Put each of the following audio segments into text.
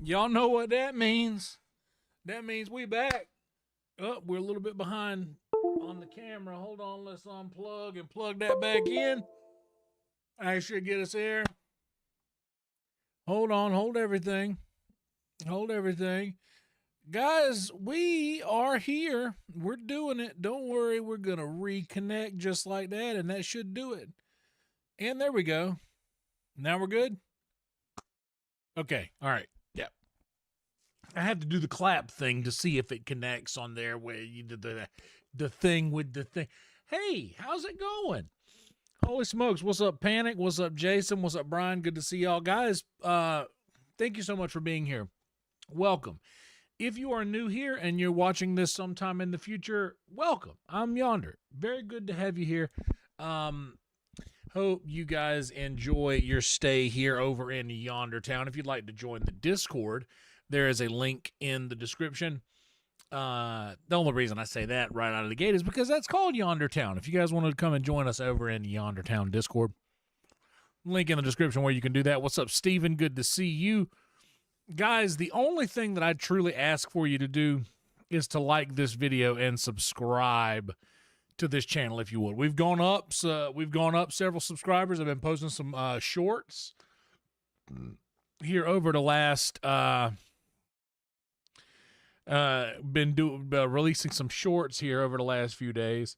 Y'all know what that means. That means we back. Oh, we're a little bit behind on the camera. Hold on, let's unplug and plug that back in. I should get us there. Hold on, hold everything. Hold everything. Guys, we are here. We're doing it. Don't worry, we're going to reconnect just like that, and that should do it. And there we go. Now we're good? Okay, all right. Yep. I have to do the clap thing to see if it connects on there where you did the thing with the thing. Hey, how's it going? Holy smokes. What's up, Panic? What's up, Jason? What's up, Brian? Good to see y'all. Guys, thank you so much for being here. Welcome. If you are new here and you're watching this sometime in the future, welcome. I'm Yonder. Very good to have you here. Hope you guys enjoy your stay here over in Yonder Town. If you'd like to join the Discord, there is a link in the description. The only reason I say that right out of the gate is because that's called Yonder Town. If you guys wanted to come and join us over in Yonder Town Discord, link in the description where you can do that. What's up, Steven? Good to see you. Guys, the only thing that I truly ask for you to do is to like this video and subscribe to this channel if you would. We've gone up several subscribers. I've been posting some shorts here over the last releasing some shorts here over the last few days.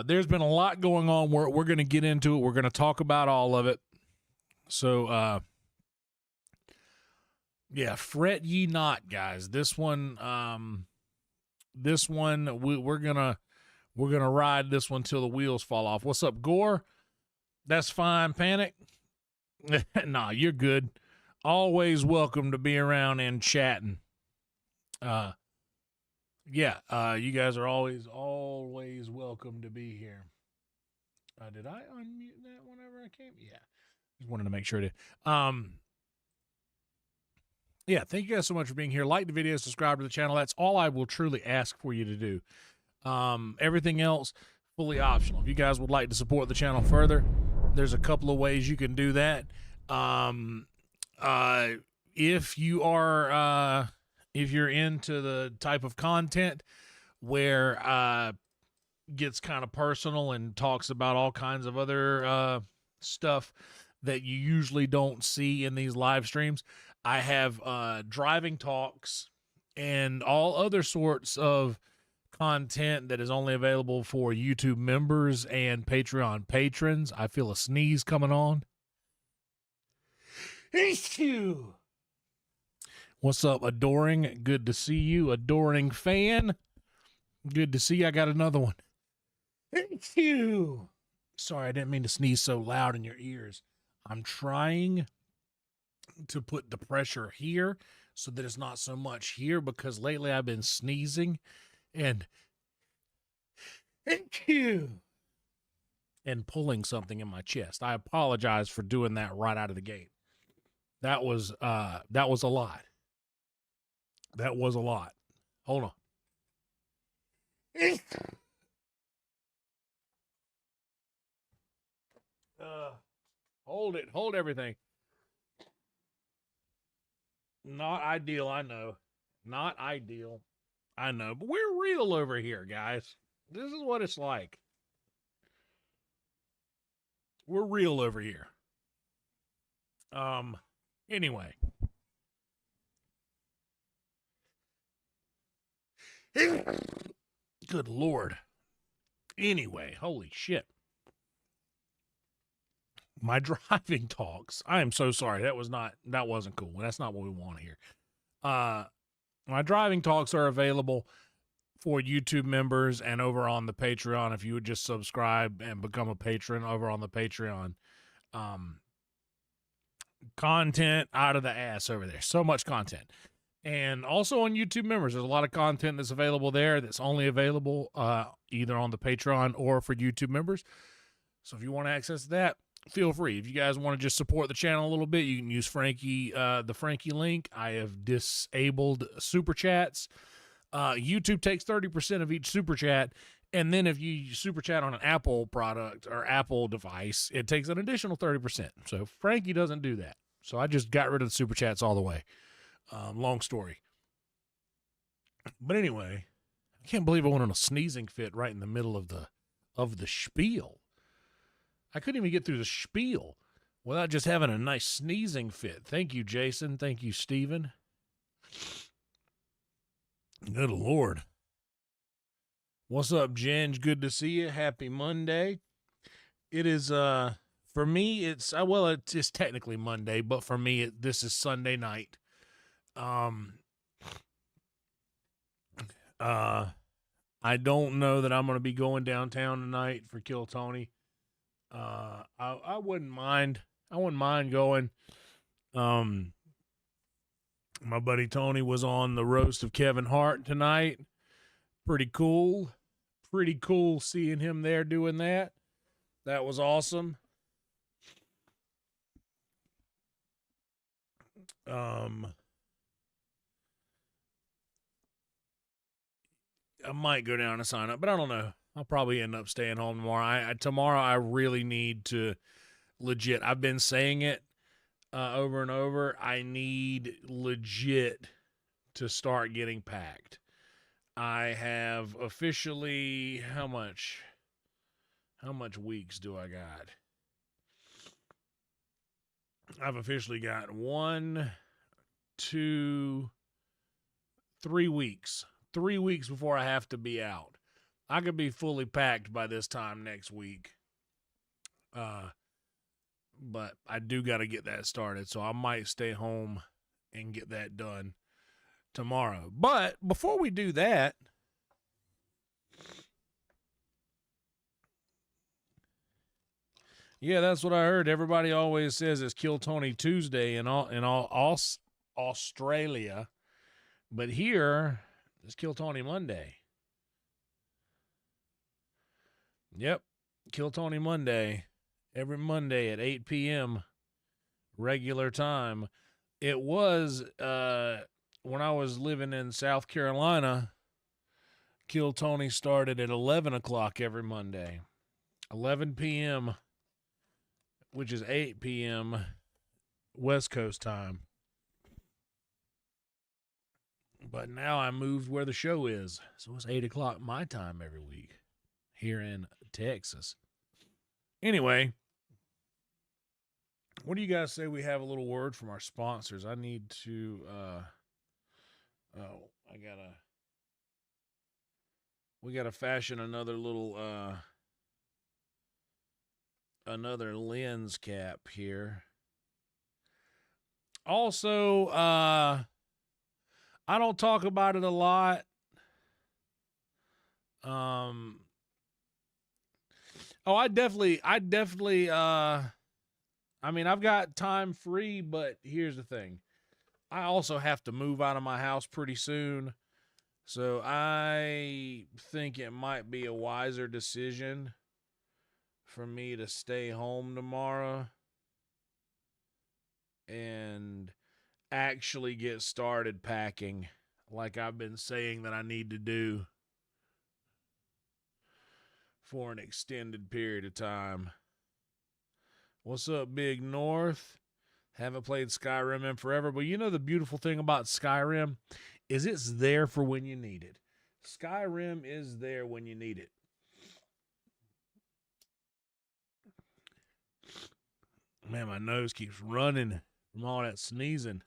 There's been a lot going on. We're going to get into it. We're going to talk about all of it. So yeah, fret ye not, guys. This one we're gonna ride this one till the wheels fall off. What's up, Gore? That's fine, Panic. Nah, you're good. Always welcome to be around and chatting. Yeah, you guys are always welcome to be here. Did I unmute that whenever I came? Yeah, just wanted to make sure to. Yeah, thank you guys so much for being here. Like the video, subscribe to the channel. That's all I will truly ask for you to do. Everything else, fully optional. If you guys would like to support the channel further, there's a couple of ways you can do that. If you're into the type of content where gets kind of personal and talks about all kinds of other stuff that you usually don't see in these live streams, I have driving talks and all other sorts of content that is only available for YouTube members and Patreon patrons. I feel a sneeze coming on. What's up, Adoring? Good to see you. Adoring fan. Good to see you. I got another one. Sorry, I didn't mean to sneeze so loud in your ears. I'm trying to put the pressure here so that it's not so much here, because lately I've been sneezing and pulling something in my chest. I apologize for doing that right out of the gate. That was a lot. That was a lot. Hold on. Hold everything. Not ideal, I know. Not ideal, I know. But we're real over here, guys. This is what it's like. We're real over here. Anyway. Good Lord. Anyway, holy shit. My driving talks. I am so sorry. That wasn't cool. That's not what we want here. My driving talks are available for YouTube members and over on the Patreon. If you would just subscribe and become a patron over on the Patreon. Content out of the ass over there. So much content. And also on YouTube members, there's a lot of content that's available there that's only available either on the Patreon or for YouTube members. So if you want access to that, feel free. If you guys want to just support the channel a little bit, you can use Frankie, the Frankie link. I have disabled super chats. YouTube takes 30% of each super chat, and then if you super chat on an Apple product or Apple device, it takes an additional 30%. So Frankie doesn't do that. So I just got rid of the super chats all the way. Long story. But anyway, I can't believe I went on a sneezing fit right in the middle of the spiel. I couldn't even get through the spiel without just having a nice sneezing fit. Thank you, Jason. Thank you, Steven. Good Lord. What's up, Jen? Good to see you. Happy Monday. It is, for me, it's technically Monday, but for me, this is Sunday night. I don't know that I'm going to be going downtown tonight for Kill Tony. I wouldn't mind. I wouldn't mind going. My buddy Tony was on the roast of Kevin Hart tonight. Pretty cool. Pretty cool seeing him there doing that. That was awesome. I might go down and sign up, but I don't know. I'll probably end up staying home tomorrow. Tomorrow I really need to legit. I've been saying it over and over. I need legit to start getting packed. I have officially, how much weeks do I got? I've officially got 1, 2, 3 weeks. 3 weeks before I have to be out. I could be fully packed by this time next week. But I do got to get that started, so I might stay home and get that done tomorrow. But before we do that, yeah, that's what I heard. Everybody always says it's Kill Tony Tuesday in Australia, but here it's Kill Tony Monday. Yep, Kill Tony Monday. Every Monday at 8 p.m. regular time. It was when I was living in South Carolina, Kill Tony started at 11 o'clock every Monday. 11 p.m., which is 8 p.m. West Coast time. But now I moved where the show is, so it's 8 o'clock my time every week here in Texas. Anyway, what do you guys say we have a little word from our sponsors? I need to, we gotta fashion another little, another lens cap here. Also, I don't talk about it a lot. I definitely, I mean, I've got time free, but here's the thing. I also have to move out of my house pretty soon. So I think it might be a wiser decision for me to stay home tomorrow and actually get started packing like I've been saying that I need to do for an extended period of time. What's up, Big North? Haven't played Skyrim in forever, but you know the beautiful thing about Skyrim is it's there for when you need it. Skyrim is there when you need it. Man, my nose keeps running from all that sneezing.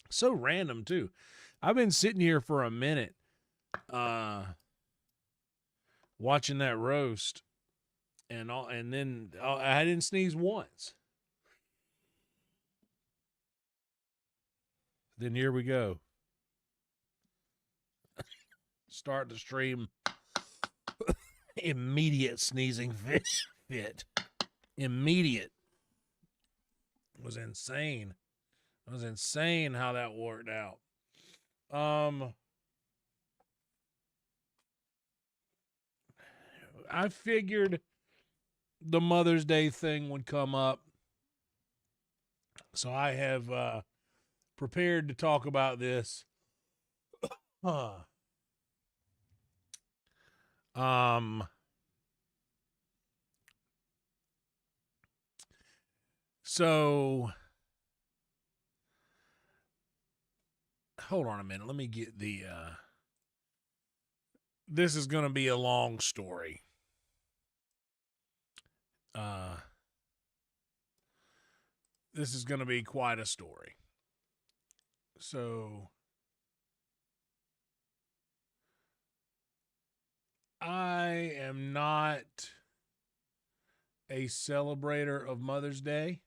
So random, too. I've been sitting here for a minute watching that roast, and then I didn't sneeze once. Then here we go. Start the stream. Immediate sneezing fit. Immediate. It was insane. It was insane how that worked out. I figured the Mother's Day thing would come up. So I have prepared to talk about this. So hold on a minute. Let me get the, this is going to be a long story. This is going to be quite a story. So, I am not a celebrator of Mother's Day.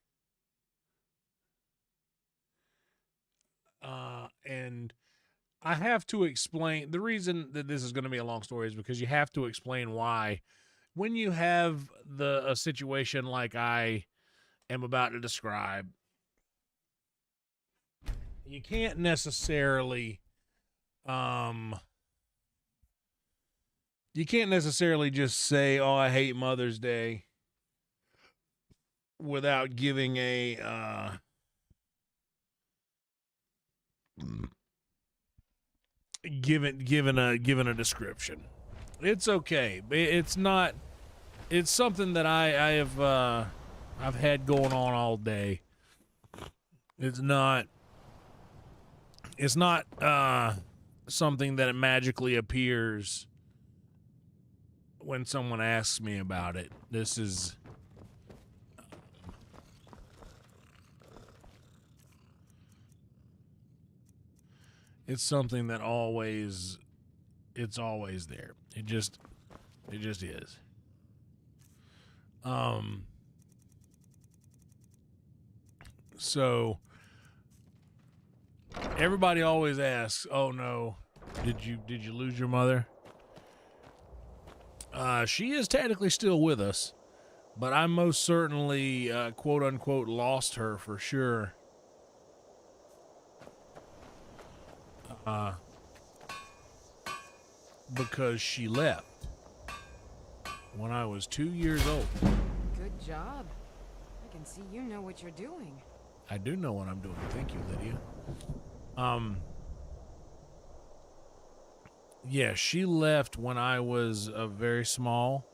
And I have to explain, the reason that this is going to be a long story is because you have to explain why. When you have a situation like I am about to describe, you can't necessarily just say, "Oh, I hate Mother's Day," without giving a given a description. It's okay. It's not. It's something that I've had going on all day. It's not something that magically appears when someone asks me about it. This is it's something that it's always there. It just is. So everybody always asks, "Oh no, did you lose your mother?" She is technically still with us, but I most certainly quote unquote lost her for sure. Because she left when I was 2 years old. Good job. I can see you know what you're doing. I do know what I'm doing. Thank you, Lydia. Yeah, she left when I was very small.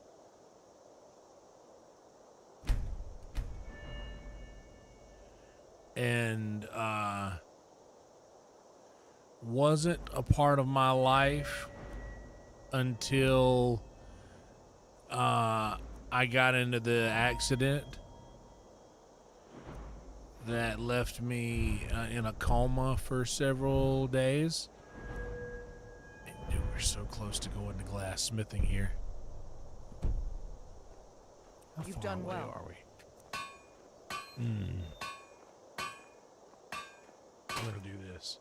And wasn't a part of my life until I got into the accident that left me in a coma for several days. Dude, we're so close to going to glassmithing here. How You've far done away well. are we? I'm gonna do this.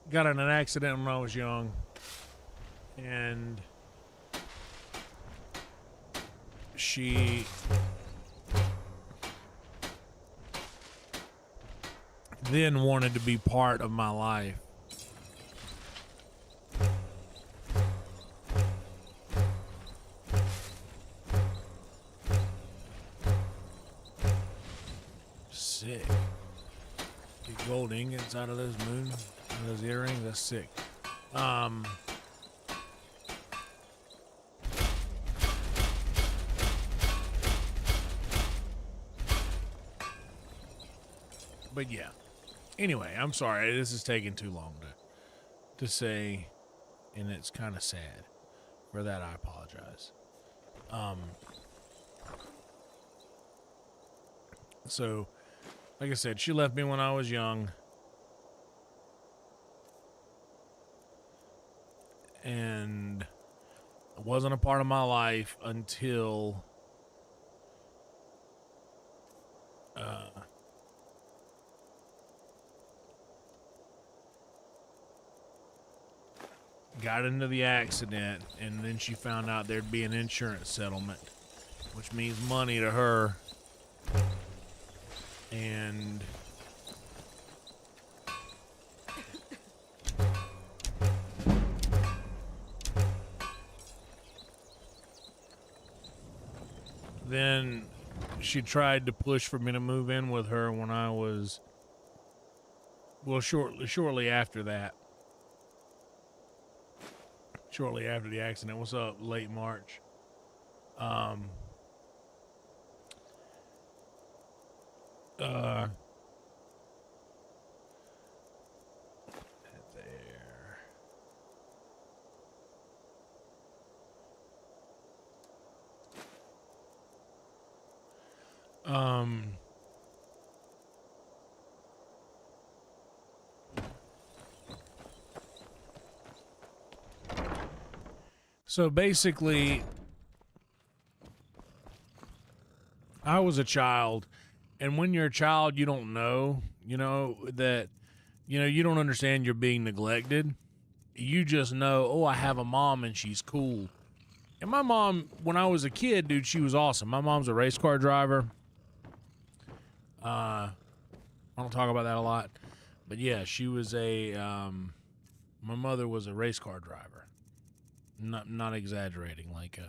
Got in an accident when I was young, and she then wanted to be part of my life. Sick. Get gold ingots out of those those earrings. That's sick. But yeah. Anyway, I'm sorry. This is taking too long to say, and it's kind of sad. For that, I apologize. So, like I said, she left me when I was young. And it wasn't a part of my life until got into the accident, and then she found out there'd be an insurance settlement, which means money to her. And Then she tried to push for me to move in with her when I was, well, shortly after that. Shortly after the accident. What's up? Late March. There. So basically, I was a child, and when you're a child, you don't know, that, you don't understand you're being neglected. You just know, oh, I have a mom and she's cool. And my mom, when I was a kid, dude, she was awesome. My mom's a race car driver. I don't talk about that a lot, but yeah, she was my mother was a race car driver. Not exaggerating, like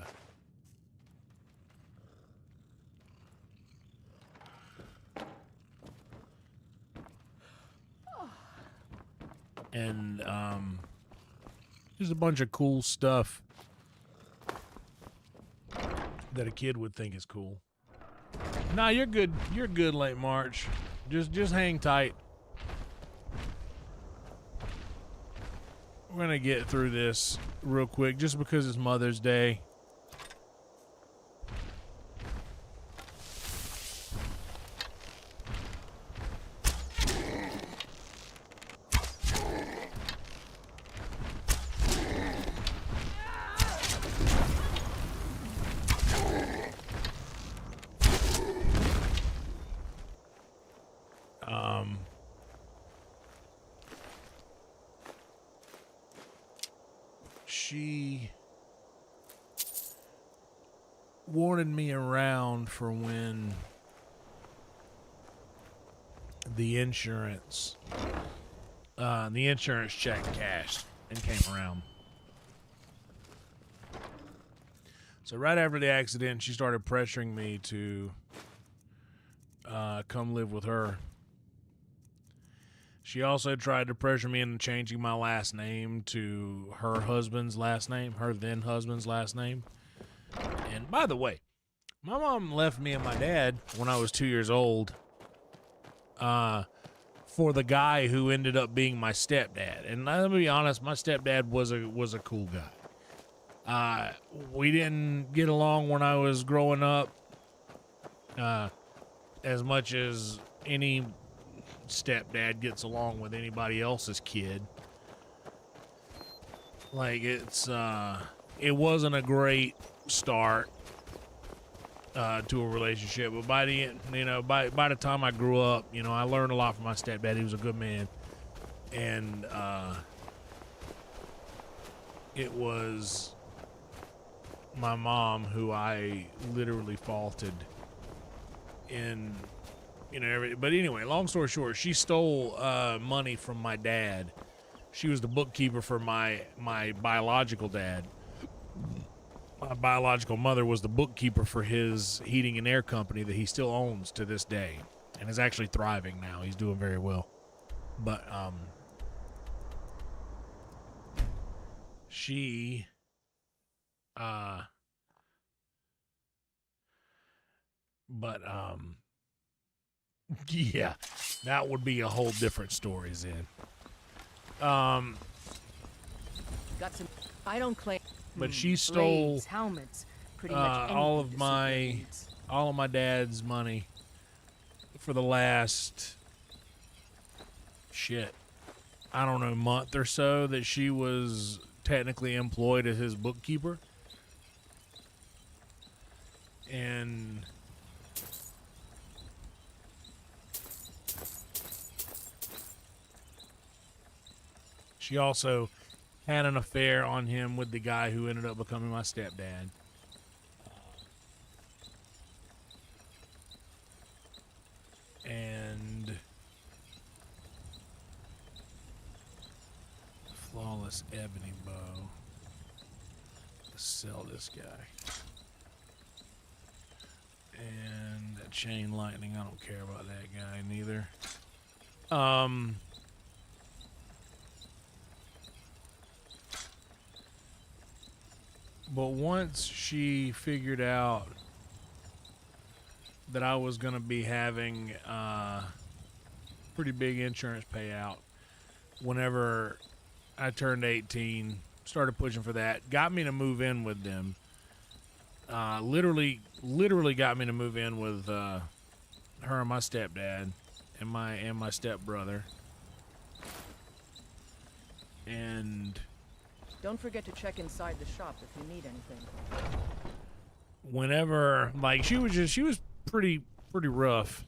and just a bunch of cool stuff that a kid would think is cool. Nah, you're good. You're good, Late March. Just hang tight. We're gonna get through this real quick, just because it's Mother's Day. She wanted me around for when the insurance check cashed and came around. So right after the accident, she started pressuring me to come live with her. She also tried to pressure me into changing my last name to her husband's last name, her then husband's last name. And by the way, my mom left me and my dad when I was 2 years old for the guy who ended up being my stepdad. And let me be honest, my stepdad was a cool guy. We didn't get along when I was growing up as much as any stepdad gets along with anybody else's kid. Like, it wasn't a great start to a relationship, but by the end, by the time I grew up, I learned a lot from my stepdad. He was a good man, and it was my mom who I literally faulted in, but anyway, long story short, she stole money from my dad. She was the bookkeeper for my biological dad. My biological mother was the bookkeeper for his heating and air company that he still owns to this day, and is actually thriving now. He's doing very well. But she yeah, that would be a whole different story, Zen. Got some. I don't claim. But she stole Blades, helmets, pretty much all of anything to suit my their needs. all of my dad's money for the last I don't know, month or so that she was technically employed as his bookkeeper. And she also had an affair on him with the guy who ended up becoming my stepdad. And flawless ebony bow. Let's sell this guy. And that chain lightning, I don't care about that guy neither. But once she figured out that I was going to be having pretty big insurance payout whenever I turned 18, started pushing for that, got me to move in with them. Literally got me to move in with her and my stepdad and my stepbrother. And Don't forget to check inside the shop if you need anything. whenever, like, she was pretty rough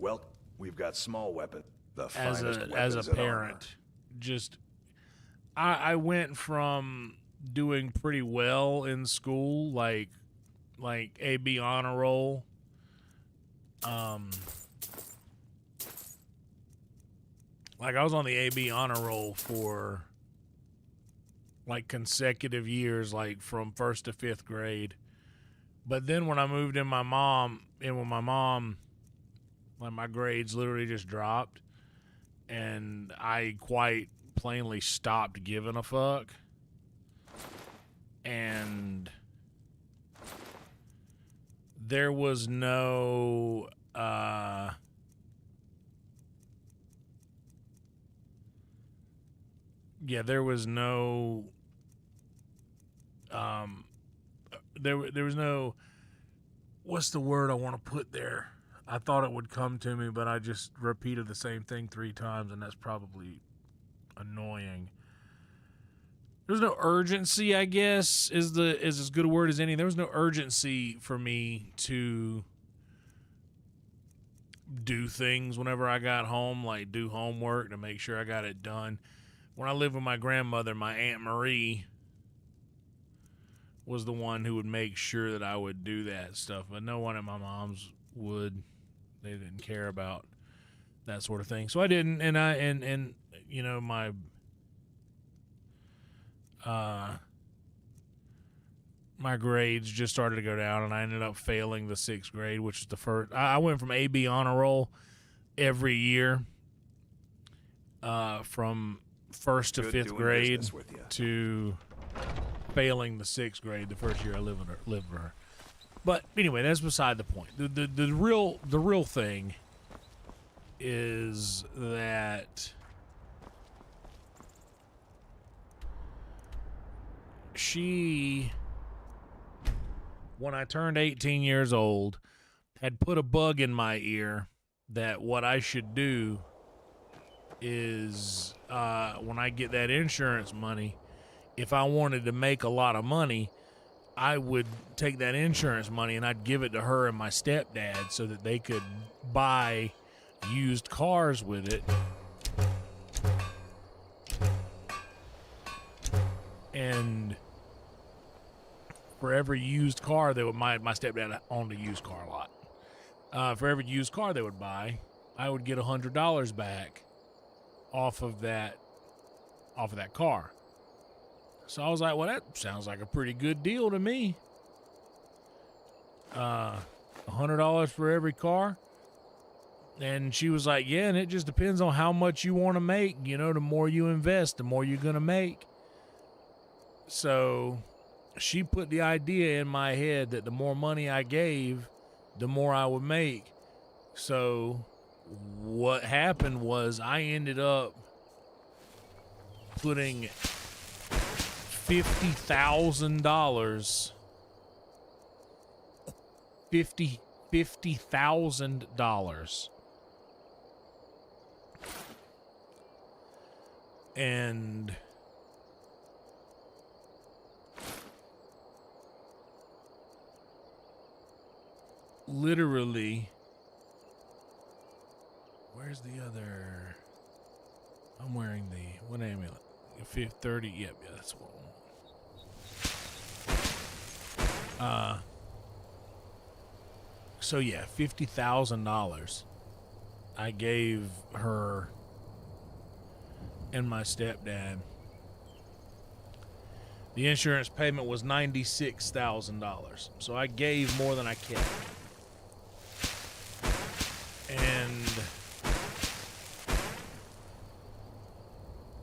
Well, we've got small weapon. The as finest a weapons in parent. armor. Just I went from doing pretty well in school, like AB honor roll. Like I was on the AB honor roll for like consecutive years, like from 1st to 5th grade. But then when I moved in with my mom, like my grades literally just dropped, and I quite plainly stopped giving a fuck. And there was no there was no there was no, what's the word I want to put there? I thought it would come to me, but I just repeated the same thing 3 times, and that's probably annoying. There's no urgency, I guess, is as good a word as any. There was no urgency for me to do things whenever I got home, like do homework to make sure I got it done. When I lived with my grandmother, my Aunt Marie was the one who would make sure that I would do that stuff, but no one at my mom's would. They didn't care about that sort of thing, so I didn't. And you know, my my grades just started to go down, and I ended up failing the 6th grade, which is the first. I went from AB honor roll every year, from 1st to Good 5th doing grade business with ya. to failing the 6th grade the first year I lived with her. But anyway, that's beside the point. The real thing is that she, when I turned 18 years old, had put a bug in my ear that what I should do is when I get that insurance money, if I wanted to make a lot of money, I would take that insurance money and I'd give it to her and my stepdad so that they could buy used cars with it. And for every used car they would, my stepdad owned a used car lot. For every used car they would buy, I would get $100 back off of that car. So I was like, well, that sounds like a pretty good deal to me. $100 for every car. And she was like, yeah, and it just depends on how much you want to make. You know, the more you invest, the more you're going to make. So she put the idea in my head that the more money I gave, the more I would make. So what happened was I ended up putting $50,000 and literally, where's the other? I'm wearing the, what amulet? 30, yep, yeah, that's what I want. So yeah, $50,000 I gave her and my stepdad. The insurance payment was $96,000. So I gave more than I kept. And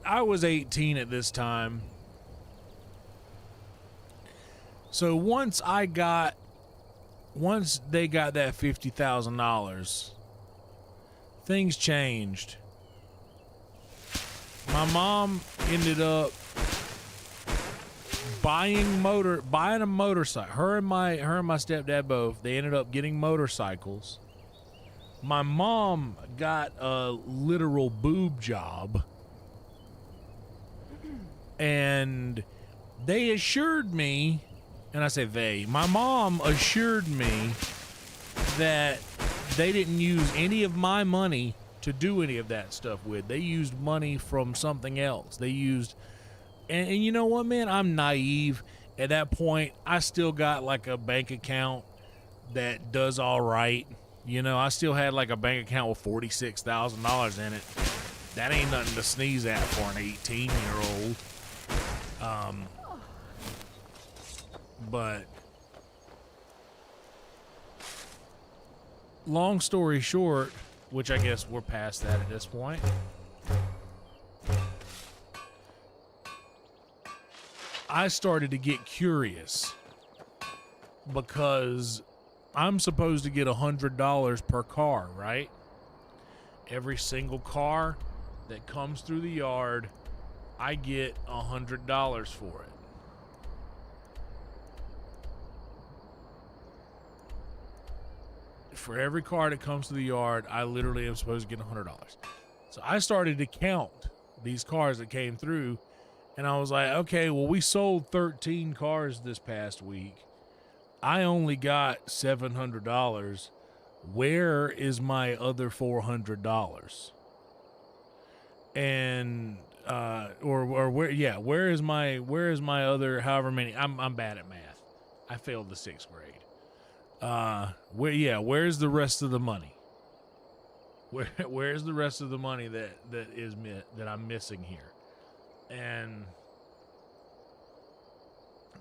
I was 18 at this time. So once they got that $50,000, things changed. My mom ended up buying a motorcycle. Her and my stepdad both. They ended up getting motorcycles. My mom got a literal boob job. And they assured me, and I say they, my mom assured me that they didn't use any of my money to do any of that stuff with. They used money from something else. They used, and you know what, man? I'm naive. At that point, I still got like a bank account that does all right. You know, I still had like a bank account with $46,000 in it. That ain't nothing to sneeze at for an 18-year-old. But long story short, which I guess we're past that at this point. I started to get curious because I'm supposed to get $100 per car, right? Every single car that comes through the yard, I get $100 for it. For every car that comes to the yard, I literally am supposed to get $100. So I started to count these cars that came through, and I was like, okay, well, we sold 13 cars this past week. I only got $700. Where is my other $400? And or where is my other however many? I'm bad at math. I failed the 6th grade. Where's the rest of the money? Where's the rest of the money that I'm missing here? And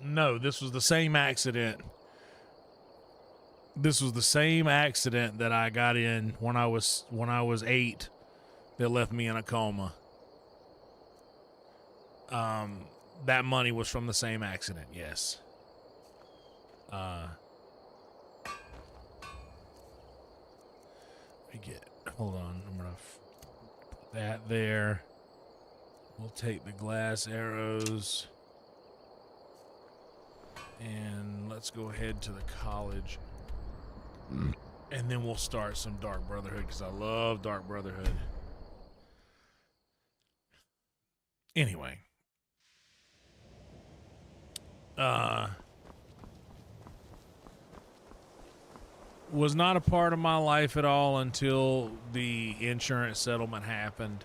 no, this was the same accident. This was the same accident that I got in when I was 8 that left me in a coma. That money was from the same accident, yes. Hold on, I'm gonna put that there. We'll take the glass arrows and let's go ahead to the college. And then we'll start some Dark Brotherhood because I love Dark Brotherhood. Anyway. Was not a part of my life at all until the insurance settlement happened.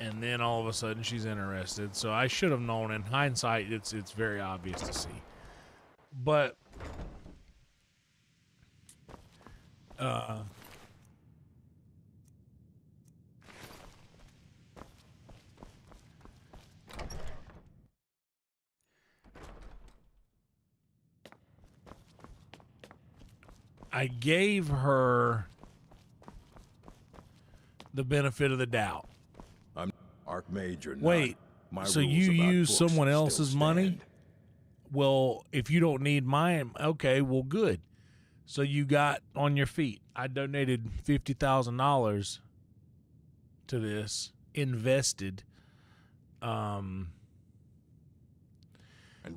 And then all of a sudden she's interested. So I should have known. In hindsight, it's very obvious to see. But I gave her the benefit of the doubt. I'm Archmage. Wait, so you use someone else's money? Well, if you don't need mine, okay, well, good. So you got on your feet. I donated $50,000 to this, invested.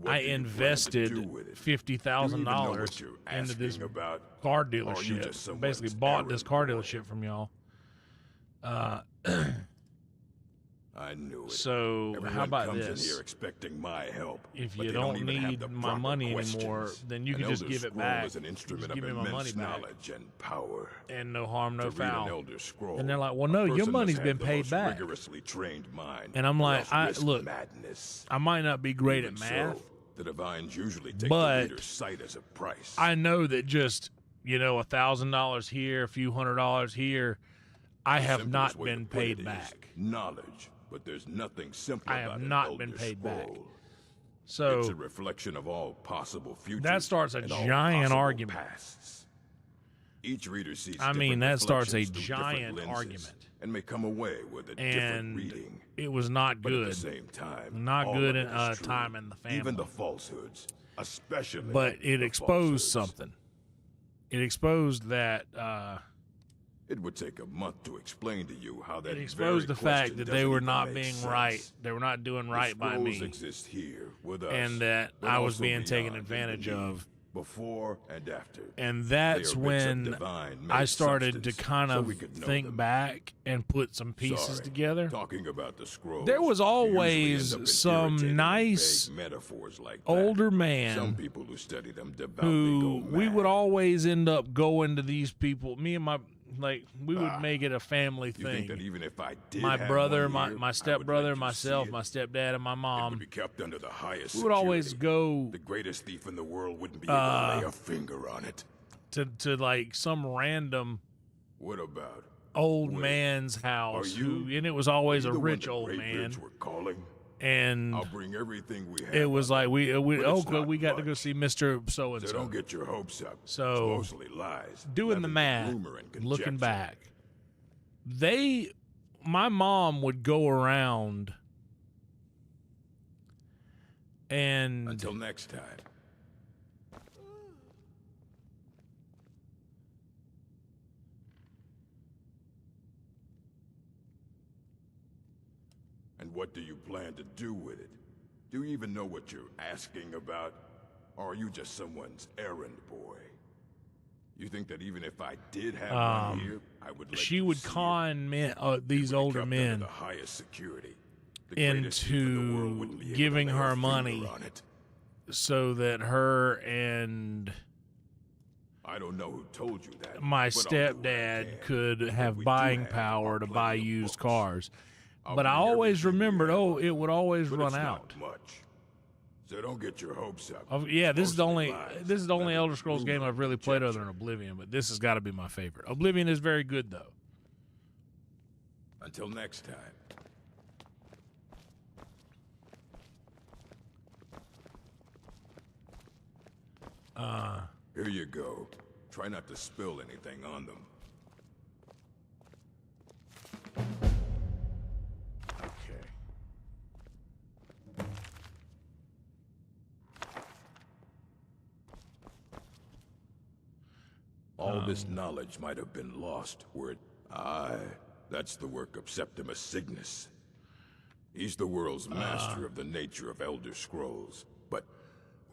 I invested $50,000 into this car dealership. Basically bought this car dealership from y'all. I knew it. So Everyone how about comes this? In here expecting my help, if but you they don't even have need the my proper money questions. anymore, then you An can just Elder give it Scroll back. is an instrument Just give of me my money immense back. knowledge and power. And no harm, no to read an foul. Elder Scroll, And they're like, well, a no, your person money's must been have the paid most back. rigorously trained mind, And I'm or like, else risk look, madness. I might not be great Even at math, so, the divines usually take but the reader's sight as a price. I know that just, $1,000 here, a few $100 here, I have Simplest not way to been put paid it is back. knowledge, but there's nothing simple I about have an not Elder been paid back. Scroll. So It's a reflection of all possible futures. that starts a and all giant possible argument. pasts. Each reader sees I mean, different that starts a reflections through different giant lenses argument. and may come away with a different And reading. it was not But at good. the same time, Not all good of in it is true. time in the family. Even the falsehoods, especially. But it the exposed falsehoods. something. It exposed that It would take a month to explain to you how that it exposed the very fact question that they doesn't were even not make being sense. right. They were not doing The right by scrolls me. exist here with us, And that but I was also being taken beyond and advantage beneath, of. before and after. And They that's are bits of when divine-made I started to substance, kind so of we could know think them. back and put some pieces Sorry, together. Talking about the scrolls, There was usually always end up in some irritating, nice vague metaphors like that. older Some man people who study them devoutly who go we mad. would always end up going to these people. Me and my, like, we would make it a family You think that thing. even if I did My have brother, one my here, I my would stepbrother, let you myself, see it? my stepdad, and my It mom. would be kept under the highest We would always security. go The greatest thief in the world wouldn't be able to lay a finger on it. to like some random What about? old Wait, man's house, you- and it was always Are a you the one rich the old Great man, Bridge were calling? and I'll bring everything we have. it was on like we but it's oh not we got to go much. see Mr. So and So don't so. get your hopes up. So, it's mostly lies. Doing the nothing but math, rumor and looking conjecture. back, my mom would go around and Until next time. And what do you plan to do with it? Do you even know what you're asking about? Or are you just someone's errand boy? You think that even if I did have one here, I would let she you would see it? con men, these It would be older kept under men the highest security. The greatest thief in the world into wouldn't be able to giving lay a her finger money on it. so that her and I don't know who told you that. my but I'll do what I stepdad can. could What have we do buying have power are to plenty buy of used books. cars. I'll But I bring always everything we remembered, have oh, on it would always but run it's out. Not much. So don't get your hopes up. Yeah, this is the Mostly only lies, this is the only nothing Elder but Scrolls game rumor I've really and played other conjecture. than Oblivion, but this has got to be my favorite. Oblivion is very good though. Until next time. Here you go. Try not to spill anything on them. Okay. All this knowledge might have been lost were it... Aye, that's the work of Septimus Cygnus. He's the world's master of the nature of Elder Scrolls. But,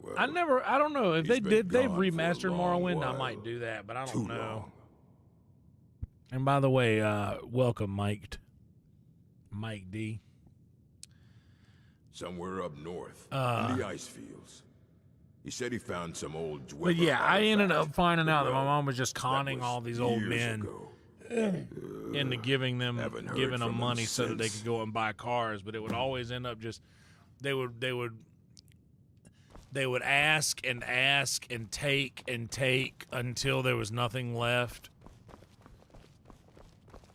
well... I don't know if he's been they've gone for a remastered long Morrowind, I while. might do that, but I Too don't know. long. And by the way, welcome Mike D. Somewhere up north, in the ice fields. He said he found some old dweller But yeah, I ended artifact. up finding out that my Well, mom was just that conning was all these old years men ago. into giving them haven't heard them from them money so that they since. could go and buy cars, but it would always end up just they would ask and take until there was nothing left,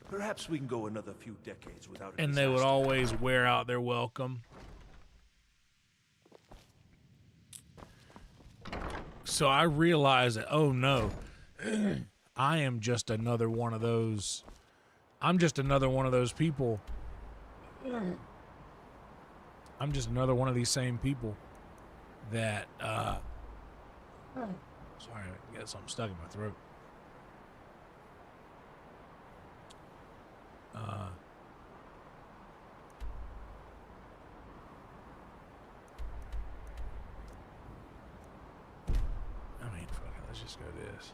Perhaps we can go another few decades without a and they would disaster. always wear out their welcome. So I realized that, oh no, I am just another one of those. I'm just another one of those people. I'm just another one of these same people that, sorry, I got something stuck in my throat. I mean, fuck it, let's just go this.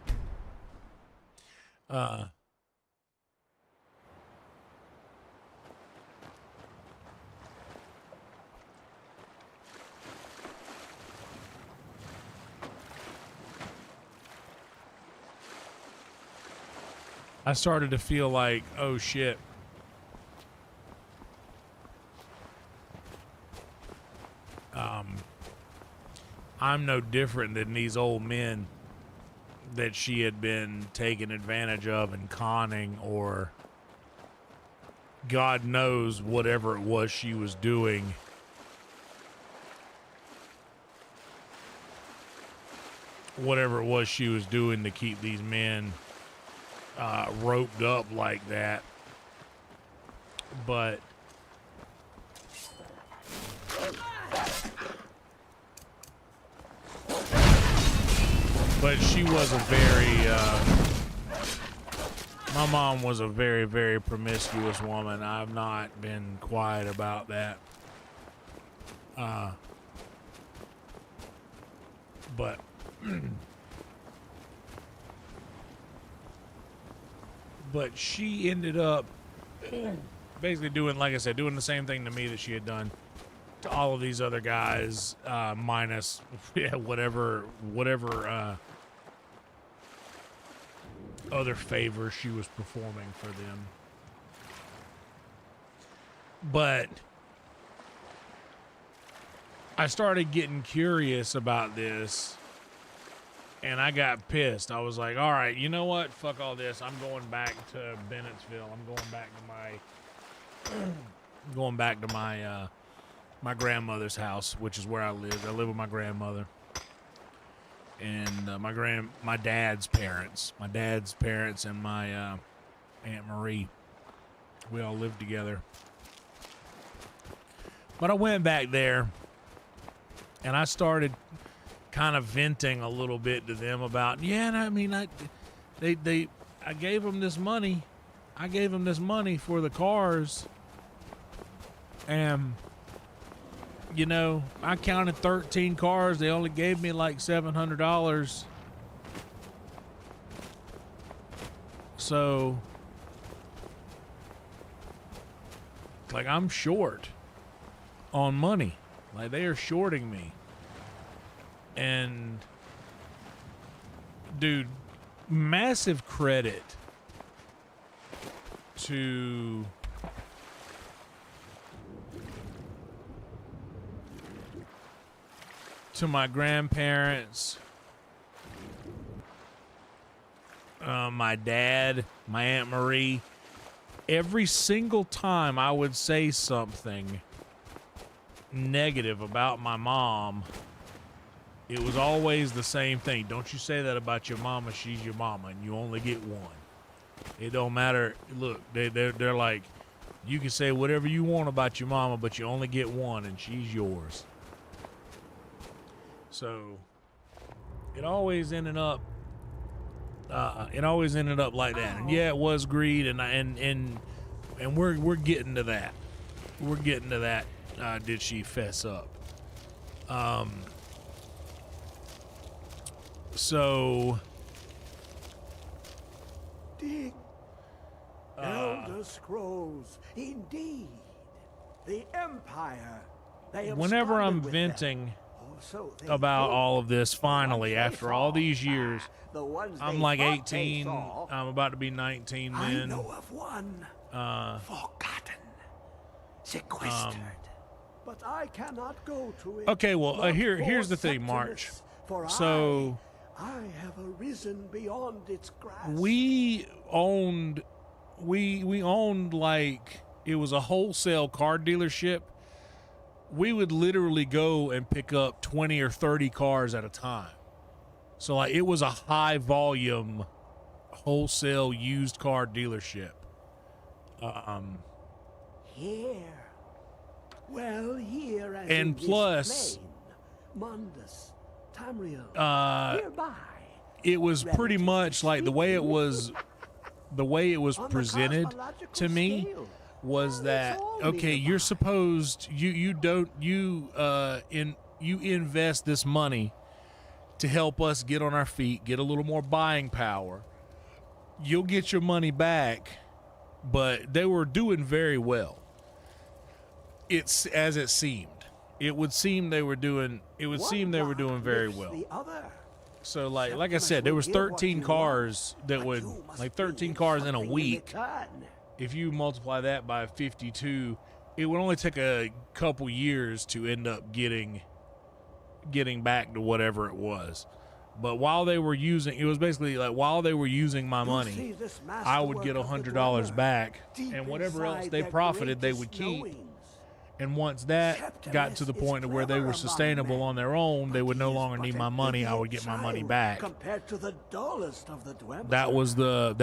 I started to feel like, oh shit. I'm no different than these old men that she had been taken advantage of and conning, or God knows whatever it was she was doing. Whatever it was she was doing to keep these men roped up like that. But she was a very, my mom was a very, very promiscuous woman. I've not been quiet about that. But she ended up basically doing, like I said, doing the same thing to me that she had done to all of these other guys, minus whatever other favors she was performing for them. But I started getting curious about this, and I got pissed. I was like, all right, you know what? Fuck all this. I'm going back to Bennettsville. I'm going back to my my grandmother's house, which is where I live. I live with my grandmother and my dad's parents and my Aunt Marie. We all lived together. But I went back there and I started kind of venting a little bit to them about, yeah, and I mean, I gave them this money. I gave them this money for the cars. And, you know, I counted 13 cars. They only gave me like $700. So, like, I'm short on money. Like, they are shorting me. And, dude, massive credit to my grandparents, my dad, my Aunt Marie. Every single time I would say something negative about my mom, it was always the same thing. Don't you say that about your mama. She's your mama, and you only get one. It don't matter. Look, they're like, you can say whatever you want about your mama, but you only get one, and she's yours. So it always ended up like that. And yeah, it was greed, and we're getting to that. We're getting to that. Did she fess up? So Dig. Elder Scrolls, indeed. The Empire. They have whenever I'm started with venting them. Also, they about think all of this, finally, the ones they after all saw, these years, the ones I'm they like thought they 18. saw. I'm about to be 19 I then. know of one. Forgotten. Sequestered. But I cannot go to it. Okay, well, not here's for the thing, March. Septimus, for So I have arisen beyond its grasp. we owned like, it was a wholesale car dealership. We would literally go and pick up 20 or 30 cars at a time. So like, it was a high volume wholesale used car dealership. Here. Well, here as And in this plus, plain, Mundus, Tamriel, nearby. it was pretty Relative much like the way it was On the presented cosmological to me scale. was Well, that, it's all okay, nearby. you're supposed, you invest this money to help us get on our feet, get a little more buying power. You'll get your money back, but they were doing very well. It's as it seemed. It would seem they were doing. It would One seem they were God doing very lifts well. the other. So like I Septimus said, there will was give what 13 you cars want, that but would, you must like bring 13 in cars in a something week. return. If you multiply that by 52, it would only take a couple years to end up getting back to whatever it was. But while they were using, it was basically like while they were using my You money, see this I would masterwork get of the $100 dweller, back, deep and whatever else inside they their profited, they would greatest keep. knowings. And once that got to the point of where they were sustainable on their own, they would no longer need my money. I would get my money back. Compared to the dullest of the Dwemer. That was the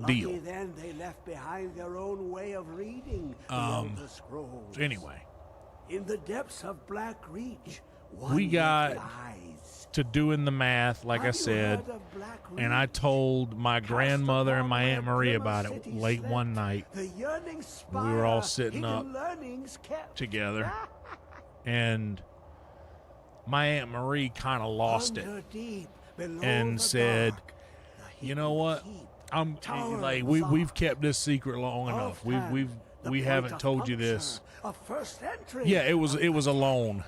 deal. Lucky then they left behind their own way of reading the Elder Scrolls. Anyway, In the depths of Black Reach, we one got lies. to doing the math, like I Have you said, heard of Black and I Reach? told my Cast grandmother and upon my where Aunt Marie Glimmer about it City late slept, one night. the yearning We were all spire, sitting hidden up learnings kept. together, and my Aunt Marie kind of lost it Under deep, below and the said, dark, the "You know hidden what? keep, I'm towers like of we've kept this secret long enough. Off-hand, the We point haven't of told you this. puncture, of first entry. Yeah, it was a loan,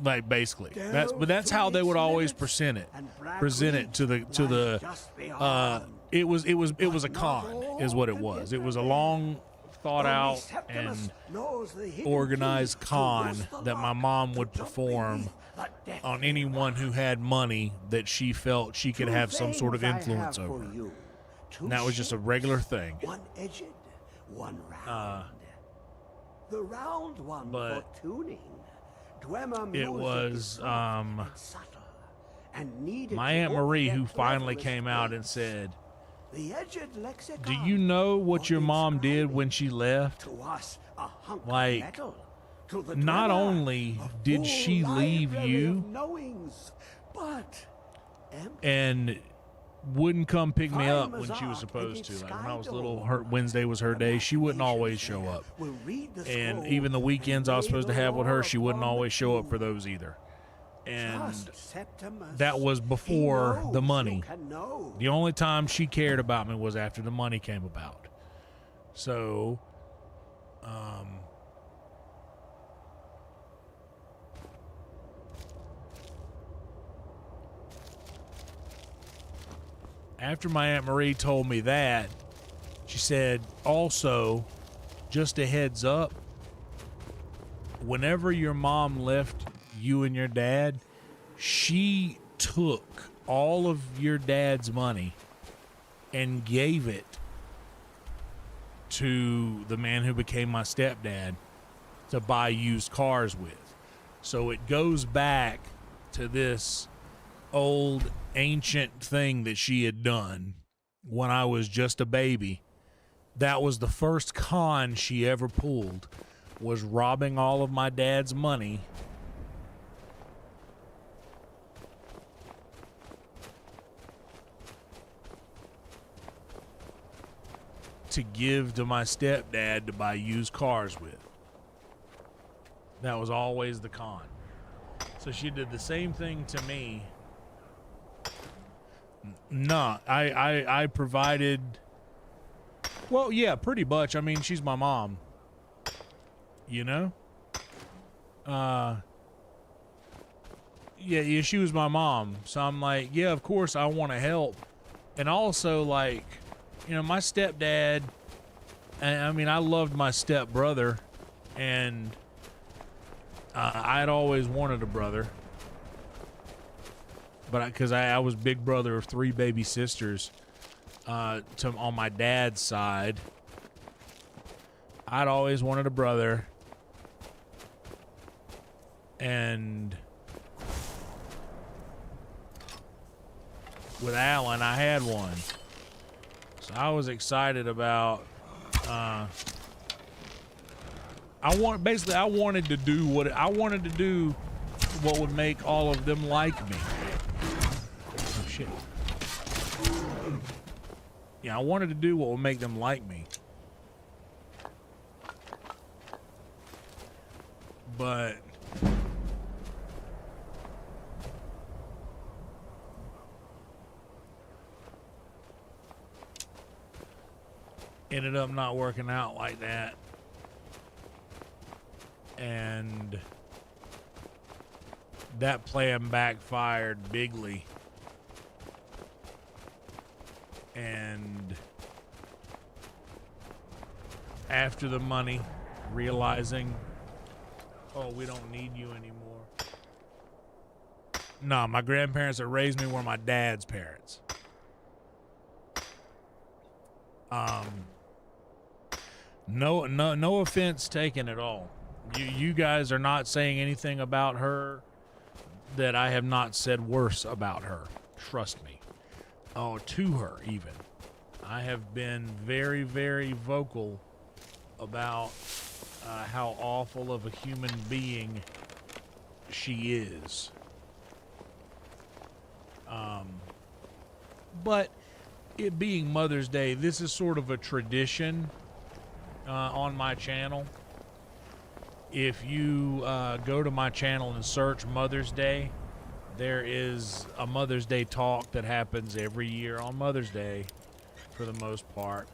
like basically. That's how they would always present it to the it was a con is what it was. It was a long thought out and organized con that my mom would perform on anyone who had money that she felt she could have some sort of influence over. And that was just a regular thing. One edged, one round. The round one for tuning. Dwemer It music was is soft and subtle, and needed my to Aunt Marie open who their finally cleverest came out and brains. said, The edged lexicon "Do you know what for your mom did inscribing when she left? to us a hunk Like, of metal, to the not Dwemer, only a did full she leave library you of knowings, but empty. and wouldn't come pick me up when she Mazak was supposed to. and Like when I was Skyrim. little, her Wednesday was her day. She wouldn't always show up. Will read the And scroll even the weekends I was supposed to have with her, she wouldn't upon the always show up for tomb. those either. And Just Septimus. that was He before knows the you money. can know. The only time she cared about me was after the money came about. So, after my Aunt Marie told me that, she said, also, just a heads up, whenever your mom left you and your dad, she took all of your dad's money and gave it to the man who became my stepdad to buy used cars with. So it goes back to this old ancient thing that she had done when I was just a baby. That was the first con she ever pulled, was robbing all of my dad's money to give to my stepdad to buy used cars with. That was always the con. So she did the same thing to me. No, I provided. Well, yeah, pretty much. I mean, she's my mom. You know? Yeah, she was my mom. So I'm like, yeah, of course I want to help. And also, like, you know, my stepdad, I mean, I loved my stepbrother, and I'd always wanted a brother. But because I was big brother of 3 baby sisters on my dad's side, I'd always wanted a brother. And with Alan, I had one. So I was excited about. I wanted to do what would make all of them like me. Oh shit. Yeah, I wanted to do what would make them like me. But ended up not working out like that. And that plan backfired bigly. And after the money, realizing, oh, we don't need you anymore. No, my grandparents that raised me were my dad's parents. No offense taken at all. You guys are not saying anything about her that I have not said worse about her. Trust me. Oh, to her even. I have been very, very vocal about how awful of a human being she is. But it being Mother's Day, this is sort of a tradition on my channel. If you go to my channel and search Mother's Day, there is a Mother's Day talk that happens every year on Mother's Day for the most part.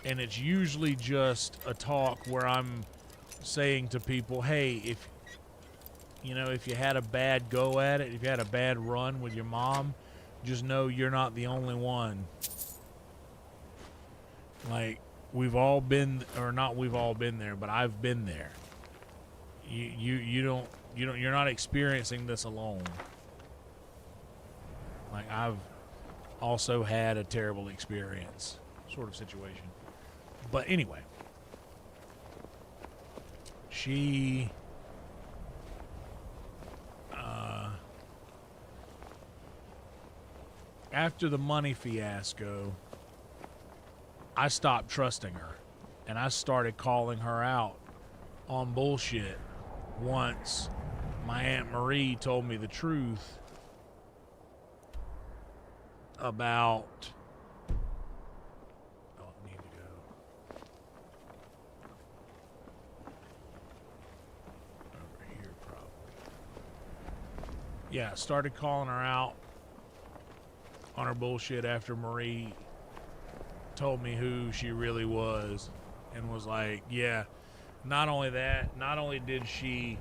And it's usually just a talk where I'm saying to people, hey, if you had a bad go at it, if you had a bad run with your mom, just know you're not the only one. Like, we've all been, or not we've all been there, but I've been there. You're not experiencing this alone. Like, I've also had a terrible experience sort of situation. But anyway, she after the money fiasco, I stopped trusting her, and I started calling her out on bullshit once my Aunt Marie told me the truth about... Oh, I need to go over here probably. Yeah, started calling her out on her bullshit after Marie told me who she really was, and was like, yeah, not only that, not only did she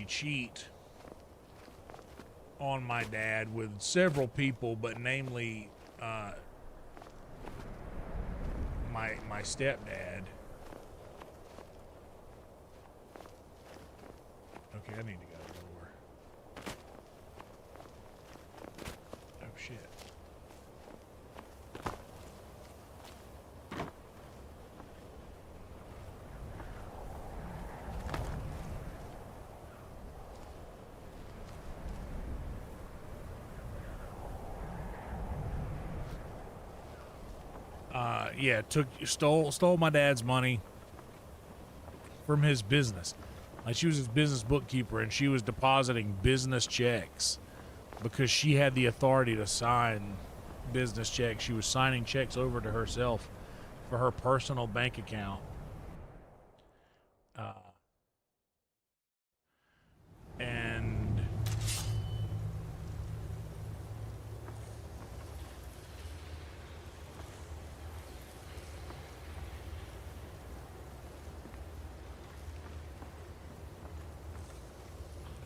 cheat on my dad with several people, but namely my stepdad. Okay, I need to go lower. Oh shit. Yeah, stole my dad's money from his business. Like, she was his business bookkeeper, and she was depositing business checks because she had the authority to sign business checks. She was signing checks over to herself for her personal bank account. And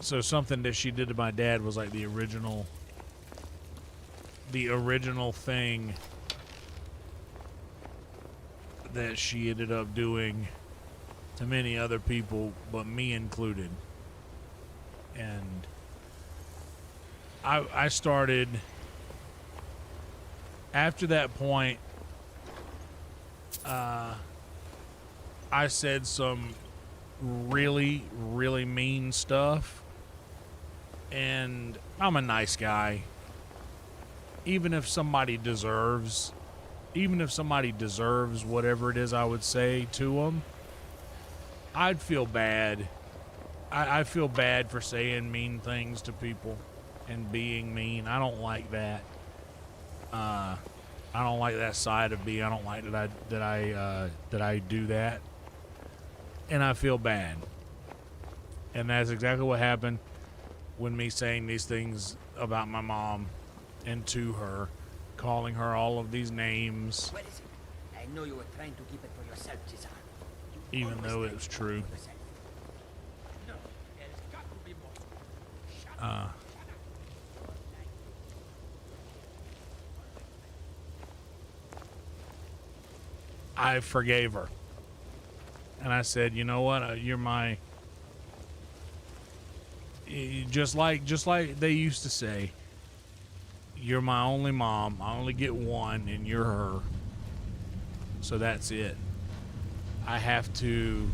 so something that she did to my dad was like the original thing that she ended up doing to many other people, but me included. And I started, after that point, I said some really, really mean stuff. And I'm a nice guy. Even if somebody deserves whatever it is I would say to them, I'd feel bad. I feel bad for saying mean things to people and being mean. I don't like that. I don't like that side of me. I don't like that I do that, and I feel bad. And that's exactly what happened when me saying these things about my mom and to her, calling her all of these names. What is it? I know you were trying to keep it for yourself, Cesar. Even though it was true. No, there's got to be more. I forgave her. And I said, you know what? You're my... Just like they used to say, you're my only mom. I only get one, and you're her. So that's it. I have to.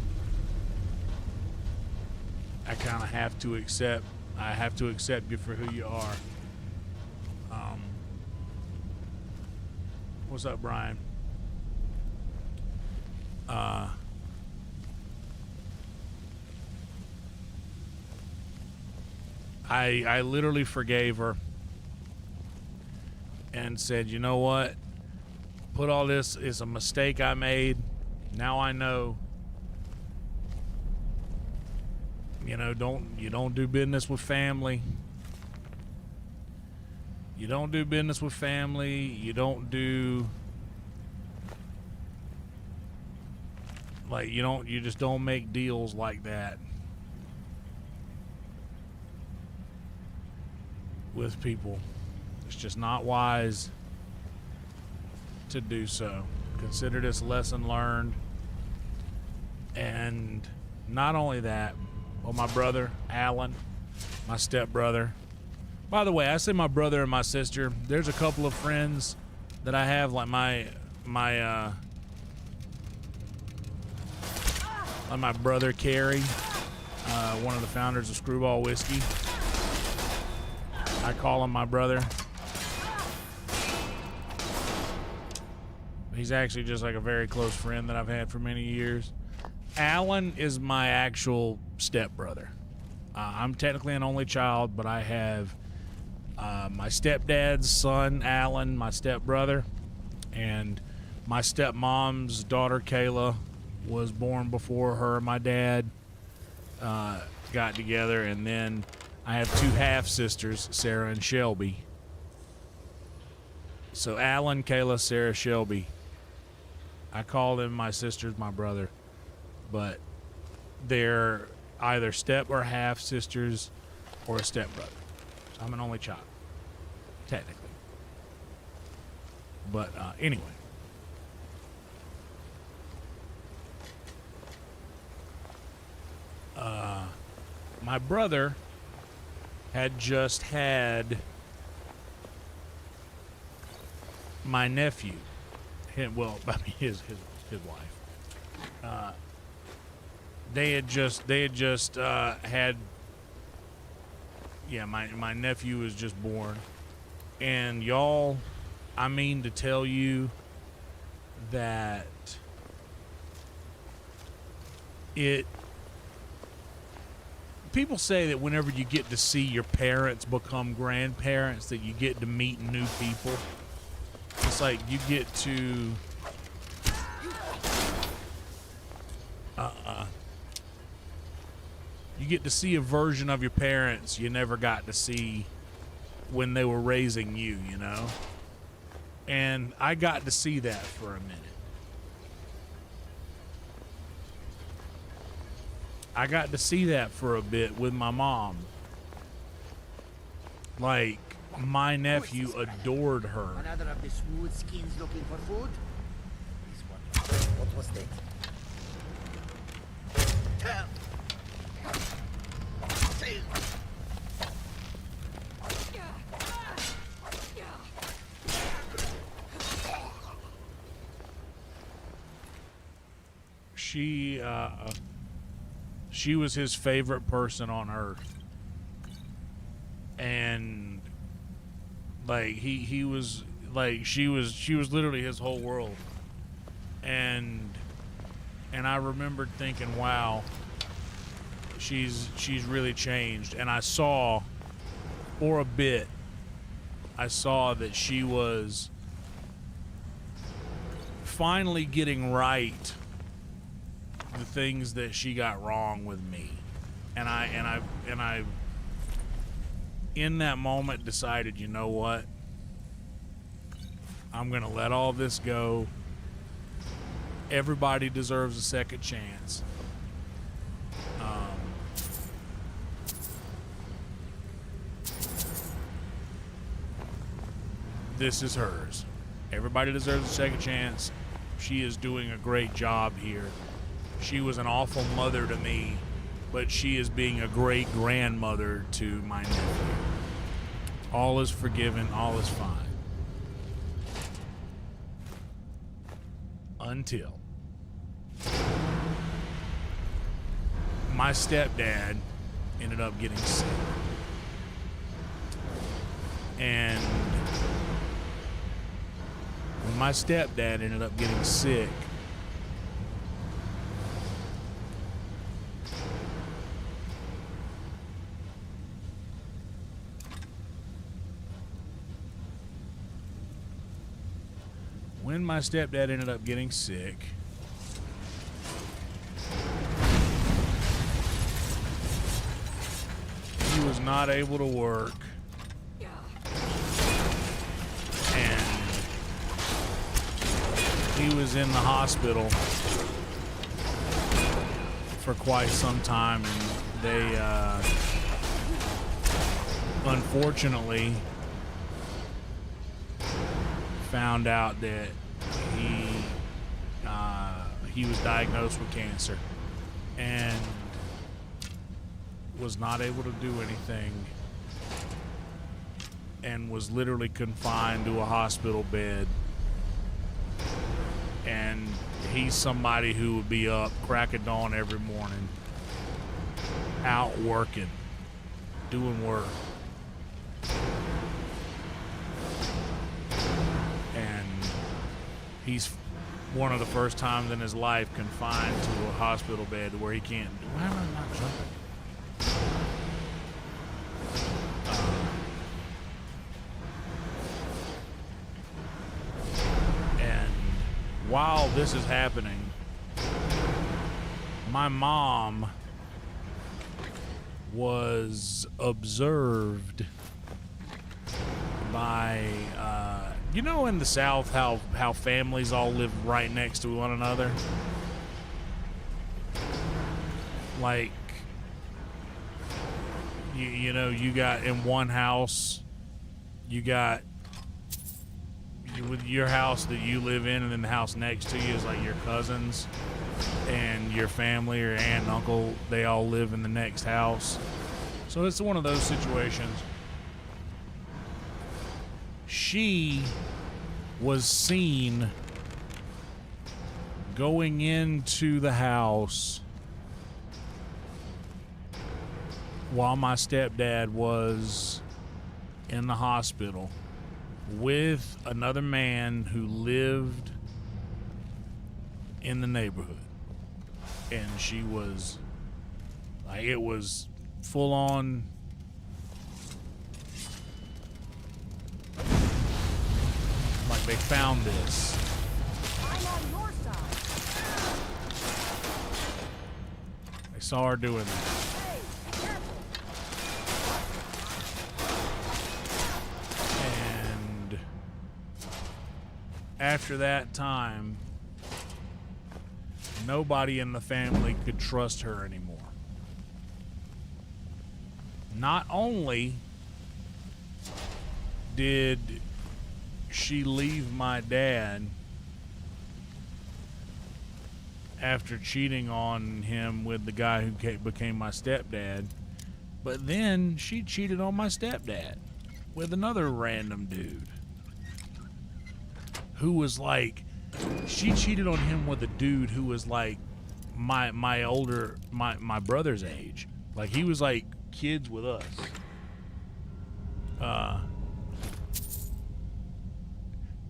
I kind of have to accept. I have to accept you for who you are. What's up, Brian? I literally forgave her and said, you know what? Put all this is a mistake I made. Now I know. You know, you don't do business with family. You don't do business with family. You don't do you just don't make deals like that with people. It's just not wise to do so. Consider this lesson learned. And not only that, well, my brother, Alan, my stepbrother. By the way, I say my brother and my sister. There's a couple of friends that I have, like my brother Kerry, one of the founders of Screwball Whiskey. I call him my brother. He's actually just like a very close friend that I've had for many years. Alan is my actual stepbrother. I'm technically an only child, but I have my stepdad's son, Alan, my stepbrother, and my stepmom's daughter, Kayla, was born before her and my dad got together. And then I have two half-sisters, Sarah and Shelby. So Alan, Kayla, Sarah, Shelby. I call them my sisters, my brother. But they're either step or half-sisters or a stepbrother. So I'm an only child, technically. But anyway. My brother had just had my nephew, his wife. They had just had, my nephew was just born, and y'all, I mean to tell you that people say that whenever you get to see your parents become grandparents, that you get to meet new people. It's like you get to you get to see a version of your parents you never got to see when they were raising you, you know? And I got to see that for a minute. I got to see that for a bit with my mom. Like, my nephew adored her. Another of the smooth skins looking for food? This one. What was that? Tell. She was his favorite person on earth. And like he was like she was literally his whole world. And I remembered thinking, wow, she's really changed. And I saw, for a bit, I saw that she was finally getting right the things that she got wrong with me. And I in that moment decided, you know what? I'm going to let all this go. Everybody deserves a second chance. This is hers. Everybody deserves a second chance. She is doing a great job here. She was an awful mother to me, but she is being a great grandmother to my nephew. All is forgiven. All is fine. Until my stepdad ended up getting sick. And when my stepdad ended up getting sick, he was not able to work. And he was in the hospital for quite some time, and they unfortunately found out that he was diagnosed with cancer and was not able to do anything and was literally confined to a hospital bed. And he's somebody who would be up crack of dawn every morning, out working, doing work. And he's one of the first times in his life confined to a hospital bed where he can't. Why am I not jumping? And while this is happening, my mom was observed by you know, in the South, how families all live right next to one another? Like, you know, you got in one house, you got with your house that you live in, and then the house next to you is like your cousins and your family, or aunt and uncle, they all live in the next house. So it's one of those situations. She was seen going into the house while my stepdad was in the hospital with another man who lived in the neighborhood. And she was like, it was full on. Like, they found this. I'm on your side. They saw her doing that. Hey, be careful. And after that time, nobody in the family could trust her anymore. Not only did she leave my dad after cheating on him with the guy who became my stepdad, but then she cheated on my stepdad with another random dude who was like, she cheated on him with a dude who was like my brother's age. Like, he was like kids with us.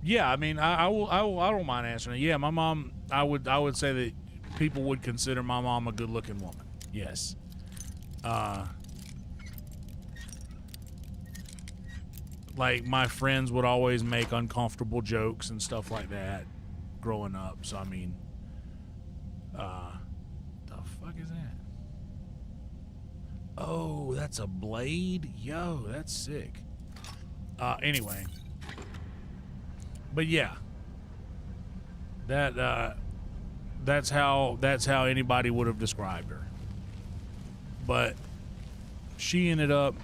Yeah, I mean, I don't mind answering it. Yeah, my mom, I would say that people would consider my mom a good-looking woman. Yes. Like, my friends would always make uncomfortable jokes and stuff like that growing up. So, I mean, the fuck is that? Oh, that's a blade? Yo, that's sick. Anyway. But yeah, that's how anybody would have described her. But she ended up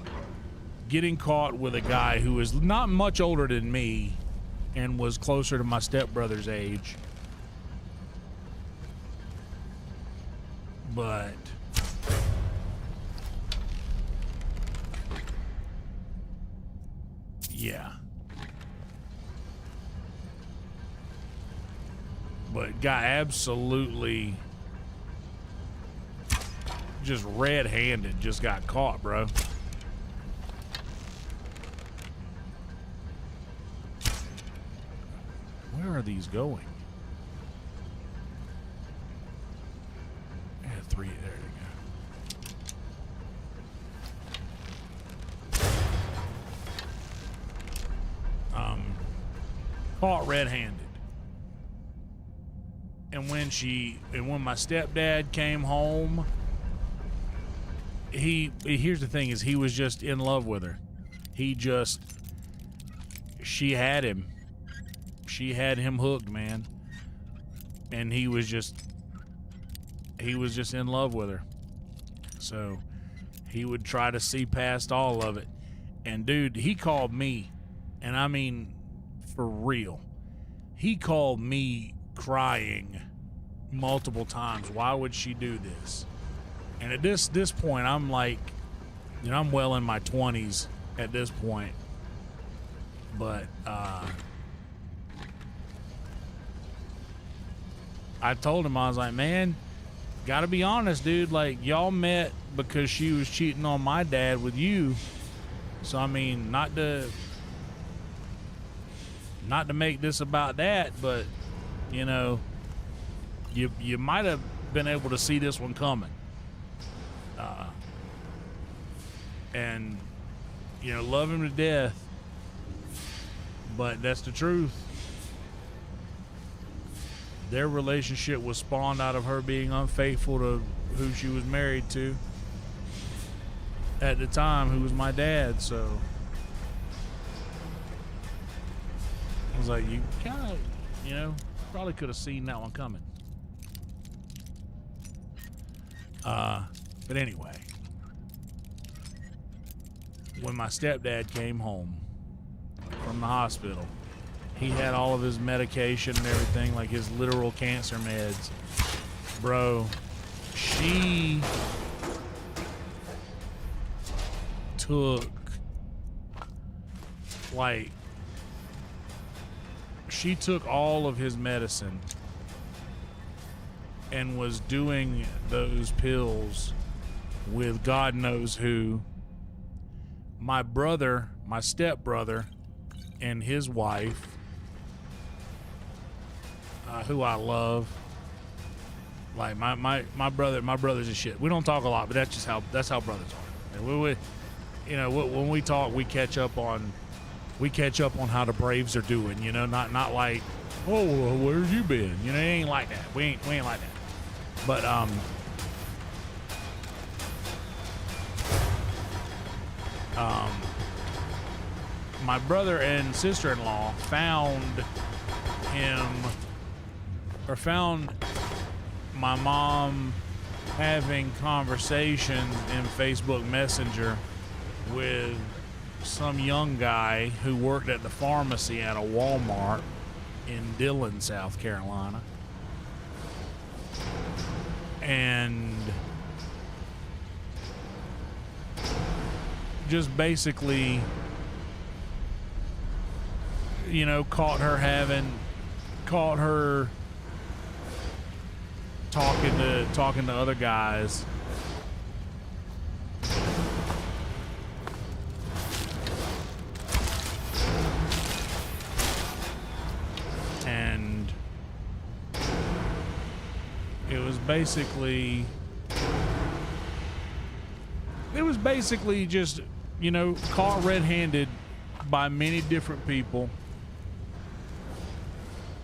getting caught with a guy who is not much older than me and was closer to my stepbrother's age. But yeah. But got absolutely just red-handed just got caught, bro. Where are these going? Yeah, 3. There you go. Caught red-handed. And when my stepdad came home, here's the thing is he was just in love with her. She had him. She had him hooked, man. And he was just in love with her. So he would try to see past all of it. And dude, he called me, and I mean for real. He called me crying multiple times. Why would she do this? And at this point, I'm like, you know, I'm well in my 20s at this point. But I told him, I was like, man, gotta be honest, dude. Like, y'all met because she was cheating on my dad with you. So I mean, not to make this about that, but you know, you might have been able to see this one coming. And you know, love him to death, but that's the truth. Their relationship was spawned out of her being unfaithful to who she was married to at the time, who was my dad. So I was like, you kind of, you know, probably could have seen that one coming. But anyway, when my stepdad came home from the hospital, he had all of his medication and everything, like his literal cancer meds. Bro, she took, like, she took all of his medicine and was doing those pills with God knows who. My brother, my stepbrother, and his wife, who I love, like my brother's a shit. We don't talk a lot, but that's how brothers are. And we you know, when we talk, we catch up on how the Braves are doing. You know, not like, oh, well, where's you been? You know, it ain't like that. We ain't like that. But my brother and sister-in-law found my mom having conversations in Facebook Messenger with some young guy who worked at the pharmacy at a Walmart in Dillon, South Carolina. And just basically, you know, caught her talking to other guys. And it was basically just, you know, caught red-handed by many different people.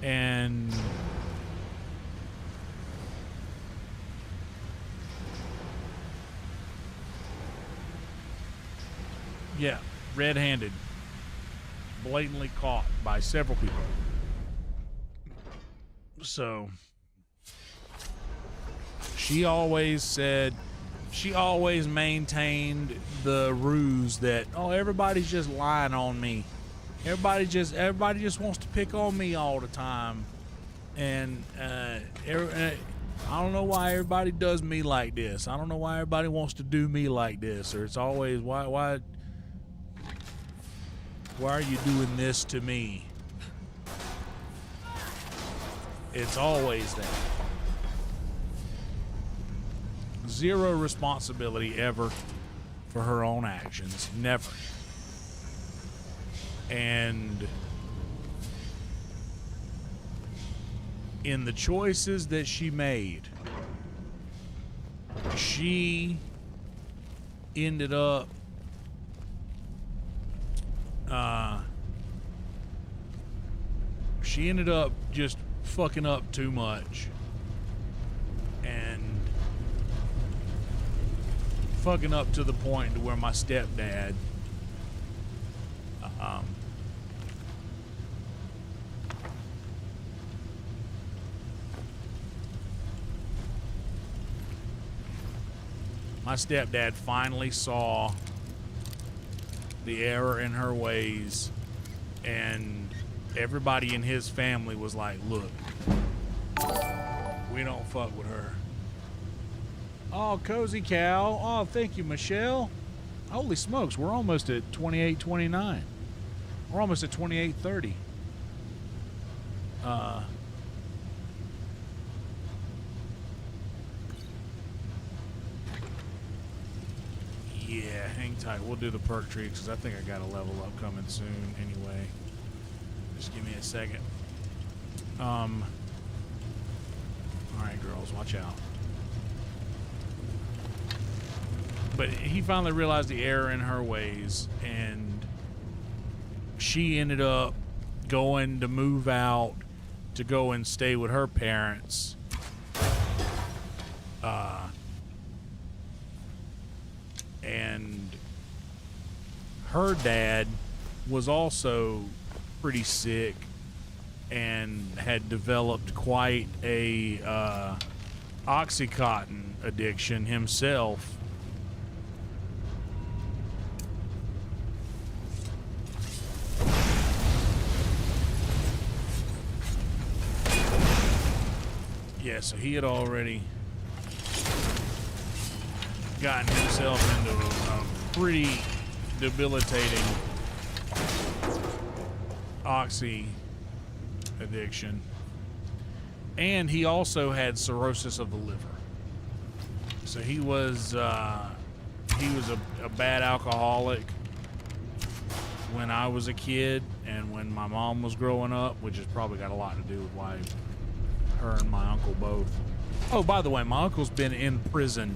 And yeah, red-handed, blatantly caught by several people. So she always maintained the ruse that, oh, everybody's just lying on me. Everybody just wants to pick on me all the time. And I don't know why everybody does me like this. I don't know why everybody wants to do me like this. Or it's always, why are you doing this to me? It's always that. zero responsibility ever for her own actions. Never. And in the choices that she made, she ended up just fucking up too much. And fucking up to the point to where my stepdad my stepdad finally saw the error in her ways, and everybody in his family was like, look, we don't fuck with her. Oh, Cozy Cow. Oh, thank you, Michelle. Holy smokes, we're almost at 28:29. We're almost at 28:30. Yeah, hang tight. We'll do the perk trees because I think I got a level up coming soon anyway. Just give me a second. All right, girls, watch out. But he finally realized the error in her ways, and she ended up going to move out to go and stay with her parents. And her dad was also pretty sick and had developed quite a Oxycontin addiction himself. Yeah, so he had already gotten himself into a pretty debilitating oxy addiction. And he also had cirrhosis of the liver. So he was a bad alcoholic when I was a kid and when my mom was growing up, which has probably got a lot to do with why her and my uncle both. Oh, by the way, my uncle's been in prison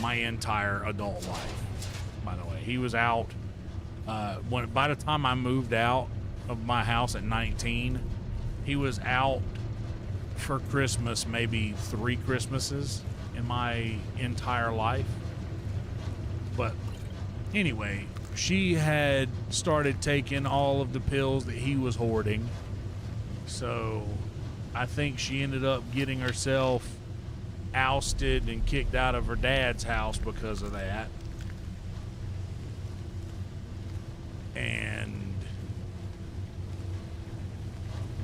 my entire adult life. By the way, he was out by the time I moved out of my house at 19, he was out for Christmas maybe 3 Christmases in my entire life. But anyway, she had started taking all of the pills that he was hoarding. So I think she ended up getting herself ousted and kicked out of her dad's house because of that. And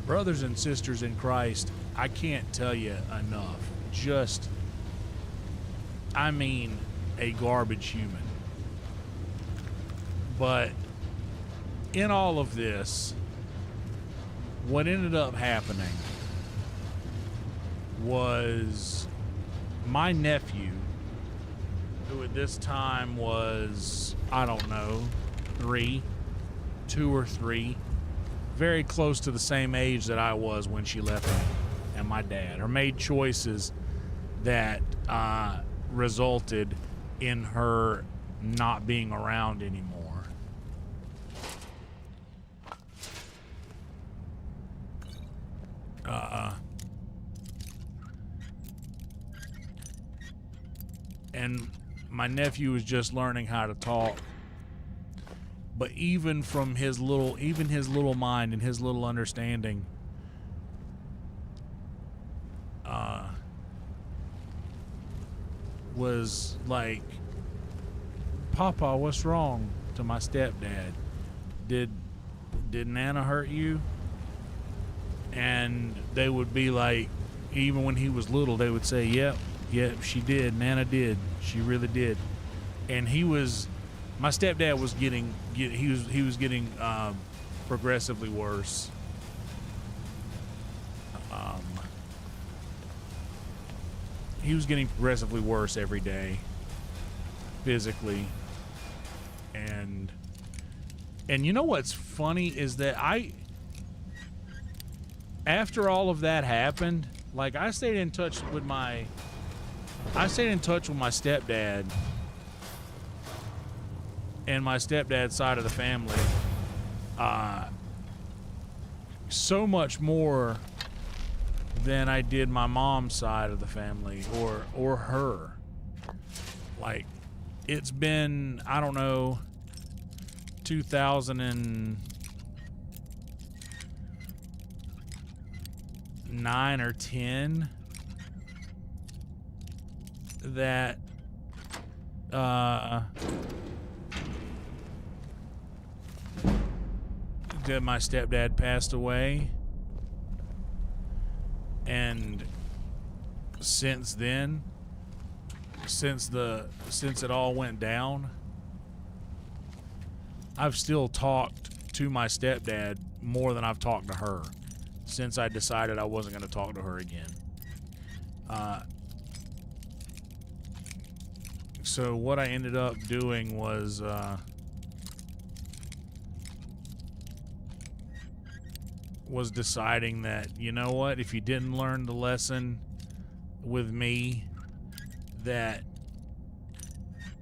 brothers and sisters in Christ, I can't tell you enough. Just, I mean, a garbage human. But in all of this, what ended up happening was my nephew, who at this time was, I don't know, 2 or 3, very close to the same age that I was when she left me and my dad, or made choices that resulted in her not being around anymore. And my nephew was just learning how to talk. But even from his little mind and his little understanding, was like, "Papa, what's wrong?" to my stepdad. Did Nana hurt you? And they would be like, even when he was little, they would say, yep, she did. Nana did. She really did. And my stepdad was getting progressively worse. getting progressively worse every day, physically. And you know what's funny is that after all of that happened, like I stayed in touch with my stepdad and my stepdad's side of the family, so much more than I did my mom's side of the family or her. Like, it's been, I don't know, 2009 or 10 that that my stepdad passed away, and since then, since it all went down, I've still talked to my stepdad more than I've talked to her since I decided I wasn't going to talk to her again. So what I ended up doing was deciding that, you know what, if you didn't learn the lesson with me, that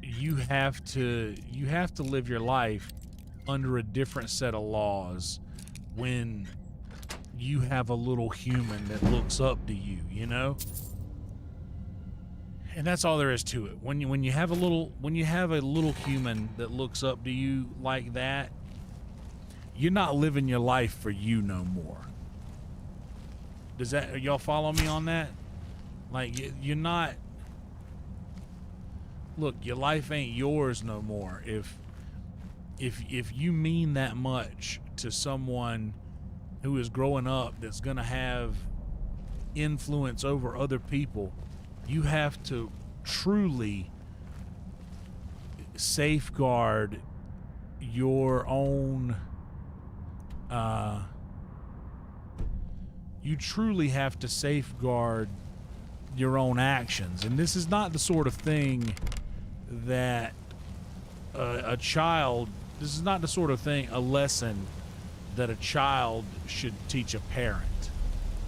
you have to live your life under a different set of laws when you have a little human that looks up to you, you know? And that's all there is to it. When you have a little human that looks up to you like that, you're not living your life for you no more. Y'all follow me on that? Like, you're not, look, your life ain't yours no more. If you mean that much to someone who is growing up that's gonna have influence over other people, you have to truly safeguard your own, you truly have to safeguard your own actions. And this is not the sort of thing that a lesson that a child should teach a parent.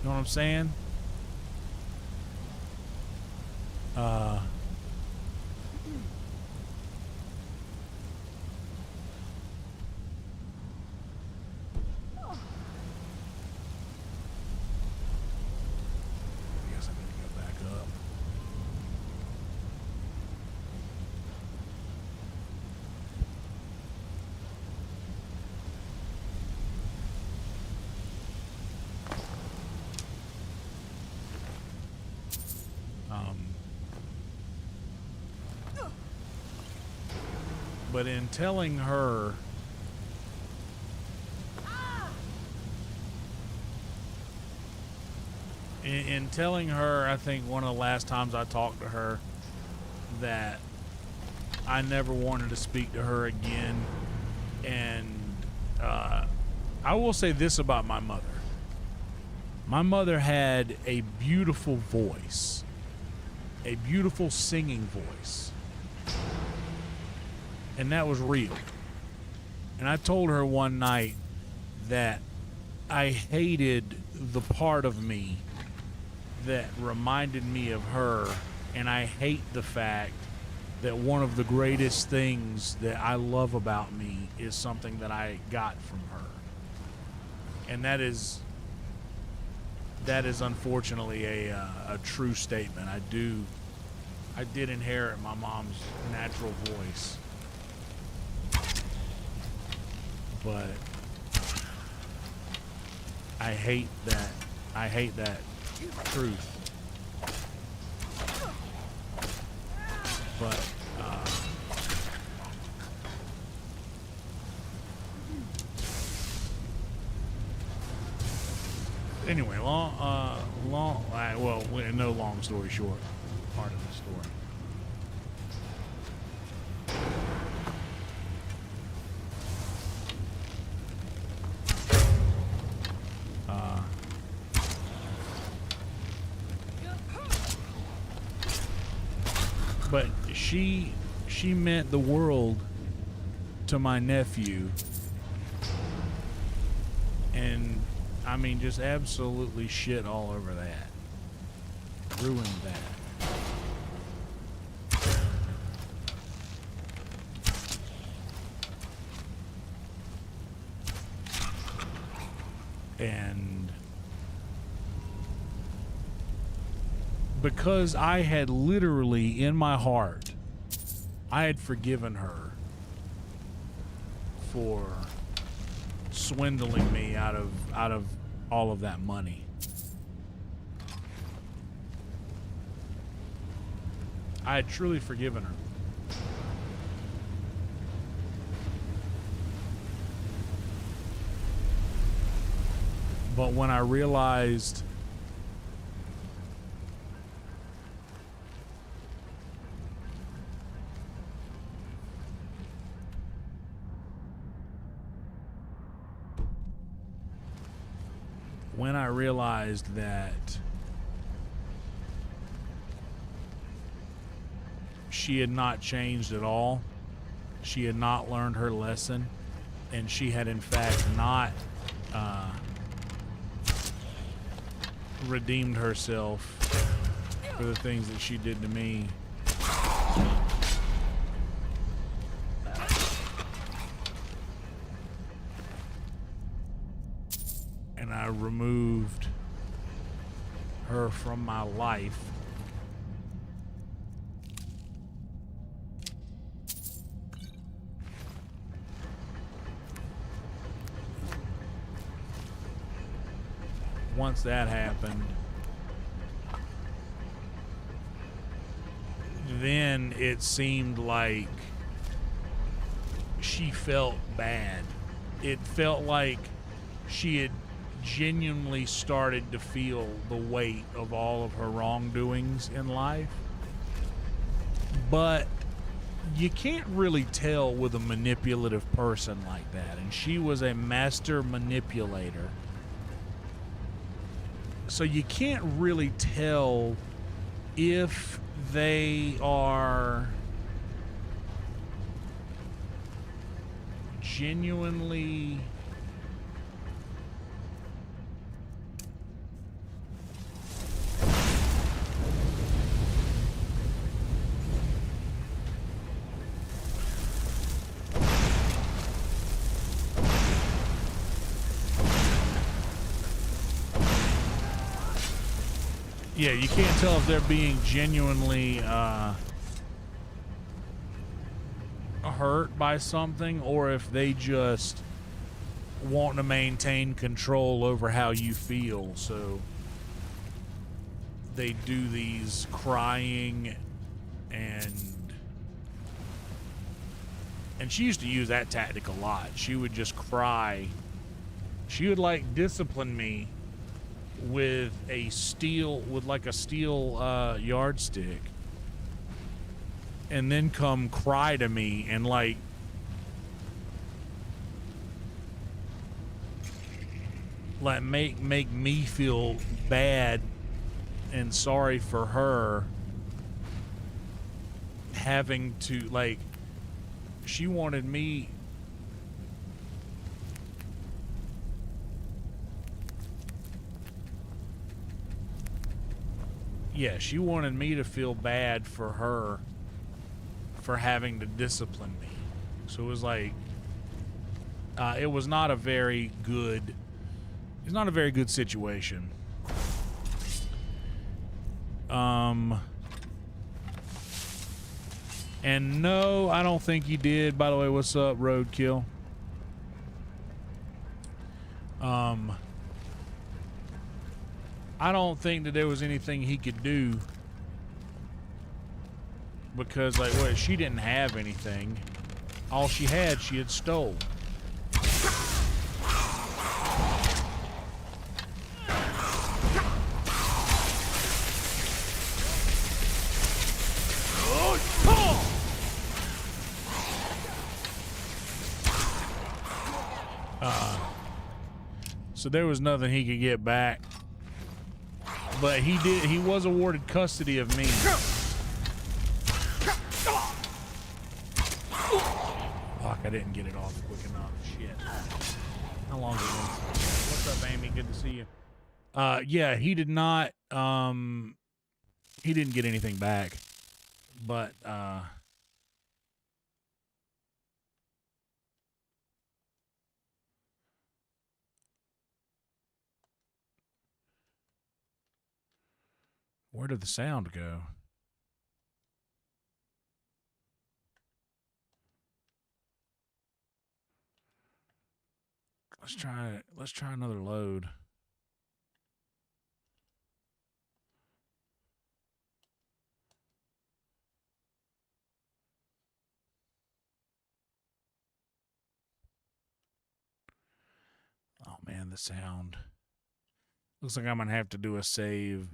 You know what I'm saying? I guess I need to go back up. But in telling her I think one of the last times I talked to her, that I never wanted to speak to her again. And I will say this about my mother. My mother had a beautiful voice, a beautiful singing voice. And that was real. And I told her one night that I hated the part of me that reminded me of her, and I hate the fact that one of the greatest things that I love about me is something that I got from her. And that is unfortunately a true statement. I did inherit my mom's natural voice. But I hate that truth. But anyway, no long story short, part of the story. But she meant the world to my nephew. And I mean, just absolutely shit all over that. Ruined that. And because I had literally in my heart, I had forgiven her for swindling me out of all of that money. I had truly forgiven her. But when I realized that she had not changed at all, she had not learned her lesson, and she had in fact not redeemed herself for the things that she did to me. And I removed her from my life. Once that happened, then it seemed like she felt bad. It felt like she had genuinely started to feel the weight of all of her wrongdoings in life. But you can't really tell with a manipulative person like that. And she was a master manipulator. So you can't really tell if they are genuinely yeah, you can't tell if they're being genuinely hurt by something or if they just want to maintain control over how you feel. So they do these crying and she used to use that tactic a lot. She would just cry. She would like discipline me with a steel yardstick and then come cry to me and like make me feel bad and sorry for her having to, like, she wanted me she wanted me to feel bad for her for having to discipline me. So it was like it was not a very good situation. And no, I don't think he did. By the way, what's up, Roadkill? I don't think that there was anything he could do because, like, what, she didn't have anything. All she had stole. So there was nothing he could get back. But he was awarded custody of me. didn't get it off quick enough. Shit. How long has it been? What's up, Amy? Good to see you. Yeah, he did not. He didn't get anything back, but where did the sound go? Let's try another load. Oh man, the sound. Looks like I'm gonna have to do a save.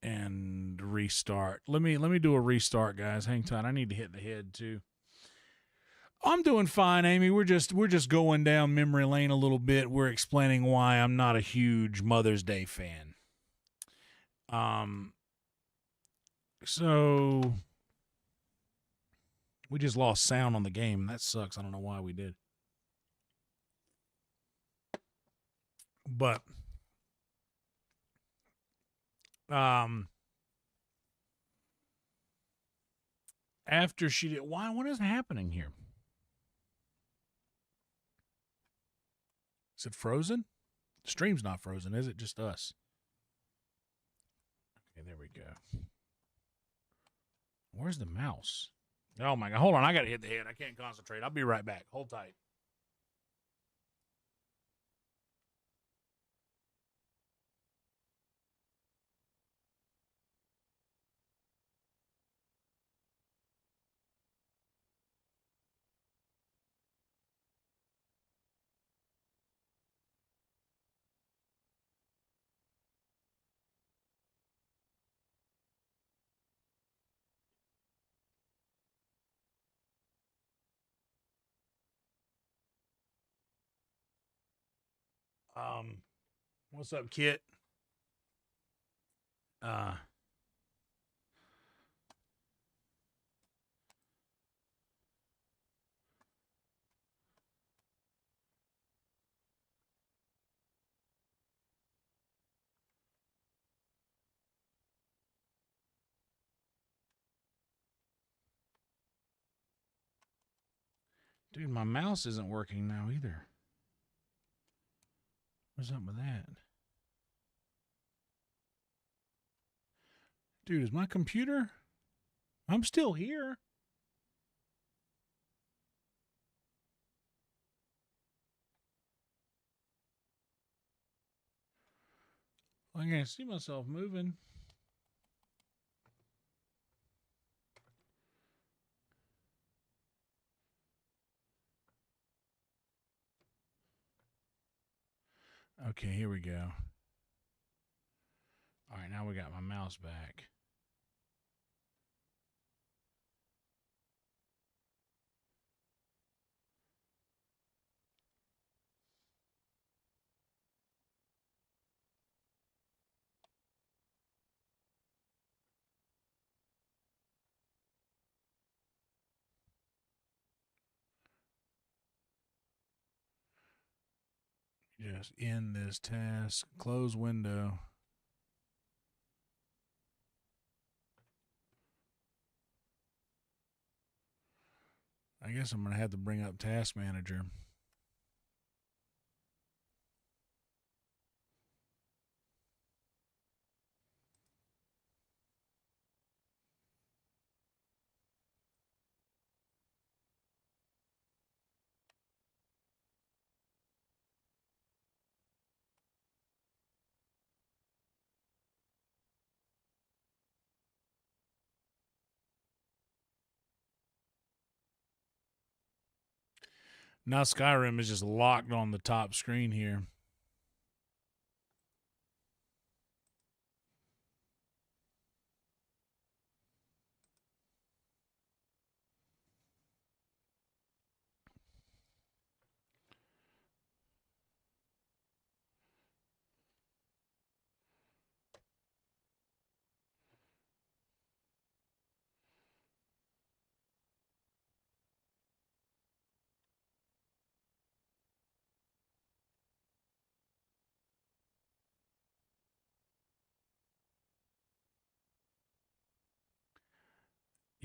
And restart. Let me do a restart, guys. Hang tight. I need to hit the head too. I'm doing fine, Amy. We're just going down memory lane a little bit. We're explaining why I'm not a huge Mother's Day fan. So we just lost sound on the game. That sucks. I don't know why we did. But after she did, what is happening here? Is it frozen? The stream's not frozen, is it? Just us. Okay, there we go. Where's the mouse? Oh my God. Hold on. I got to hit the head. I can't concentrate. I'll be right back. Hold tight. What's up, Kit? Dude, my mouse isn't working now either. What's up with that? Dude, is my computer? I'm still here. I can't see myself moving. Okay, here we go. All right, now we got my mouse back. Just end this task. Close window. I guess I'm going to have to bring up Task Manager. Now Skyrim is just locked on the top screen here.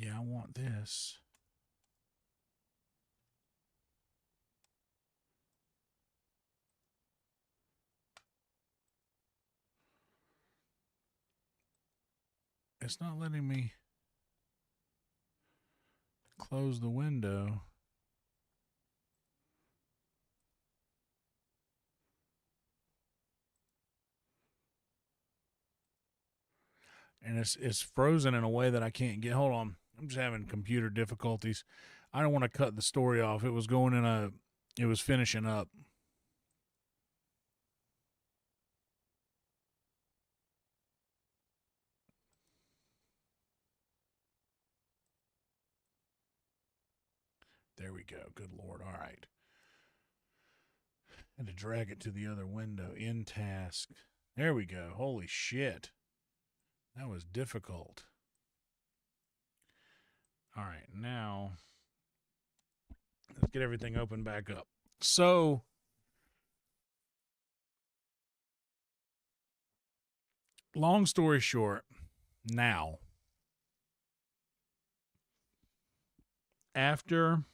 Yeah, I want this. It's not letting me close the window. And it's frozen in a way that I can't get. Hold on. I'm just having computer difficulties. I don't want to cut the story off. It was finishing up. There we go. Good Lord. All right. And to drag it to the other window in task. There we go. Holy shit. That was difficult. All right. Now, let's get everything open back up. So, long story short, now, after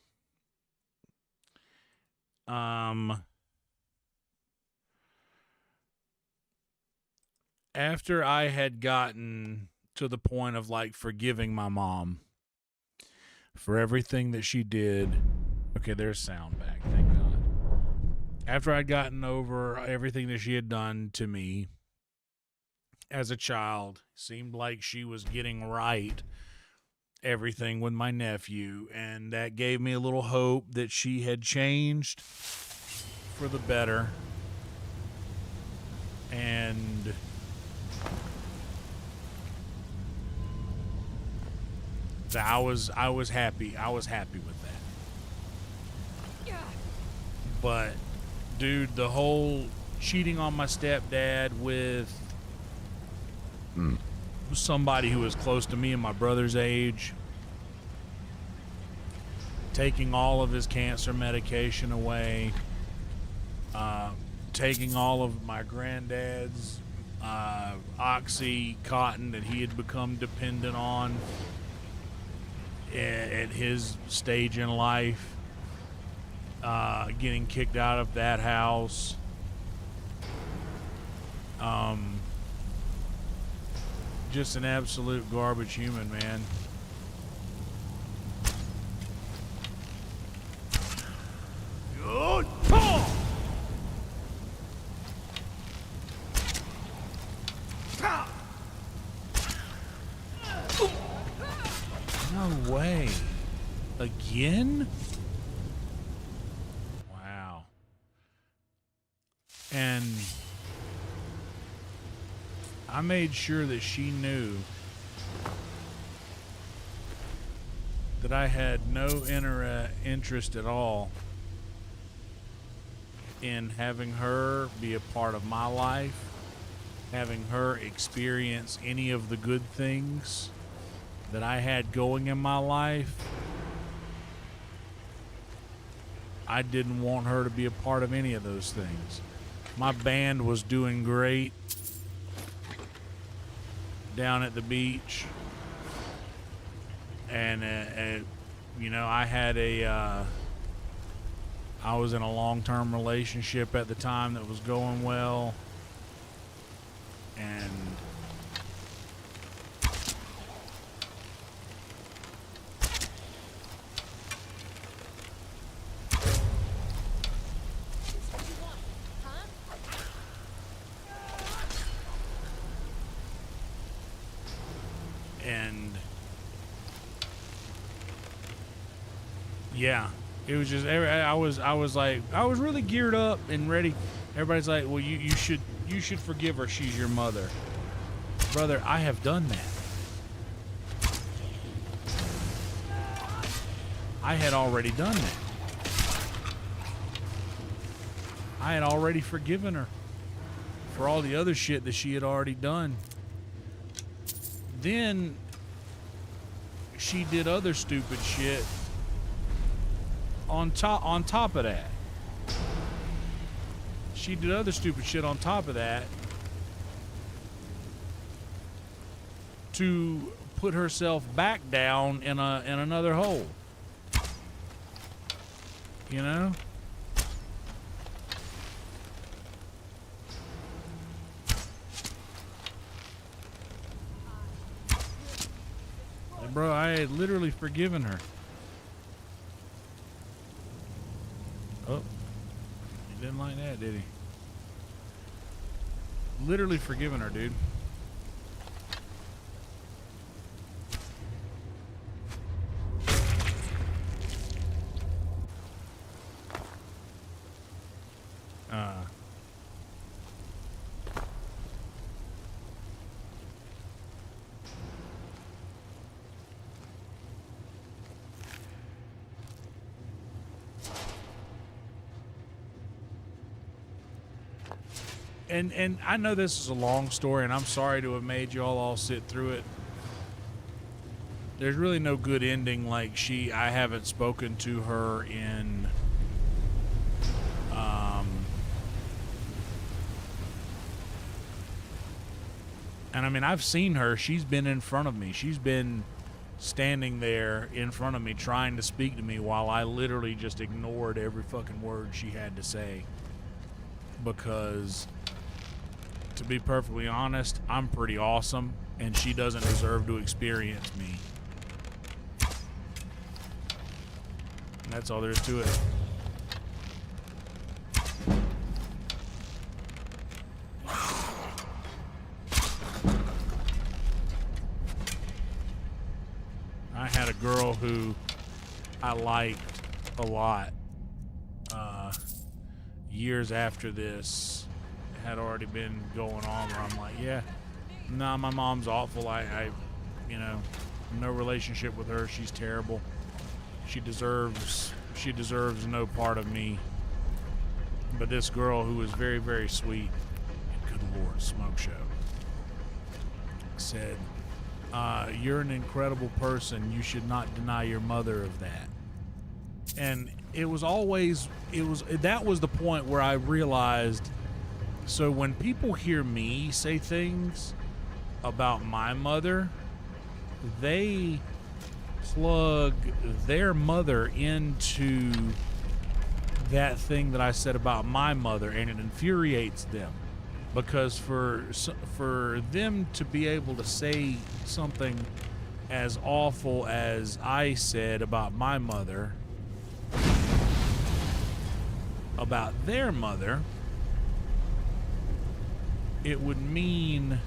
I had gotten to the point of like forgiving my mom for everything that she did. Okay, there's sound back, thank God. After I'd gotten over everything that she had done to me as a child, seemed like she was getting right everything with my nephew, and that gave me a little hope that she had changed for the better. And I was happy. I was happy with that. But dude, the whole cheating on my stepdad with somebody who was close to me and my brother's age, taking all of his cancer medication away, taking all of my granddad's Oxycontin that he had become dependent on at his stage in life, getting kicked out of that house. Just an absolute garbage human, man. Good call. No way. Again? Wow. And I made sure that she knew that I had no interest at all in having her be a part of my life, having her experience any of the good things that I had going in my life. I didn't want her to be a part of any of those things. My band was doing great down at the beach, and you know, I was in a long-term relationship at the time that was going well, and yeah, it was just, I was really geared up and ready. Everybody's like, well, you should forgive her. She's your mother. Brother, I have done that. I had already done that. I had already forgiven her for all the other shit that she had already done. Then she did other stupid shit on top of that. She did other stupid shit on top of that to put herself back down in another hole. You know? Bro, I had literally forgiven her. Oh, he didn't like that, did he? Literally forgiven her, dude. And I know this is a long story, and I'm sorry to have made y'all all sit through it. There's really no good ending. Like I haven't spoken to her in, and I mean, I've seen her. She's been in front of me. She's been standing there in front of me trying to speak to me while I literally just ignored every fucking word she had to say. Because, to be perfectly honest, I'm pretty awesome, and she doesn't deserve to experience me. And that's all there is to it. I had a girl who I liked a lot. Years after this had already been going on where I'm like, yeah, nah, my mom's awful. I you know, no relationship with her. She's terrible. She deserves no part of me. But this girl who was very, very sweet, good Lord, smoke show, said, you're an incredible person. You should not deny your mother of that. And that was the point where I realized, so when people hear me say things about my mother, they plug their mother into that thing that I said about my mother, and it infuriates them. Because for them to be able to say something as awful as I said about my mother about their mother, it would mean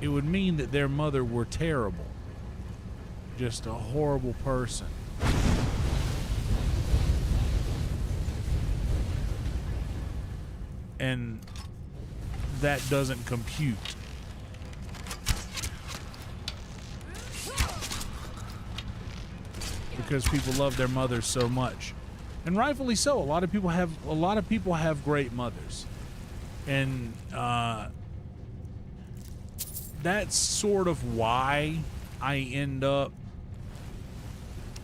that their mother were terrible, just a horrible person. And that doesn't compute. Because people love their mothers so much. And rightfully so. A lot of people have great mothers. And that's sort of why I end up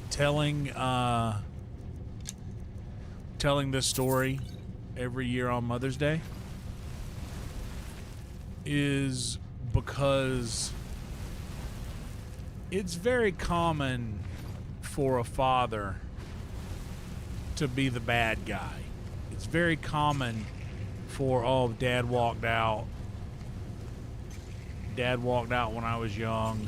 telling this story every year on Mother's Day, is because it's very common for a father to be the bad guy. It's very common for, oh, dad walked out when I was young,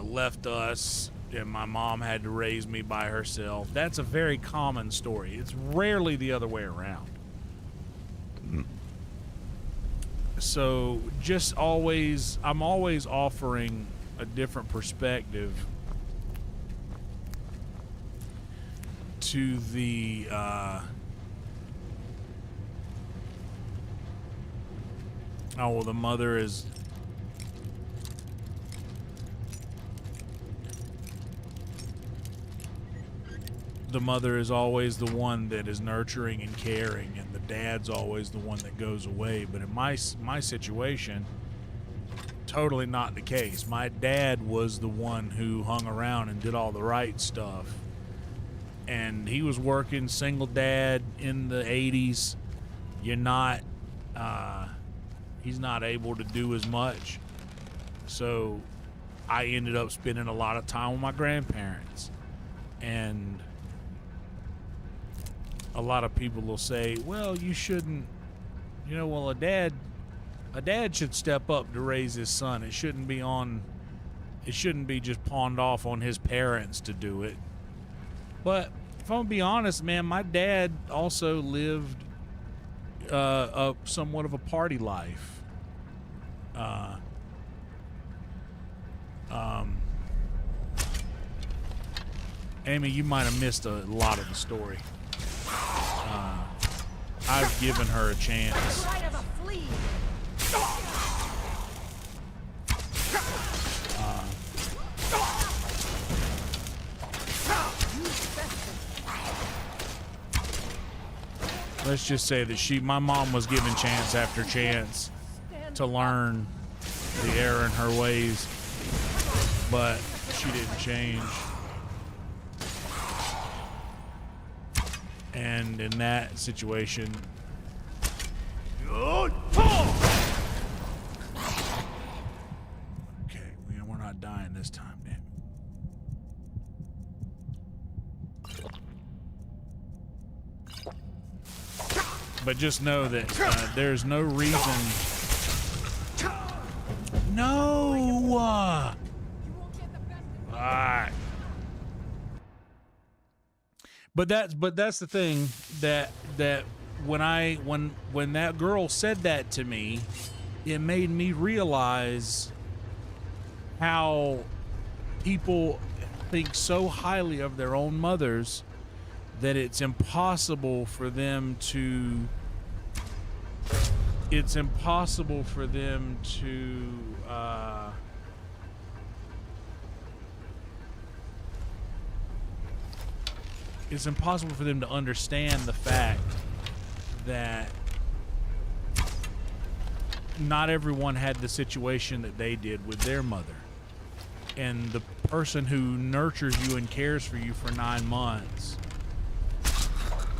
left us, and my mom had to raise me by herself. That's a very common story. It's rarely the other way around. So I'm always offering a different perspective to the the mother is always the one that is nurturing and caring, and the dad's always the one that goes away. But in my situation, totally not the case. My dad was the one who hung around and did all the right stuff. And he was working, single dad in the 80s. You're not He's not able to do as much. So I ended up spending a lot of time with my grandparents. And a lot of people will say, well, you shouldn't, you know, well, a dad should step up to raise his son. It shouldn't be just pawned off on his parents to do it. But if I'm gonna be honest, man, my dad also lived somewhat of a party life. Amy, you might have missed a lot of the story. I've given her a chance. Let's just say that my mom was given chance after chance to learn the error in her ways, but she didn't change. And in that situation, okay, we're not dying this time, damn it. But just know that there's no reason. No. Alright. But that's the thing that when that girl said that to me, it made me realize how people think so highly of their own mothers that it's impossible for them to understand the fact that not everyone had the situation that they did with their mother. And the person who nurtures you and cares for you for 9 months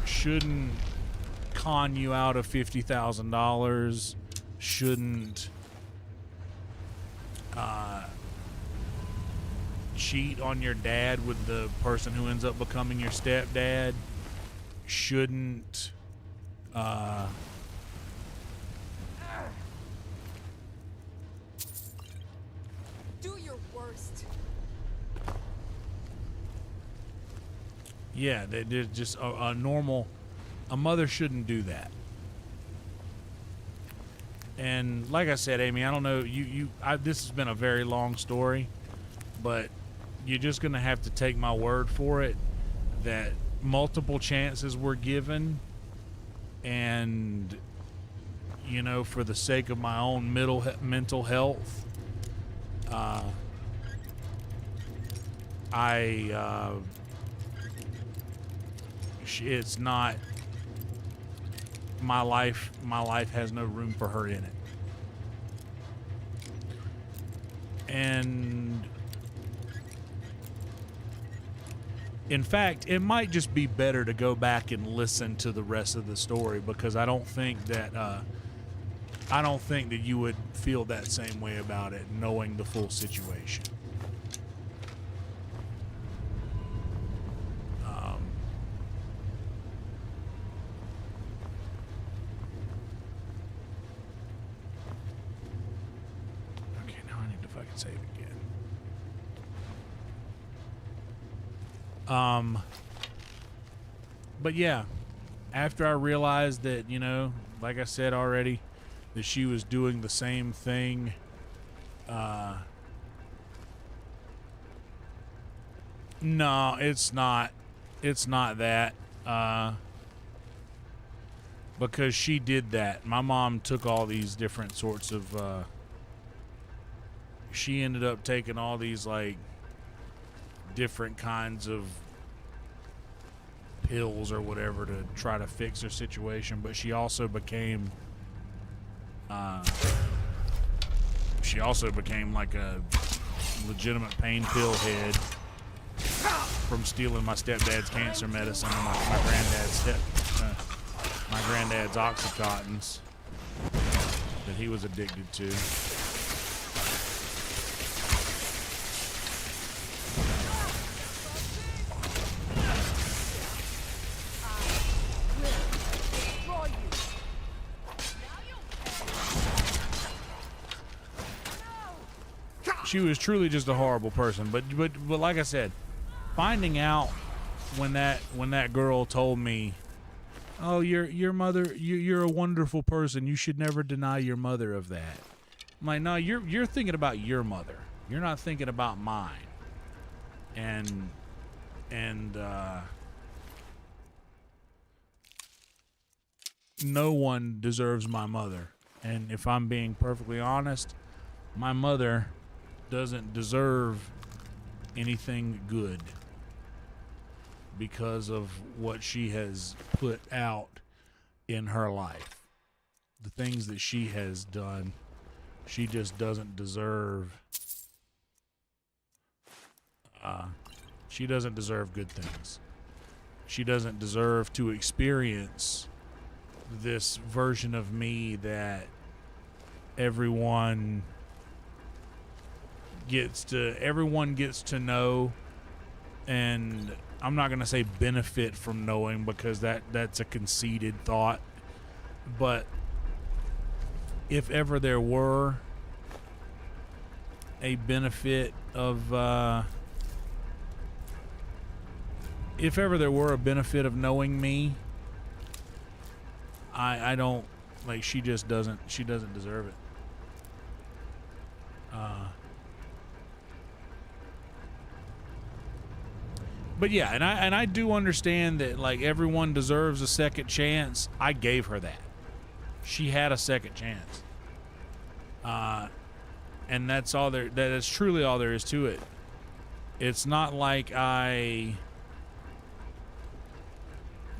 shouldn't con you out of $50,000, shouldn't cheat on your dad with the person who ends up becoming your stepdad, shouldn't do your worst. Yeah, they're just a mother shouldn't do that. And like I said, Amy, I don't know, this has been a very long story, but you're just gonna have to take my word for it that multiple chances were given, and you know, for the sake of my own mental health, it's not my life. My life has no room for her in it. And in fact, it might just be better to go back and listen to the rest of the story, because I don't think that you would feel that same way about it knowing the full situation. Save again. But yeah, after I realized that, you know, like I said already, that she was doing the same thing, no, it's not that, because she did that. My mom took all these different sorts of, she ended up taking all these like different kinds of pills or whatever to try to fix her situation, but she also became like a legitimate pain pill head from stealing my stepdad's cancer medicine and my granddad's Oxycontins that he was addicted to. She was truly just a horrible person, but like I said, finding out when that girl told me, "Oh, your mother, you're a wonderful person. You should never deny your mother of that." I'm like, "No, you're thinking about your mother. You're not thinking about mine." And no one deserves my mother. And if I'm being perfectly honest, my mother doesn't deserve anything good because of what she has put out in her life. The things that she has done, she just doesn't deserve. She doesn't deserve good things. She doesn't deserve to experience this version of me that everyone gets to know, and I'm not going to say benefit from knowing because that's a conceited thought, but if ever there were a benefit of knowing me, I don't like, she doesn't deserve it. But yeah, and I do understand that, like, everyone deserves a second chance. I gave her that. She had a second chance. And that is truly all there is to it. It's not like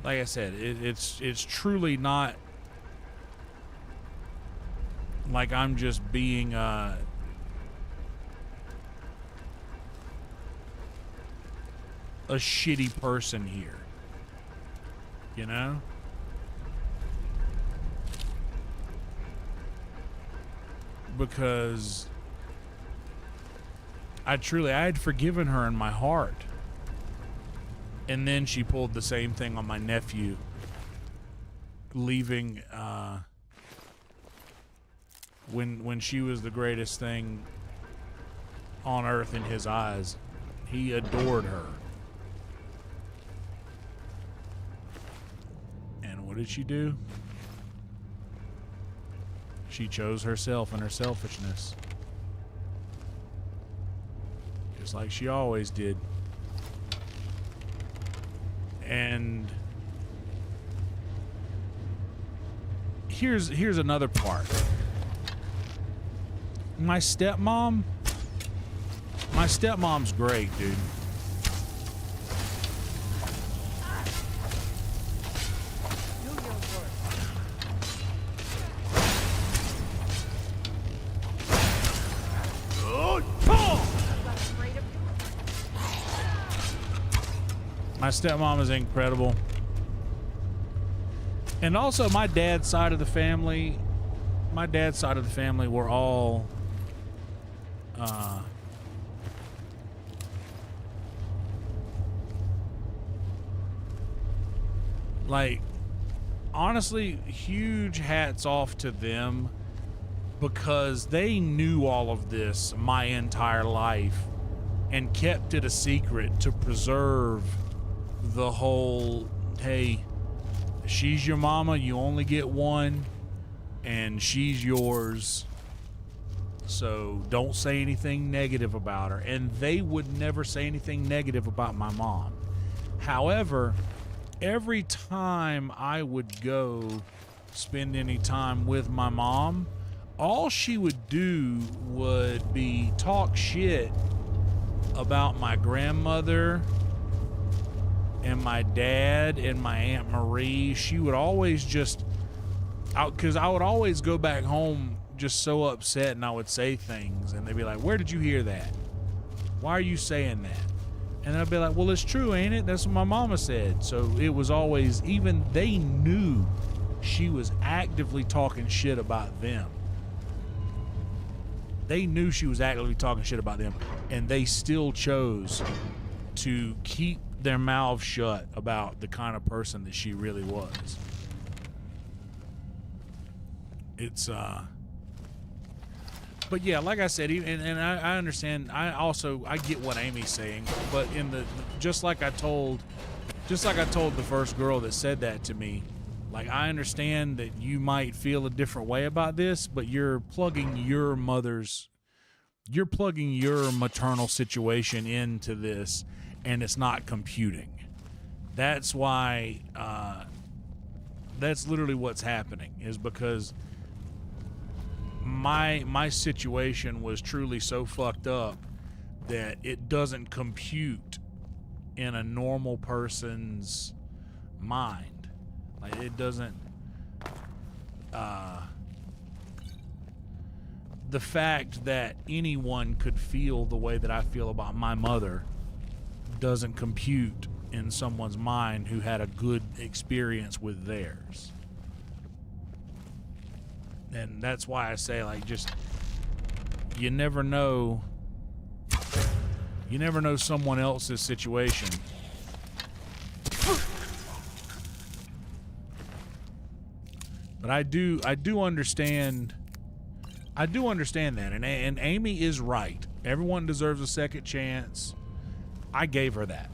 like I said, it's truly not like I'm just being a shitty person here, you know? Because I had forgiven her in my heart. And then she pulled the same thing on my nephew, leaving when she was the greatest thing on earth in his eyes. He adored her. And what did she do? She chose herself and her selfishness. Just like she always did. And here's another part. My stepmom's great, dude. My stepmom is incredible. And also my dad's side of the family were all like, honestly, huge hats off to them, because they knew all of this my entire life and kept it a secret to preserve the whole, hey, she's your mama, you only get one, and she's yours, so don't say anything negative about her. And they would never say anything negative about my mom. However, every time I would go spend any time with my mom, all she would do would be talk shit about my grandmother and my dad and my Aunt Marie. She would always just, because I would always go back home just so upset, and I would say things, and they'd be like, "Where did you hear that? Why are you saying that?" And I'd be like, "Well, it's true, ain't it? That's what my mama said." So it was always, even they knew she was actively talking shit about them. They knew she was actively talking shit about them, and they still chose to keep their mouths shut about the kind of person that she really was. It's but yeah, like I said, and I understand. I get what Amy's saying, but just like I told the first girl that said that to me, like, I understand that you might feel a different way about this, but you're plugging your maternal situation into this, and it's not computing. That's why. That's literally what's happening, is because my situation was truly so fucked up that it doesn't compute in a normal person's mind. Like, it doesn't. The fact that anyone could feel the way that I feel about my mother doesn't compute in someone's mind who had a good experience with theirs. And that's why I say, like, just, you never know someone else's situation. But I do understand that, and Amy is right. Everyone deserves a second chance. I gave her that.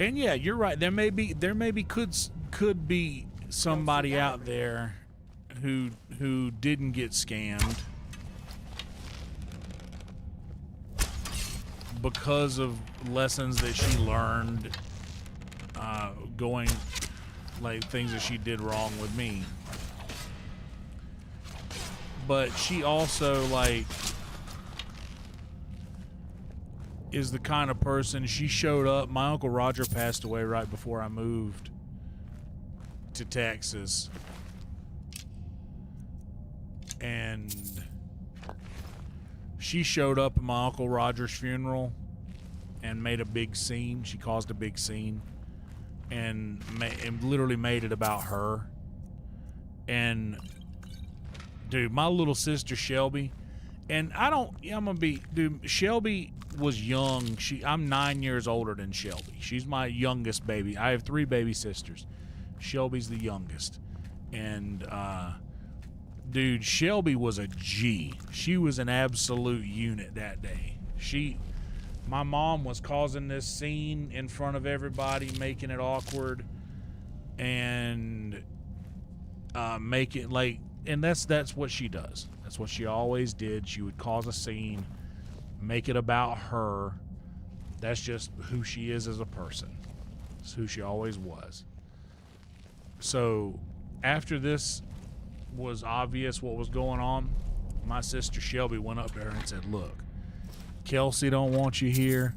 And yeah, you're right. There may be could be somebody out there who didn't get scammed because of lessons that she learned, going, like, things that she did wrong with me. But she also, like, is the kind of person, she showed up. My Uncle Roger passed away right before I moved to Texas. And she showed up at my Uncle Roger's funeral and made a big scene. She caused a big scene and literally made it about her. And dude, my little sister Shelby, and Shelby was young. I'm 9 years older than Shelby. She's my youngest baby. I have 3 baby sisters. Shelby's the youngest. And dude, Shelby was a G. She was an absolute unit that day. My mom was causing this scene in front of everybody, making it awkward, and make it like, and that's what she does. That's what she always did. She would cause a scene, make it about her. That's just who she is as a person. It's who she always was. So after this was obvious what was going on, my sister Shelby went up to her and said, "Look, Kelsey don't want you here."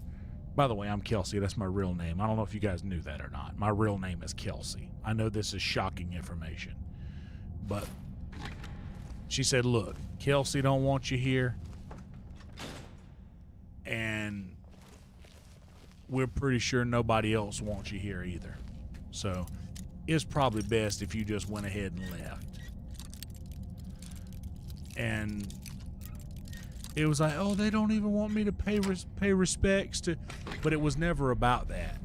By the way, I'm Kelsey. That's my real name. I don't know if you guys knew that or not. My real name is Kelsey. I know this is shocking information, but she said, "Look, Kelsey don't want you here, and we're pretty sure nobody else wants you here either. So it's probably best if you just went ahead and left." And it was like, oh, they don't even want me to pay respects to, but it was never about that.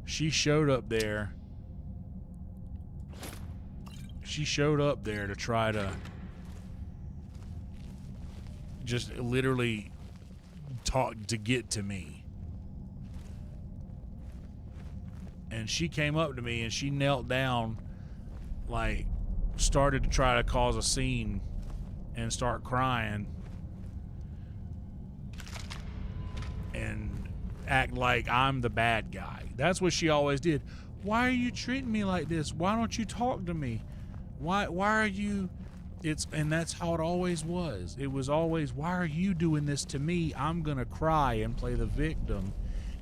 She showed up there. She showed up there to try to just literally talk to get to me. And she came up to me and she knelt down, like, started to try to cause a scene and start crying and act like I'm the bad guy. That's what she always did. Why are you treating me like this? Why don't you talk to me? Why are you... And that's how it always was. It was always, why are you doing this to me? I'm gonna cry and play the victim,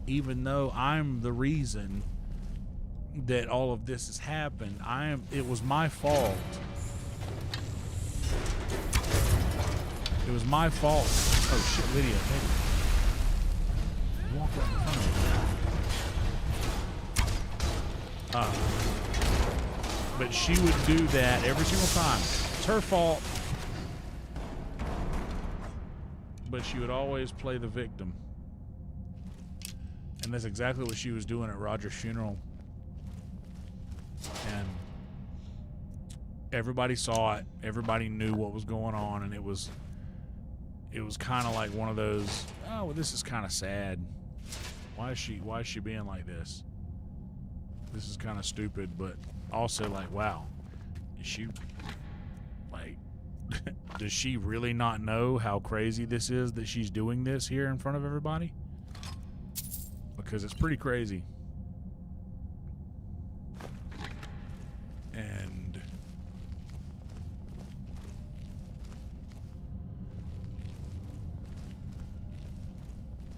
even though I'm the reason that all of this has happened. It was my fault. It was my fault. Oh shit, Lydia, hey. Walk right in front of me. But she would do that every single time. It's her fault. But she would always play the victim. And that's exactly what she was doing at Roger's funeral. And everybody saw it. Everybody knew what was going on, and it was kind of like one of those, oh, well, this is kind of sad. Why is she being like this? This is kind of stupid, but also like, wow, is she like does she really not know how crazy this is that she's doing this here in front of everybody? Because it's pretty crazy. And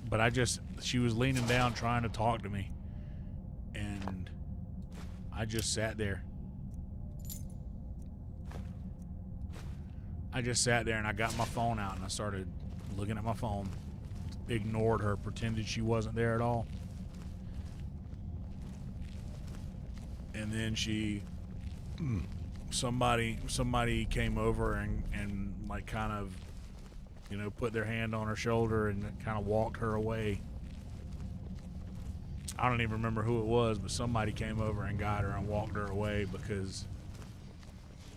but she was leaning down trying to talk to me, and I just sat there. I just sat there and I got my phone out and I started looking at my phone. Ignored her, pretended she wasn't there at all. And then somebody came over and like kind of, you know, put their hand on her shoulder and kind of walked her away. I don't even remember who it was, but somebody came over and got her and walked her away because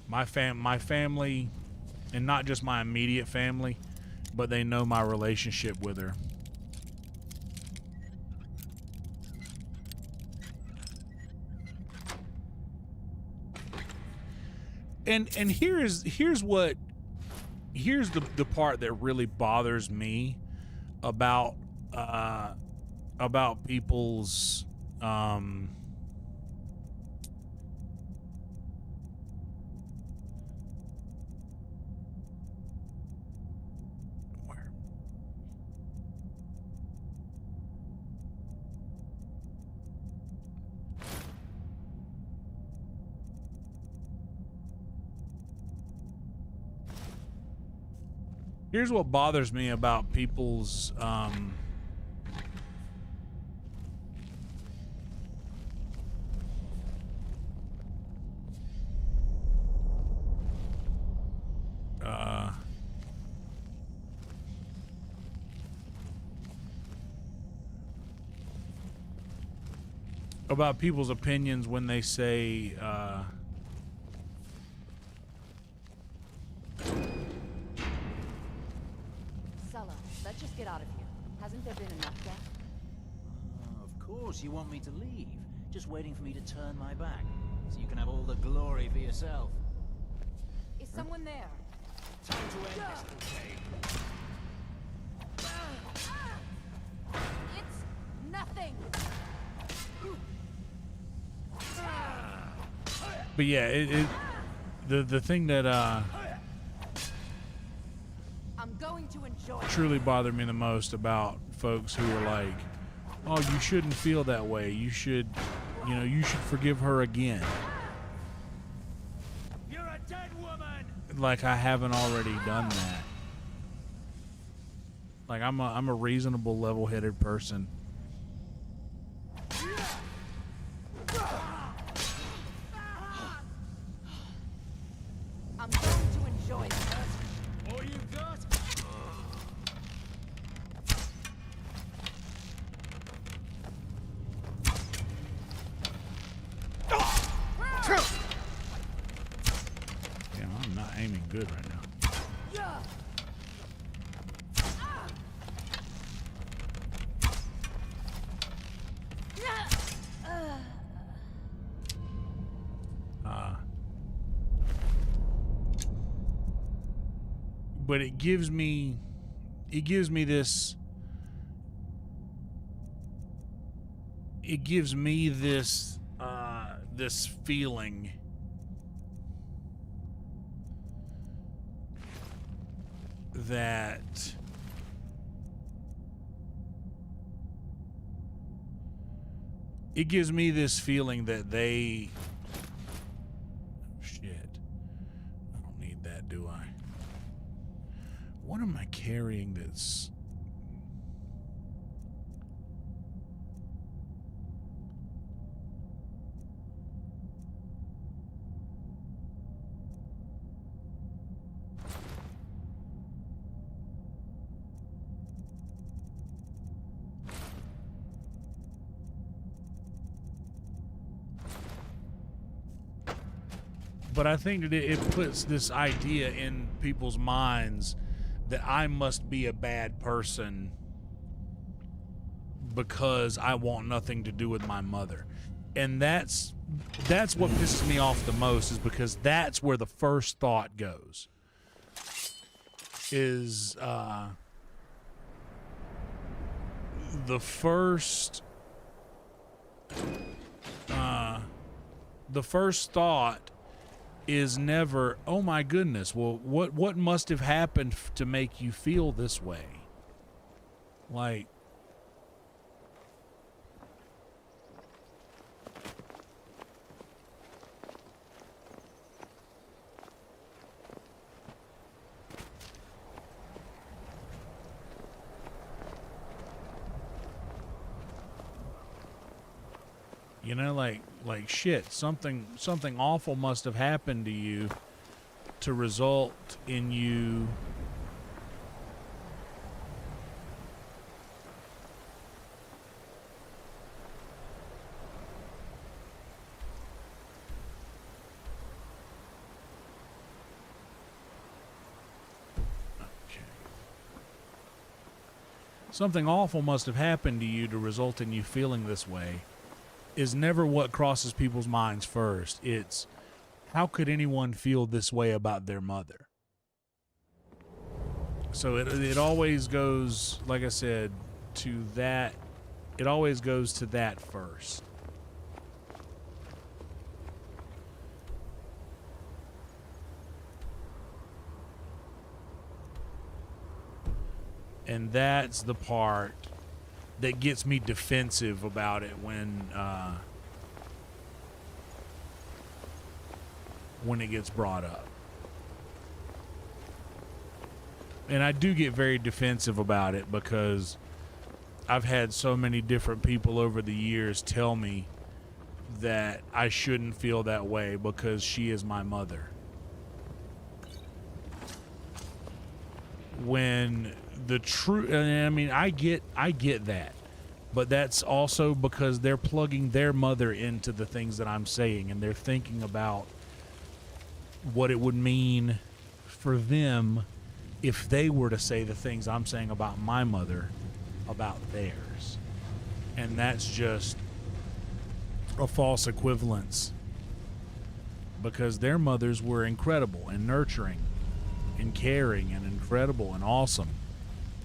my family, and not just my immediate family, but they know my relationship with her. And here's the part that really bothers me about people's here's what bothers me about people's about people's opinions when they say Sella, let's just get out of here. Hasn't there been enough yet? Of course you want me to leave. Just waiting for me to turn my back, so you can have all the glory for yourself. Is someone there? Time to end this decay. It's nothing. but yeah, the thing that I'm going to enjoy it. truly bothered me the most about folks who are like, oh, you shouldn't feel that way, you should forgive her again. You're a dead woman. Like I haven't already done that. Like I'm a reasonable, level-headed person. I'm going to enjoy it. All you got? Yeah, I'm not aiming good right now. But it gives me this this feeling that they shit. I don't need that, do I? What am I carrying that's But I think that it puts this idea in people's minds that I must be a bad person because I want nothing to do with my mother. And that's what pisses me off the most, is because that's where the first thought goes. Is the first thought is never, oh my goodness, well, what must have happened to make you feel this way? Like, you know, like shit, something awful must have happened to you to result in you something awful must have happened to you to result in you feeling this way is never what crosses people's minds first. It's, how could anyone feel this way about their mother? So it always goes, like I said, to that. It always goes to that first. And that's the part that gets me defensive about it when it gets brought up. And I do get very defensive about it because I've had so many different people over the years tell me that I shouldn't feel that way because she is my mother. When the truth, I mean, I get that, but that's also because they're plugging their mother into the things that I'm saying, and they're thinking about what it would mean for them if they were to say the things I'm saying about my mother about theirs. And that's just a false equivalence, because their mothers were incredible and nurturing and caring and incredible and awesome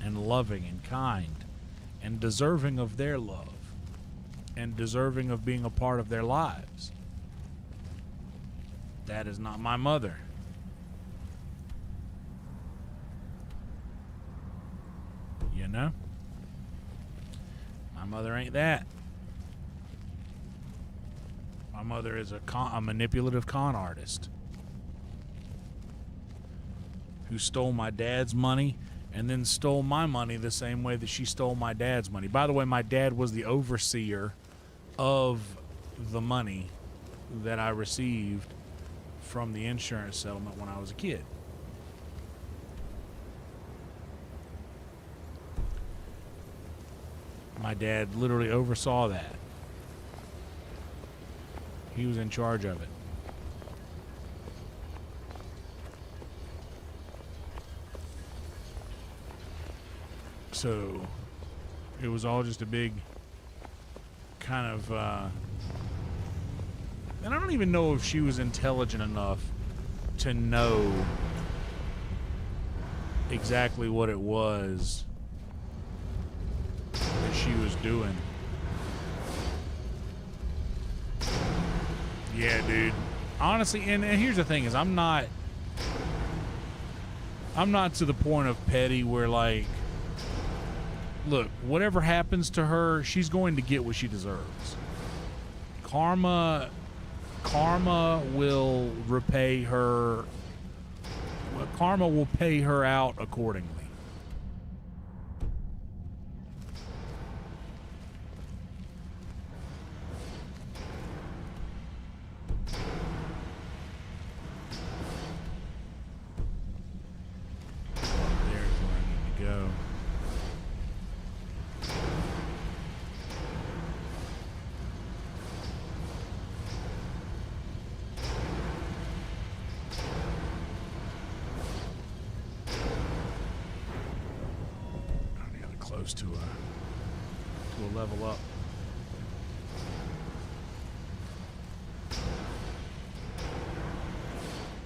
and loving and kind and deserving of their love and deserving of being a part of their lives. That is not my mother. You know? My mother ain't that. My mother is a manipulative con artist who stole my dad's money and then stole my money the same way that she stole my dad's money. By the way, my dad was the overseer of the money that I received from the insurance settlement when I was a kid. My dad literally oversaw that. He was in charge of it. So it was all just a big kind of, and I don't even know if she was intelligent enough to know exactly what it was that she was doing. Yeah, dude. Honestly, and here's the thing is I'm not to the point of petty where, like, look, whatever happens to her, she's going to get what she deserves. Karma will repay her. Karma will pay her out accordingly. There's where I need to go. close to a level up.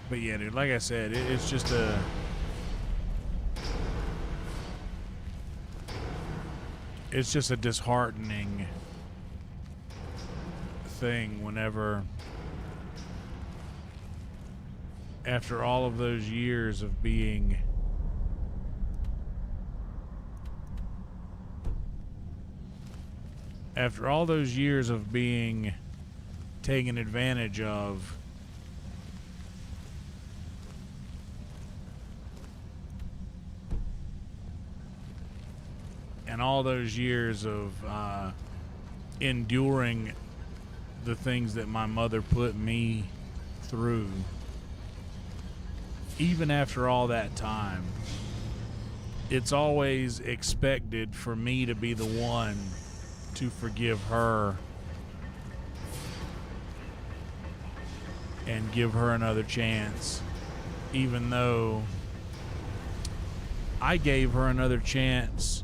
But yeah, dude, like I said, it's just a disheartening thing whenever, after all of those years of being taken advantage of, and all those years of enduring the things that my mother put me through, even after all that time, it's always expected for me to be the one to forgive her and give her another chance, even though I gave her another chance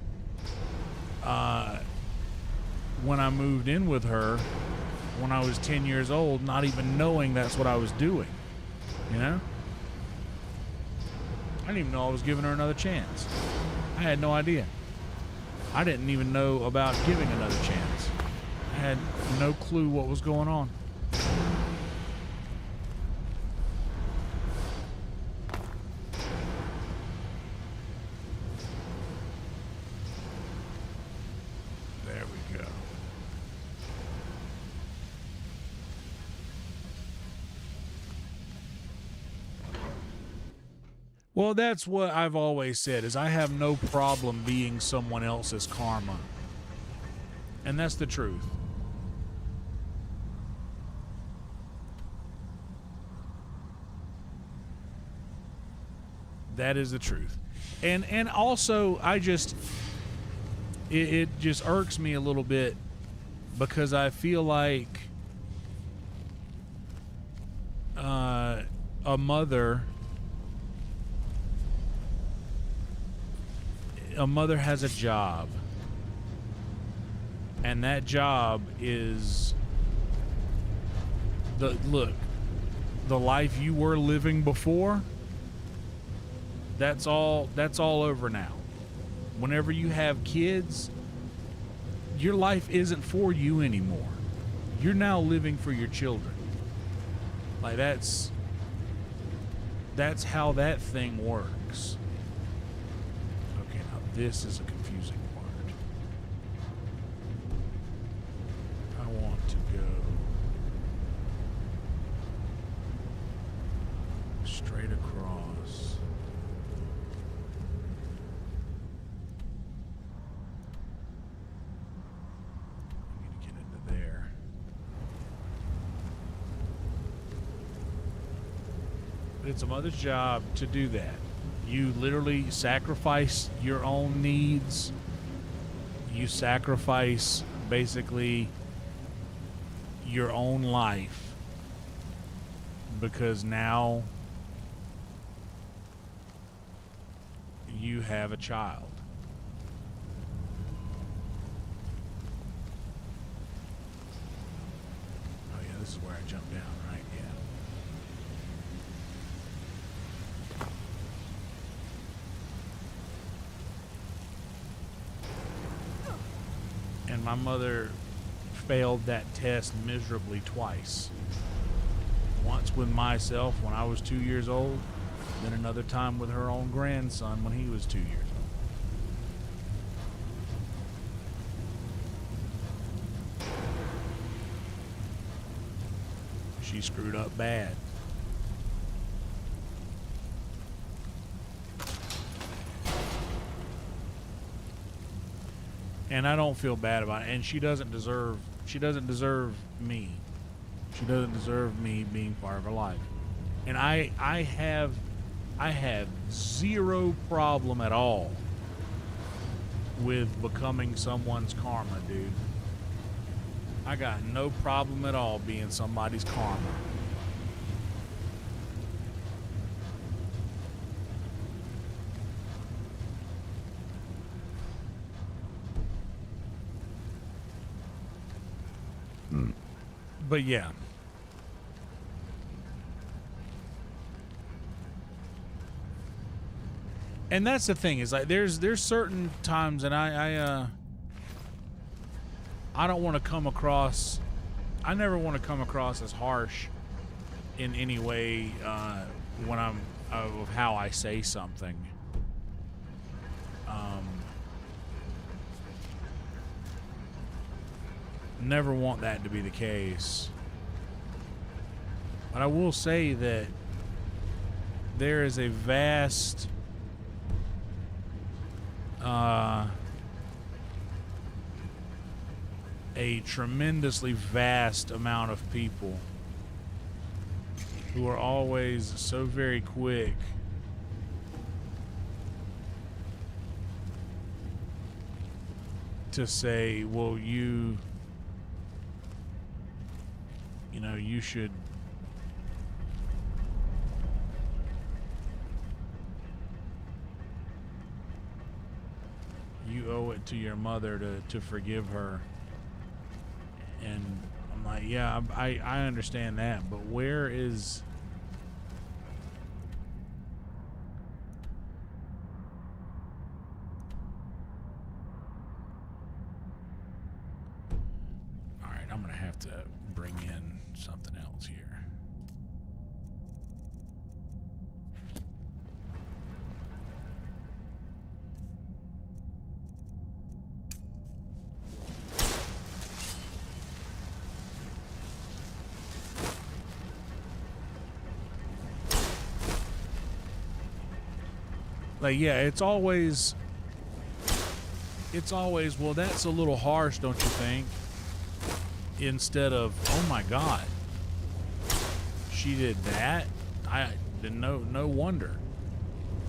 when I moved in with her when I was 10 years old, not even knowing that's what I was doing, you know? I didn't even know I was giving her another chance. I had no idea. I didn't even know about giving another chance. I had no clue what was going on. There we go. Well, that's what I've always said, is I have no problem being someone else's karma. And that's the truth. That is the truth. And also, I just, it just irks me a little bit because I feel like a mother has a job, and that job is the life you were living before. That's all over now. Whenever you have kids, your life isn't for you anymore. You're now living for your children. Like that's how that thing works. Okay, now this is a confusing part. I want to go straight across. I need to get into there. But it's a mother's job to do that. You literally sacrifice your own needs. You sacrifice basically your own life because now you have a child. Oh yeah, this is where I jumped down, right? Yeah. And my mother failed that test miserably twice. Once with myself when I was 2 years old, then another time with her own grandson when he was 2 years old. She screwed up bad. And I don't feel bad about it. And she doesn't deserve me. She doesn't deserve me being part of her life. And I have zero problem at all with becoming someone's karma, dude. I got no problem at all being somebody's karma. But yeah. And that's the thing, is like there's certain times, and I don't want to come across, I never want to come across as harsh in any way when I'm of how I say something. Never want that to be the case. But I will say that there is a vast a tremendously vast amount of people who are always so very quick to say, well, you know, you should you owe it to your mother to forgive her. And I'm like, yeah, I understand that, but where is all right, I'm gonna have to bring in something else here. Like, yeah, it's always, well, that's a little harsh, don't you think? Instead of, oh my God, she did that? No wonder.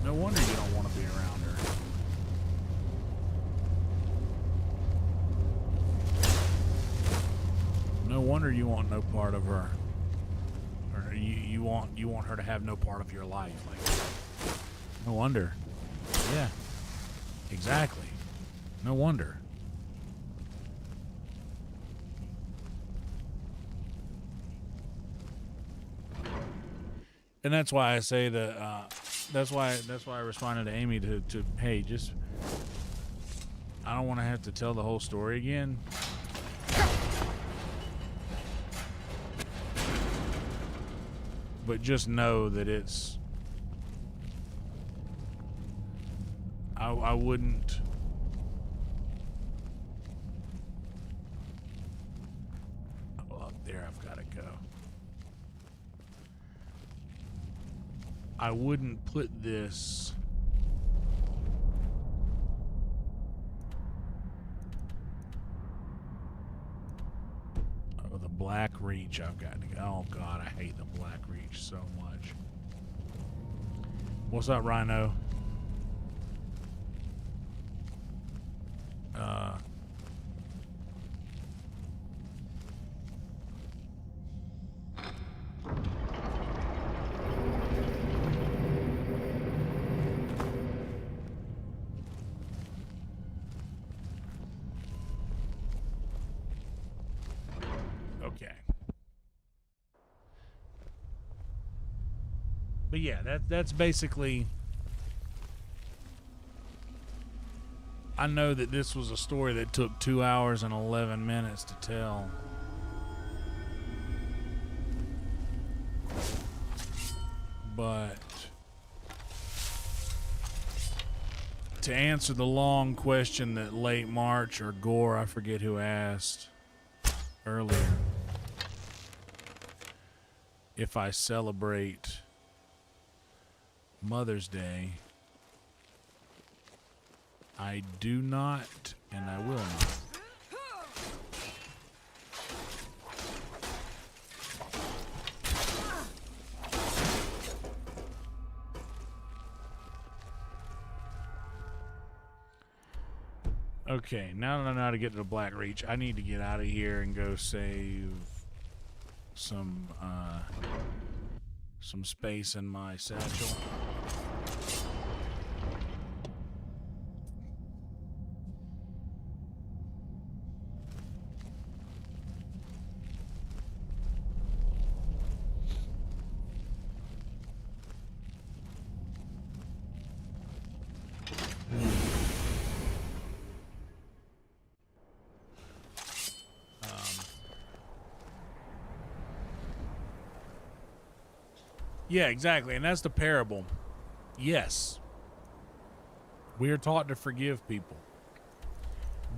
No wonder you don't want to be around her. No wonder you want no part of her. Or you want her to have no part of your life. Like, no wonder. Yeah, exactly. No wonder. And that's why I say that. That's why I responded to Amy to hey, just, I don't want to have to tell the whole story again. But just know that it's. I wouldn't. Well, up there I've got to go. I wouldn't put this. Oh, the Black Reach I've got to go. Oh God, I hate the Black Reach so much. What's up, Rhino? Okay. But yeah, that's basically. I know that this was a story that took 2 hours and 11 minutes to tell. But to answer the long question that Late March or Gore, I forget who asked earlier, if I celebrate Mother's Day, I do not, and I will not. Okay, now that I know how to get to the Black Reach, I need to get out of here and go save some space in my satchel. Yeah, exactly. And that's the parable. Yes. We are taught to forgive people.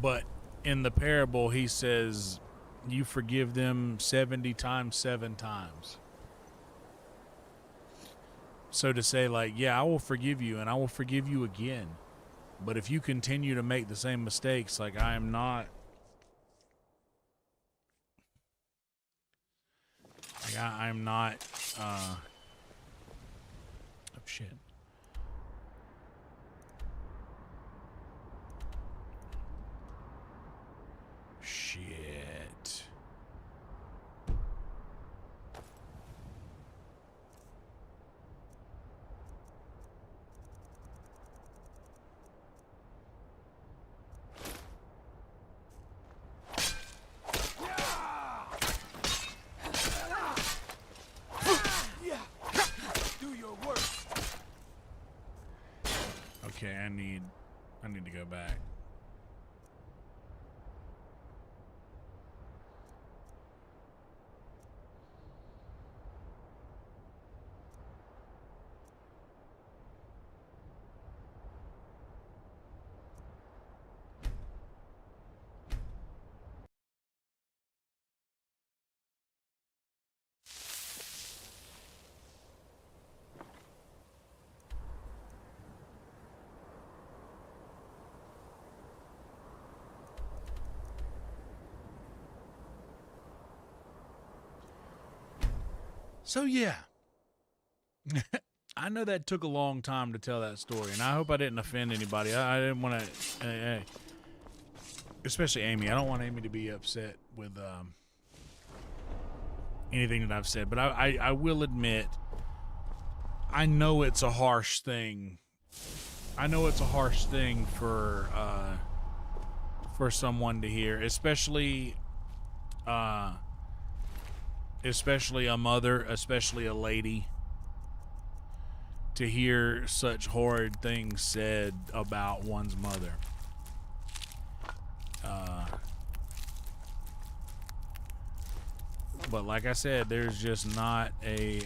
But in the parable, he says, you forgive them 70 times, 7 times. So to say, like, yeah, I will forgive you and I will forgive you again. But if you continue to make the same mistakes, like, I'm not oh shit. Shit. Okay, I need to go back. So yeah, I know that took a long time to tell that story, and I hope I didn't offend anybody. I didn't want to, especially Amy. I don't want Amy to be upset with anything that I've said. But I will admit, I know it's a harsh thing. I know it's a harsh thing for someone to hear, especially a mother, especially a lady, to hear such horrid things said about one's mother. But like I said, there's just not a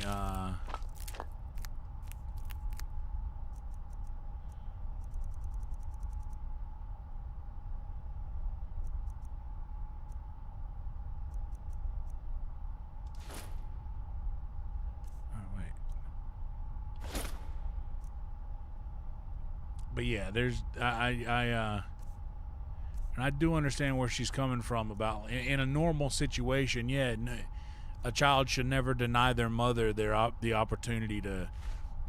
but yeah, there's and I do understand where she's coming from about in a normal situation. Yeah, a child should never deny their mother the opportunity to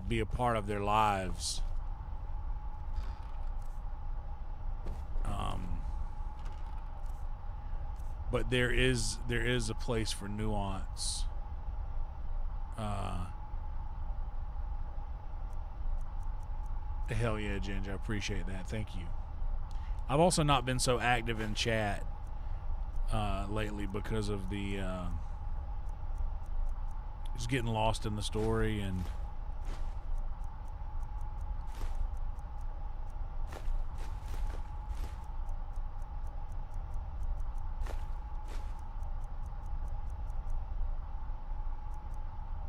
be a part of their lives. But there is a place for nuance. Hell yeah, Ginger, I appreciate that. Thank you. I've also not been so active in chat lately because of the just getting lost in the story and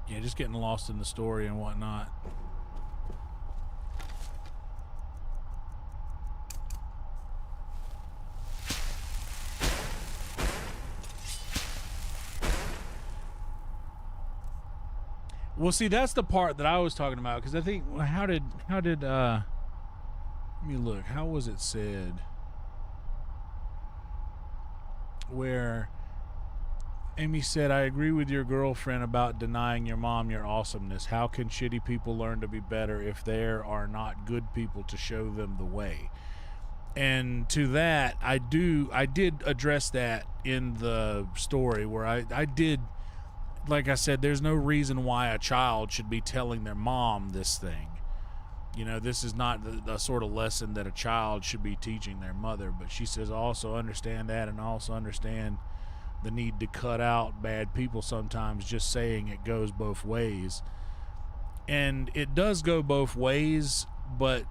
yeah, just getting lost in the story and whatnot. Well, see, that's the part that I was talking about, because I think, how did let me look, how was it said? Where Amy said, I agree with your girlfriend about denying your mom your awesomeness. How can shitty people learn to be better if there are not good people to show them the way? And to that, I did address that in the story, where I did, like I said, there's no reason why a child should be telling their mom this thing. You know, this is not the sort of lesson that a child should be teaching their mother. But she says, also understand that, and also understand the need to cut out bad people sometimes, just saying it goes both ways. And it does go both ways, but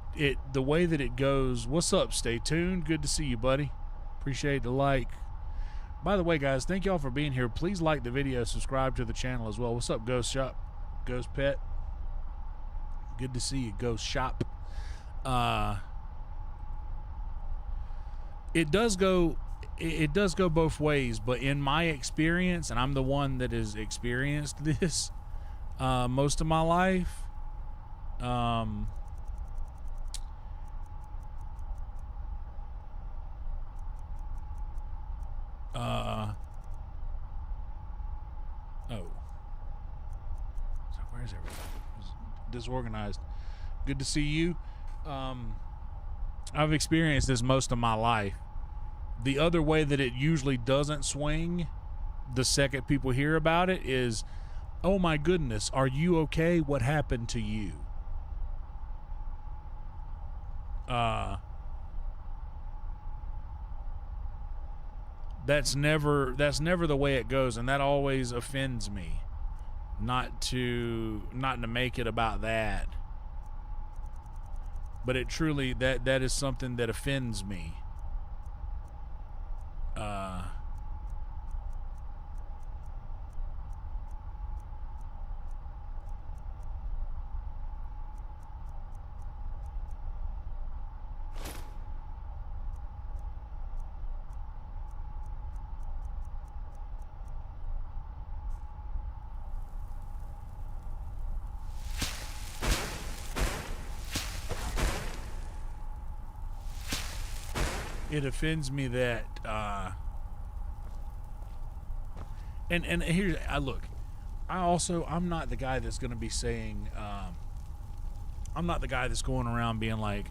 the way that it goes, what's up, Stay Tuned? Good to see you, buddy. Appreciate the like. By the way, guys, thank y'all for being here. Please like the video, subscribe to the channel as well. What's up, Ghost Shop? Ghost Pet? Good to see you, Ghost Shop. It does go both ways, but in my experience, and I'm the one that has experienced this most of my life, so where's everybody? It's disorganized. Good to see you. I've experienced this most of my life. The other way that it usually doesn't swing the second people hear about it is, oh my goodness, are you okay? What happened to you? That's never the way it goes, and that always offends me. Not to make it about that. But it truly, that is something that offends me. It offends me that and here's look, I'm not the guy that's going to be saying I'm not the guy that's going around being like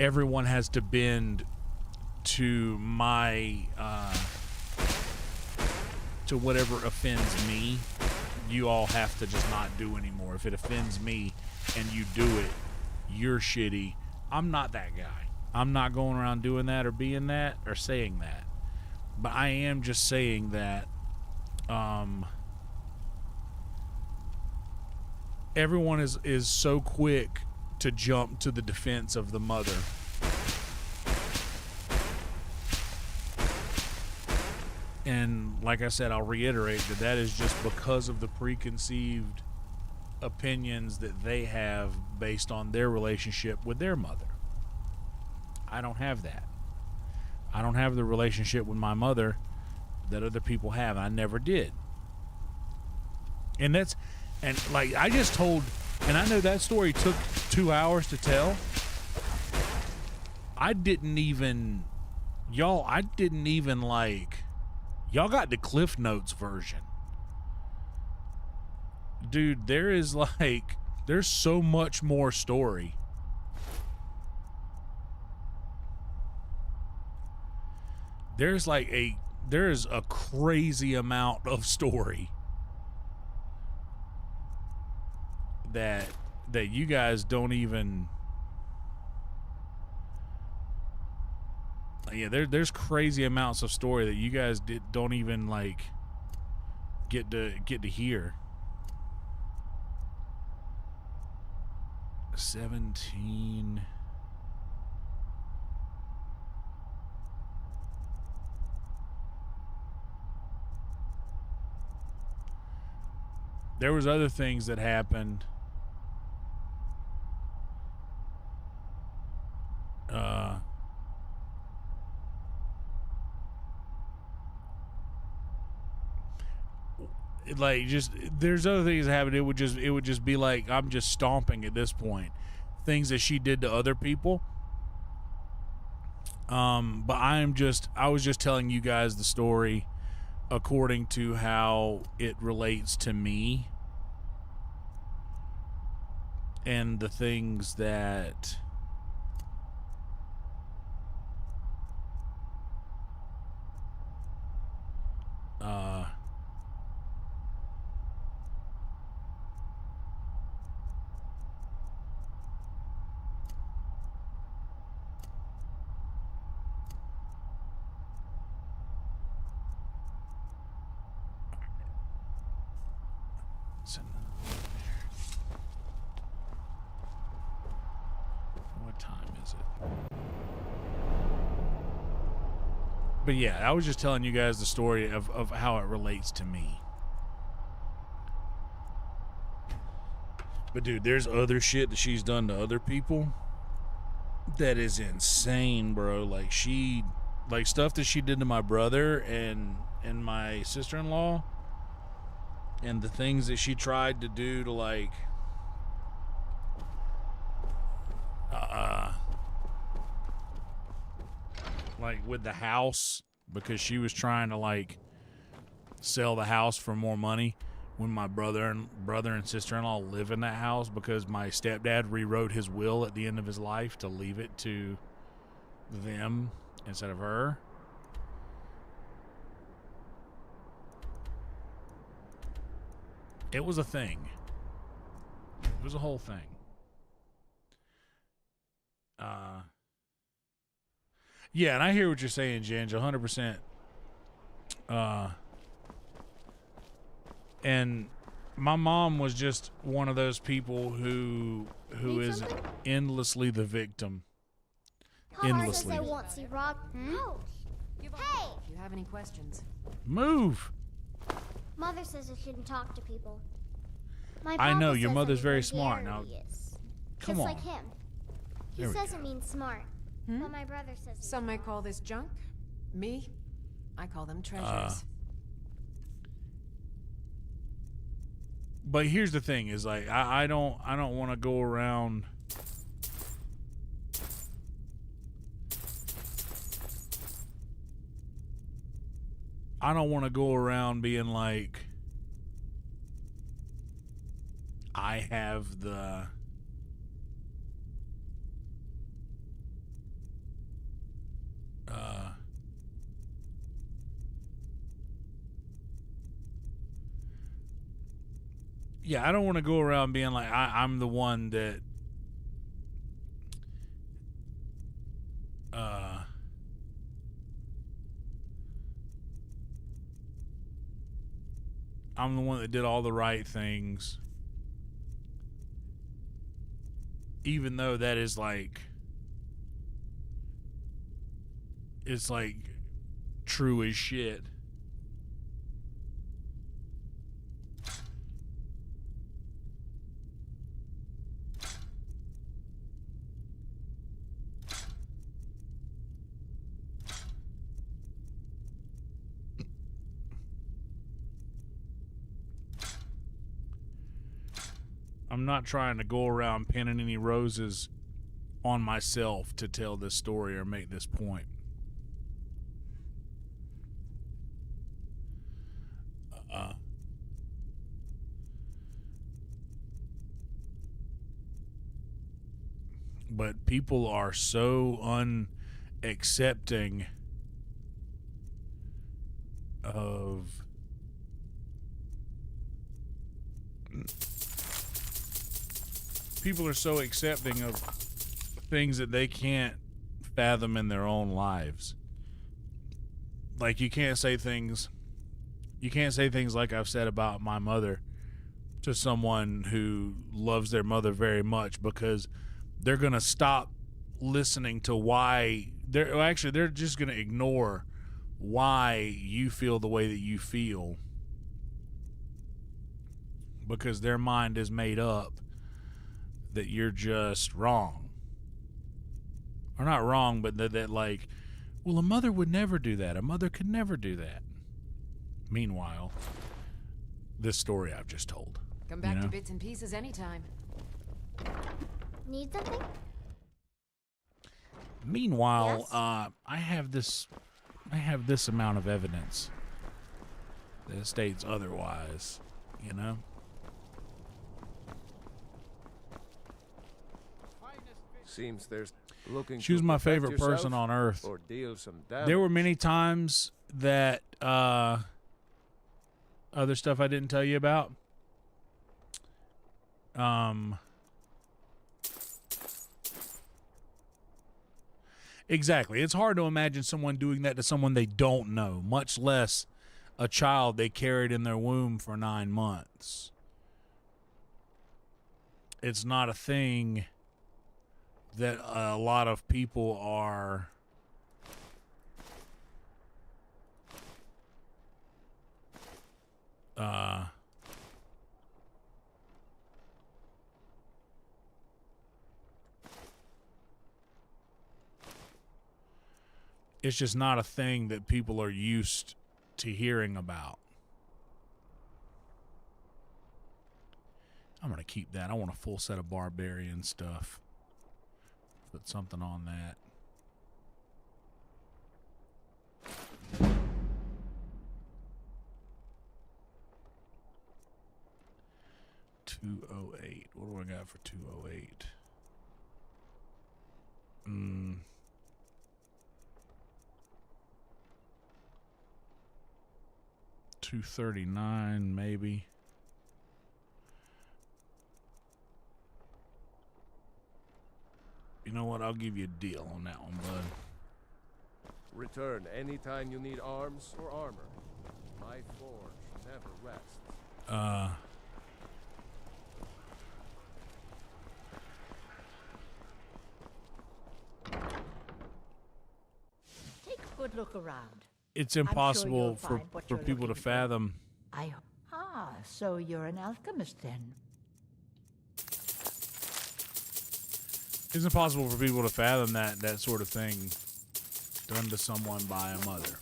everyone has to bend to my to whatever offends me. You all have to just not do anymore. If it offends me and you do it, you're shitty. I'm not that guy. I'm not going around doing that or being that or saying that. But I am just saying that everyone is so quick to jump to the defense of the mother. And like I said, I'll reiterate that is just because of the preconceived opinions that they have based on their relationship with their mother. I don't have that. I don't have the relationship with my mother that other people have. I never did. And like I just told, and I know that story took 2 hours to tell. Y'all got the Cliff Notes version. Dude, there's so much more story. There's a crazy amount of story that you guys don't even. Yeah, there's crazy amounts of story that you guys don't even like get to hear. 17. There was other things that happened. There's other things that happened. It would just be like I'm just stomping at this point. Things that she did to other people. But I was just telling you guys the story according to how it relates to me and the things that what time is it? But yeah, I was just telling you guys the story of how it relates to me. But dude, there's other shit that she's done to other people that is insane, bro. Like stuff that she did to my brother and my sister-in-law, and the things that she tried to do to like with the house, because she was trying to like sell the house for more money when my brother and sister-in-law live in that house, because my stepdad rewrote his will at the end of his life to leave it to them instead of her. It was a thing. It was a whole thing. Yeah, and I hear what you're saying, Ginge, 100%. And my mom was just one of those people who is endlessly the victim. Endlessly. I won't see Rob. Oh. Hey! If you have any questions. Move. Mother says I shouldn't talk to people. My I know, papa your says mother's I'm very a smart. Now, gregarious. come Just on. like him. He There we says go. it means smart. But my brother says he's Some might wrong. call this junk. Me, I call them treasures. But here's the thing: is like I don't want to go around. I don't want to go around being like I have the yeah, I don't want to go around being like I'm the one that I'm the one that did all the right things, even though that is like, it's like true as shit. I'm not trying to go around pinning any roses on myself to tell this story or make this point. But people are so unaccepting of people are so accepting of things that they can't fathom in their own lives. Like you can't say things like I've said about my mother to someone who loves their mother very much, because they're going to stop listening to why they're just going to ignore why you feel the way that you feel, because their mind is made up that you're just wrong. Or not wrong, but that like, well, a mother would never do that. A mother could never do that. Meanwhile, this story I've just told. Come back to bits and pieces anytime. Need something? Meanwhile, Yes? I have this amount of evidence that states otherwise, you know? Seems there's looking. She was to my protect favorite person yourself on earth. or deal some damage. There were many times that other stuff I didn't tell you about. Exactly. It's hard to imagine someone doing that to someone they don't know, much less a child they carried in their womb for 9 months. It's not a thing that a lot of people are It's just not a thing that people are used to hearing about. I'm going to keep that. I want a full set of barbarian stuff. Put something on that. $208. What do I got for $208? $239 maybe. You know what? I'll give you a deal on that one, bud. Return anytime you need arms or armor. My forge never rests. Take a good look around. It's I'm sure impossible you'll find what for you're people to looking for. fathom. So you're an alchemist then? It's impossible for people to fathom that sort of thing done to someone by a mother.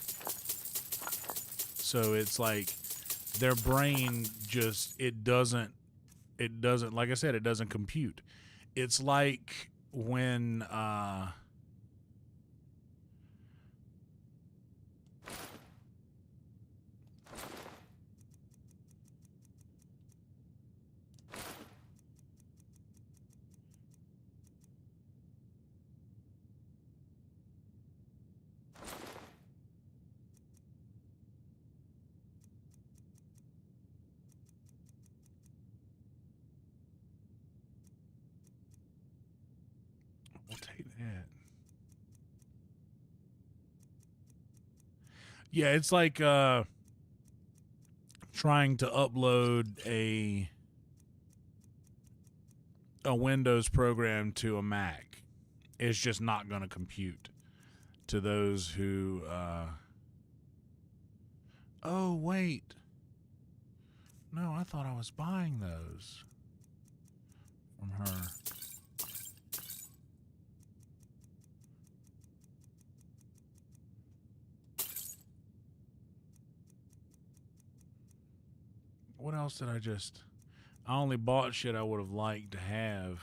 So it's like their brain just it doesn't like I said, it doesn't compute. It's like when we'll take that. Yeah, it's like trying to upload a Windows program to a Mac. It's just not going to compute to those who oh wait. No, I thought I was buying those from her. What else did I just... I only bought shit I would have liked to have.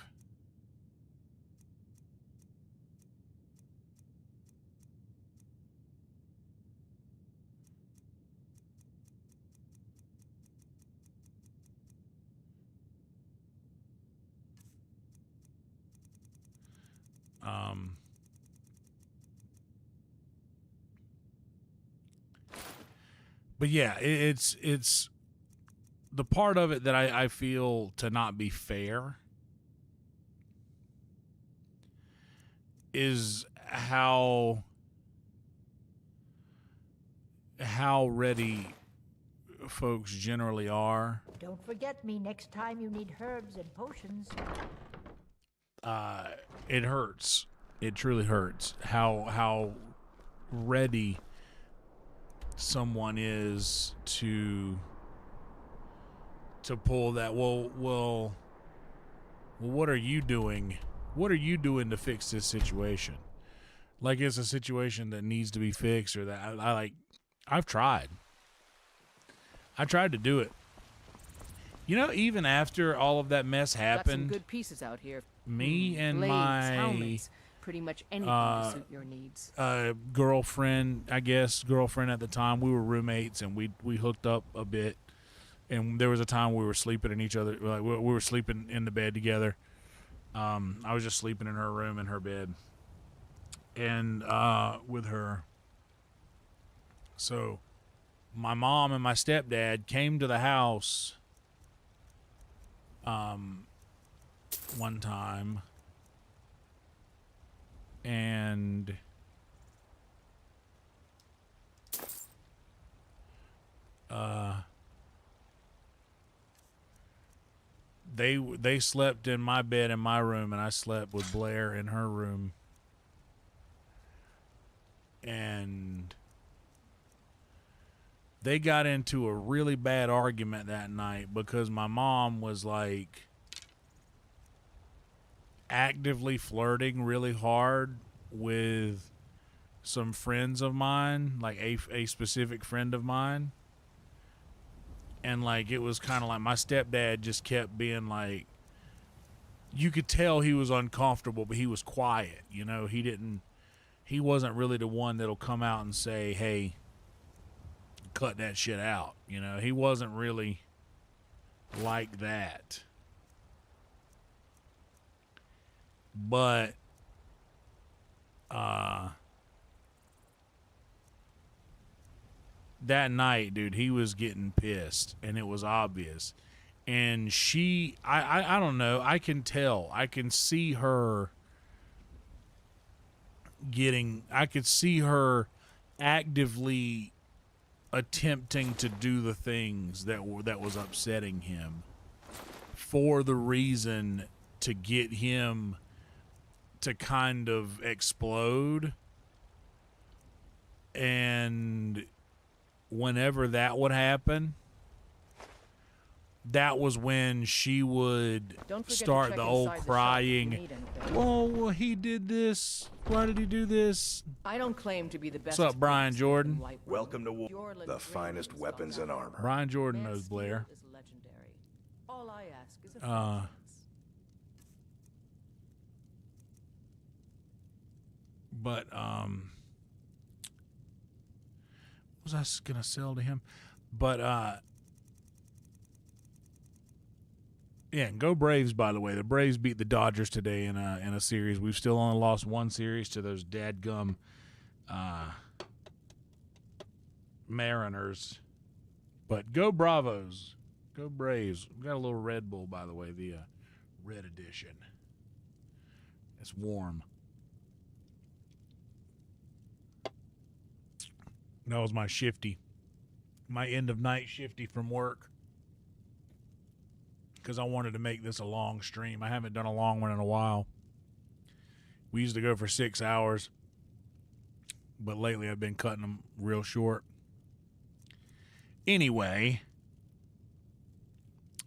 But yeah, it's the part of it that I feel to not be fair is how ready folks generally are. Don't forget me next time you need herbs and potions. It hurts. It truly hurts how ready someone is to pull that. Well, what are you doing? What are you doing to fix this situation? Like it's a situation that needs to be fixed, or that I've tried. I tried to do it. You know, even after all of that mess Got some happened, good pieces out here. me and Blades, my helmets, pretty much anything to suit your needs. girlfriend at the time, we were roommates and we hooked up a bit. And there was a time we were sleeping in each other, like we were sleeping in the bed together. I was just sleeping in her room in her bed, and with her. So, my mom and my stepdad came to the house. One time, and they slept in my bed in my room, and I slept with Blair in her room. And they got into a really bad argument that night because my mom was like actively flirting really hard with some friends of mine, like a specific friend of mine. And, like, it was kind of like my stepdad just kept being like, you could tell he was uncomfortable, but he was quiet. You know, he wasn't really the one that'll come out and say, hey, cut that shit out. You know, he wasn't really like that. But, that night, dude, he was getting pissed, and it was obvious. And I don't know, I can tell. I can see her actively attempting to do the things that was upsetting him for the reason to get him to kind of explode. And whenever that would happen, that was when she would start the old crying. Well, he did this. Why did he do this? I don't claim to be the best. What's up, Brian Jordan? Welcome to war. The finest weapons and armor. Brian Jordan knows Blair. All I ask is a But what was I gonna sell to him? But yeah, and go Braves, by the way. The Braves beat the Dodgers today in a series. We've still only lost one series to those dadgum Mariners. But go Bravos. Go Braves. We got a little Red Bull, by the way, the red edition. It's warm. That was my shifty. My end of night shifty from work. Because I wanted to make this a long stream. I haven't done a long one in a while. We used to go for 6 hours. But lately I've been cutting them real short. Anyway,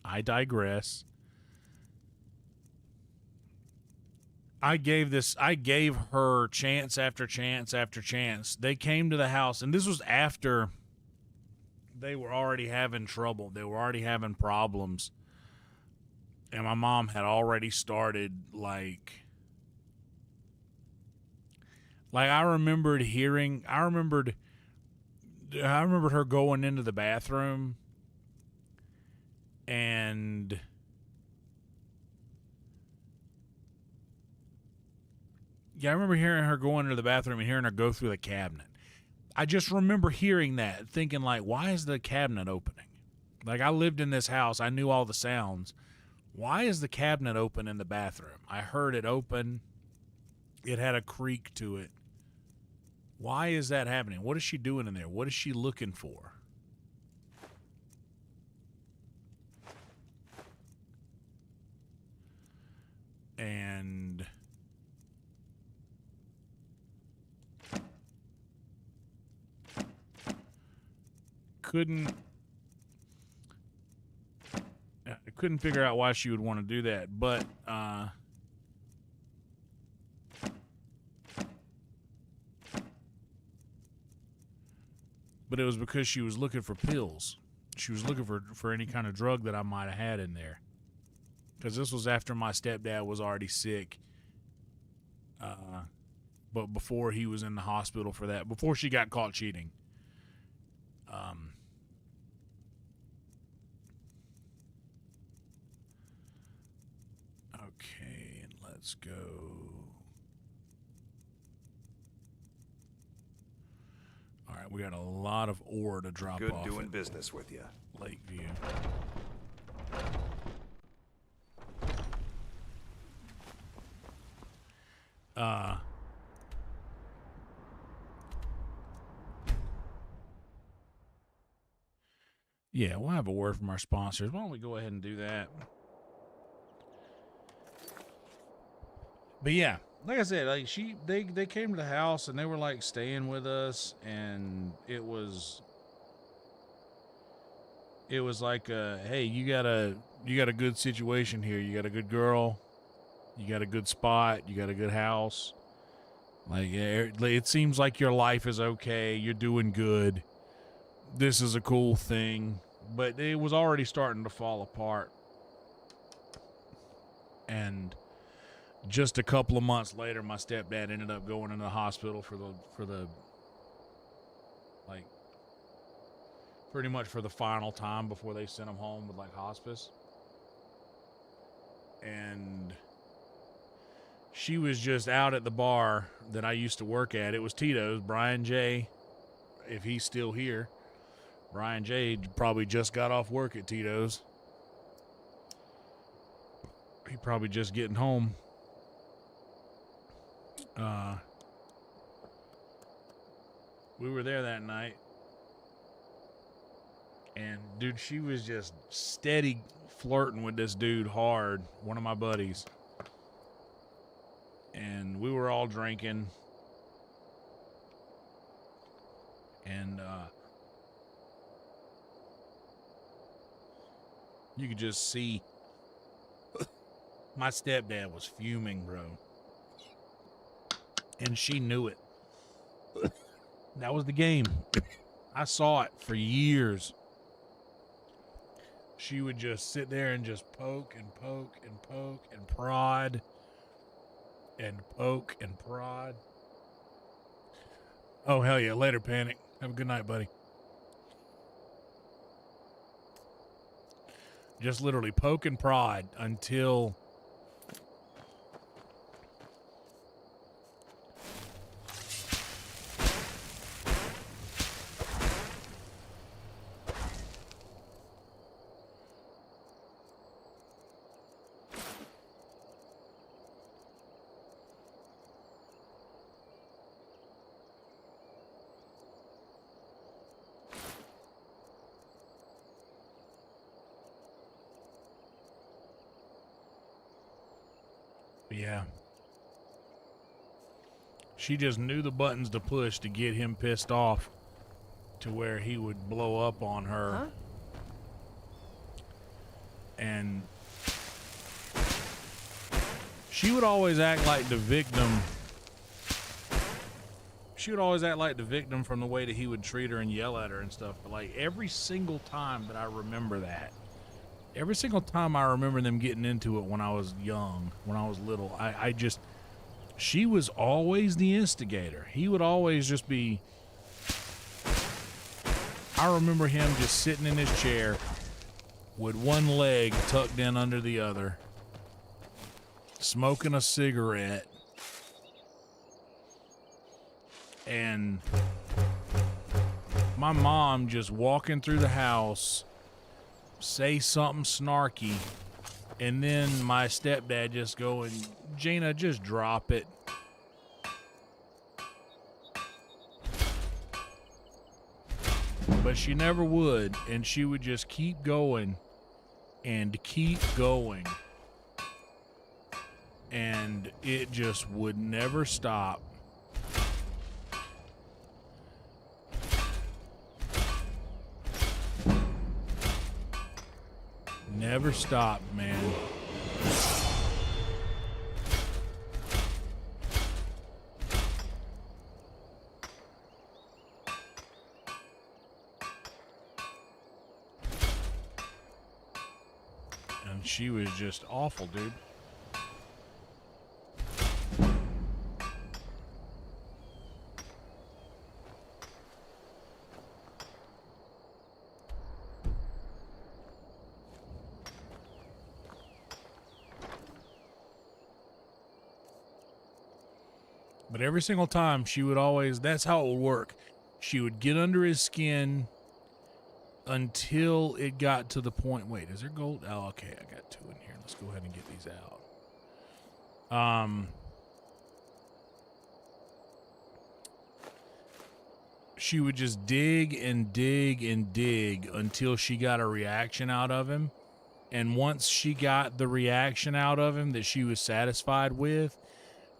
I digress. I gave her chance after chance after chance. They came to the house, and this was after they were already having trouble. They were already having problems. And my mom had already started, like I remembered her going into the bathroom, and yeah, I remember hearing her go into the bathroom and hearing her go through the cabinet. I just remember hearing that, thinking, like, why is the cabinet opening? Like, I lived in this house. I knew all the sounds. Why is the cabinet open in the bathroom? I heard it open. It had a creak to it. Why is that happening? What is she doing in there? What is she looking for? And I couldn't figure out why she would want to do that, but it was because she was looking for pills. She was looking for any kind of drug that I might have had in there. Because this was after my stepdad was already sick. But before he was in the hospital for that. Before she got caught cheating. Okay, and let's go. All right, we got a lot of ore to drop Good off. Good doing business with you. Lakeview. Yeah, we'll have a word from our sponsors. Why don't we go ahead and do that? But yeah, like I said, like they came to the house and they were like staying with us, and it was like, hey, you got a good situation here. You got a good girl, you got a good spot, you got a good house. Like, it seems like your life is okay. You're doing good. This is a cool thing. But it was already starting to fall apart. And just a couple of months later, my stepdad ended up going into the hospital for the like, pretty much for the final time before they sent him home with, like, hospice. And she was just out at the bar that I used to work at. It was Tito's. Brian J., if he's still here. Brian J. probably just got off work at Tito's. He probably just getting home. We were there that night. And, dude, she was just steady flirting with this dude hard, one of my buddies. And we were all drinking. And you could just see my stepdad was fuming, bro. And she knew it. That was the game. I saw it for years. She would just sit there and just poke and poke and poke and prod. And poke and prod. Oh, hell yeah. Later, Panic. Have a good night, buddy. Just literally poke and prod until yeah. She just knew the buttons to push to get him pissed off to where he would blow up on her. Huh? And she would always act like the victim. She would always act like the victim from the way that he would treat her and yell at her and stuff. But like every single time that I remember that, every single time I remember them getting into it when I was young, when I was little, she was always the instigator. He would always just be, I remember him just sitting in his chair with one leg tucked in under the other, smoking a cigarette, and my mom just walking through the house, say something snarky, and then my stepdad just going, Gina, just drop it. But she never would, and she would just keep going and keep going. And it just would never stop. Never stopped, man. And she was just awful, dude. But every single time she would always, that's how it would work. She would get under his skin until it got to the point. Wait, is there gold? Oh, okay. I got 2 in here. Let's go ahead and get these out. She would just dig and dig and dig until she got a reaction out of him. And once she got the reaction out of him that she was satisfied with,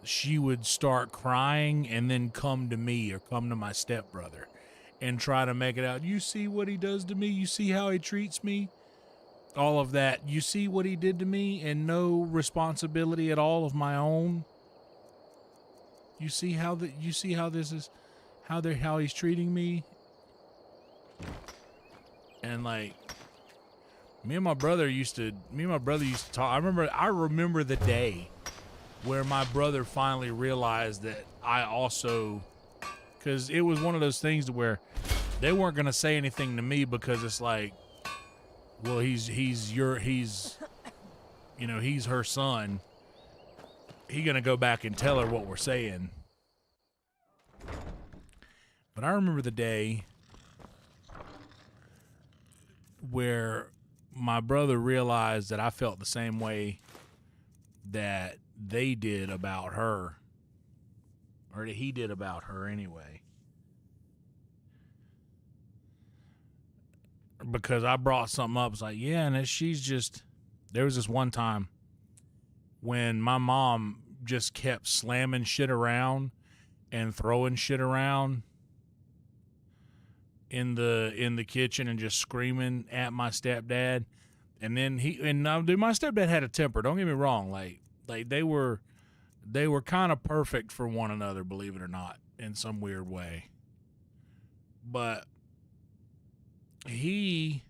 she would start crying and then come to me or come to my stepbrother and try to make it out. You see what he does to me? You see how he treats me? All of that. You see what he did to me and no responsibility at all of my own? You see how this is, how he's treating me, and like me and my brother used to talk. I remember the day where my brother finally realized that I also, because it was one of those things where they weren't gonna say anything to me because it's like, well, he's her son. He gonna go back and tell her what we're saying. But I remember the day where my brother realized that I felt the same way that they did about her, or that he did about her anyway. Because I brought something up. It's like, yeah, and there was this one time when my mom just kept slamming shit around and throwing shit around in the kitchen and just screaming at my stepdad. And then my stepdad had a temper. Don't get me wrong. Like they were kind of perfect for one another, believe it or not, in some weird way. But he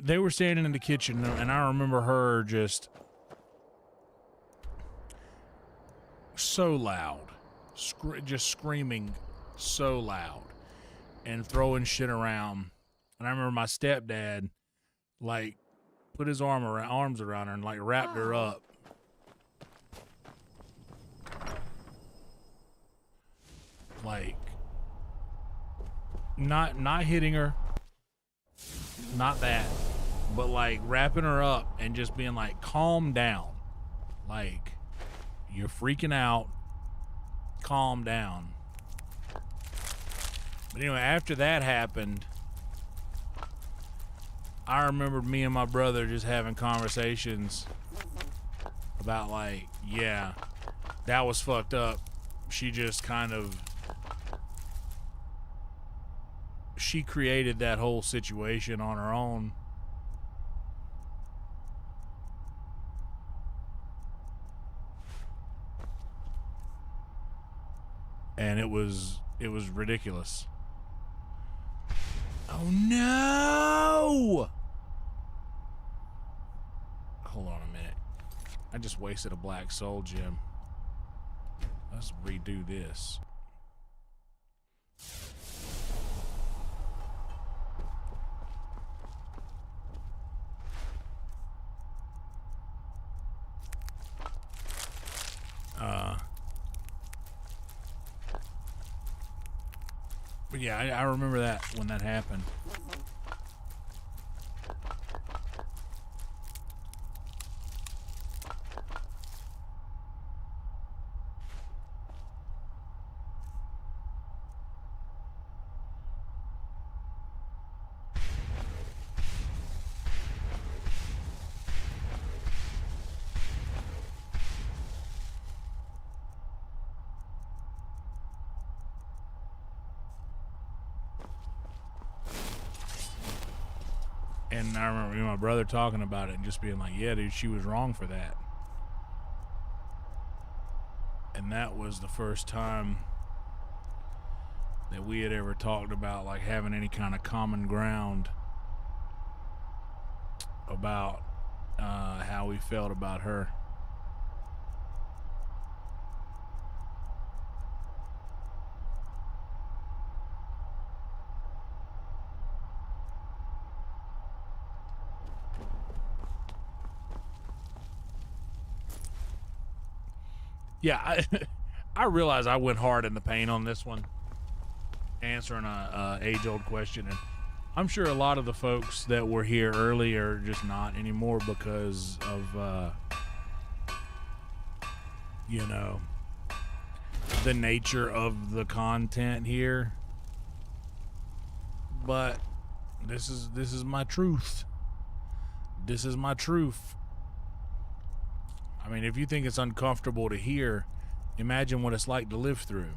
they were standing in the kitchen, and I remember her just so loud, just screaming so loud and throwing shit around. And I remember my stepdad like put his arms around her and like wrapped her up. Like not hitting her, not that, but like wrapping her up and just being like, calm down, like you're freaking out, calm down. But anyway, after that happened, I remember me and my brother just having conversations about like, yeah, that was fucked up. She just kind of, she created that whole situation on her own. And it was ridiculous. Oh no! Hold on a minute. I just wasted a black soul gem. Let's redo this. But yeah, I remember that when that happened. And I remember my brother talking about it and just being like, yeah, dude, she was wrong for that. And that was the first time that we had ever talked about like having any kind of common ground about how we felt about her. Yeah, I realize I went hard in the paint on this one, answering a age-old question, and I'm sure a lot of the folks that were here early are just not anymore because of, you know, the nature of the content here. But this is my truth. This is my truth. I mean, if you think it's uncomfortable to hear, imagine what it's like to live through.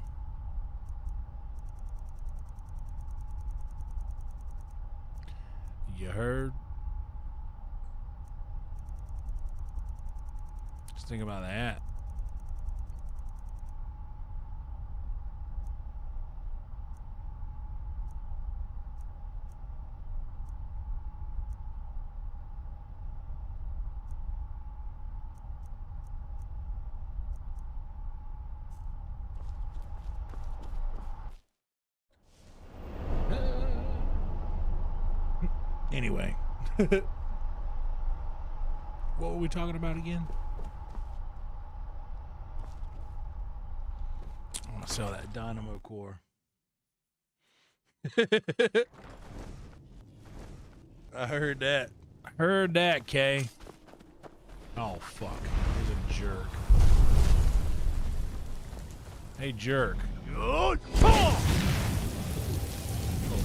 You heard? Just think about that. Anyway. What were we talking about again? I want to sell that dynamo core. I heard that. Heard that, Kay. Oh, fuck. He's a jerk. Hey, jerk. Oh,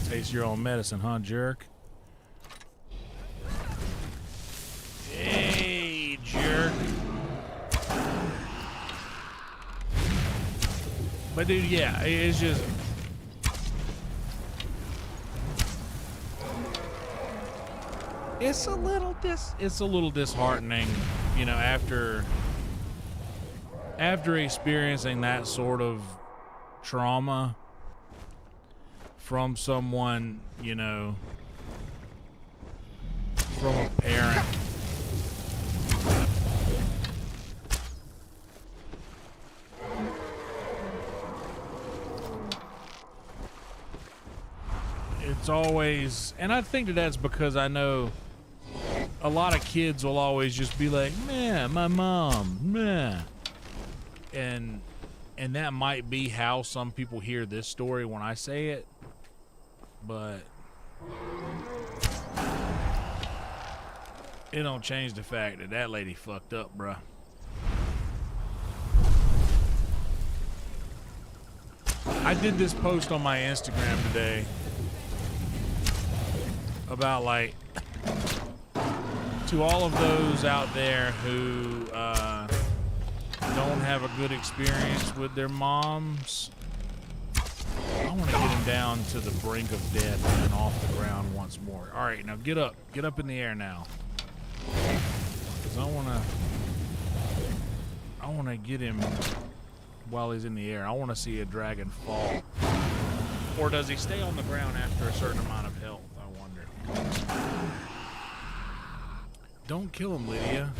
taste your own medicine, huh, jerk? Hey, jerk. But dude, yeah, it's just it's a little disheartening, you know, after experiencing that sort of trauma from someone, you know, from a parent. It's always, and I think that's because I know a lot of kids will always just be like, man, my mom, man. And that might be how some people hear this story when I say it, but it don't change the fact that that lady fucked up, bruh. I did this post on my Instagram today about, like, to all of those out there who don't have a good experience with their moms, I want to get them down to the brink of death and off the ground once more. All right, now get up in the air now, because I want to get him while he's in the air. I want to see a dragon fall. Or does he stay on the ground after a certain amount of health? I wonder. Don't kill him, Lydia.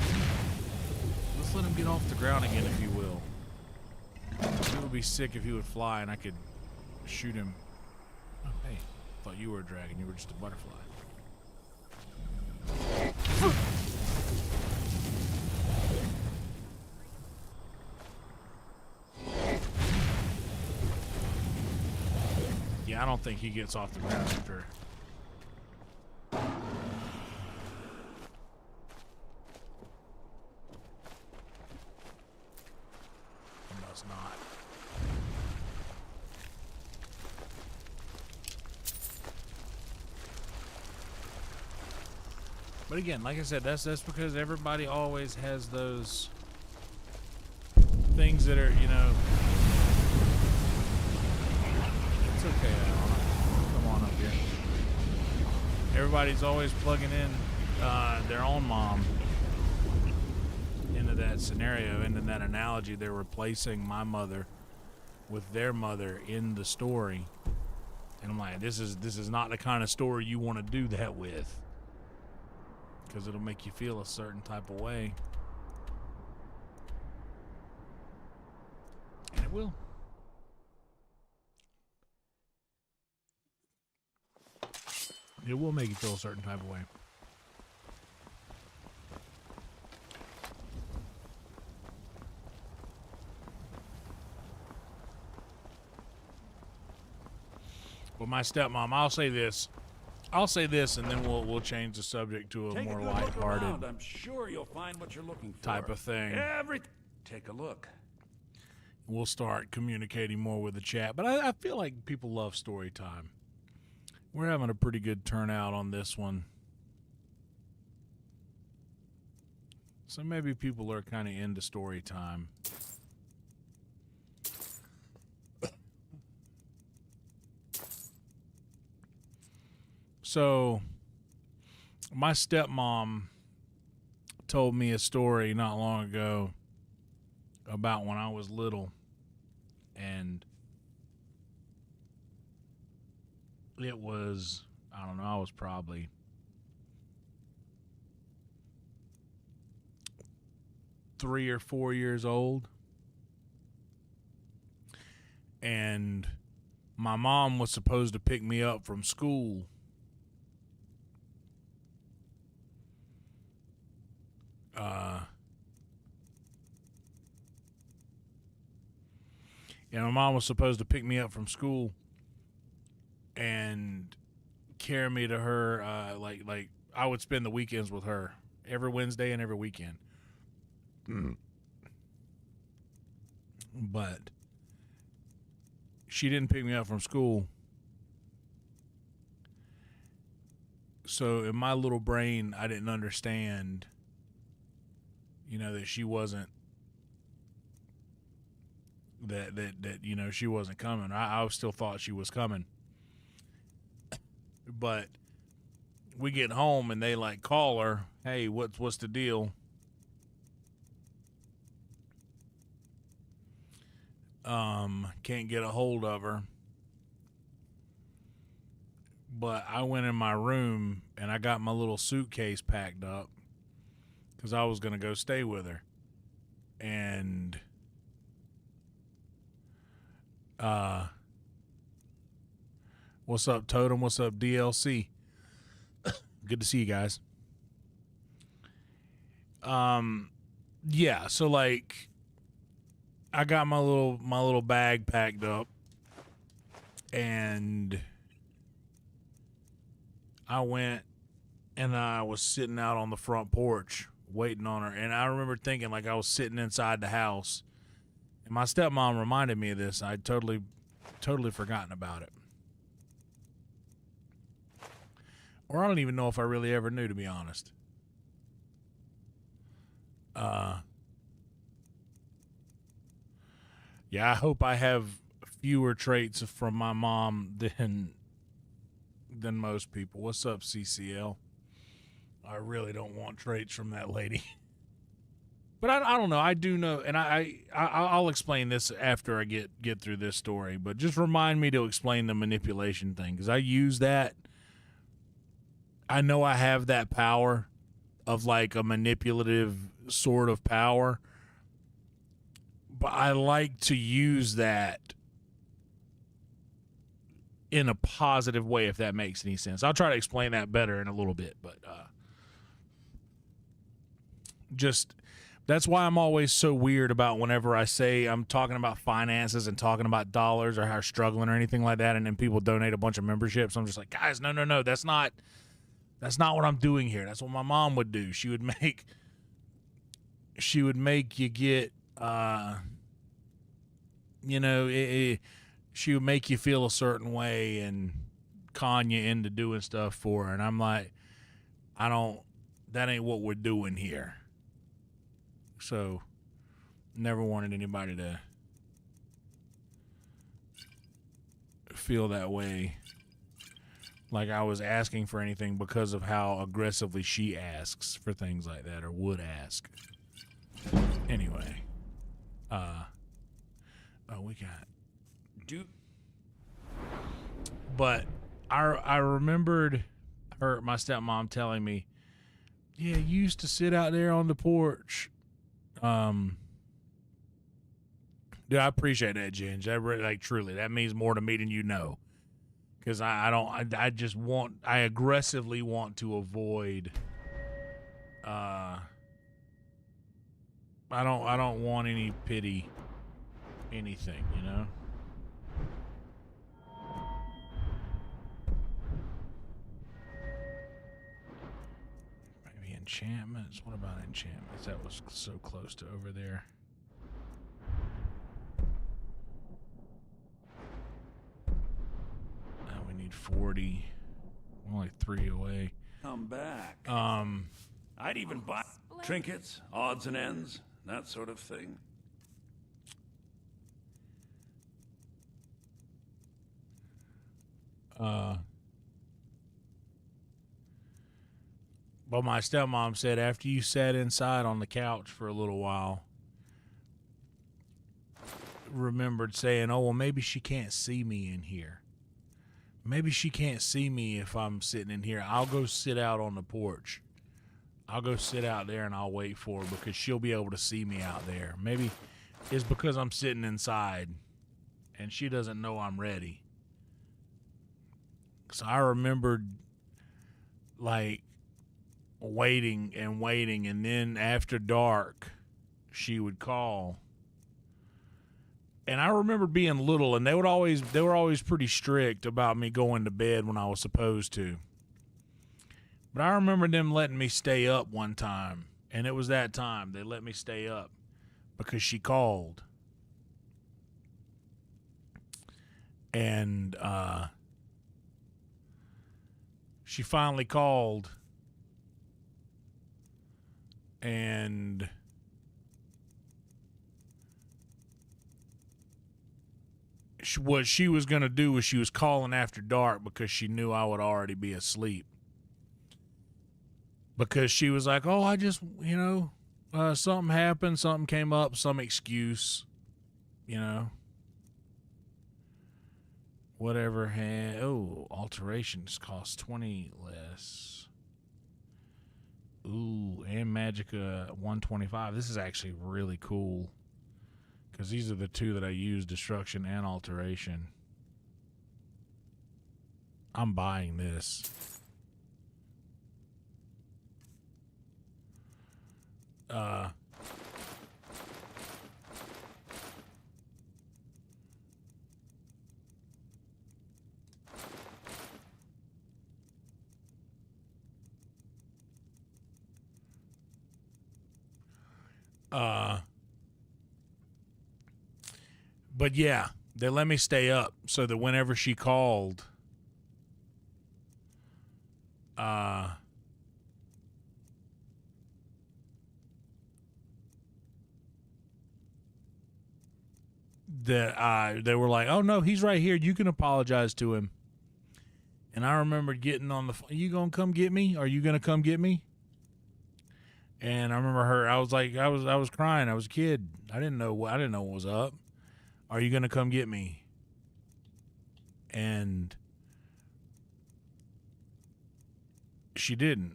Let's let him get off the ground again, if you will. It would be sick if he would fly and I could shoot him. Oh, hey. Thought you were a dragon. You were just a butterfly. Yeah, I don't think he gets off the ground after. He does not. But again, like I said, that's because everybody always has those things that are, you know. It's okay, Alan. Come on up here. Everybody's always plugging in their own mom into that scenario, into that analogy. They're replacing my mother with their mother in the story. And I'm like, this is not the kind of story you want to do that with. Because it'll make you feel a certain type of way. And it will. It will make you feel a certain type of way. Well, my stepmom, I'll say this, and then we'll change the subject to a more lighthearted. I'm sure you'll find what you're looking for. Type of thing. Take a look. We'll start communicating more with the chat, but I feel like people love story time. We're having a pretty good turnout on this one, so maybe people are kind of into story time. So, my stepmom told me a story not long ago about when I was little, and it was, I don't know, I was probably 3 or 4 years old, and my mom was supposed to pick me up from school. My mom was supposed to pick me up from school and carry me to her. Like I would spend the weekends with her every Wednesday and every weekend. But she didn't pick me up from school. So in my little brain, I didn't understand, that she wasn't, that she wasn't coming. I still thought she was coming. But we get home and they like call her, hey, what's the deal? Can't get a hold of her. But I went in my room and I got my little suitcase packed up because I was going to go stay with her. And what's up, Totem? What's up, DLC? Good to see you guys. Yeah, so like I got my little bag packed up and I went and I was sitting out on the front porch waiting on her, and I remember thinking like I was sitting inside the house. And my stepmom reminded me of this. I'd totally forgotten about it. Or I don't even know if I really ever knew, to be honest. Yeah, I hope I have fewer traits from my mom than most people. What's up, CCL? I really don't want traits from that lady. But I don't know. I do know, and I'll explain this after I get through this story. But just remind me to explain the manipulation thing, because I use that. I know I have that power of like a manipulative sort of power, but I like to use that in a positive way, if that makes any sense. I'll try to explain that better in a little bit, but just that's why I'm always so weird about whenever I say I'm talking about finances and talking about dollars or how I'm struggling or anything like that, and then people donate a bunch of memberships. I'm just like, guys, no, that's not what I'm doing here. That's what my mom would do. She would make you get, she would make you feel a certain way and con you into doing stuff for her. And I'm like, that ain't what we're doing here. So never wanted anybody to feel that way, like I was asking for anything, because of how aggressively she asks for things like that, or would ask. Anyway, we got but I remembered my stepmom telling me, yeah, you used to sit out there on the porch. Dude, I appreciate that, Ginge. That really, like, truly, that means more to me than you know. Because I aggressively want to avoid, I don't want any pity, anything, you know? Maybe enchantments? What about enchantments? That was so close to over there. Now we need 40. We're only 3 away. Come back. I'd even buy trinkets, odds and ends, that sort of thing. But my stepmom said after you sat inside on the couch for a little while, remembered saying, oh, well, maybe she can't see me in here. Maybe she can't see me if I'm sitting in here. I'll go sit out on the porch. I'll go sit out there and I'll wait for her because she'll be able to see me out there. Maybe it's because I'm sitting inside and she doesn't know I'm ready. So I remembered, like, waiting, and then after dark, she would call. And I remember being little, and they were always pretty strict about me going to bed when I was supposed to. But I remember them letting me stay up one time, and it was that time they let me stay up because she called. And she finally called, and what she was going to do was she was calling after dark because she knew I would already be asleep. Because she was like, oh, I just, something happened, something came up, some excuse, whatever. Alterations cost 20 less. Ooh, and Magica 125. This is actually really cool because these are the two that I use, destruction and alteration. I'm buying this. But yeah, they let me stay up so that whenever she called, they were like, oh no, he's right here. You can apologize to him. And I remember getting on the phone. You gonna come get me? Are you gonna come get me? And I remember her. I was like, I was crying. I was a kid. I didn't know what was up. Are you gonna come get me? And she didn't.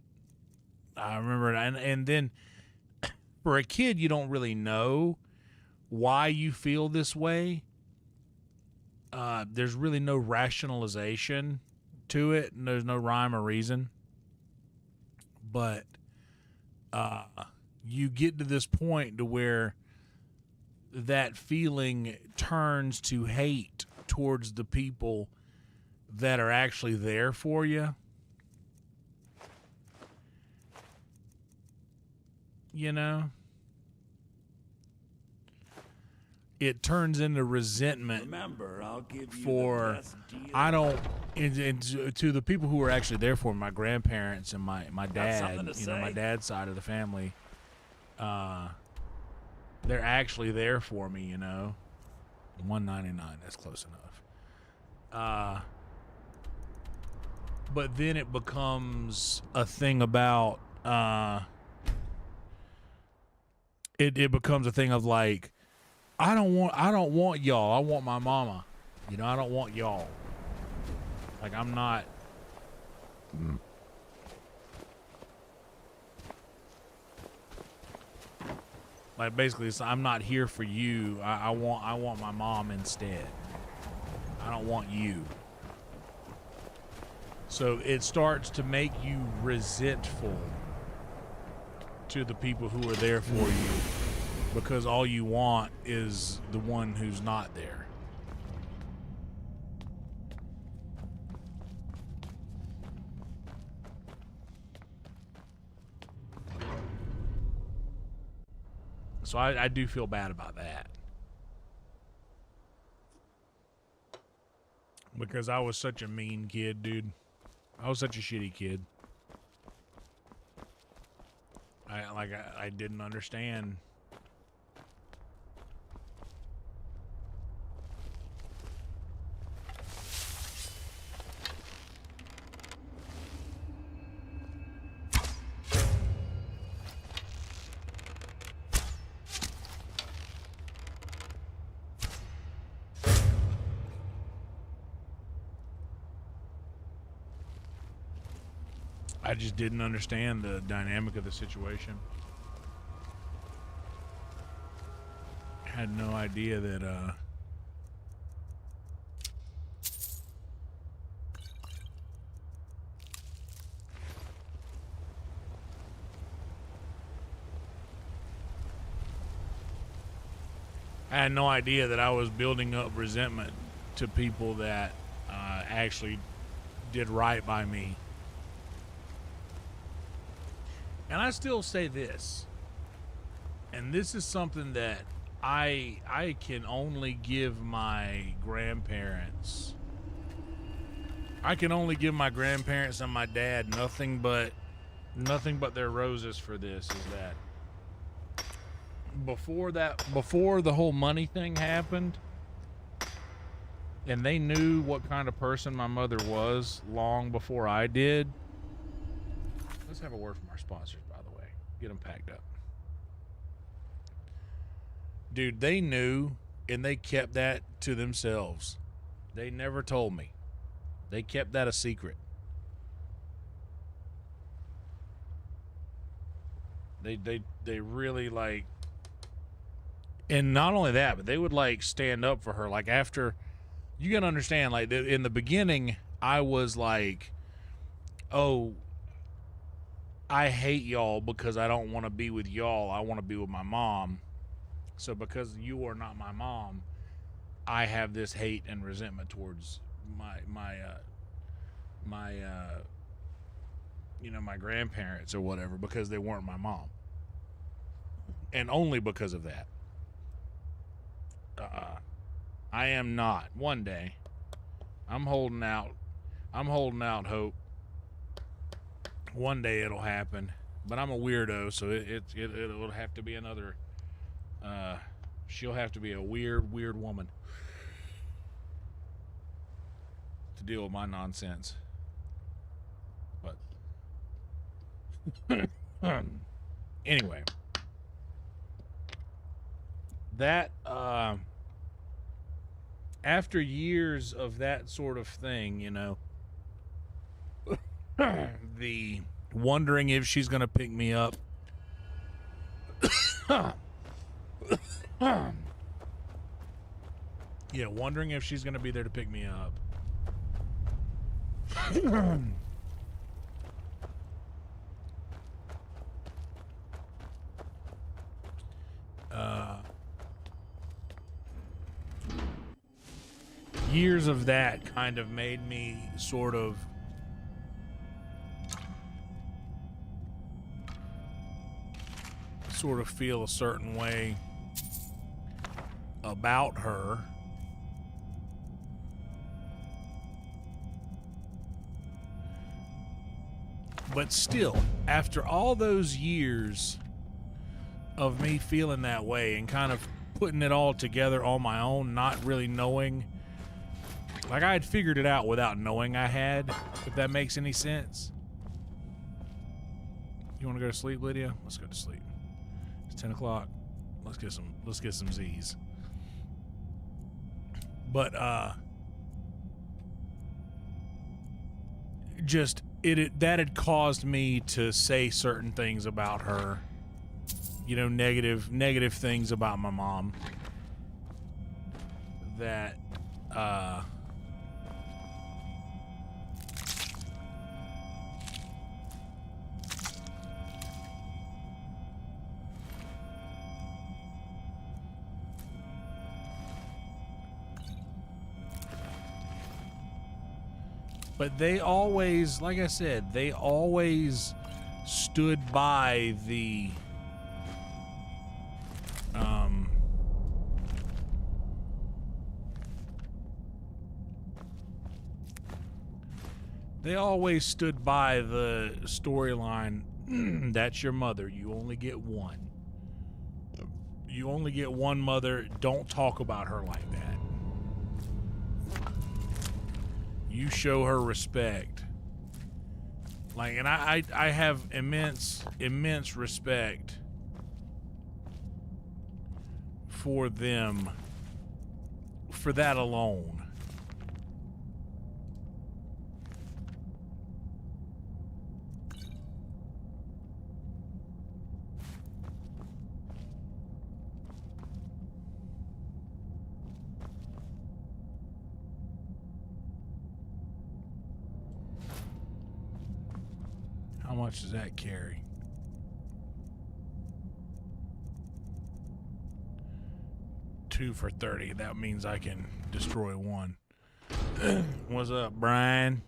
I remember it. And then for a kid, you don't really know why you feel this way. There's really no rationalization to it, and there's no rhyme or reason. But you get to this point to where that feeling turns to hate towards the people that are actually there for you. It turns into resentment. Remember, I'll give you for the best deal. I don't and to the people who were actually there for me, my grandparents and my dad, my dad's side of the family. They're actually there for me, $1.99, that's close enough. But then it becomes a thing about it becomes a thing of like, I don't want y'all. I want my mama. I don't want y'all. Like, I'm not. Like, basically, I'm not here for you. I want my mom instead. I don't want you. So it starts to make you resentful to the people who are there for you because all you want is the one who's not there. So I do feel bad about that. Because I was such a mean kid, dude. I was such a shitty kid. I didn't understand. just didn't understand the dynamic of the situation. Had no idea that I had no idea that I was building up resentment to people that actually did right by me. And I still say this, and this is something that I can only give my grandparents. I can only give my grandparents and my dad nothing but their roses for this, is that before the whole money thing happened, and they knew what kind of person my mother was long before I did. Let's have a word from our sponsors, by the way. Get them packed up. Dude, they knew, and they kept that to themselves. They never told me. They kept that a secret. They really, like, and not only that, but they would, like, stand up for her. Like, after, you gotta understand, like, in the beginning, I was like, oh, I hate y'all because I don't want to be with y'all. I want to be with my mom. So because you are not my mom, I have this hate and resentment towards my grandparents or whatever, because they weren't my mom. And only because of that. I am not. One day, I'm holding out hope. One day it'll happen, but I'm a weirdo, so it'll have to be another. She'll have to be a weird woman to deal with my nonsense. But anyway, that after years of that sort of thing, you know, the wondering if she's gonna pick me up. Yeah, wondering if she's gonna be there to pick me up. Years of that kind of made me sort of feel a certain way about her. But still, after all those years of me feeling that way and kind of putting it all together on my own, not really knowing, like I had figured it out without knowing I had, if that makes any sense. You want to go to sleep, Lydia? Let's go to sleep. It's 10 o'clock. Let's get some Z's. But just that had caused me to say certain things about her, you know, negative things about my mom that but they always, like I said, they always stood by the storyline. That's your mother. You only get one. You only get one mother. Don't talk about her like that. You show her respect. Like, and I have immense respect for them for that alone. much does that carry? Two for 30. That means I can destroy one. What's up, Brian?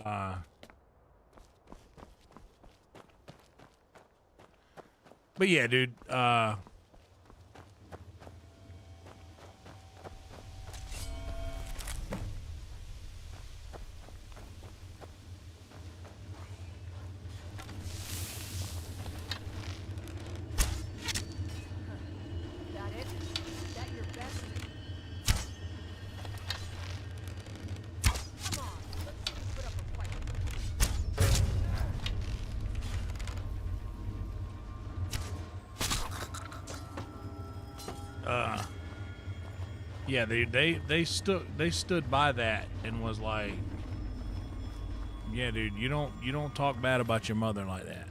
But yeah, dude, That it? That your best? Come on, let's see you put up a fight. yeah, they stood by that and was like, yeah, dude, you don't talk bad about your mother like that.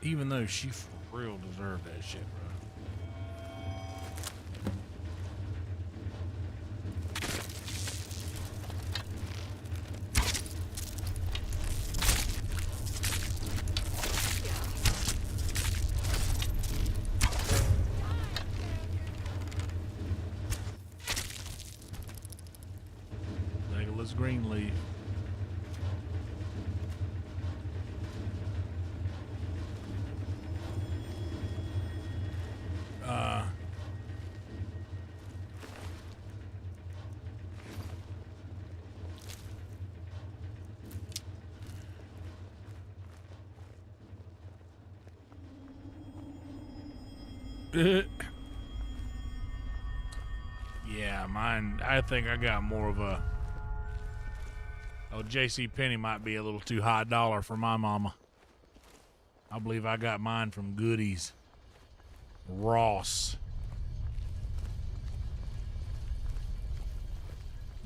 Even though she for real deserved that shit, bro. Legolas Greenleaf. Yeah, mine, I think I got more of a... Oh, J.C. Penney might be a little too high dollar for my mama. I believe I got mine from Goodies. Ross.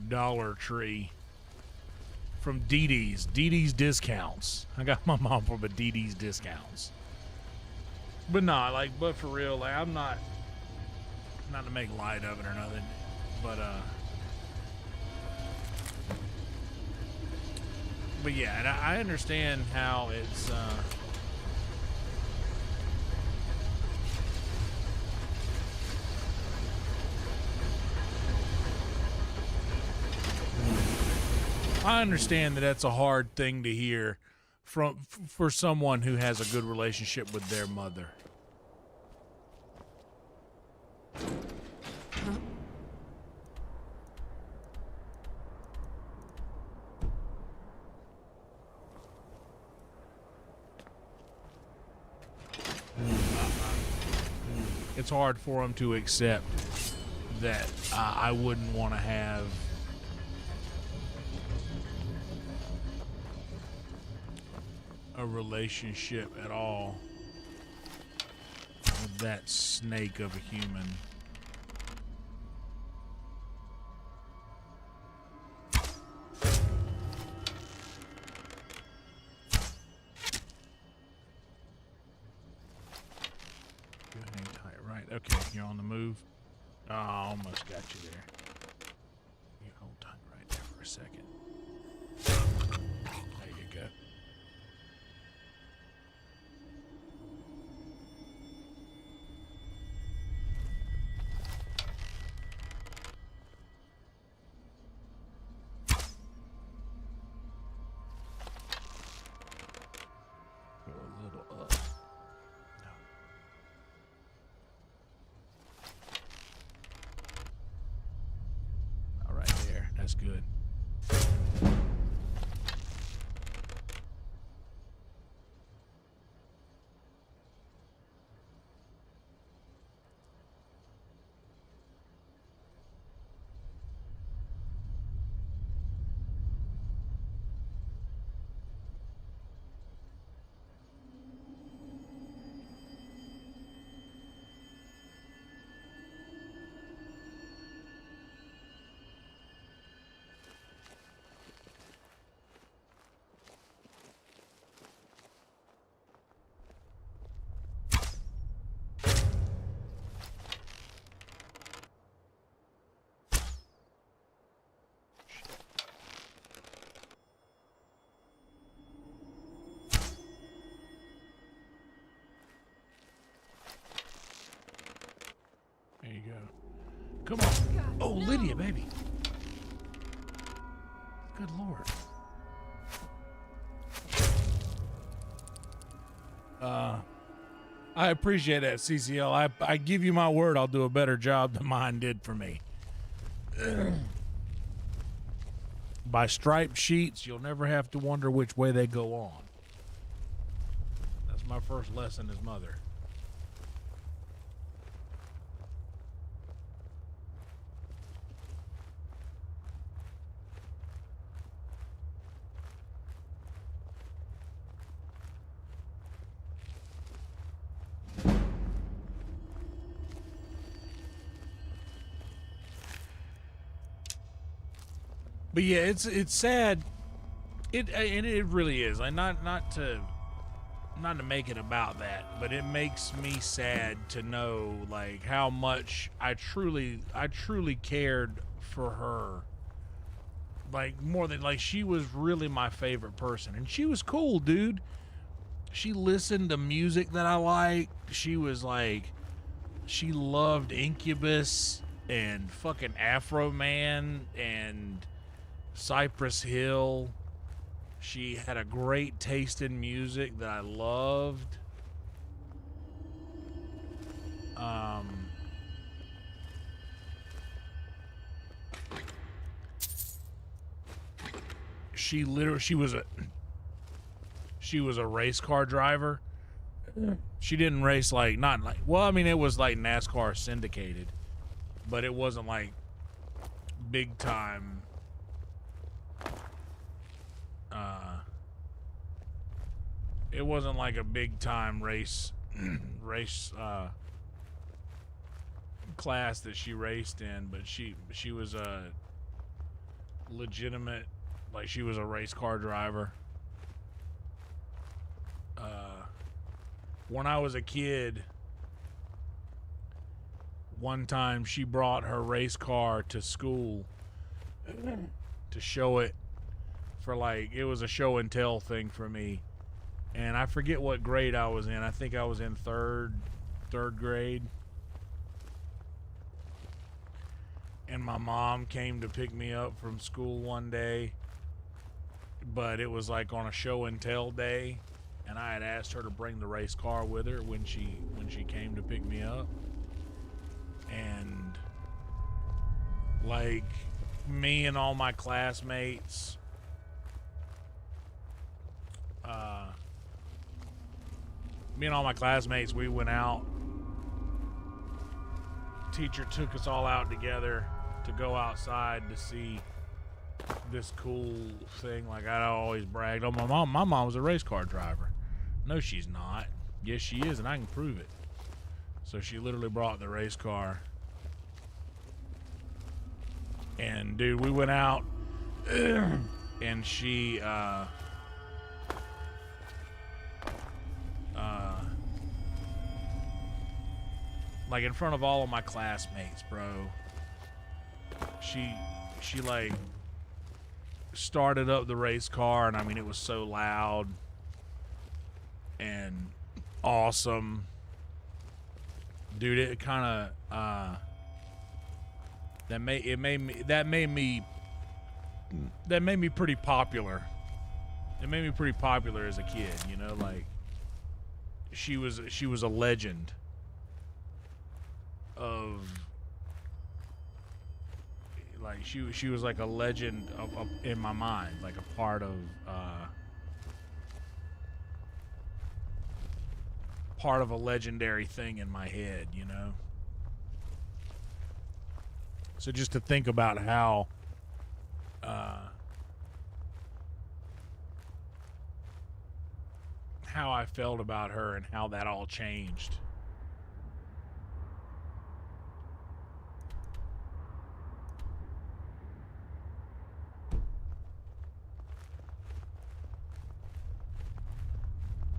Dollar Tree. From Dee Dee's. Dee Dee's Discounts. I got my mom from a Dee Dee's Discounts. But nah, like, but for real, like, I'm not to make light of it or nothing, but yeah, and I understand how it's, I understand that that's a hard thing to hear for someone who has a good relationship with their mother. It's hard for them to accept that I wouldn't want to have a relationship at all with that snake of a human. Hang tight, right? Okay, you're on the move. Oh, I almost got you there. You hold tight right there for a second. There you go. Go a little up. No. All right there. That's good. you go. Come on. God, Oh, no. Lydia, baby. Good Lord. I appreciate that, CCL. I give you my word, I'll do a better job than mine did for me. By striped sheets, you'll never have to wonder which way they go on. That's my first lesson as mother. But yeah, it's sad. It really is. Like not to make it about that, but it makes me sad to know like how much I truly cared for her. Like more than like she was really my favorite person, and she was cool, dude. She listened to music that I liked. She was like, she loved Incubus and fucking Afro Man and Cypress Hill. She had a great taste in music that I loved. She was a race car driver. She didn't race well, I mean, it was like NASCAR syndicated, but it wasn't like big time. It wasn't like a big time race class that she raced in, but she was a legitimate, like she was a race car driver. When I was a kid, one time she brought her race car to school to show it for like, it was a show and tell thing for me. And I forget what grade I was in. I think I was in third grade. And my mom came to pick me up from school one day, but it was like on a show and tell day, and I had asked her to bring the race car with her when she came to pick me up. And like me and all my classmates, we went out. Teacher took us all out together to go outside to see this cool thing. Like I always bragged, oh, my mom was a race car driver. No, she's not. Yes, she is, and I can prove it. So she literally brought the race car. And dude, we went out and she like in front of all of my classmates, bro. She like started up the race car, and I mean it was so loud and awesome. Dude, it kind of that made me pretty popular. It made me pretty popular as a kid, you know, like she was a legend of, like she was like a legend of in my mind, like a part of a legendary thing in my head, you know. So just to think about how I felt about her and how that all changed.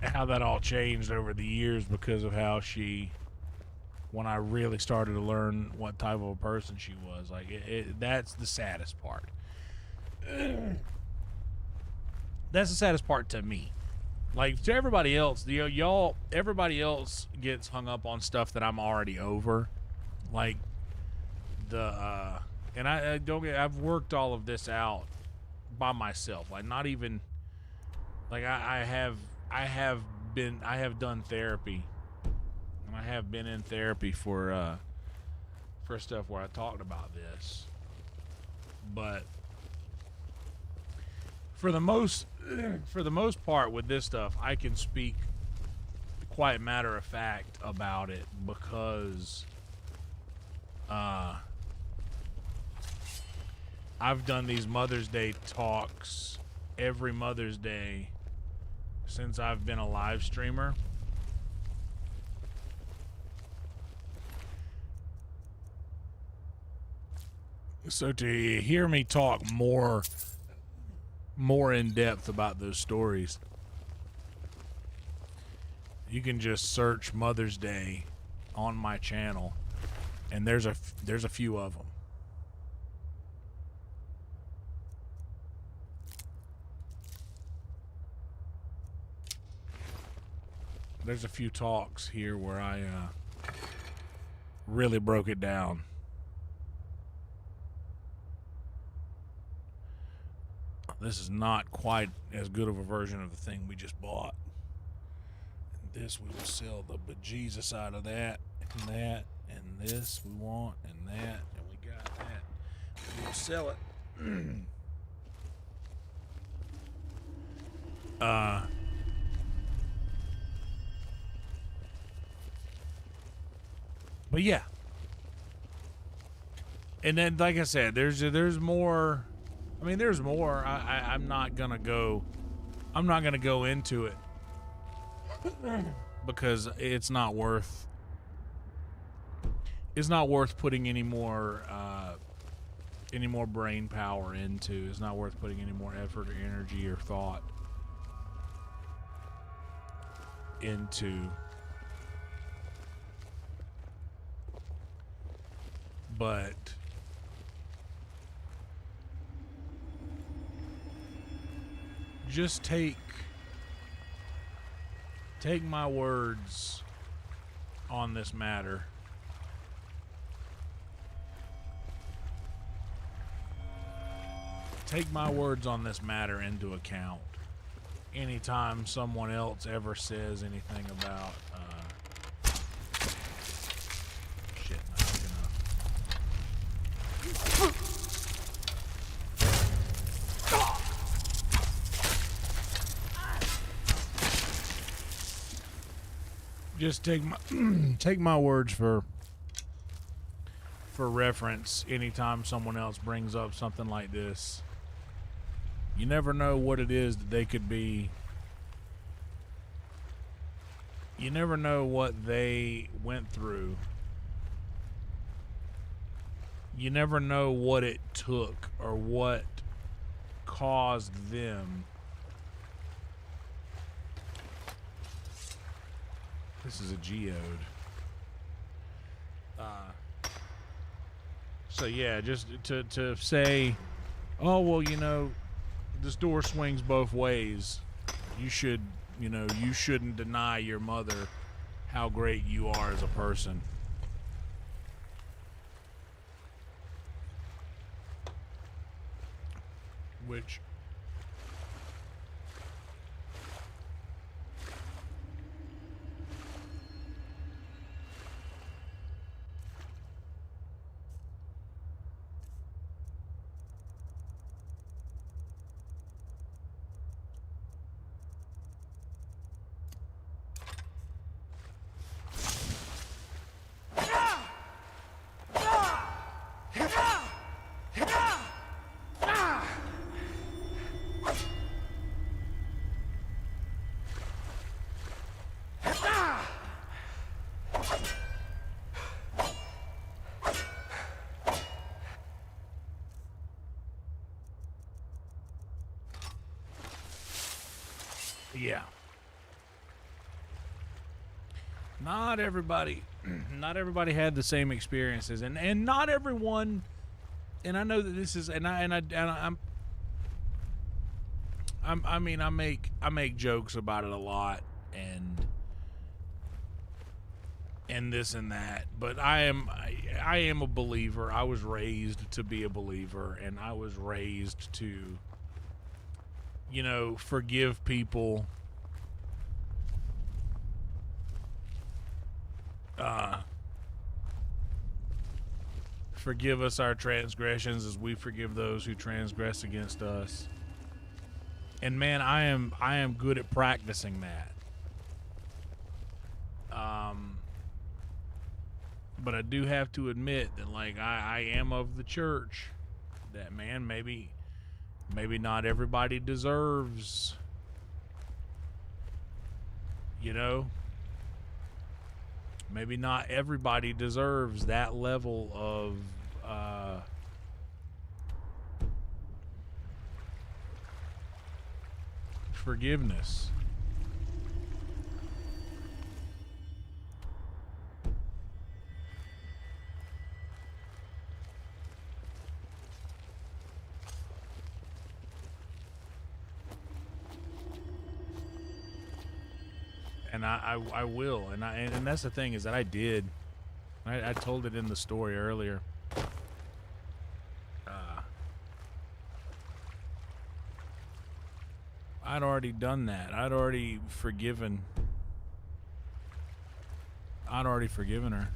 How that all changed over the years because of how she, when I really started to learn what type of a person she was, like that's the saddest part. That's the saddest part to me. Like to everybody else, everybody else gets hung up on stuff that I'm already over. Like and I don't get, I've worked all of this out by myself. Like, not even, like, I have done therapy, and I have been in therapy for stuff where I talked about this. But for the most part with this stuff, I can speak quite matter of fact about it because I've done these Mother's Day talks every Mother's Day since I've been a live streamer. So to hear me talk more in depth about those stories, you can just search Mother's Day on my channel, and there's a few of them. There's a few talks here where I really broke it down. This is not quite as good of a version of the thing we just bought. And this, we will sell the bejesus out of that, and this we want, and that, and we got that. We will sell it. But yeah. And then, like I said, there's more. I mean, there's more. I'm not gonna go into it because it's not worth putting any more brain power into. It's not worth putting any more effort or energy or thought into. But just take my words on this matter. Take my words on this matter into account. Anytime someone else ever says anything about shit, not big enough. Just take my words for reference anytime someone else brings up something like this. You never know what it is that they could be. You never know what they went through. You never know what it took or what caused them. This is a geode. So yeah, just to say, oh well, you know, this door swings both ways. You shouldn't deny your mother how great you are as a person. Which yeah. Not everybody had the same experiences, and not everyone. And I know that this is, I make jokes about it a lot, and this and that. But I am a believer. I was raised to be a believer, and I was raised to, you know, forgive people. Forgive us our transgressions as we forgive those who transgress against us. And man, I am good at practicing that. But I do have to admit that, like, I am of the church that, man, maybe not everybody deserves, you know, maybe not everybody deserves that level of forgiveness. And I will, and that's the thing, is that I did. I told it in the story earlier. I'd already done that. I'd already forgiven her.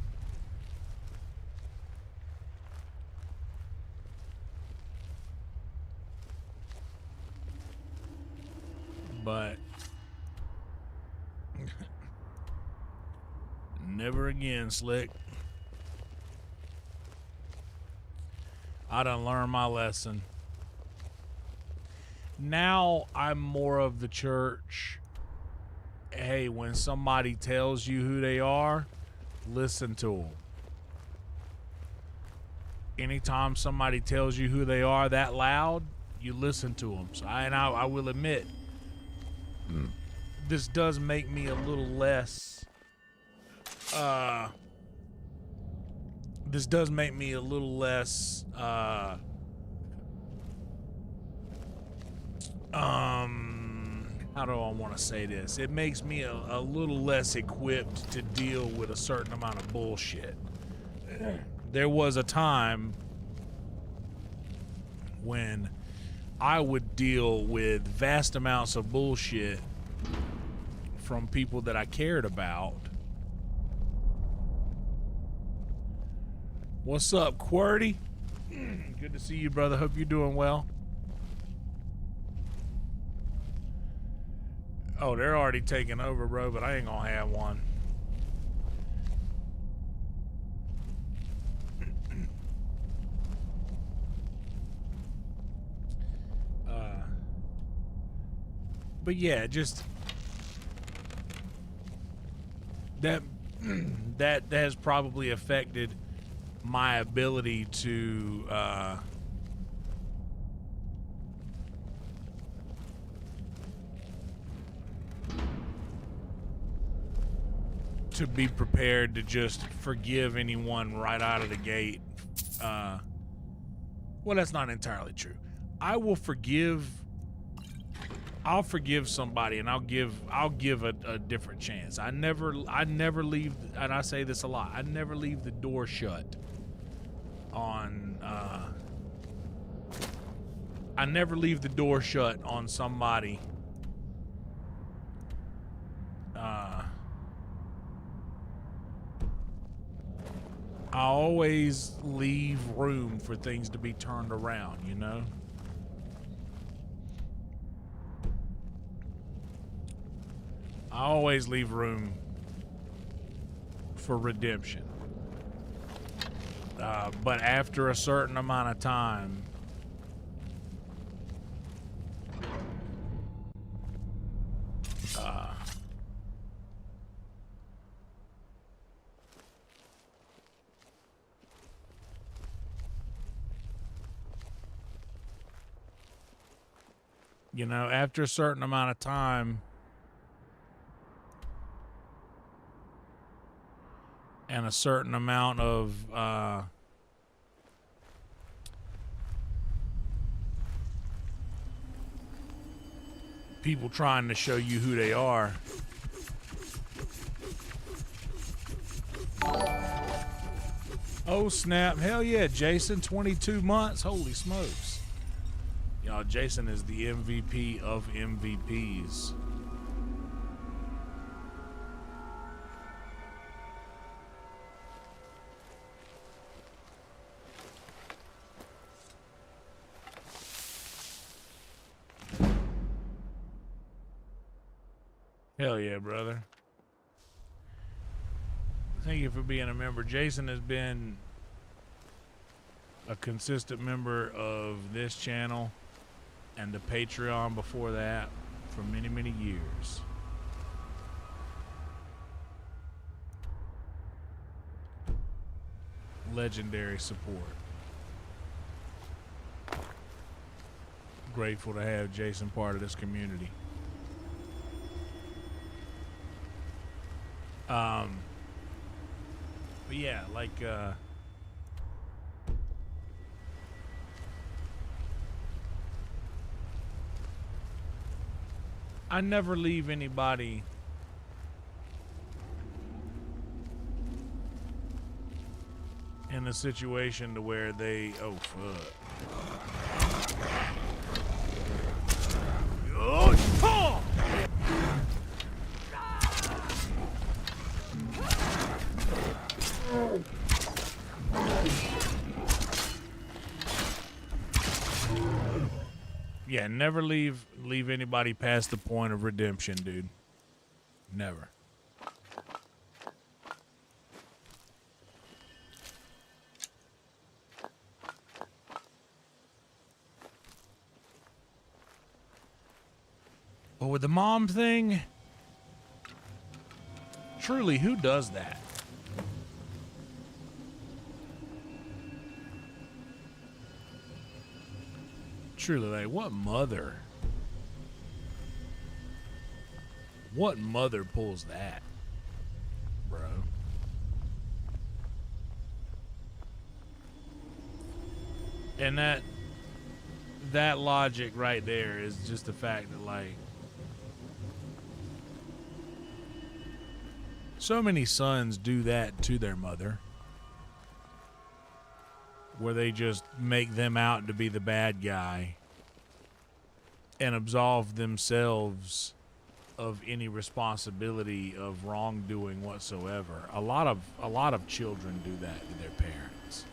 But never again, Slick. I done learned my lesson. Now I'm more of the church. Hey, when somebody tells you who they are, listen to them. Anytime somebody tells you who they are that loud, you listen to them. So I will admit, this does make me a little less. This does make me a little less. How do I want to say this? It makes me a little less equipped to deal with a certain amount of bullshit. There was a time when I would deal with vast amounts of bullshit from people that I cared about. What's up, QWERTY? Good to see you, brother. Hope you're doing well. Oh, they're already taking over, bro, but I ain't gonna have one. But yeah, just that has probably affected my ability to be prepared to just forgive anyone right out of the gate. Well, that's not entirely true. I'll forgive somebody, and I'll give a different chance. I never leave, and I say this a lot, I never leave the door shut on I never leave the door shut on somebody I always leave room for things to be turned around, you know? I always leave room for redemption. But after a certain amount of time, you know, after a certain amount of time, and a certain amount of people trying to show you who they are, Oh, snap. Hell yeah, Jason, 22 months. Holy smokes. Y'all, Jason is the MVP of MVPs. Hell yeah, brother. Thank you for being a member. Jason has been a consistent member of this channel and the Patreon before that for many, many years. Legendary support. Grateful to have Jason part of this community. But yeah, like, I never leave anybody in a situation to where they, oh fuck. Oh, yeah, never leave anybody past the point of redemption, dude. Never. But with the mom thing, truly, who does that? Truly, like, what mother? What mother pulls that, bro? And that logic right there is just the fact that, like, so many sons do that to their mother, where they just make them out to be the bad guy and absolve themselves of any responsibility of wrongdoing whatsoever. A lot of children do that to their parents,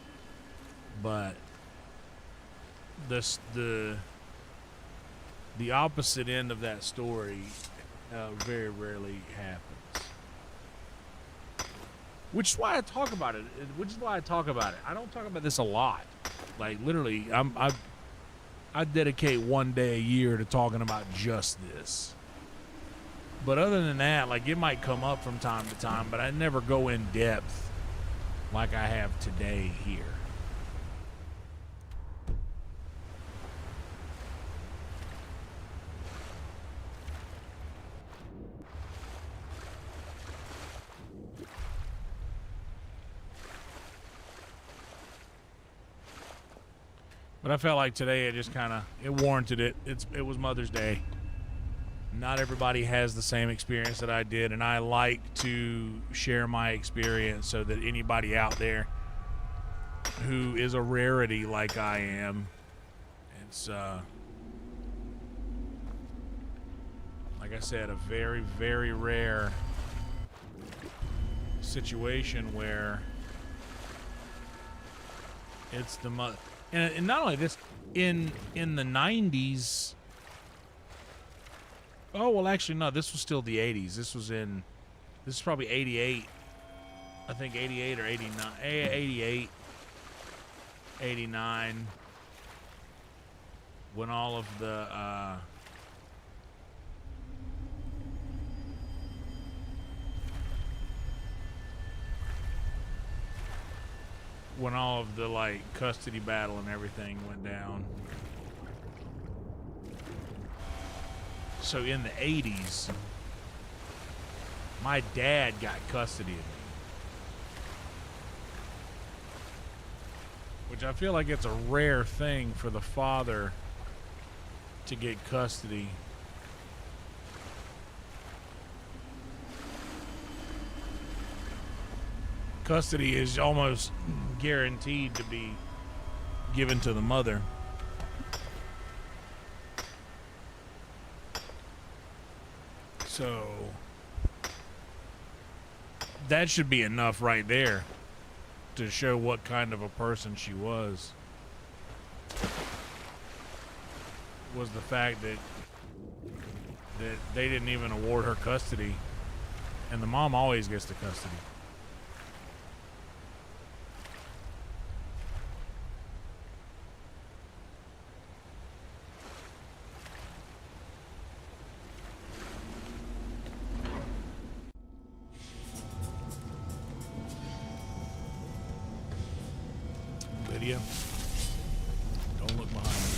but the opposite end of that story very rarely happens. Which is why I talk about it. I don't talk about this a lot. Like, literally, I dedicate one day a year to talking about just this. But other than that, like, it might come up from time to time, but I never go in depth like I have today here. But I felt like today it just kind of, it warranted it. It was Mother's Day. Not everybody has the same experience that I did, and I like to share my experience so that anybody out there who is a rarity like I am, it's, like I said, a very, very rare situation where it's the mother. And not only this, in the 90s. Oh, well, actually, no, this was still the 80s. This is probably 88. I think 88 or 89. 88, 89. When all of the, when all of the, like, custody battle and everything went down. So in the 80s, my dad got custody of me. Which I feel like it's a rare thing for the father to get custody. custody is almost guaranteed to be given to the mother. So that should be enough right there to show what kind of a person she was the fact that they didn't even award her custody, and the mom always gets the custody. Lydia, don't look behind you.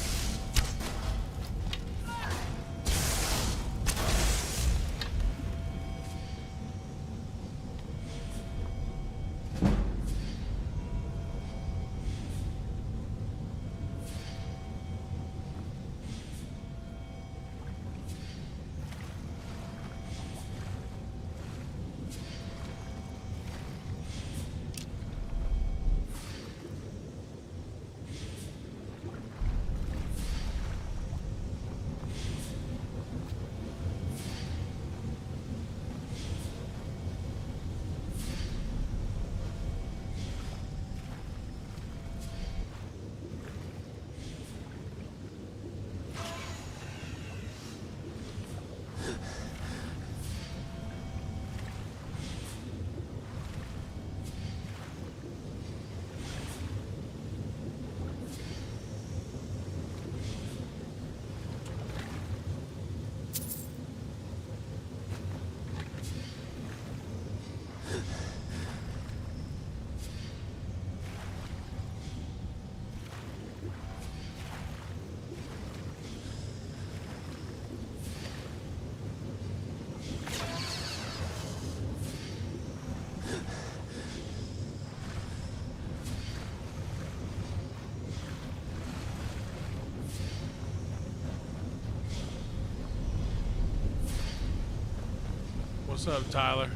What's up, Tyler?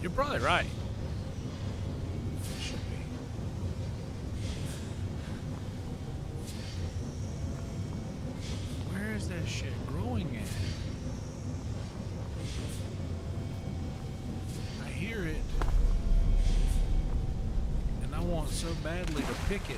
You're probably right. Should be. Where is that shit growing at? I hear it. And I want so badly to pick it.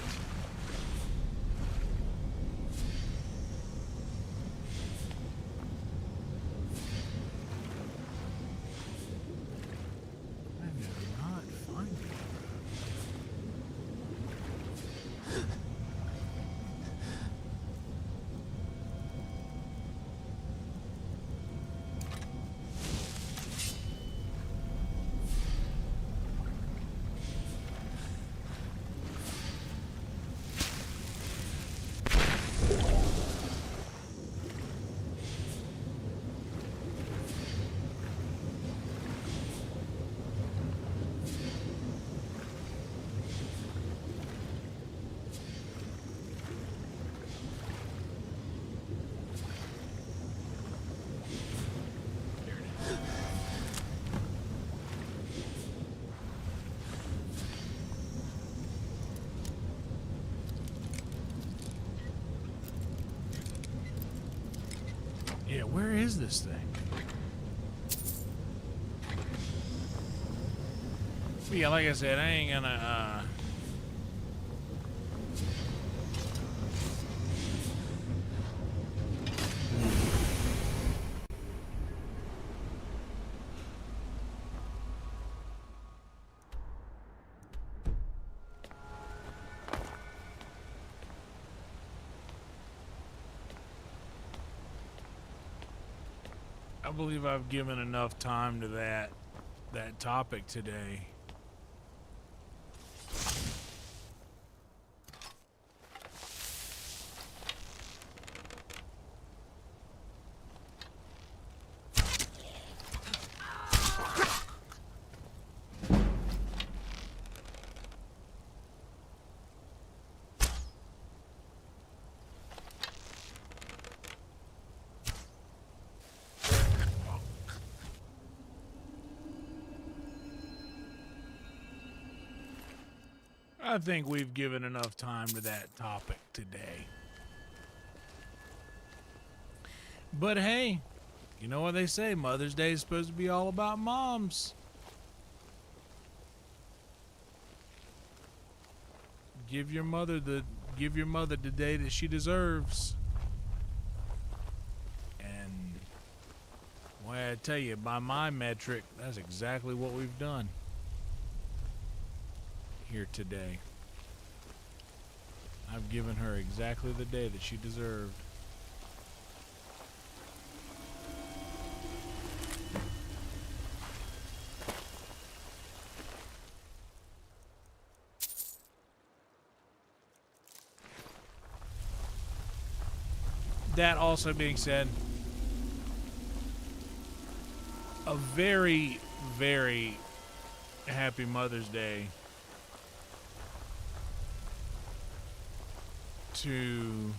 Yeah, where is this thing? But yeah, like I said, I ain't gonna, I believe I've given enough time to that topic today. I think we've given enough time to that topic today. But hey, you know what they say, Mother's Day is supposed to be all about moms. Give your mother the day that she deserves. And well, I tell you, by my metric, that's exactly what we've done here today. I've given her exactly the day that she deserved. That also being said, a very, very happy Mother's Day to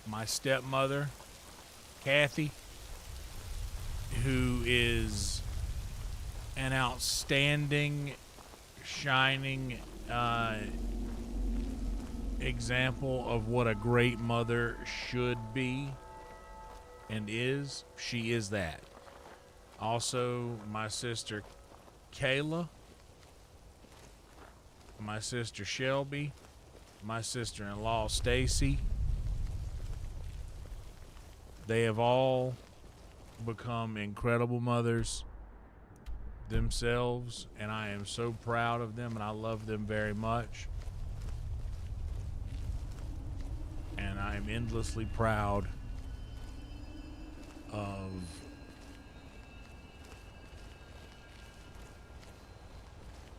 my stepmother, Kathy, who is an outstanding, shining example of what a great mother should be and is. She is that. Also, my sister Kayla, my sister Shelby, my sister-in-law Stacy. They have all become incredible mothers themselves, and I am so proud of them, and I love them very much. And I am endlessly proud of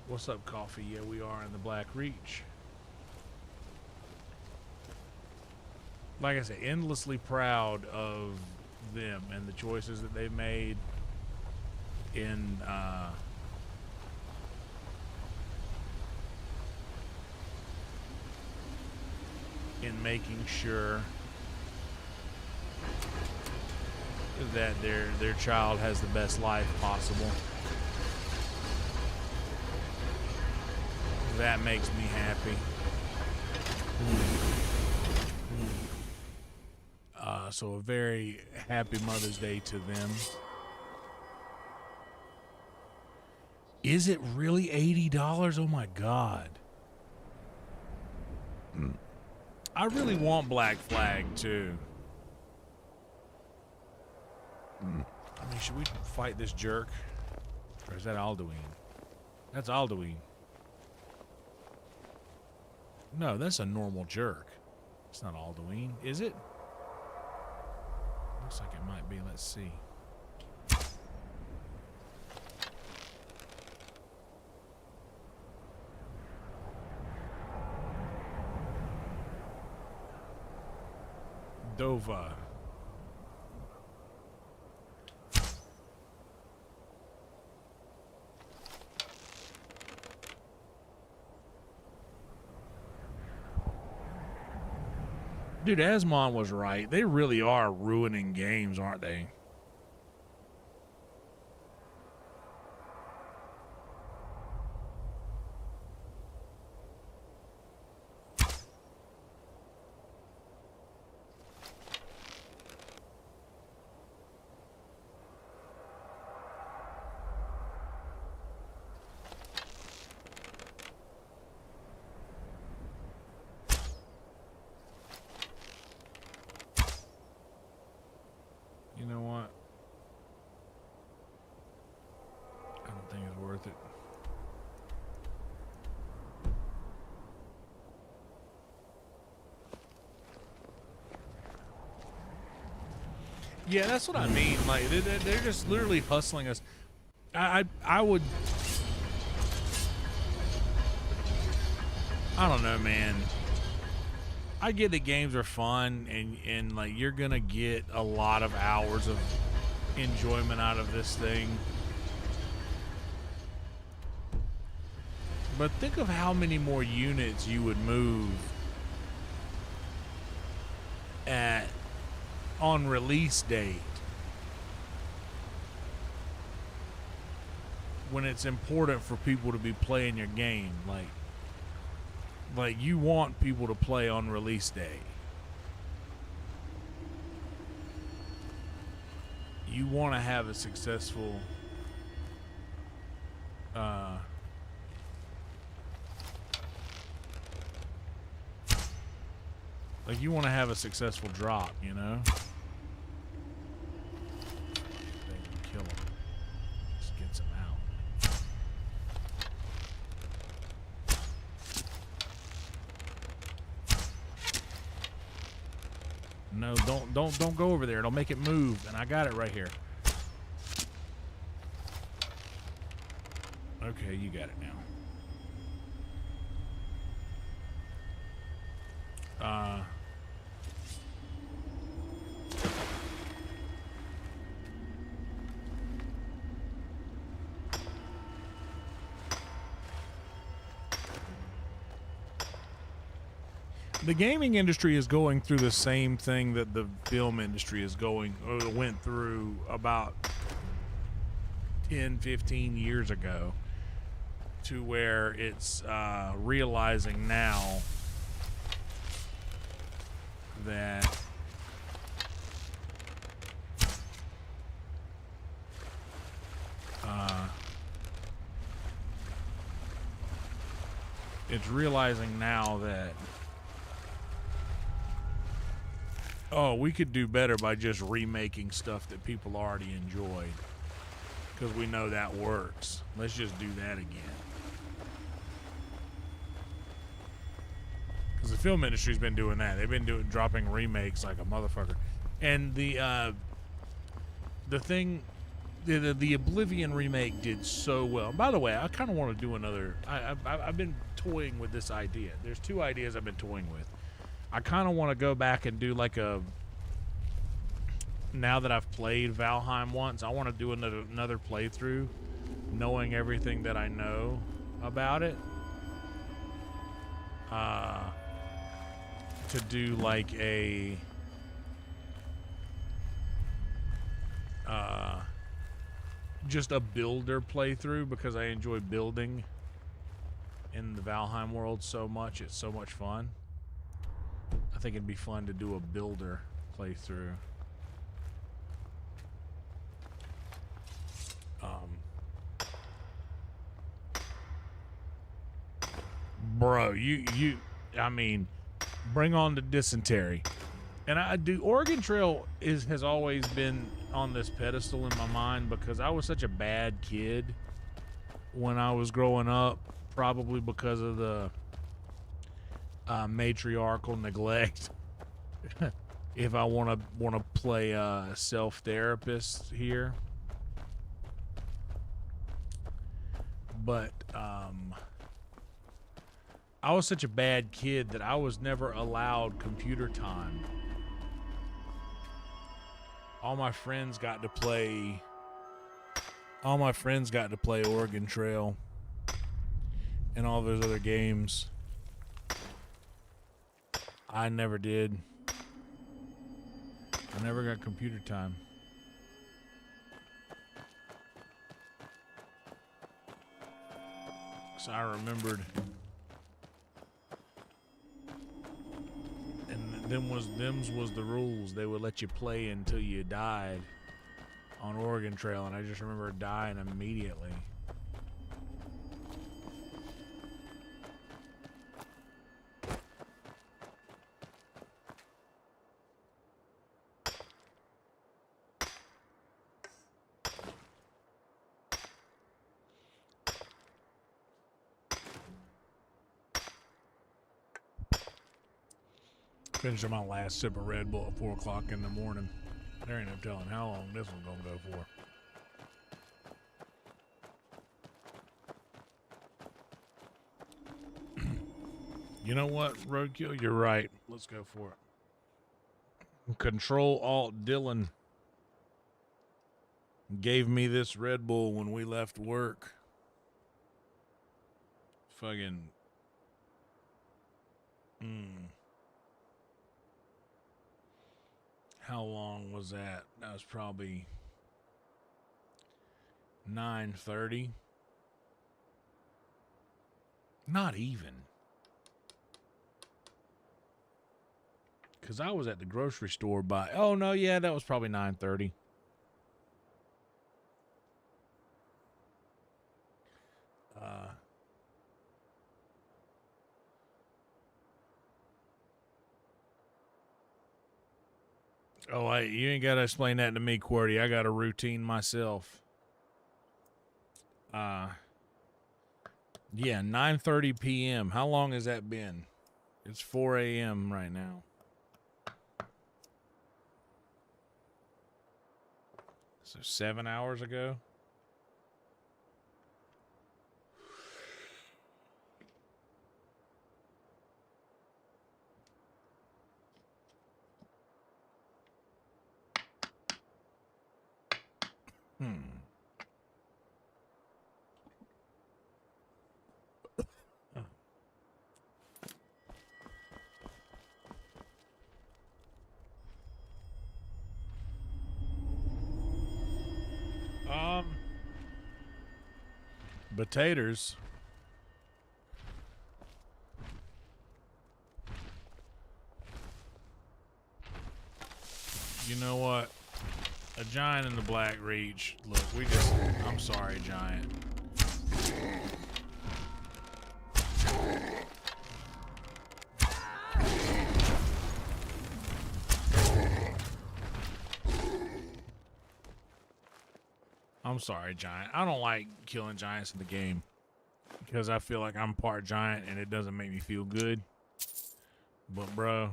what's up, Coffee? Yeah, we are in the Black Reach. Like I said, endlessly proud of them and the choices that they've made in making sure that their child has the best life possible. That makes me happy. So a very happy Mother's Day to them. Is it really $80? Oh my God. I really want Black Flag too. I mean, should we fight this jerk? Or is that Alduin? That's Alduin. No, that's a normal jerk. It's not Alduin, is it? Looks like it might be. Let's see. Dova. Dude, Asmon was right. They really are ruining games, aren't they? You know what? I don't think it's worth it. Yeah, that's what I mean. Like, they're just literally hustling us. I would... I don't know, man. I get that games are fun, and like you're gonna get a lot of hours of enjoyment out of this thing. But think of how many more units you would move on release date when it's important for people to be playing your game. Like, Like, you want people to play on release day. You want to have a successful like, you want to have a successful drop, you know? They can kill him. Just gets him out. No, don't go over there. It'll make it move, and I got it right here. Okay, you got it now. The gaming industry is going through the same thing that the film industry is went through about 10, 15 years ago, to where it's realizing now that it's realizing now that, oh, we could do better by just remaking stuff that people already enjoyed, because we know that works. Let's just do that again. Because the film industry's been doing that. They've been dropping remakes like a motherfucker. And the Oblivion remake did so well. And by the way, I kind of want to do another. I've been toying with this idea. There's two ideas I've been toying with. I kind of want to go back and do like a. Now that I've played Valheim once, I want to do another playthrough, knowing everything that I know about it. To do like a just a builder playthrough, because I enjoy building in the Valheim world so much. It's so much fun. I think it'd be fun to do a builder playthrough. Bro, I mean, bring on the dysentery. And I do. Oregon Trail has always been on this pedestal in my mind, because I was such a bad kid when I was growing up, probably because of the matriarchal neglect. If I want to play self-therapist here, but I was such a bad kid that I was never allowed computer time. All my friends got to play Oregon Trail and all those other games. I never did. I never got computer time. So I remembered. Them's was the rules. They would let you play until you died on Oregon Trail, and I just remember dying immediately. Finishing my last sip of Red Bull at 4 o'clock in the morning. There ain't no telling how long this one's gonna go for. You know what, Roadkill? You're right. Let's go for it. Control-Alt Dylan gave me this Red Bull when we left work. Fucking... How long was that? That was probably 9:30. Not even. Because I was at the grocery store by... Oh, no, yeah, that was probably 9:30. Oh, you ain't got to explain that to me, QWERTY. I got a routine myself. Yeah, 9:30 p.m. How long has that been? It's 4 a.m. right now. So 7 hours ago. Potatoes. You know what? A giant in the Black Reach. Look, I'm sorry, giant. I'm sorry, giant. I don't like killing giants in the game because I feel like I'm part giant and it doesn't make me feel good. But bro,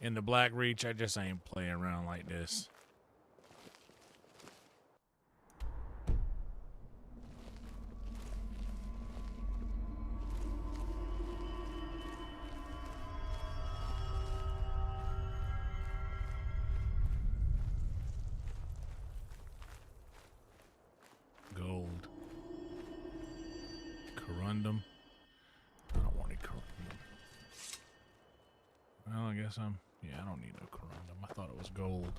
in the Black Reach, I just ain't playing around like this. Gold. Corundum. I don't want any corundum. Well, I guess yeah, I don't need no corundum. I thought it was gold.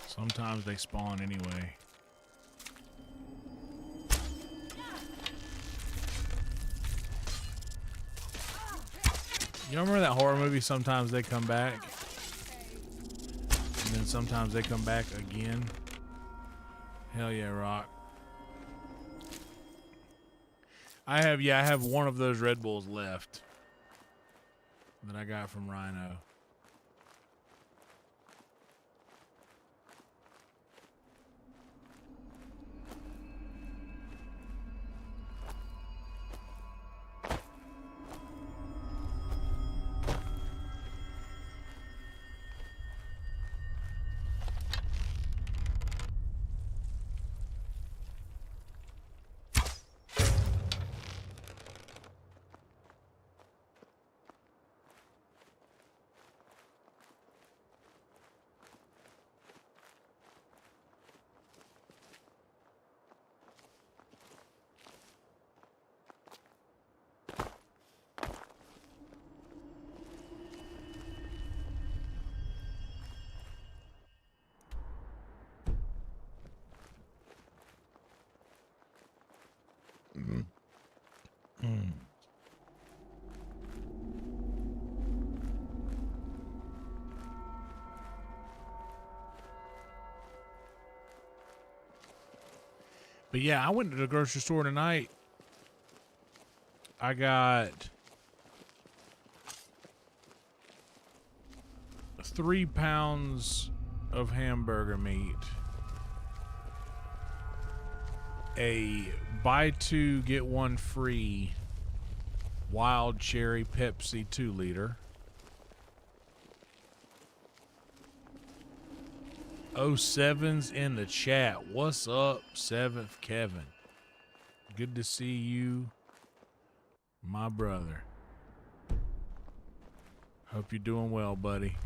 Sometimes they spawn anyway. You remember that horror movie, Sometimes They Come Back? And then sometimes they come back again? Hell yeah, Rock. I have one of those Red Bulls left that I got from Rhino. But yeah, I went to the grocery store tonight. I got 3 pounds of hamburger meat, a buy 2 get 1 free wild cherry Pepsi 2 liter. Oh, 7's in the chat. What's up, 7th Kevin? Good to see you, my brother. Hope you're doing well, buddy.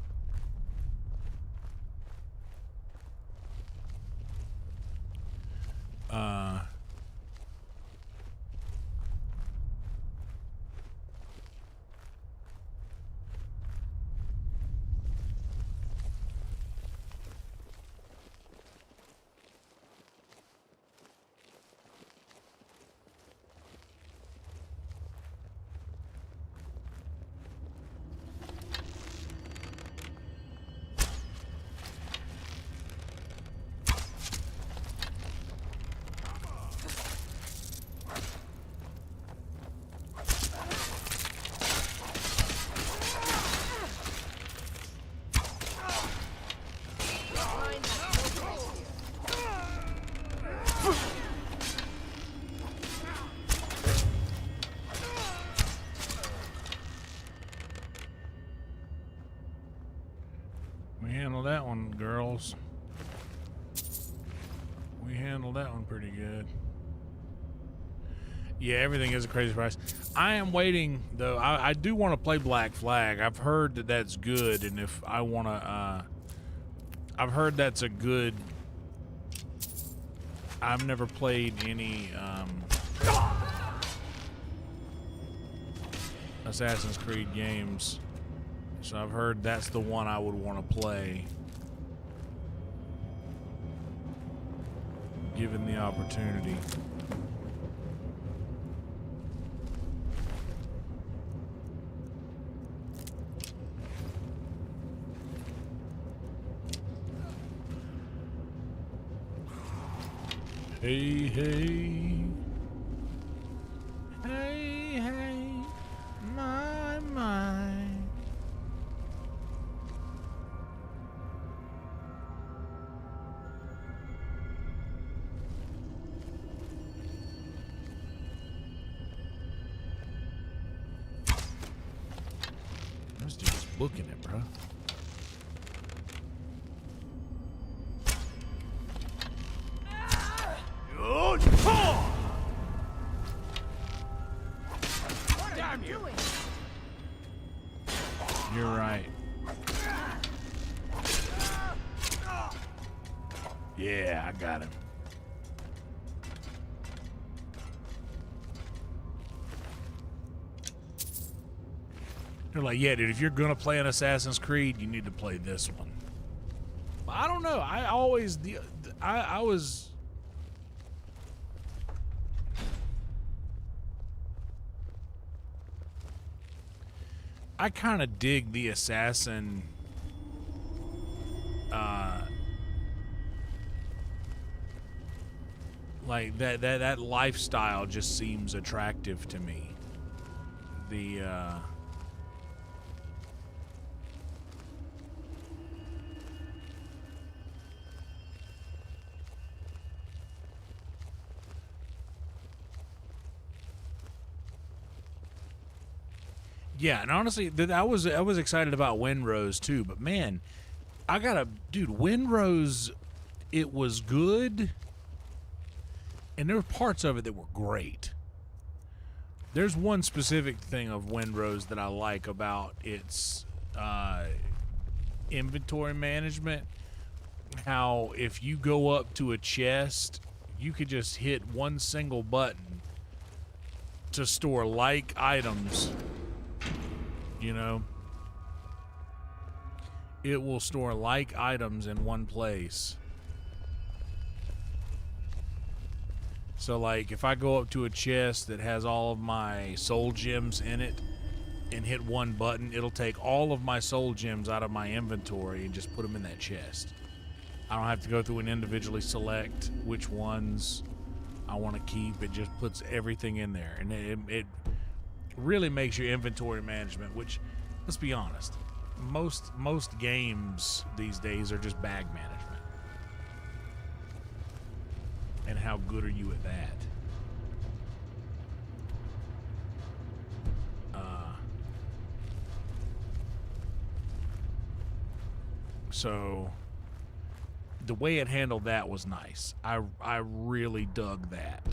handled that one, girls. We handled that one pretty good. Yeah, everything is a crazy price. I am waiting, though. I do want to play Black Flag. I've heard that that's good, and if I want to... I've heard that's a good... I've never played any Assassin's Creed games, so I've heard that's the one I would want to play, given the opportunity. Hey, hey. Hey, hey. My, my. I was just booking it, bro. Damn you! You're right. Yeah, I got him. They're like, yeah, dude, if you're gonna play an Assassin's Creed, you need to play this one. I don't know. I was. I kind of dig the assassin like that lifestyle just seems attractive to me. The yeah, and honestly, I was excited about Windrose too, but man, Windrose, it was good, and there were parts of it that were great. There's one specific thing of Windrose that I like about its inventory management. How if you go up to a chest, you could just hit one single button to store like items. You know, it will store like items in one place. So like if I go up to a chest that has all of my soul gems in it and hit one button, it'll take all of my soul gems out of my inventory and just put them in that chest. I don't have to go through and individually select which ones I want to keep. It just puts everything in there, and it really makes your inventory management, which, let's be honest, most games these days are just bag management. And how good are you at that? So the way it handled that was nice. I really dug that.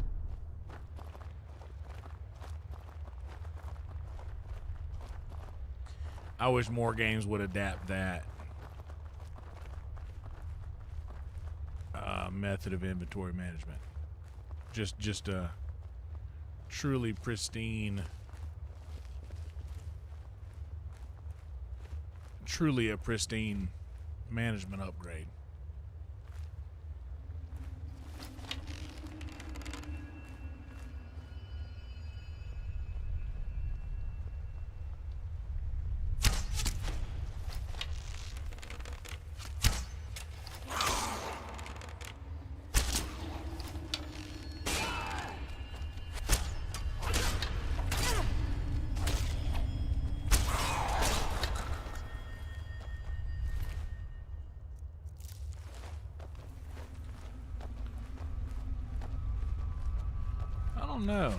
I wish more games would adapt that method of inventory management. Just a truly pristine, truly a pristine management upgrade. No.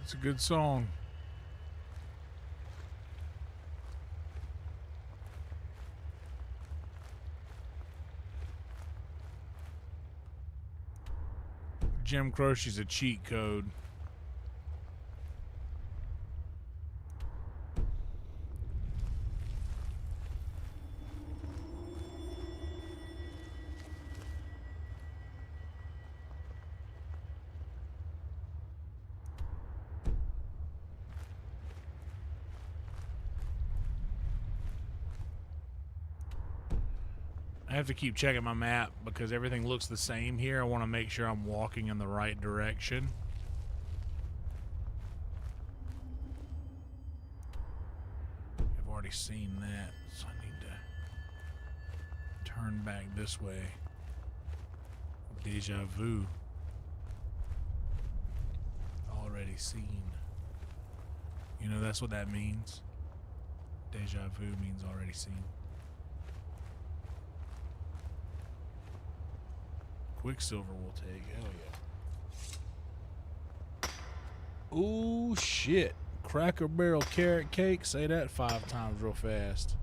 It's a good song. Jim Croce's a cheat code. I have to keep checking my map because everything looks the same here. I want to make sure I'm walking in the right direction. I've already seen that, so I need to turn back this way. Deja vu. Already seen. You know, that's what that means. Deja vu means already seen. Quicksilver will take. Hell yeah. Ooh, shit. Cracker Barrel carrot cake. Say that 5 times real fast.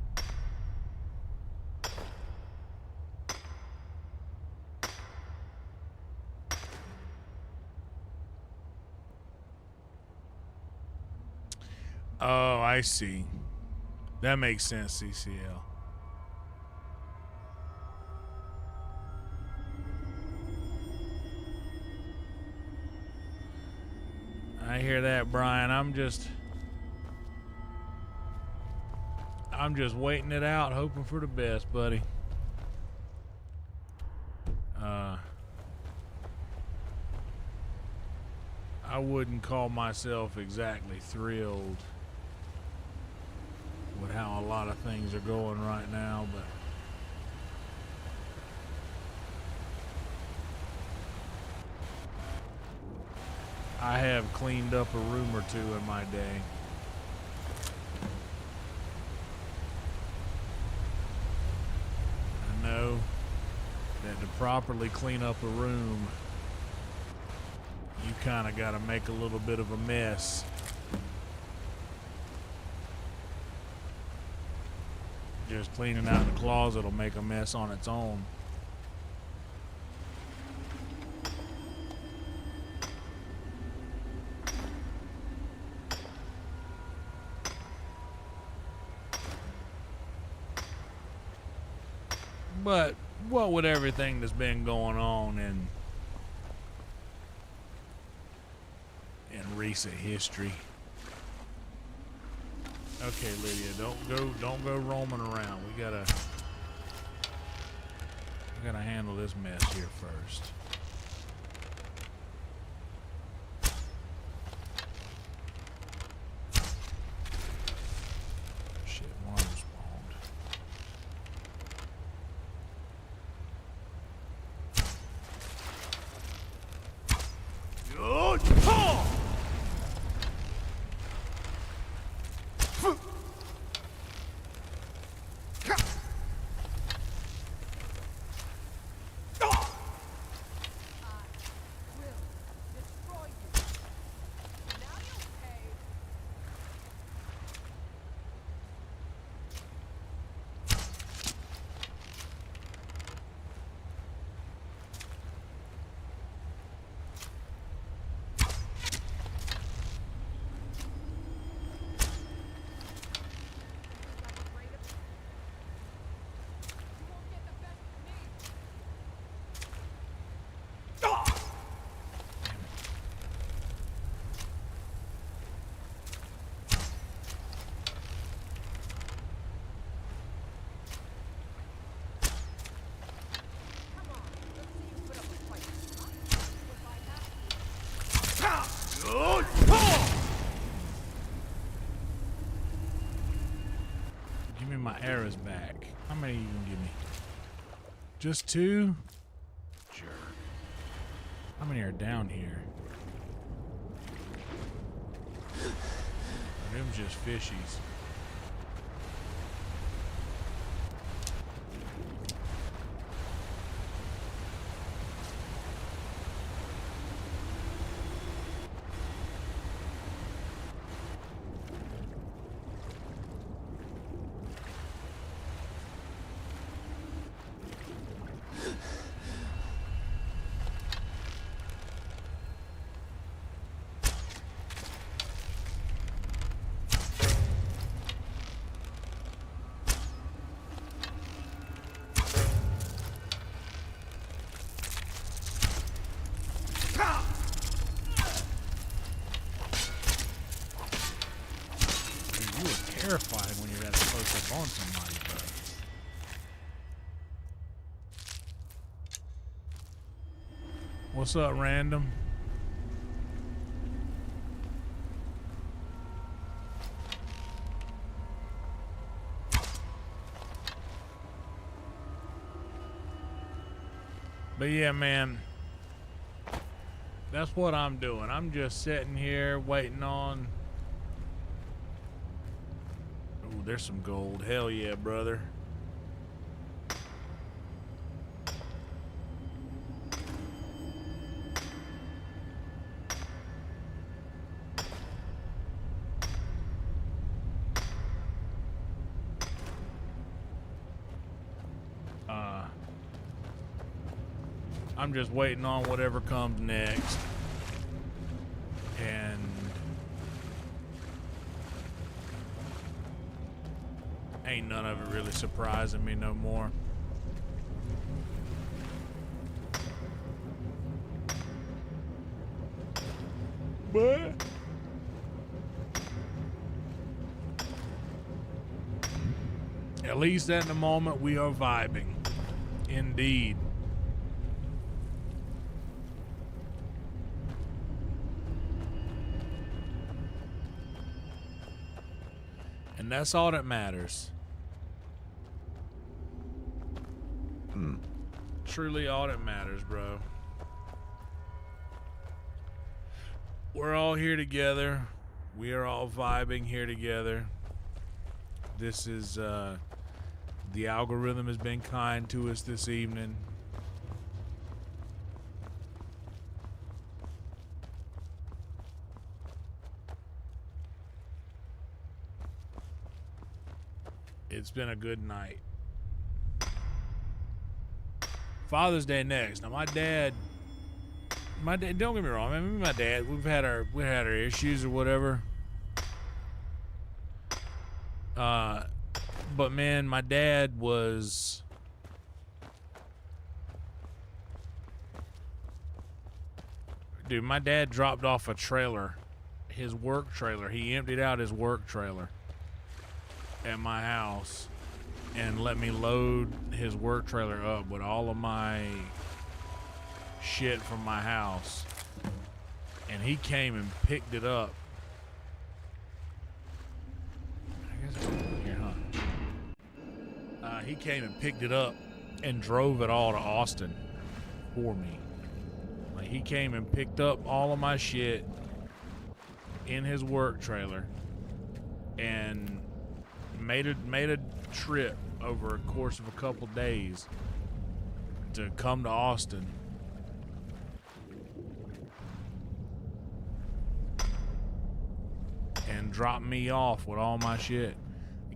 Oh, I see. That makes sense, CCL. I hear that, Brian. I'm just waiting it out, hoping for the best, buddy. I wouldn't call myself exactly thrilled with how a lot of things are going right now, but I have cleaned up a room or two in my day. I know that to properly clean up a room, you kind of got to make a little bit of a mess. Just cleaning out the closet will make a mess on its own. But what with everything that's been going on in recent history. Okay, Lydia, don't go roaming around. We gotta handle this mess here first. Shit, one spawned. Give me my arrows back. How many are you gonna give me? Just 2? Jerk. How many are down here? Are them just fishies? What's up, random? But yeah, man, that's what I'm doing. I'm just sitting here waiting on... Ooh, there's some gold. Hell yeah, brother. I'm just waiting on whatever comes next. And ain't none of it really surprising me no more. But at least at the moment we are vibing. Indeed. And that's all that matters. Truly all that matters, bro. We're all here together. We are all vibing here together. This is, the algorithm has been kind to us this evening. It's been a good night. Father's Day next. Now my dad, don't get me wrong, I mean, my dad, we had our issues or whatever. But man, my dad was my dad dropped off a trailer, his work trailer. He emptied out his work trailer at my house and let me load his work trailer up with all of my shit from my house. And he came and picked it up. I guess it's over here, huh? He came and picked it up and drove it all to Austin for me. Like, he came and picked up all of my shit in his work trailer and made a trip over a course of a couple days to come to Austin. And drop me off with all my shit.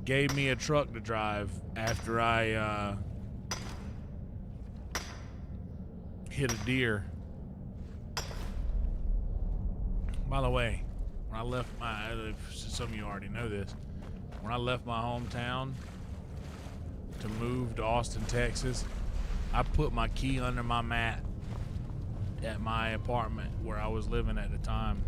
Gave me a truck to drive after I hit a deer. By the way, when I left some of you already know this, when I left my hometown to move to Austin, Texas, I put my key under my mat at my apartment where I was living at the time.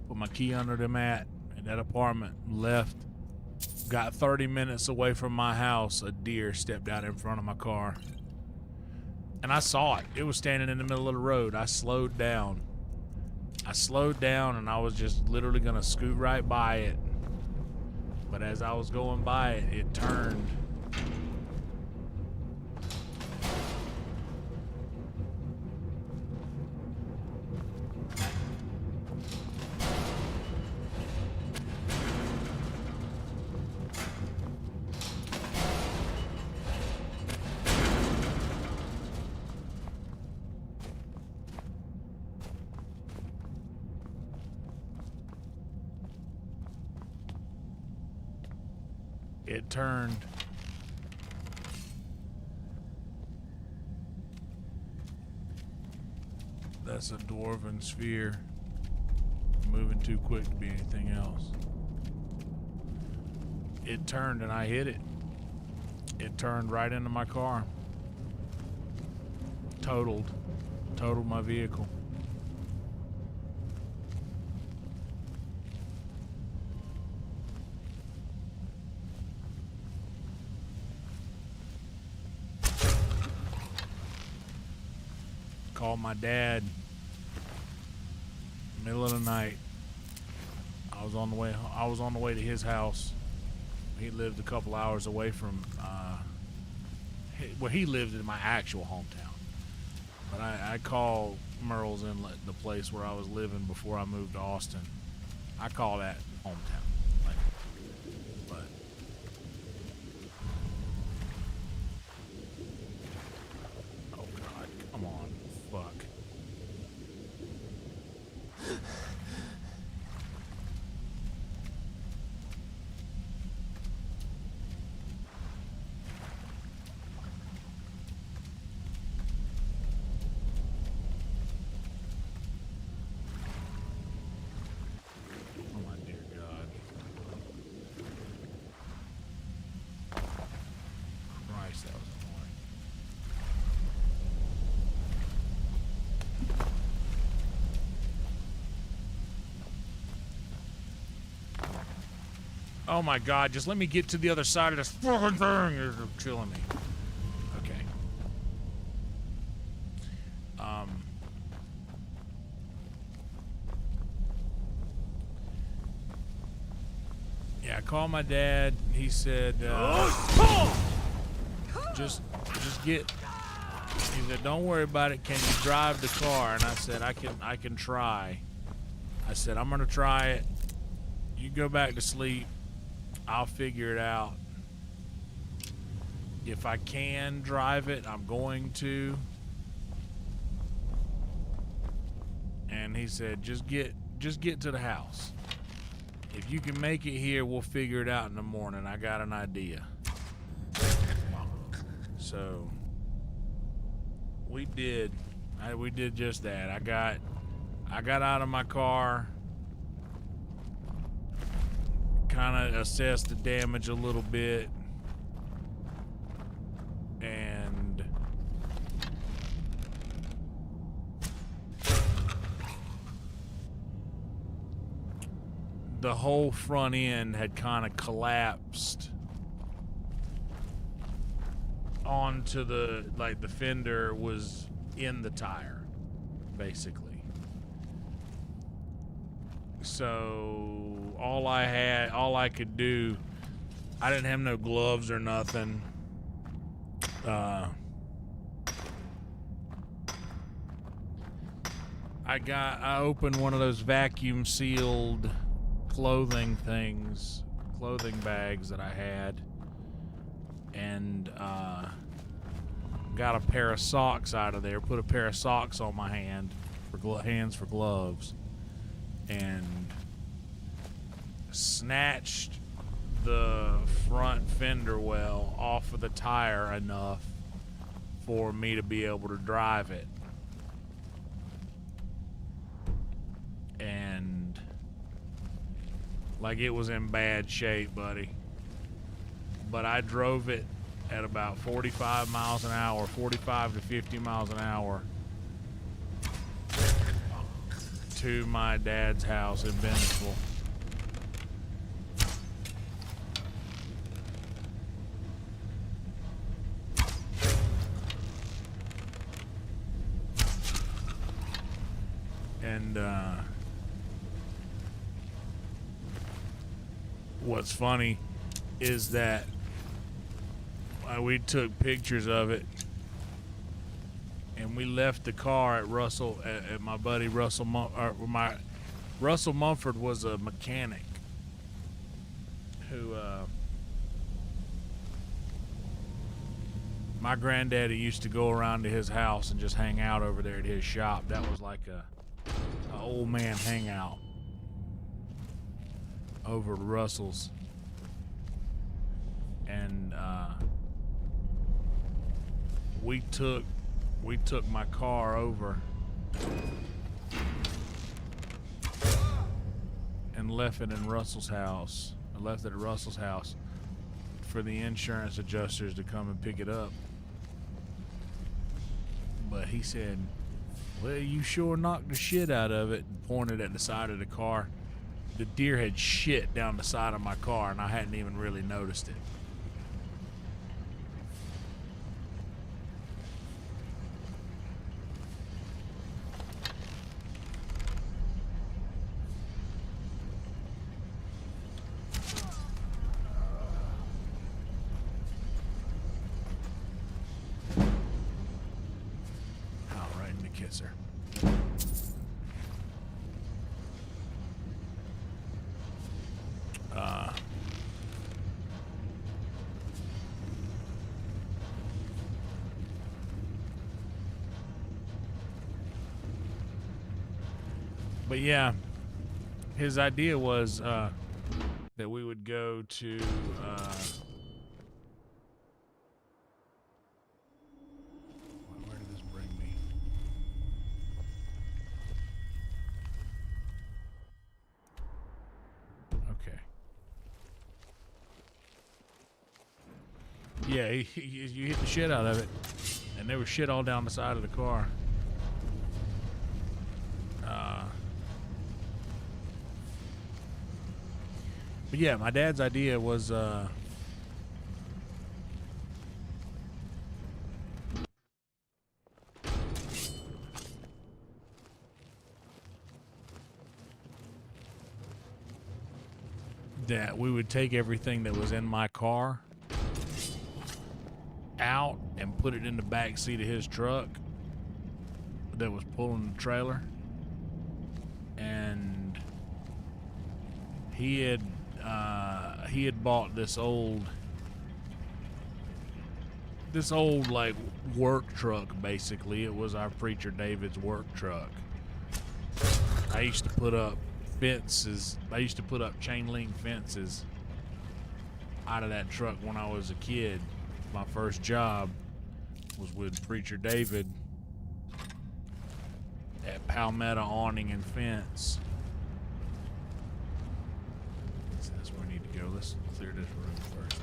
Put my key under the mat in that apartment, left, got 30 minutes away from my house, a deer stepped out in front of my car. And I saw it. It was standing in the middle of the road. I slowed down. And I was just literally gonna scoot right by it. But as I was going by it, it turned. It turned. That's a dwarven sphere. Moving too quick to be anything else. It turned and I hit it. It turned right into my car. Totaled my vehicle. called my dad. Middle of the night. I was on the way to his house. He lived a couple hours away from he lived in my actual hometown. But I call Merle's Inlet the place where I was living before I moved to Austin. I call that hometown. But oh God, come on, fuck. Oh my God, just let me get to the other side of this fucking thing. You're killing me. Okay. Yeah, I called my dad. He said, just get, he said, don't worry about it. Can you drive the car? And I said, I can try. I said, I'm gonna try it. You go back to sleep. I'll figure it out. If I can drive it, I'm going to. And he said, just get to the house. If you can make it here, we'll figure it out in the morning. I got an idea. So we did just that. I got out of my car, kind of assessed the damage a little bit, and the whole front end had kind of collapsed onto the, like, the fender was in the tire, basically. So all I could do, I didn't have no gloves or nothing. I opened one of those vacuum sealed clothing bags that I had, and got a pair of socks out of there, put a pair of socks on my hands for gloves, and snatched the front fender well off of the tire enough for me to be able to drive it. And like, it was in bad shape, buddy. But I drove it at about 45 miles an hour, 45 to 50 miles an hour to my dad's house in Bentonville. And what's funny is that we took pictures of it, and we left the car at my buddy Russell. Russell Mumford was a mechanic who my granddaddy used to go around to his house and just hang out over there at his shop. That was like a old man hangout over at Russell's. And we took my car over and left it in Russell's house. I left it at Russell's house for the insurance adjusters to come and pick it up. But he said, well, you sure knocked the shit out of it, and pointed at the side of the car. The deer had shit down the side of my car, and I hadn't even really noticed it. But yeah, his idea was that we would go to where did this bring me? Okay. Yeah, you hit the shit out of it, and there was shit all down the side of the car. But yeah, my dad's idea was that we would take everything that was in my car out and put it in the back seat of his truck that was pulling the trailer, and he had bought this old like work truck. Basically, it was our preacher David's work truck. I used to put up fences. I used to put up chain link fences out of that truck when I was a kid. My first job was with preacher David at Palmetto Awning and Fence. So that's where I need to go. Let's clear this room first.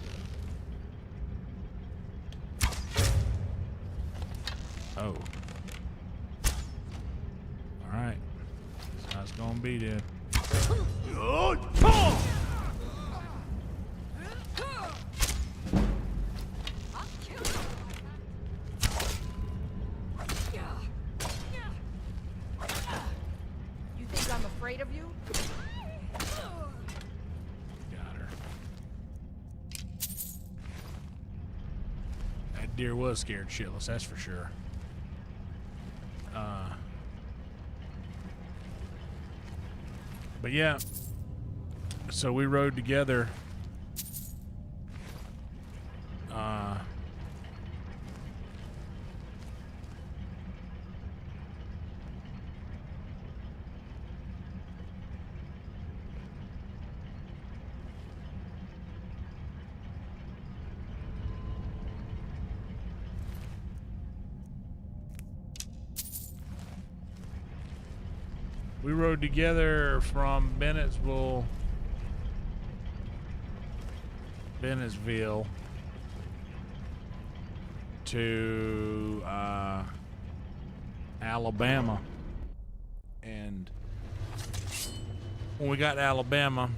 Oh. Alright. That's how it's gonna be then. You think I'm afraid of you? Got her. That deer was scared shitless, that's for sure. But yeah, so we rode together. We rode together from Bennettsville to Alabama, and when we got to Alabama,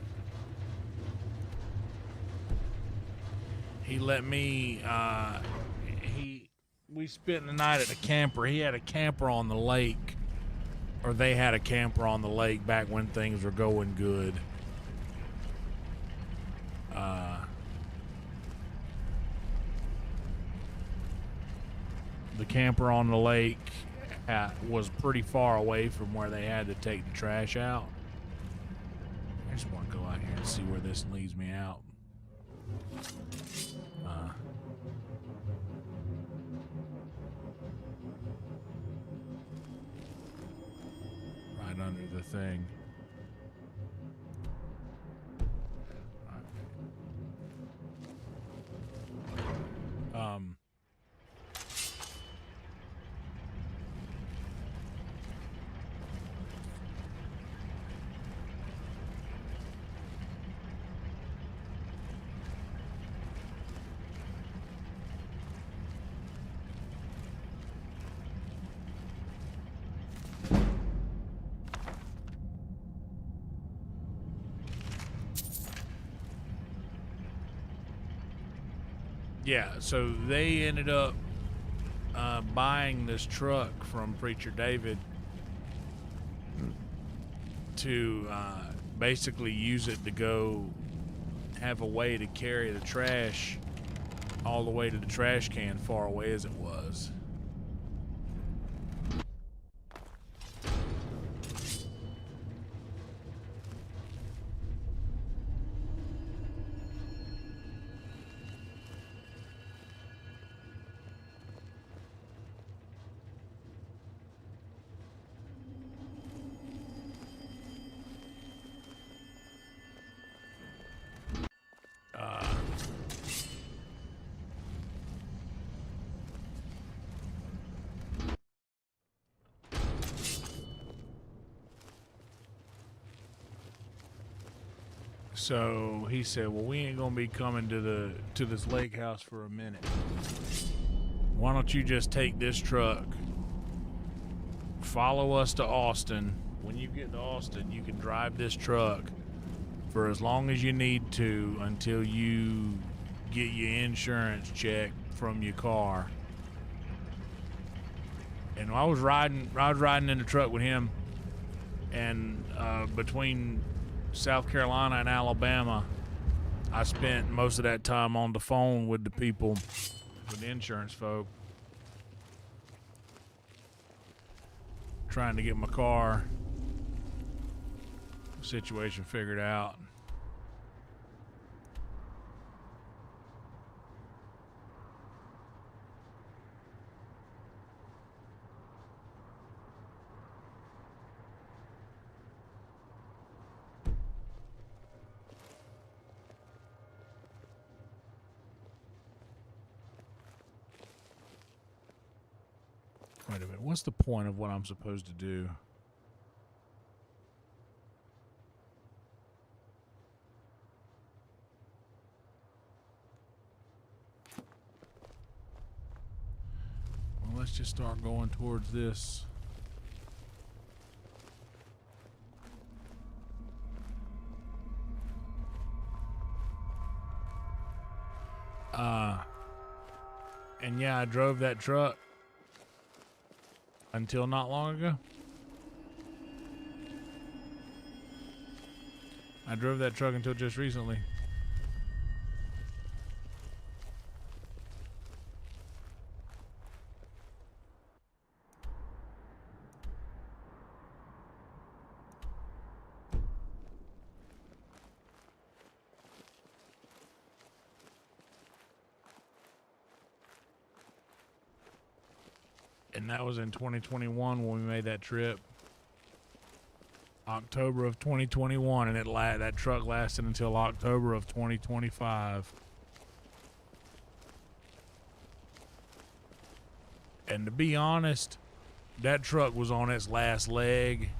he let me we spent the night at a camper. He had a camper on the lake, or they had a camper on the lake back when things were going good. The camper on the lake was pretty far away from where they had to take the trash out. I just want to go out here and see where this leads me out. Right under the thing. Yeah, so they ended up buying this truck from Preacher David to basically use it to go have a way to carry the trash all the way to the trash can, far away as it was. So he said, well, we ain't gonna be coming to this lake house for a minute. Why don't you just take this truck, follow us to Austin. When you get to Austin, you can drive this truck for as long as you need to until you get your insurance check from your car. And I was riding in the truck with him, and between South Carolina and Alabama, I spent most of that time on the phone with the people, with the insurance folk, trying to get my car situation figured out. Wait a minute, what's the point of what I'm supposed to do? Well, let's just start going towards this. And yeah, I drove that truck until not long ago. I drove that truck until just recently. And that was in 2021 when we made that trip. October of 2021, and that truck lasted until October of 2025. And to be honest, that truck was on its last leg.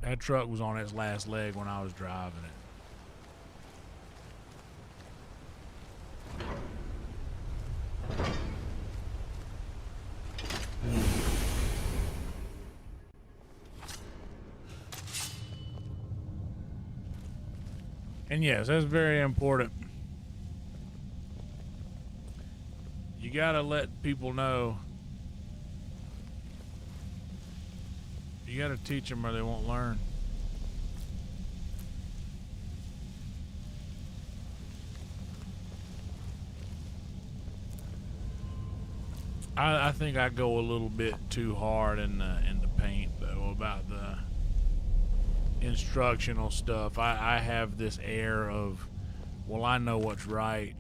That truck was on its last leg when I was driving it. And yes, that's very important. You gotta let people know. You gotta teach them or they won't learn. I think I go a little bit too hard in the paint though about the instructional stuff. I have this air of, well, I know what's right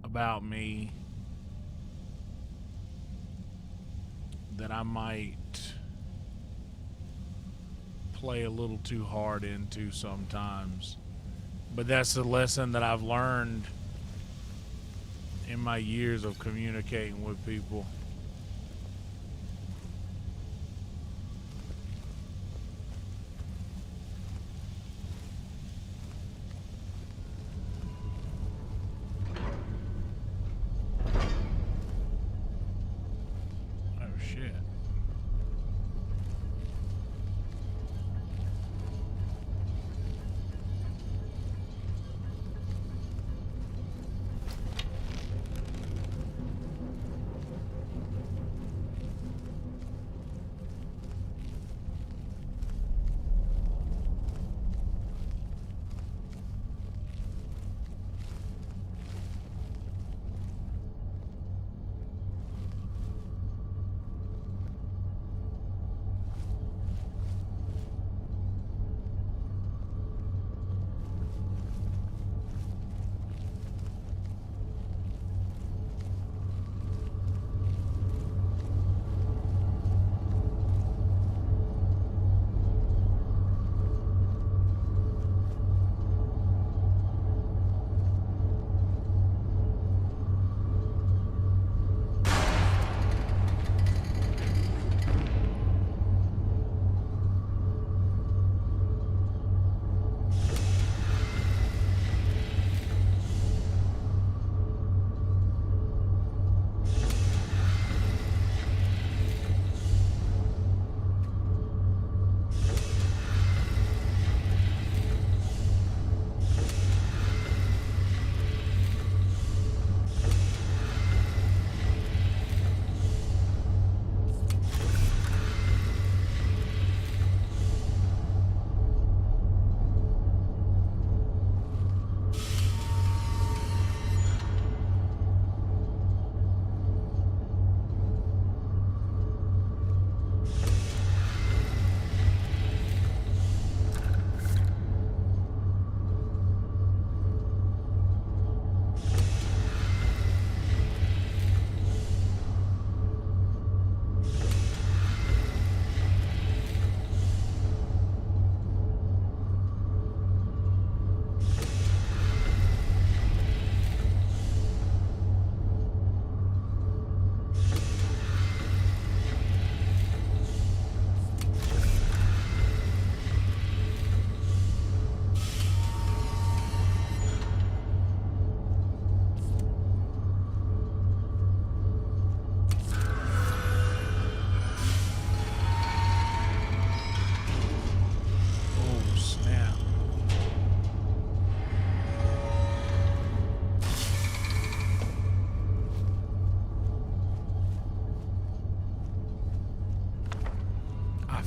about me, that I might play a little too hard into sometimes. But that's the lesson that I've learned in my years of communicating with people.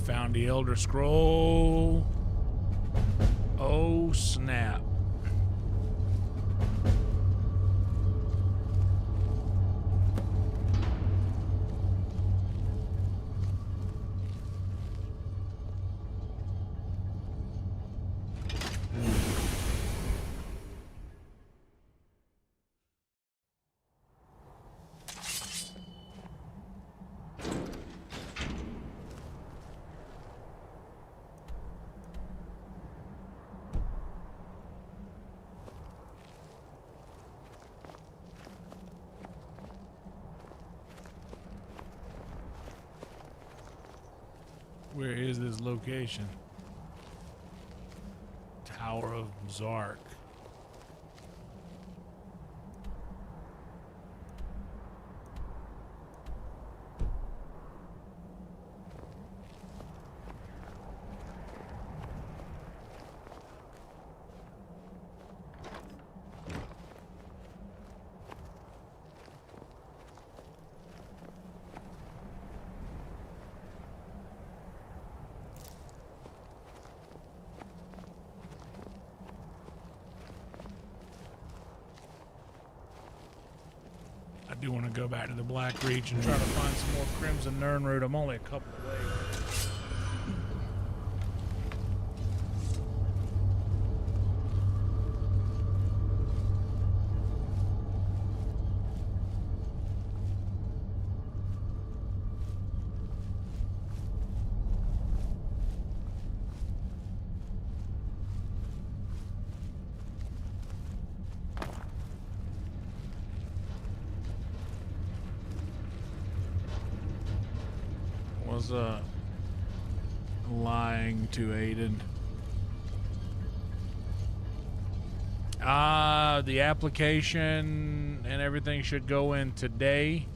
found the Elder Scroll. Oh, snap. Where is this location? Tower of Zark. I do want to go back to the Black Reach and try to find some more Crimson Nirnroot. I'm only a couple away. Was lying to Aiden. The application and everything should go in today.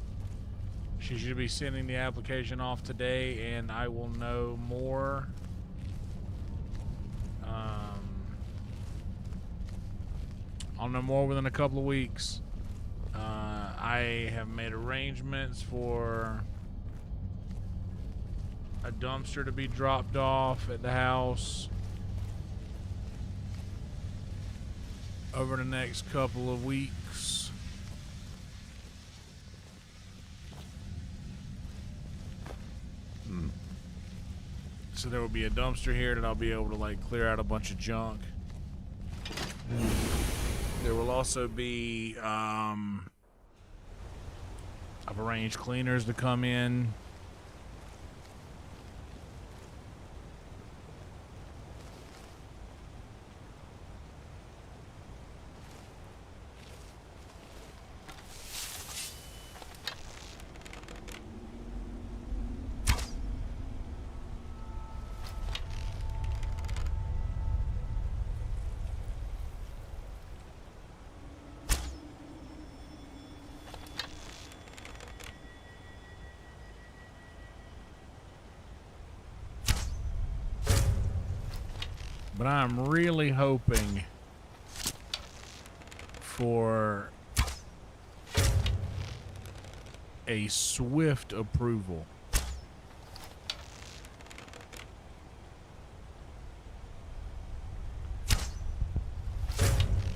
She should be sending the application off today, and I will know more. I'll know more within a couple of weeks. I have made arrangements for a dumpster to be dropped off at the house over the next couple of weeks. So there will be a dumpster here that I'll be able to like clear out a bunch of junk. There will also be I've arranged cleaners to come in. But I'm really hoping for a swift approval.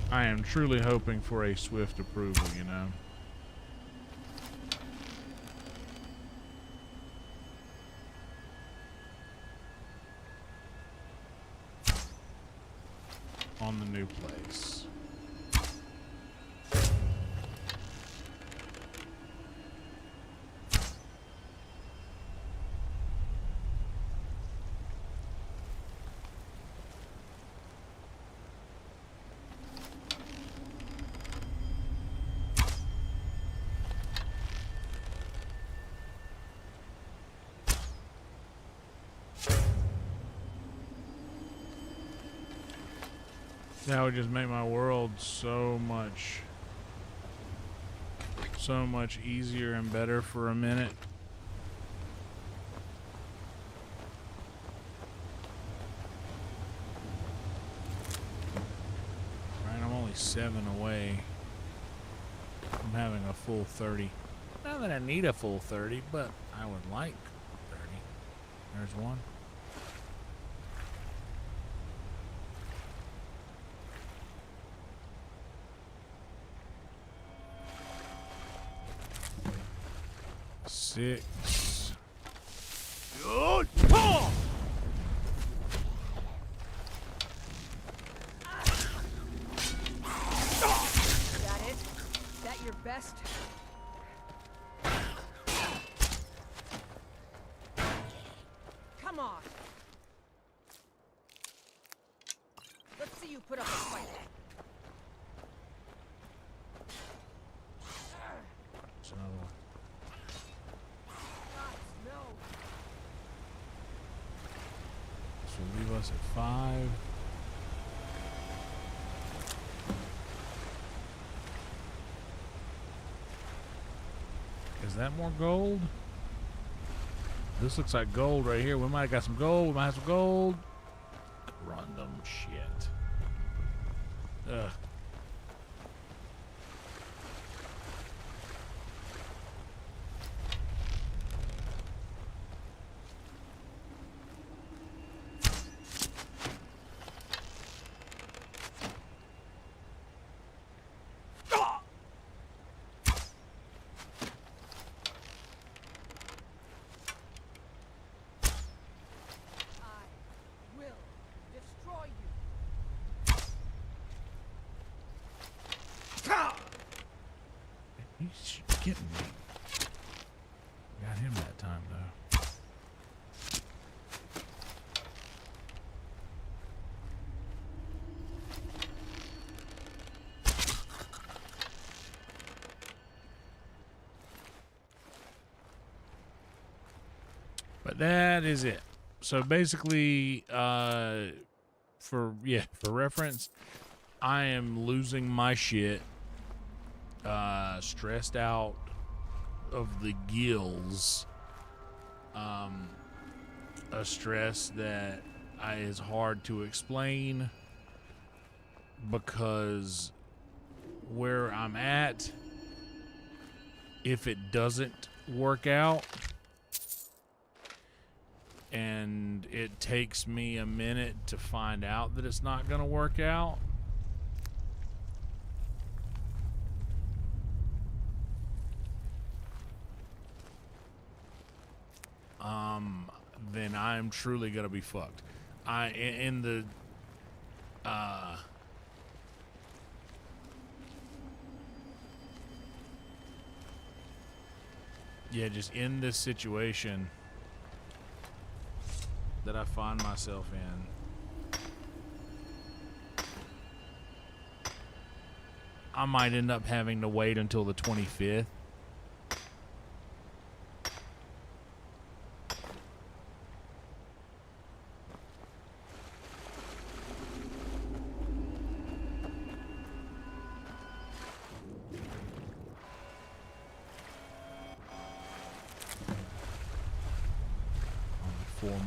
I am truly hoping for a swift approval, you know. On the new place. That would just make my world so much easier and better for a minute. Right, I'm only 7 away from having a full 30. Not that I need a full 30, but I would like 30. There's one. 6. Good. That it? That your best? Come on. Let's see you put up a fight. That's another one. God, no. This will leave us at 5. Is that more gold? This looks like gold right here. We might have got some gold. We might have some gold. Random shit. Ugh. He's getting me. Got him that time, though. But that is it. So basically, for reference, I am losing my shit. Stressed out of the gills. A stress that is hard to explain because where I'm at, if it doesn't work out and it takes me a minute to find out that it's not going to work out, then I'm truly gonna be fucked. Just in this situation that I find myself in, I might end up having to wait until the 25th.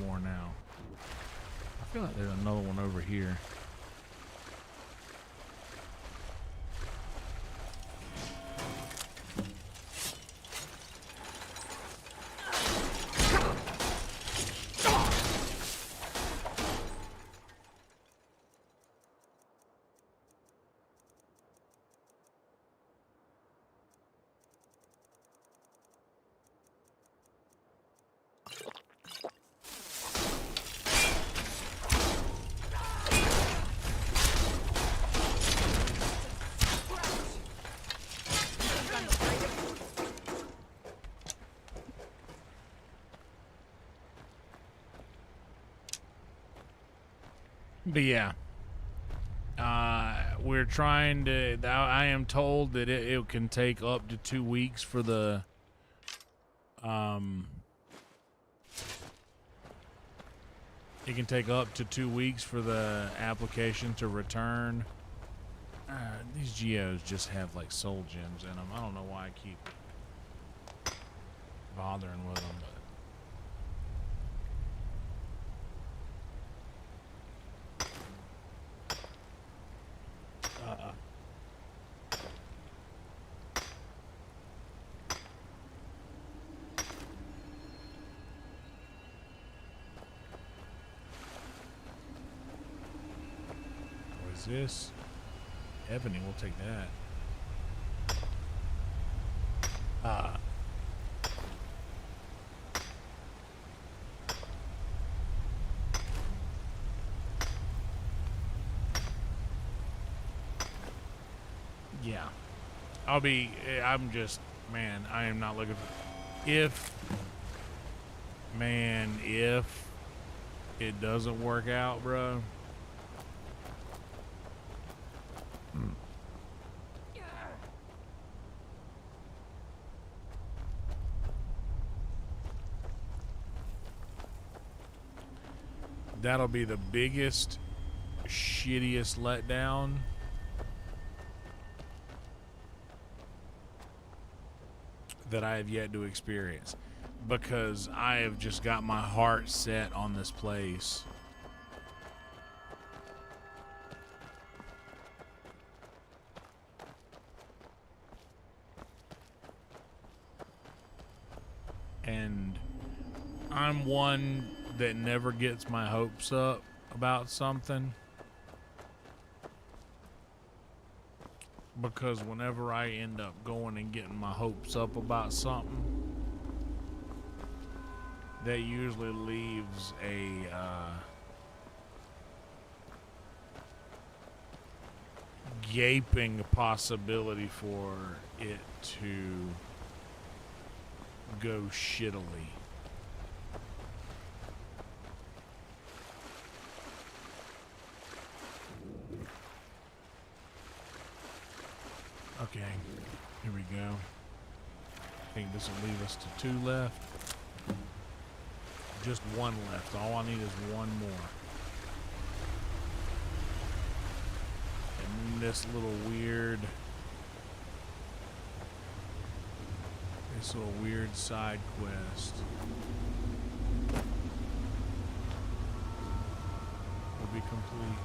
More now. I feel like there's another one over here. But yeah, we're trying to. I am told that it can take up to 2 weeks for the it can take up to 2 weeks for the application to return. These geos just have like soul gems in them. I don't know why I keep bothering with them, but. What is this? Ebony, we'll take that. I'm just, man, I am not looking for, if it doesn't work out, bro. That'll be the biggest, shittiest letdown that I have yet to experience, because I have just got my heart set on this place. And I'm one that never gets my hopes up about something, because whenever I end up going and getting my hopes up about something, that usually leaves a gaping possibility for it to go shittily. Okay, here we go. I think this will leave us to 2 left. Just 1 left. All I need is 1 more. And this little weird side quest will be complete.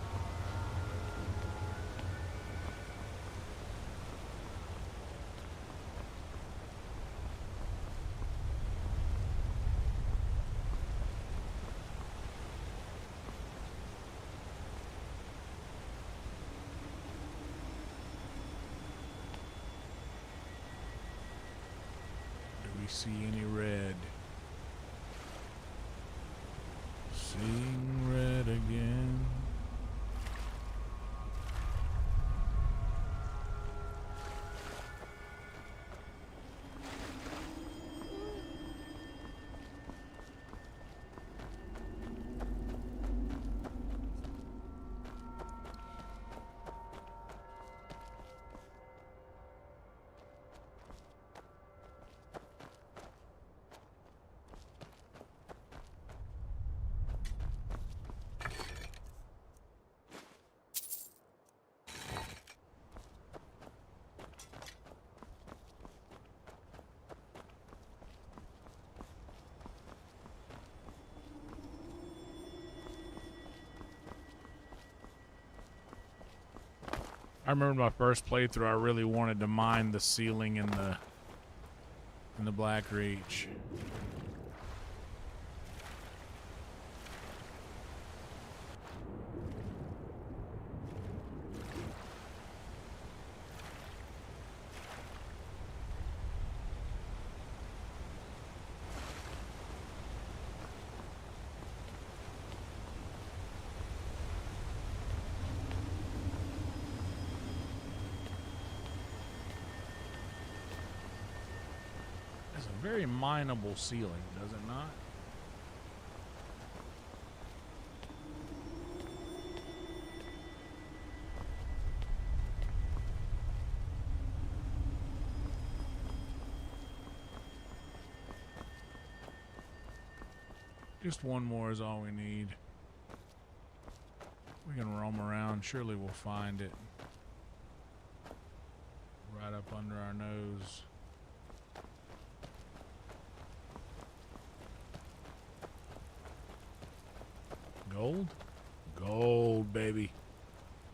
See any red? Seeing red again. I remember my first playthrough, I really wanted to mine the ceiling in the Black Reach. Very mineable ceiling, does it not? Just 1 more is all we need. We can roam around. Surely we'll find it. Right up under our nose. Gold? Gold, baby.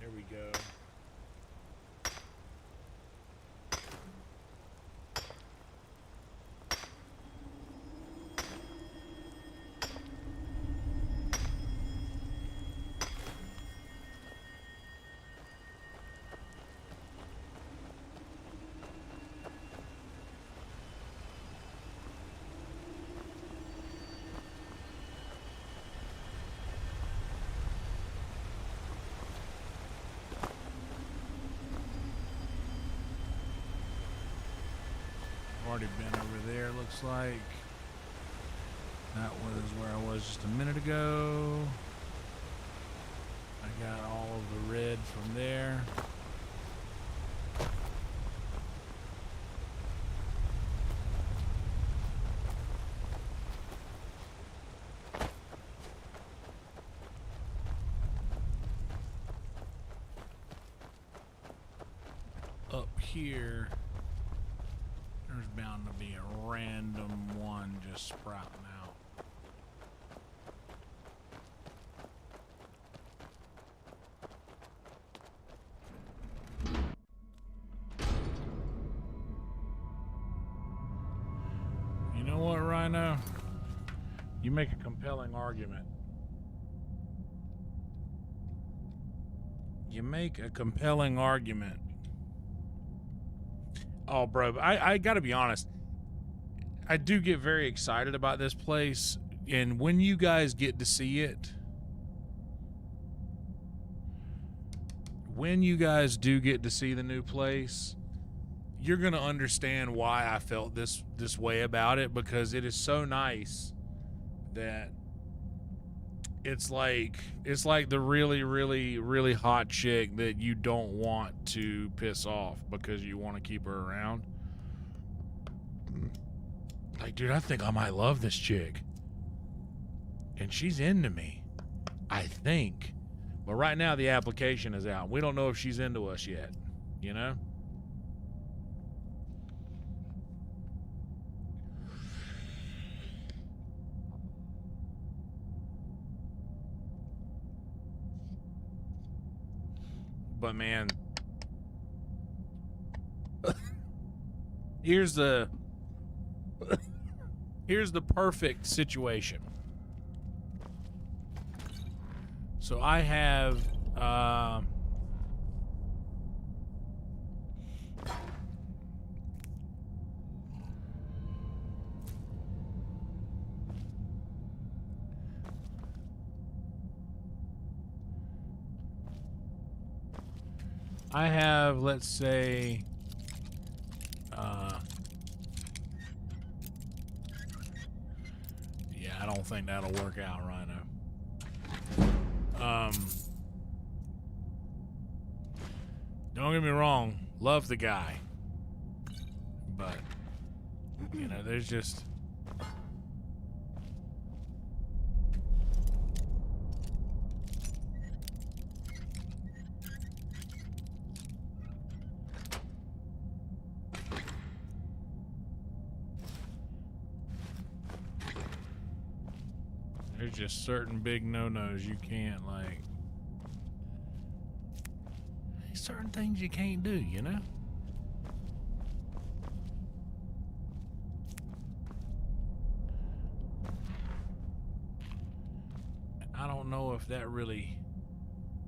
There we go. already been over there, looks like. That was where I was just a minute ago. I got all of the red from there. Up here, there's bound to be a random one just sprouting out. You know what, Rhino? You make a compelling argument. You make a compelling argument. Oh, bro, I gotta be honest. I do get very excited about this place, and when you guys get to see it, when you guys do get to see the new place, you're gonna understand why I felt this way about it, because it is so nice that it's like the really, really, really hot chick that you don't want to piss off because you want to keep her around. Like, dude, I think I might love this chick. And she's into me, I think. But right now the application is out. We don't know if she's into us yet, you know? But man, here's the perfect situation. So I have let's say, yeah, I don't think that'll work out, Rhino. Don't get me wrong, love the guy, but, you know, there's just... There's just certain big no-nos you can't, like... Certain things you can't do, you know? I don't know if that really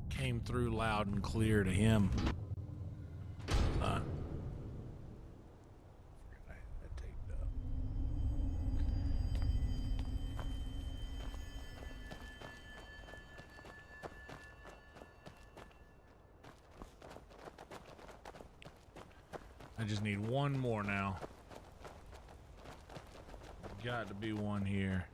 came through loud and clear to him. I just need one more now. Got to be one here.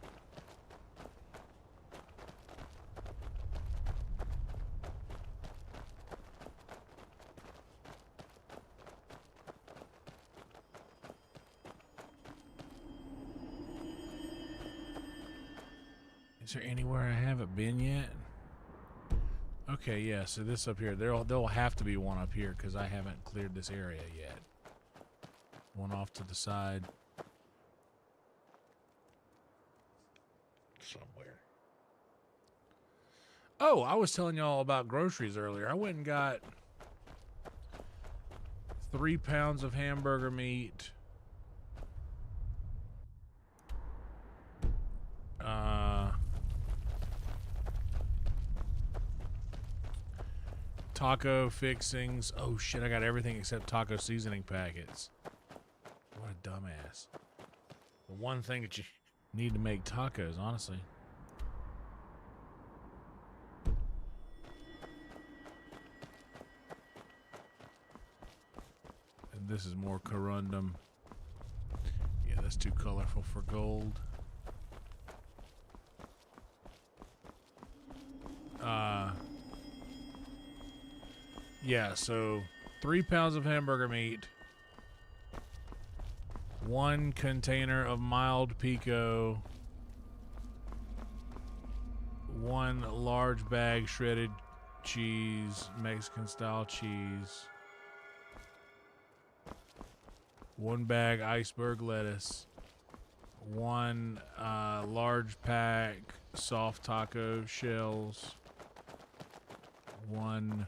Is there anywhere I haven't been yet? Okay, yeah, so this up here, there'll have to be one up here because I haven't cleared this area yet. One off to the side. Somewhere. Oh, I was telling y'all about groceries earlier. I went and got 3 pounds of hamburger meat. Taco fixings. Oh shit, I got everything except taco seasoning packets. What a dumbass. The one thing that you need to make tacos, honestly. And this is more corundum. That's too colorful for gold. Yeah, so 3 pounds of hamburger meat, 1 container of mild pico, 1 large bag shredded cheese, Mexican style cheese, 1 bag iceberg lettuce, 1 large pack soft taco shells, 1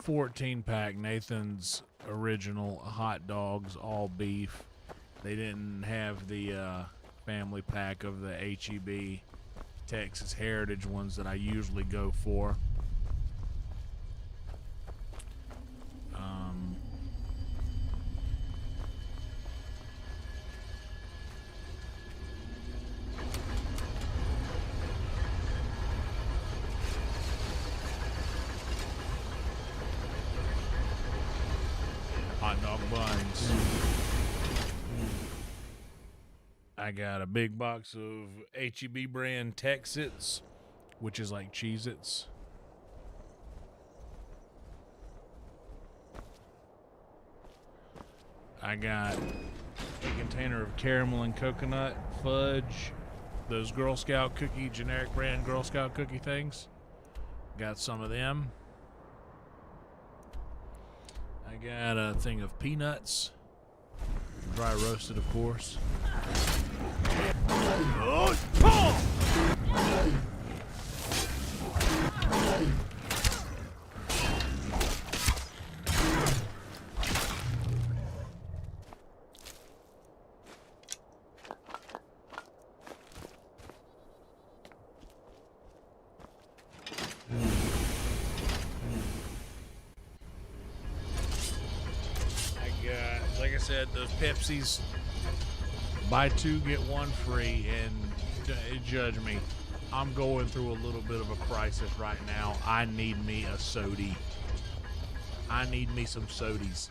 14-pack Nathan's original hot dogs, all beef. They didn't have the family pack of the HEB Texas Heritage ones that I usually go for. Hot dog buns. I got a big box of HEB brand Texits, which is like Cheez-Its. I got a container of caramel and coconut fudge, those Girl Scout cookie, generic brand Girl Scout cookie things. Got some of them. I got a thing of peanuts, dry roasted, of course. Like I said, those Pepsis, buy 2 get 1 free, and judge me, I'm going through a little bit of a crisis right now. I need me a sody. I need me some sodies.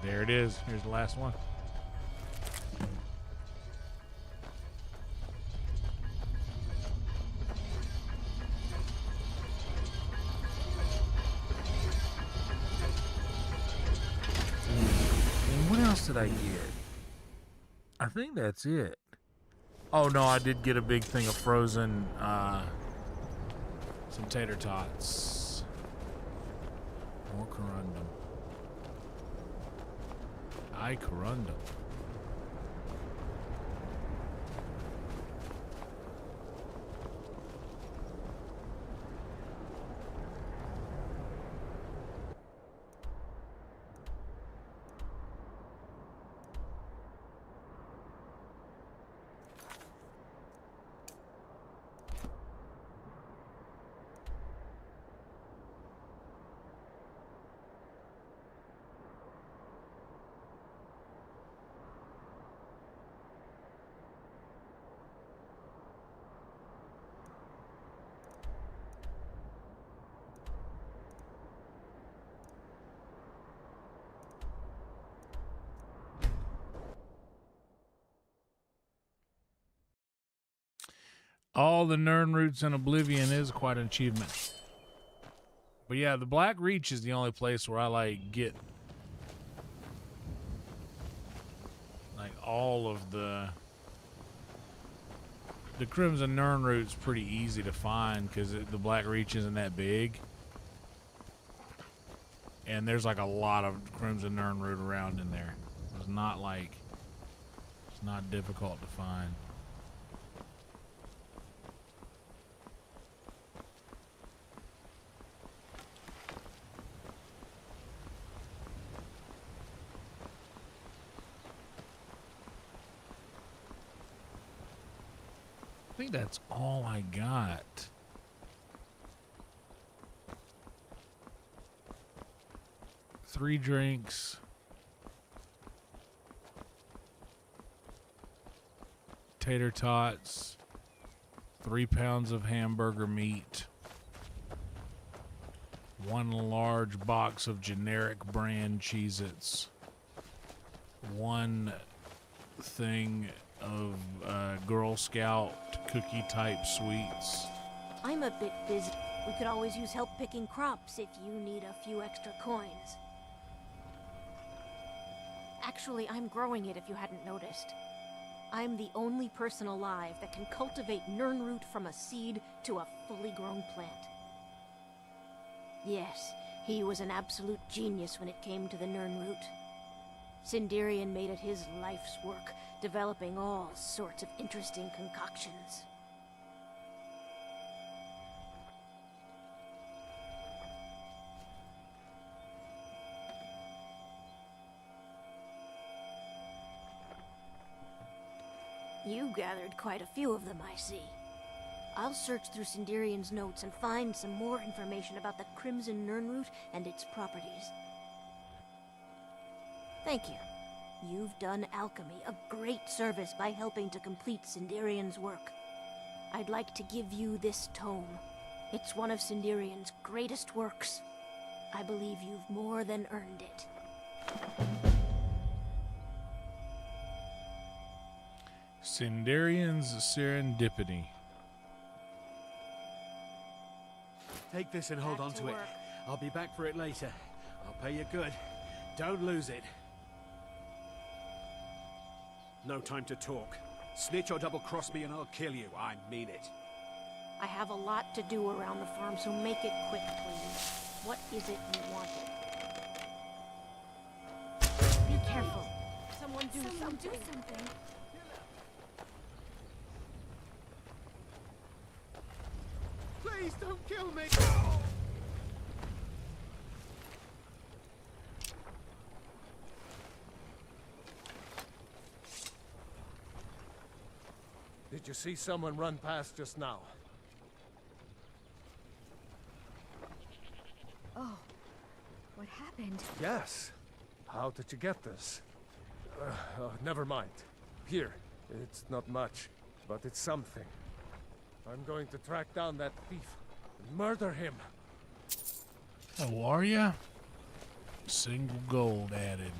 There it is. Here's the last one. What else did I get? I think that's it. Oh no, I did get a big thing of frozen, some tater tots. More corundum. Ay corundum. All the Nern Roots in Oblivion is quite an achievement. But yeah, the Black Reach is the only place where I like get like all of the Crimson Nern Root's pretty easy to find because the Black Reach isn't that big. And there's like a lot of Crimson Nern Root around in there. It's not like, it's not difficult to find. I think that's all I got. Three drinks. tater tots, 3 pounds of hamburger meat, 1 large box of generic brand Cheez-Its, 1 thing of Girl Scout cookie type sweets. I'm a bit busy. We could always use help picking crops if you need a few extra coins. Actually, I'm growing it if you hadn't noticed. I'm the only person alive that can cultivate Nirnroot from a seed to a fully grown plant. Yes, he was an absolute genius when it came to the Nirnroot. Sinderian made it his life's work, developing all sorts of interesting concoctions. You gathered quite a few of them, I see. I'll search through Sinderian's notes and find some more information about the Crimson Nirnroot and its properties. Thank you. You've done alchemy a great service by helping to complete Sinderian's work. I'd like to give you this tome. It's one of Sinderian's greatest works. I believe you've more than earned it. Sinderian's Serendipity. Take this and hold on to it. I'll be back for it later. I'll pay you good. Don't lose it. No time to talk. Snitch or double-cross me and I'll kill you. I mean it. I have a lot to do around the farm, so make it quick, please. What is it you wanted? Be careful. Someone do something. Please don't kill me! Did you see someone run past just now? Oh, what happened? Yes. How did you get this? Never mind. Here, it's not much, but it's something. I'm going to track down that thief and murder him. Oh, are ya? Single gold added.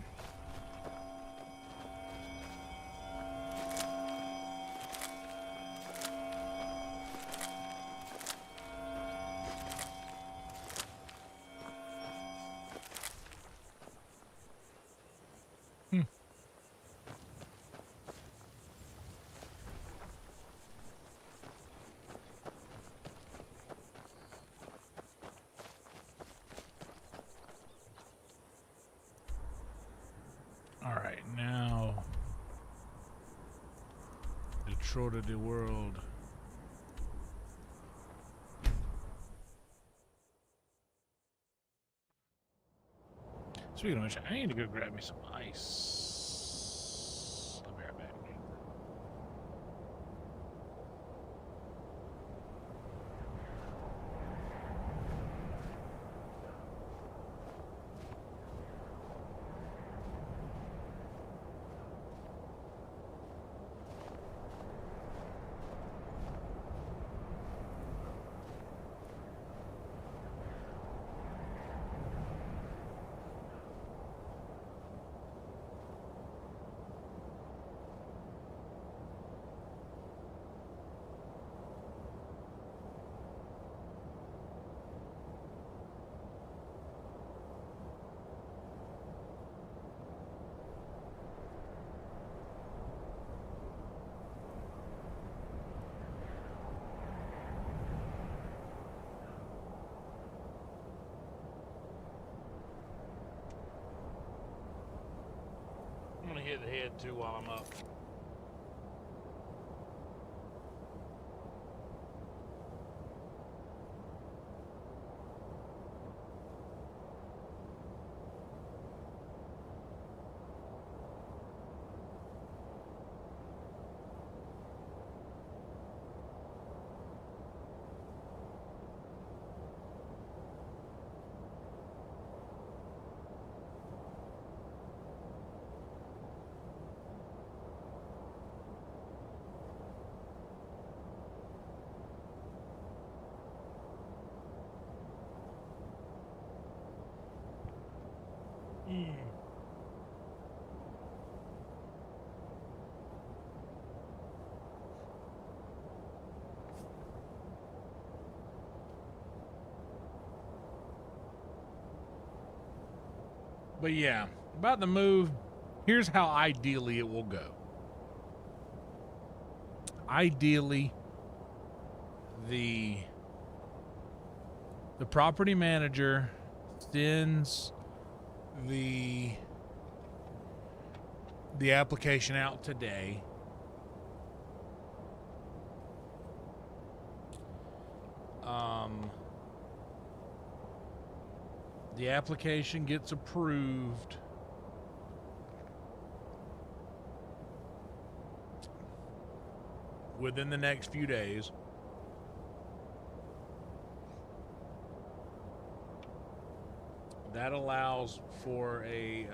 Alright, now Detroit of the world. Speaking of which, I need to go grab me some ice. I'll be right back. I'm gonna hit the head too while I'm up. But yeah, about the move, here's how ideally it will go. Ideally, the property manager sends the application out today. The application gets approved within the next few days. That allows for a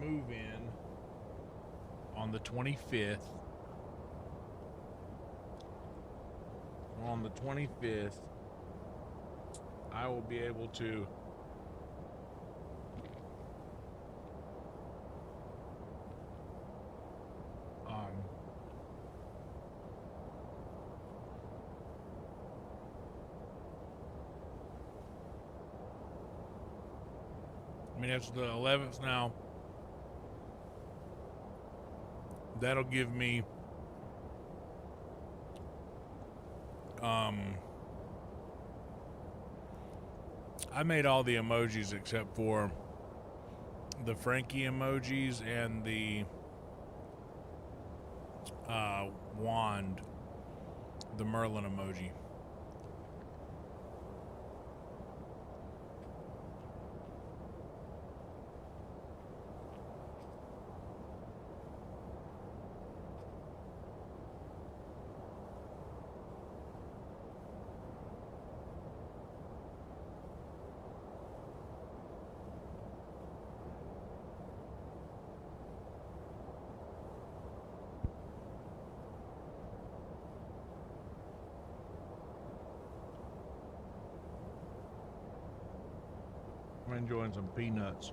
move-in on the 25th. On the 25th, I will be able to I mean, it's the 11th now. That'll give me I made all the emojis except for the Frankie emojis and the wand, the Merlin emoji. I'm enjoying some peanuts.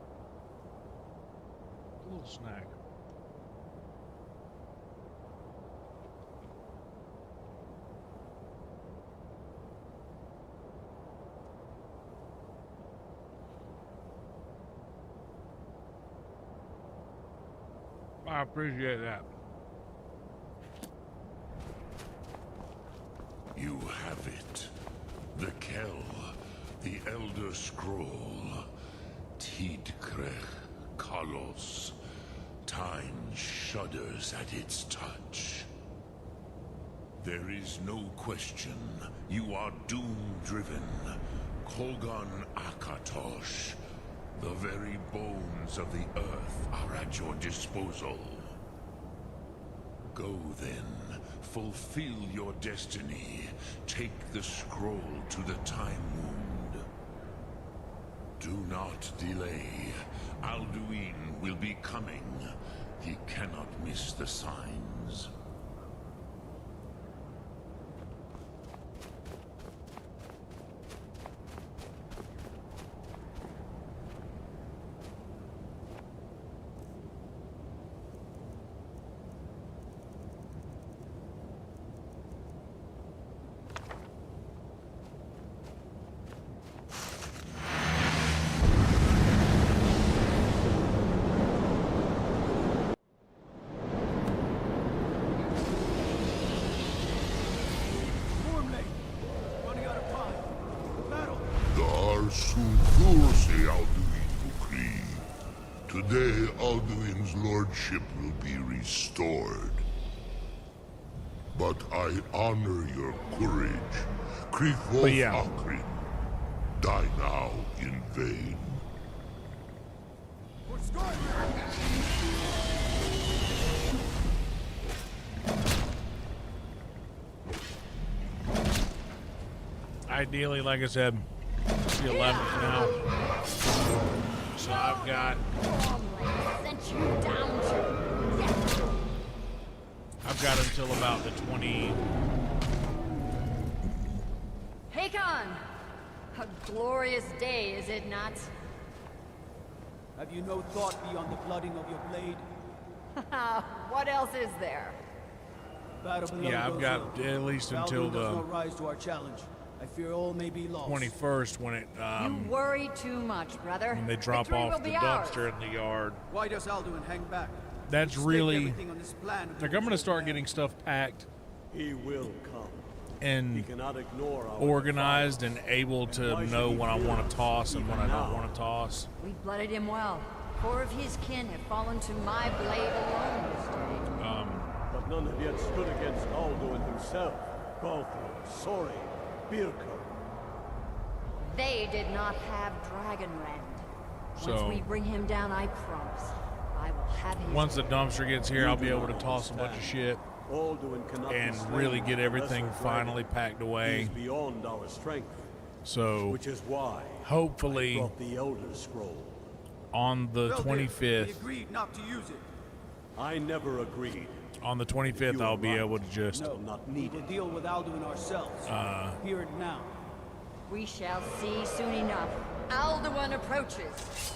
A little snack. I appreciate that. You have it. The Kell, the Elder Scroll. Tidkrech Kalos. Time shudders at its touch. There is no question. You are doom-driven. Kogan Akatosh. The very bones of the earth are at your disposal. Go then. Fulfill your destiny. Take the scroll to the Time Wound. Do not delay. Alduin will be coming. He cannot miss the signs. Today, Alduin's lordship will be restored. But I honor your courage. Krithwolf Akrin. Die now in vain. Ideally, like I said, it's the 11th now. So I've got until about the 20. Hakon! A glorious day, is it not? Have you no thought beyond the blooding of your blade? What else is there? Battle below Yeah, I've got at least until Alduin does not rise to our challenge. I fear all may be lost. 21st when it You worry too much, brother. when they drop Victory off will the be ours. dumpster in the yard. Why does Alduin hang back? That's Stake really everything on this plan like I'm gonna start getting stuff packed He will come. He and cannot ignore our organized and able to why should know he when I fear want us to toss and when I even don't now? want to toss. We blooded him well. 4 of his kin have fallen to my blade alone this day. But none have yet stood against Alduin himself. Balthor, Sori, Birka. They did not have Dragonrend. Once So- we bring him down, I promise, I will have his Once the dumpster gets here, I'll be able to toss a bunch of shit Alduin cannot and be slain really get by everything lesser finally dragon. packed He away. is beyond our strength, So which is why I hopefully brought the Elder Scroll. on the Well, we 25th, agreed not to use it. I never agreed. on the 25th, I'll be able to just No, not we needed. will deal with Alduin ourselves. Here and now. We shall see soon enough. Alduin approaches.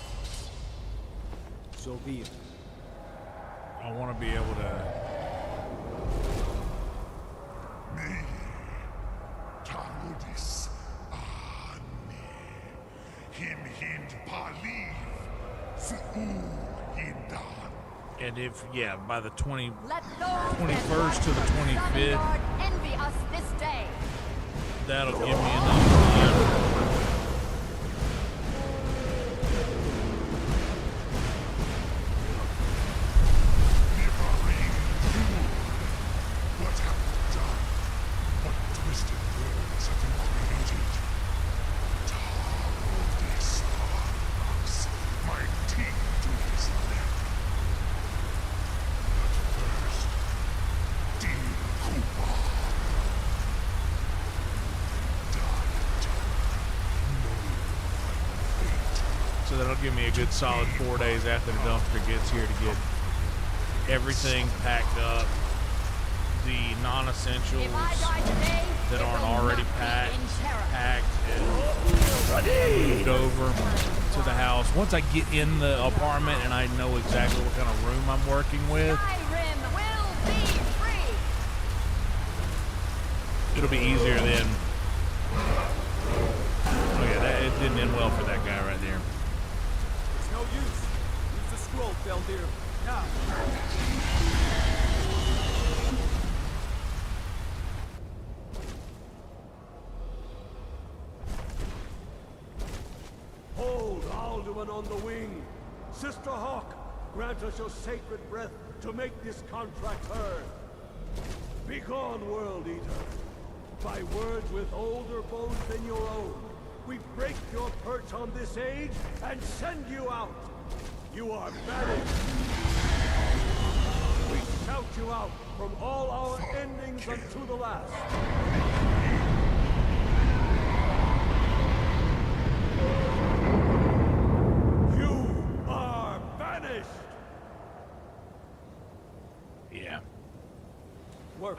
So be it. I want to be able to. Me, Tarudis, Ani, Him Hind Paliv, Fuhu Hindan. And if by the 21st Let those 21st to the that 25th, Guard envy us this day. that'll give me enough time. What have you done? What twisted words have you created? Tarudis Arnax, my teeth to his left. But first, Dean Cooper. So that'll give me a good solid 4 days after the dumpster gets here to get everything packed up. The non-essentials If I die today, that it aren't will already not be packed, in terror. and moved over to the house. Once I get in the apartment and I know exactly what kind of room I'm working with, Skyrim will be free. it'll be easier then. Oh yeah, it didn't end well for that guy right there. It's no use. Use the scroll, Feldir. Now. Hold Alduin on the wing. Sister Hawk, grant us your sacred breath to make this contract heard. Begone, World Eater. By words with older bones than your own, we break your perch on this age and send you out. You are banished. We shout you out from all our endings unto the last. You are banished! Yeah.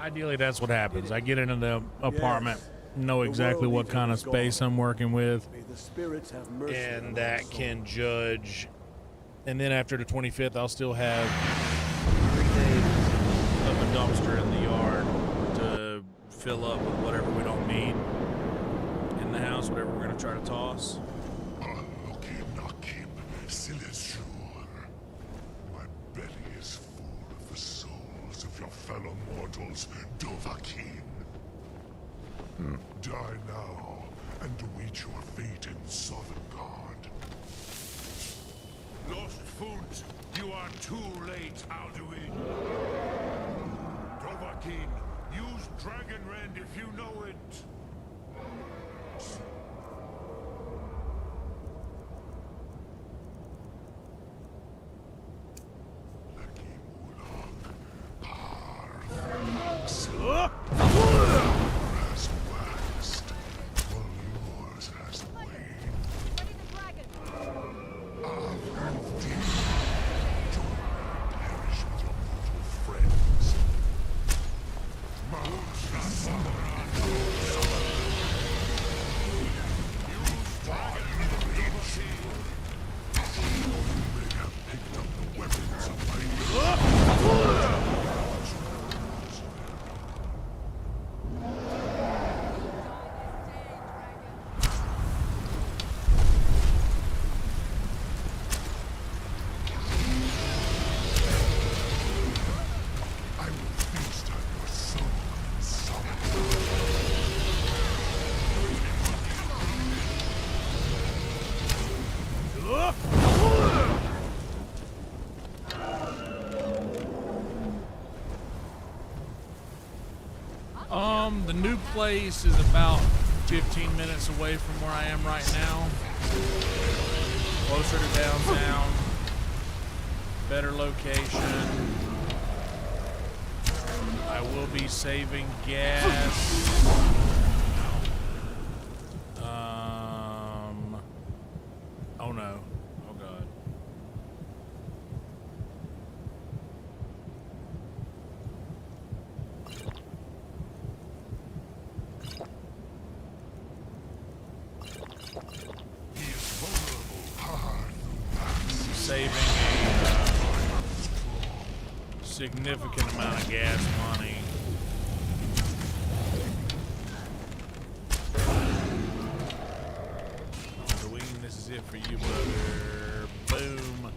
Ideally, that's what happens. I get into the apartment, know exactly what kind of space I'm working with, May the spirits have mercy and on that our can souls. judge. And then after the 25th, I'll still have 3 days of a dumpster in the yard to fill up with whatever we don't need in the house, whatever we're going to try to toss. Nakim Silesur. My belly is full of the souls of your fellow mortals, Dovahkiin. Die now and await your fate in Sovngarde. Lost Foot, you are too late, Alduin. Dovahkiin, use Dragonrend if you know it. Has waxed, while yours has waned. Perish with your mortal friends. May have picked up the weapons of my The new place is about 15 minutes away from where I am right now. Closer to downtown. Better location. I will be saving gas. Oh no. Oh god. Saving a significant amount of gas money. Dwayne, this is it for you, brother. Boom.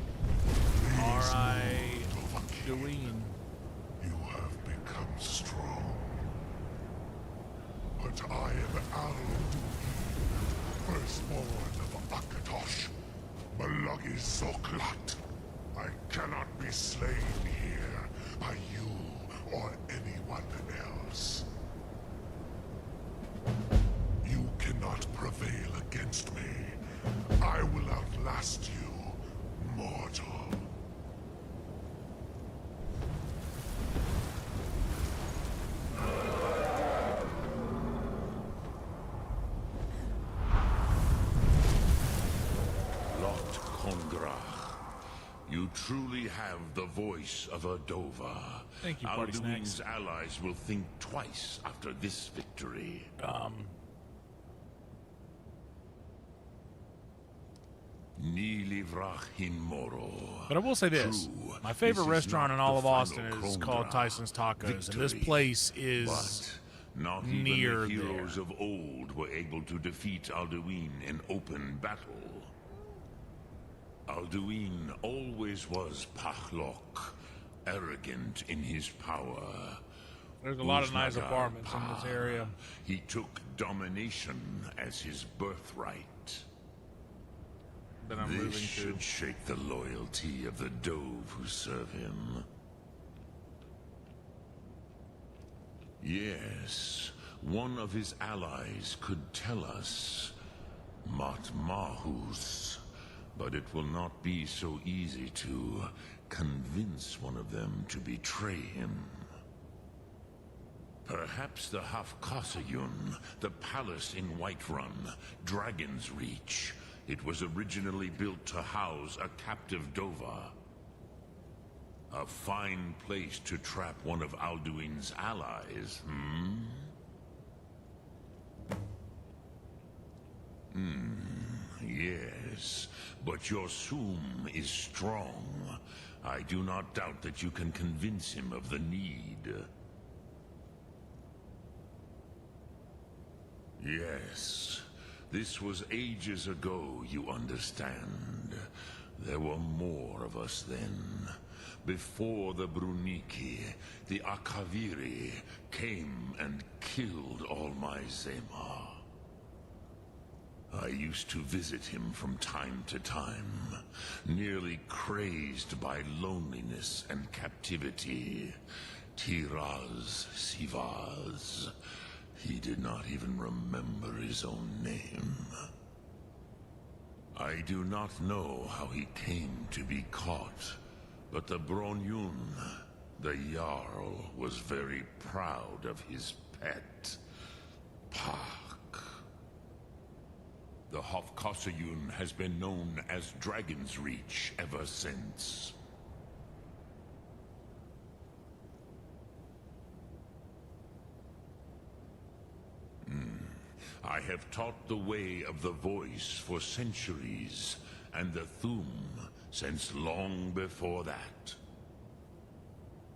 Alright, Dwayne. You have become strong. But I am Al-Duin, firstborn of Akatosh, Malagi Zoklat. I cannot be slain here by you or anyone else. You cannot prevail against me. I will outlast you, mortal. You truly have the voice of a Dova. Thank you, Party Alduin's Snacks. allies will think twice after this victory. But I will say this. My favorite restaurant in all of Austin is called Tyson's Tacos, and this place is not near even the heroes there. of old were able to defeat Alduin in open battle. Alduin always was Pahlok, arrogant in his power. There's a lot of nice apartments in this area. He took domination as his birthright. That I'm This moving to. should shake the loyalty of the Dove who serve him. Yes, one of his allies could tell us. Matmahus. But it will not be so easy to convince one of them to betray him. Perhaps the Hafkasayun, the palace in Whiterun, Dragon's Reach. It was originally built to house a captive Dova. A fine place to trap one of Alduin's allies, Yes, but your Sum is strong. I do not doubt that you can convince him of the need. Yes, this was ages ago, you understand. There were more of us then. Before the Bruniki, the Akaviri came and killed all my Zema. I used to visit him from time to time, nearly crazed by loneliness and captivity. Tiraz Sivaz. He did not even remember his own name. I do not know how he came to be caught, but the Bronyun, the Jarl, was very proud of his pet, Pak. The Hofkasayun has been known as Dragon's Reach ever since. I have taught the way of the voice for centuries, and the Thum since long before that.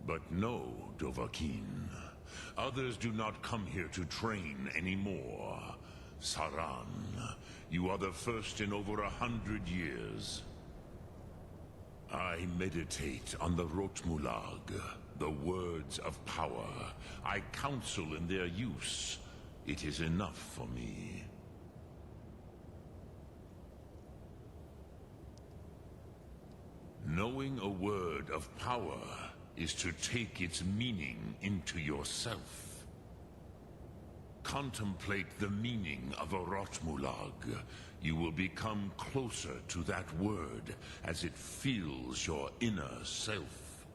But no, Dovahkiin. Others do not come here to train anymore. Saran, you are the first in over 100 years. I meditate on the Rotmulag, the words of power. I counsel in their use. It is enough for me. Knowing a word of power is to take its meaning into yourself. Contemplate the meaning of a Rotmulag. You will become closer to that word as it fills your inner self.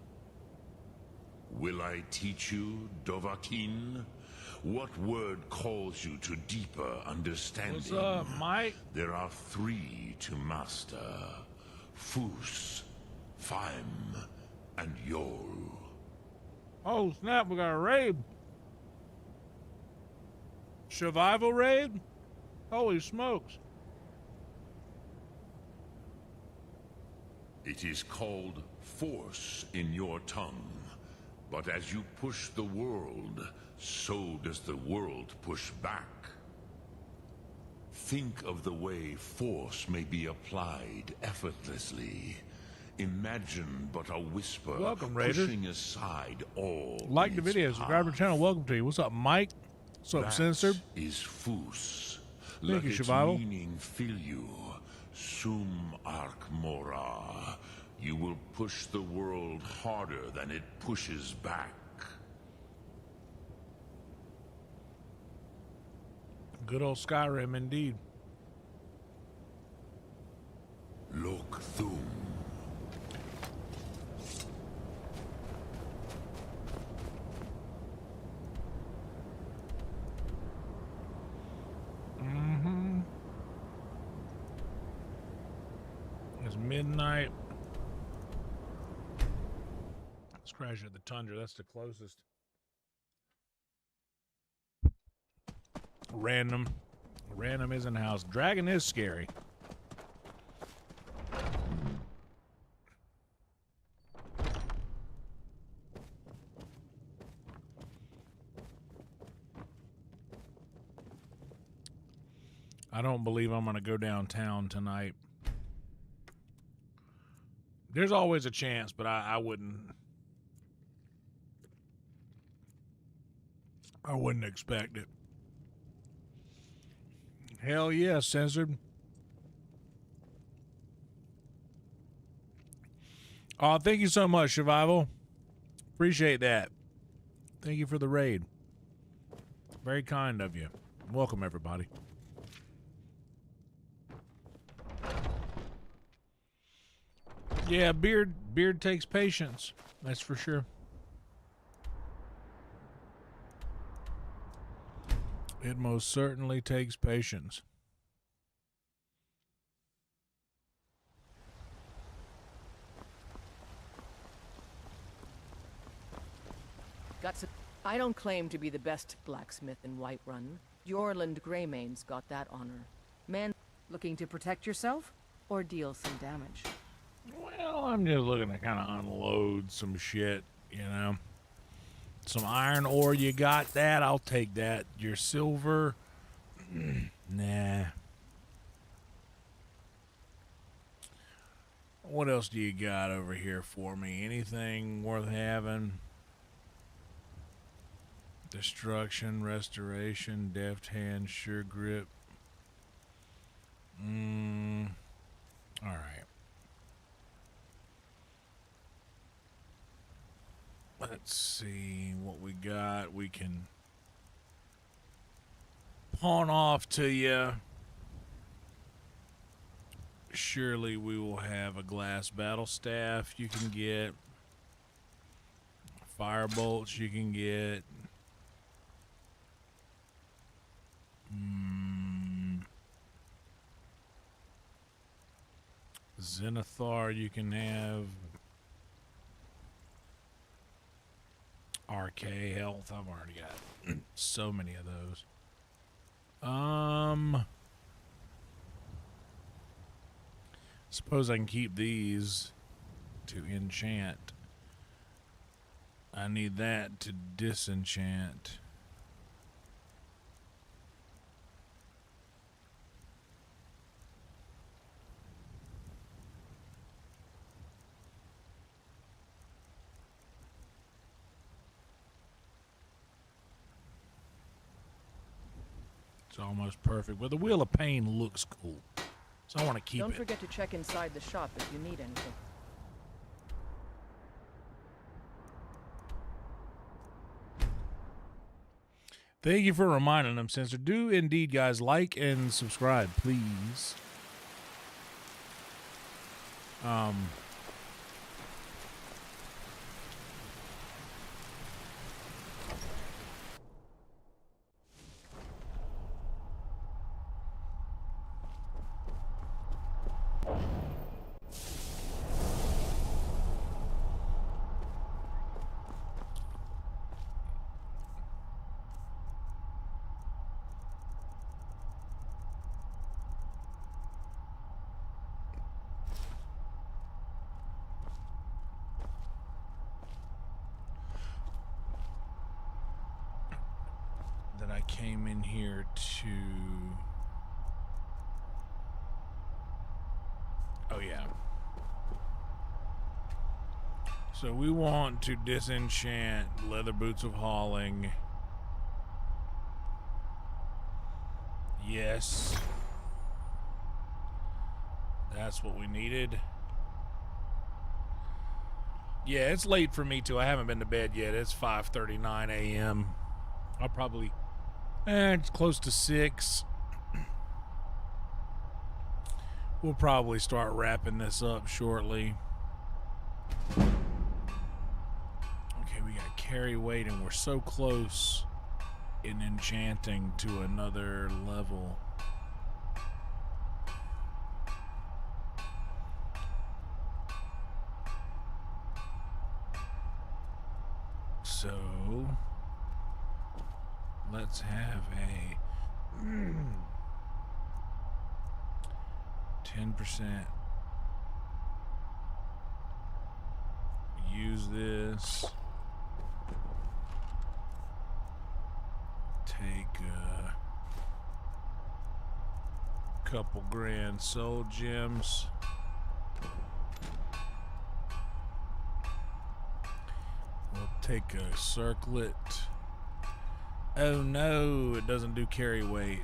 Will I teach you, Dovahkiin? What word calls you to deeper understanding? What's up, Mike? There are 3 to master. Fus, Faim, and Yol. Oh, snap, we got a raid. Survival raid? Holy smokes. It is called force in your tongue. But as you push the world, so does the world push back. Think of the way force may be applied effortlessly. Imagine but a whisper. Welcome, Raiders. Pushing aside all. Like the video, subscribe to the channel. Welcome to you. What's up, Mike? What's up, Censored? Is Fus. Thank Let you, its Survival. meaning fill you. Sum Ark Mora. You will push the world harder than it pushes back. Good old Skyrim, indeed. Lok Thum. It's midnight. Let's crash at the Tundra. That's the closest. Random. Random is in the house. Dragon is scary. I don't believe I'm going to go downtown tonight. There's always a chance, but I wouldn't. I wouldn't expect it. Hell yeah, censored. Oh, thank you so much, Survival. Appreciate that. Thank you for the raid. Very kind of you. Welcome, everybody. Yeah, beard takes patience. That's for sure. It most certainly takes patience. I don't claim to be the best blacksmith in Whiterun. Jorland Greymane's got that honor. Man, looking to protect yourself or deal some damage? Well, I'm just looking to kind of unload some shit, you know. Some iron ore, you got that? I'll take that. Your silver? Nah. What else do you got over here for me? Anything worth having? Destruction, restoration, deft hand, sure grip. Alright. Let's see what we got. We can pawn off to you. Surely we will have a glass battle staff you can get. Fire bolts you can get. Zenithar you can have. RK health, I've already got so many of those. Suppose I can keep these to enchant. I need that to disenchant. It's almost perfect, but the Wheel of Pain looks cool, so I want to keep it. Don't forget to check inside the shop if you need anything. Thank you for reminding them, Censor. Do indeed, guys, like and subscribe, please. Then I came in here to... Oh, yeah. So we want to disenchant leather boots of hauling. Yes. That's what we needed. Yeah, it's late for me too. I haven't been to bed yet. It's 5:39 a.m. I'll probably... it's close to 6. We'll probably start wrapping this up shortly. Okay, we got carry weight, and we're so close in enchanting to another level. So let's have a 10%. Use this. Take a couple grand soul gems. We'll take a circlet. Oh no, it doesn't do carry weight.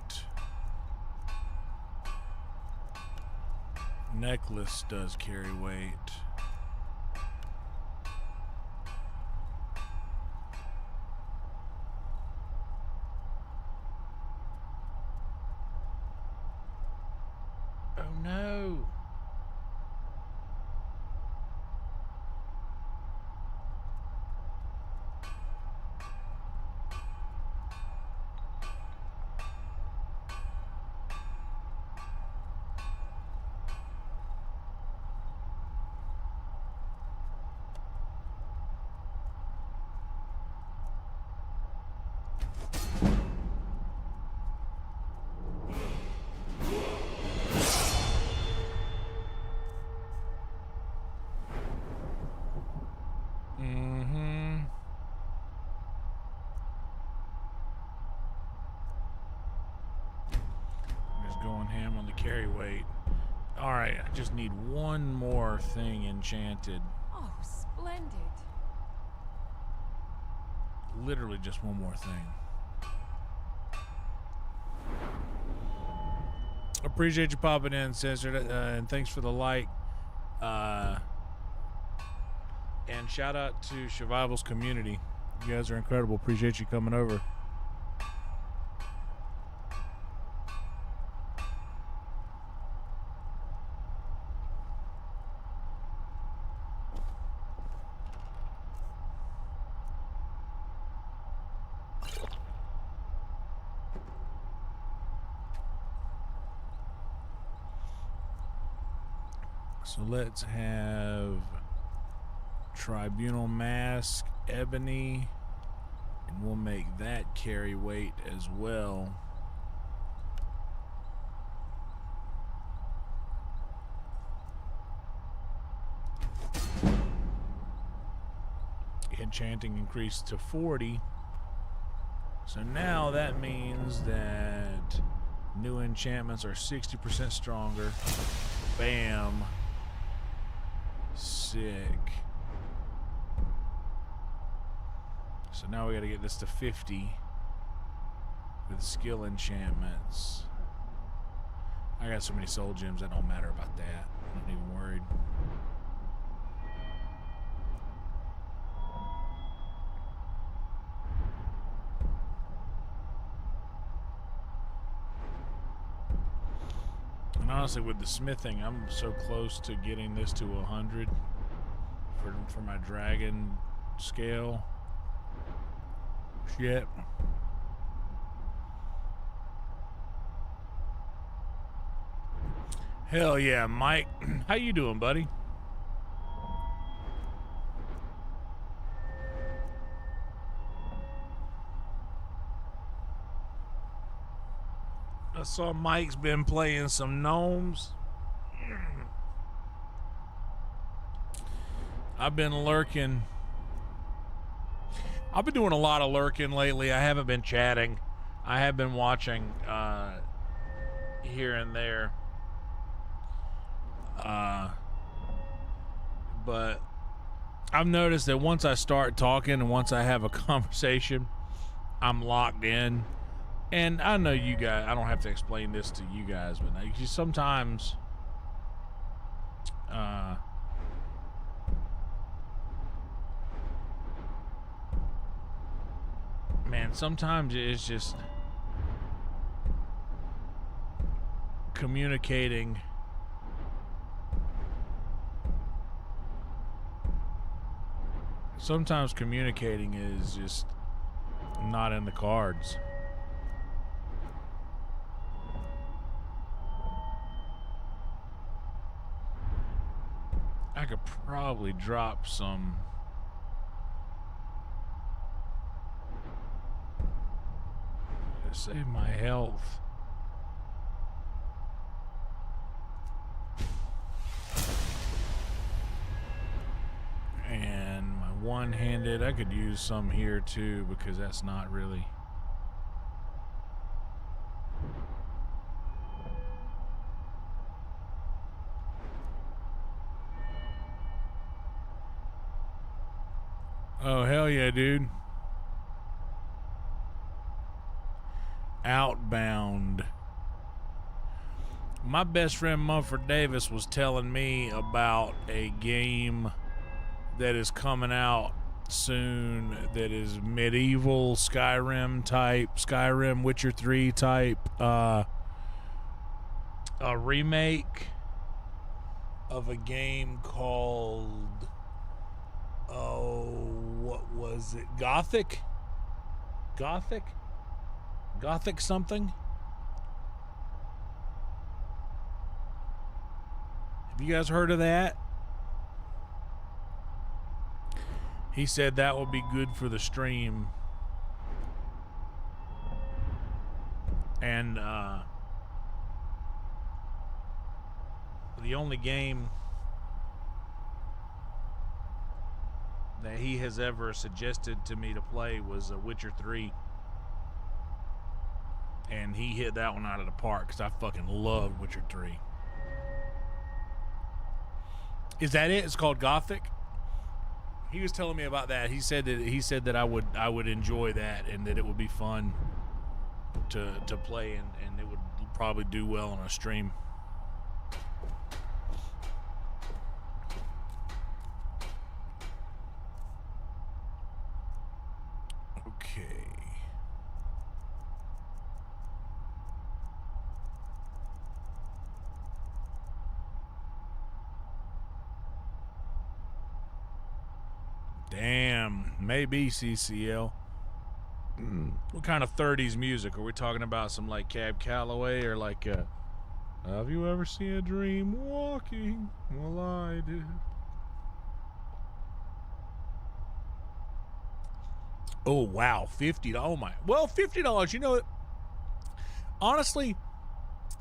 Necklace does carry weight. Oh no. Carry weight. All right, I just need one more thing enchanted. Oh, splendid. Literally just one more thing. Appreciate you popping in, Censor, and thanks for the like. And shout out to Survival's community. You guys are incredible. Appreciate you coming over. So let's have Tribunal Mask, Ebony, and we'll make that carry weight as well. Enchanting increased to 40. So now that means that new enchantments are 60% stronger. Bam. Sick. So now we got to get this to 50 with skill enchantments. I got so many soul gems, that don't matter about that. I'm not even worried. honestly, with the smithing, I'm so close to getting this to 100 for my dragon scale. Shit. Hell yeah, Mike. How you doing, buddy? I saw Mike's been playing some gnomes. I've been lurking. I've been doing a lot of lurking lately. I haven't been chatting. I have been watching here and there. But I've noticed that once I start talking and once I have a conversation, I'm locked in. And I know you guys, I don't have to explain this to you guys, but sometimes man, sometimes it's just communicating. Sometimes communicating is just not in the cards. I could probably drop some to save my health. And my one-handed, I could use some here too because that's not really. Oh, hell yeah, dude. Outbound. My best friend Mumford Davis was telling me about a game that is coming out soon that is medieval Skyrim type, Skyrim Witcher 3 type, a remake of a game called, what was it? Gothic something. Have you guys heard of that? He said that will be good for the stream. And the only game that he has ever suggested to me to play was Witcher 3. And he hit that one out of the park because I fucking love Witcher 3. Is that it? It's called Gothic? He was telling me about that. He said that I would enjoy that and that it would be fun to play and it would probably do well on a stream. Okay. Damn, maybe CCL. What kind of 30s music? Are we talking about some like Cab Calloway or like have you ever seen a dream walking? Well, I did. Oh wow, $50. Oh my. Well, $50, you know what? Honestly,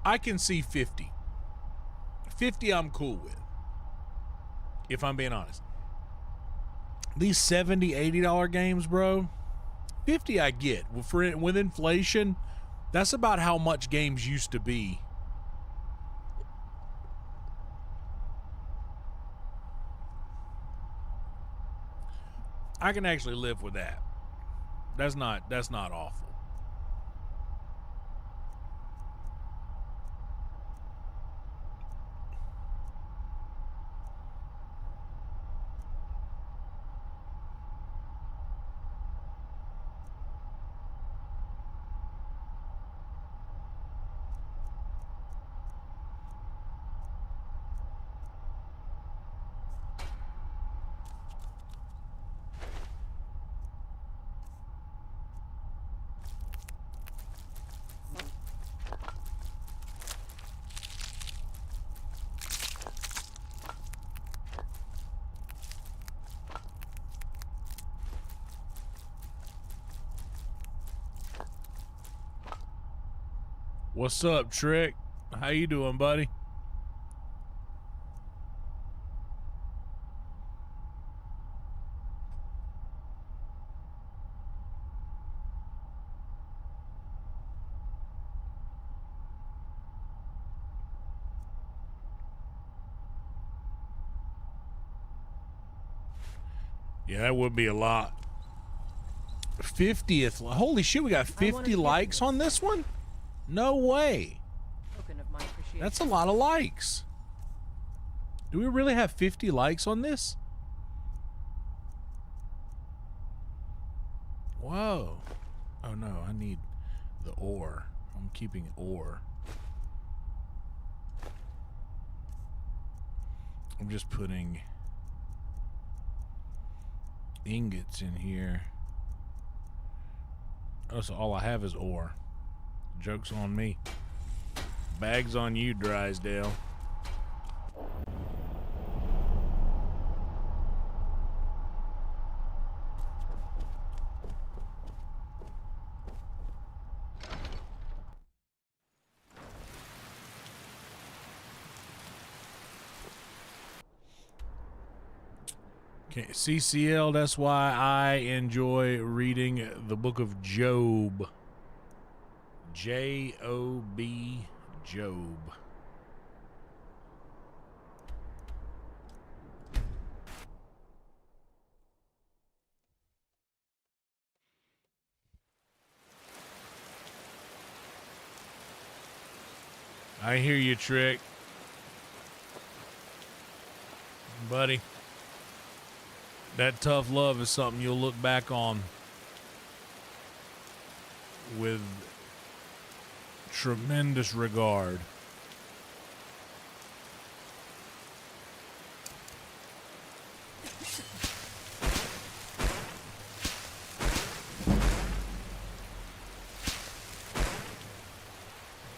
I can see 50. 50 I'm cool with. If I'm being honest. These $70, $80 games, bro, 50 I get. With inflation, that's about how much games used to be. I can actually live with that. That's not awful. What's up, Trick? How you doing, buddy? Yeah, that would be a lot. 50th. Holy shit, we got 50 likes on this one? No way. That's a lot of likes. Do we really have 50 likes on this? Whoa. Oh no, I need the ore. I'm keeping ore. I'm just putting ingots in here. Oh, so all I have is ore. Joke's on me. Bags on you, Drysdale. Okay, CCL, that's why I enjoy reading the book of Job. J-O-B, Job. I hear you, Trick. Buddy. That tough love is something you'll look back on with tremendous regard.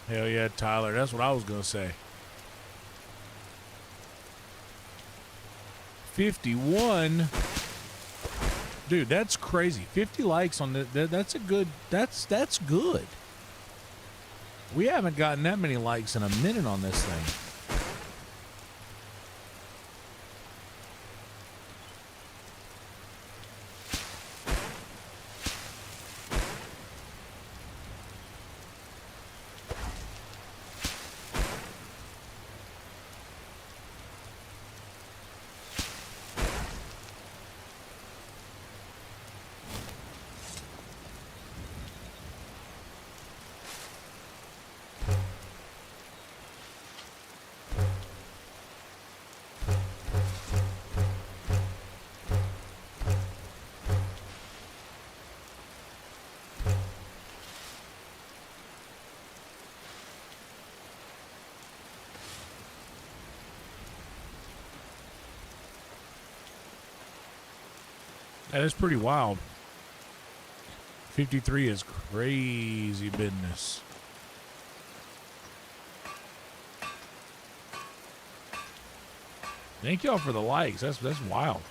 Hell yeah, Tyler. That's what I was going to say. 51. Dude, that's crazy. 50 likes on that's a good, that's good. We haven't gotten that many likes in a minute on this thing. That is pretty wild. 53 is crazy business. Thank y'all for the likes. That's wild.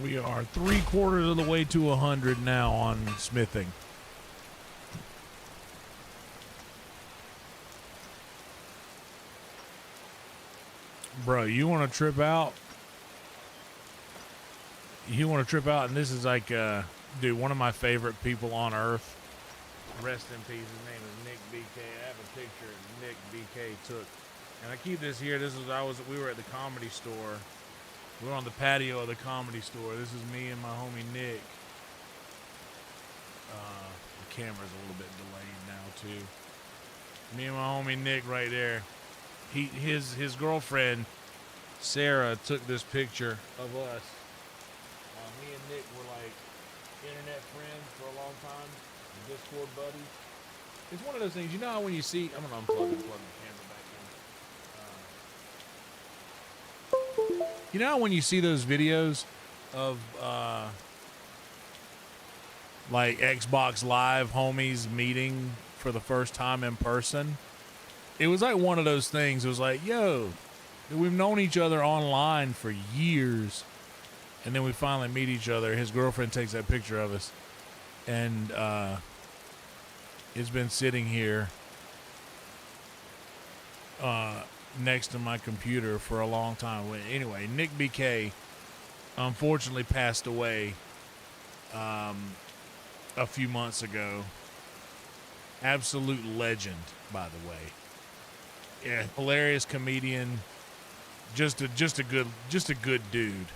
We are 3/4 of the way to 100 now on smithing. Bro, you want to trip out? You want to trip out, and this is like, dude, one of my favorite people on earth. Rest in peace. His name is Nick BK. I have a picture Nick BK took, and I keep this here. This was we were at the Comedy Store. We were on the patio of the Comedy Store. This is me and my homie Nick. The camera's a little bit delayed now too. Me and my homie Nick right there. His girlfriend Sarah took this picture of us. Me and Nick were like internet friends for a long time, Discord buddies. It's one of those things, you know how when you see, I'm gonna unplug and plug the camera back in. You know how when you see those videos of like Xbox Live homies meeting for the first time in person, it was like one of those things. It was like, yo, we've known each other online for years, and then we finally meet each other. His girlfriend takes that picture of us, and it's been sitting here next to my computer for a long time. Anyway, Nick BK unfortunately passed away a few months ago. Absolute legend, by the way. Yeah, hilarious comedian. Just a good dude.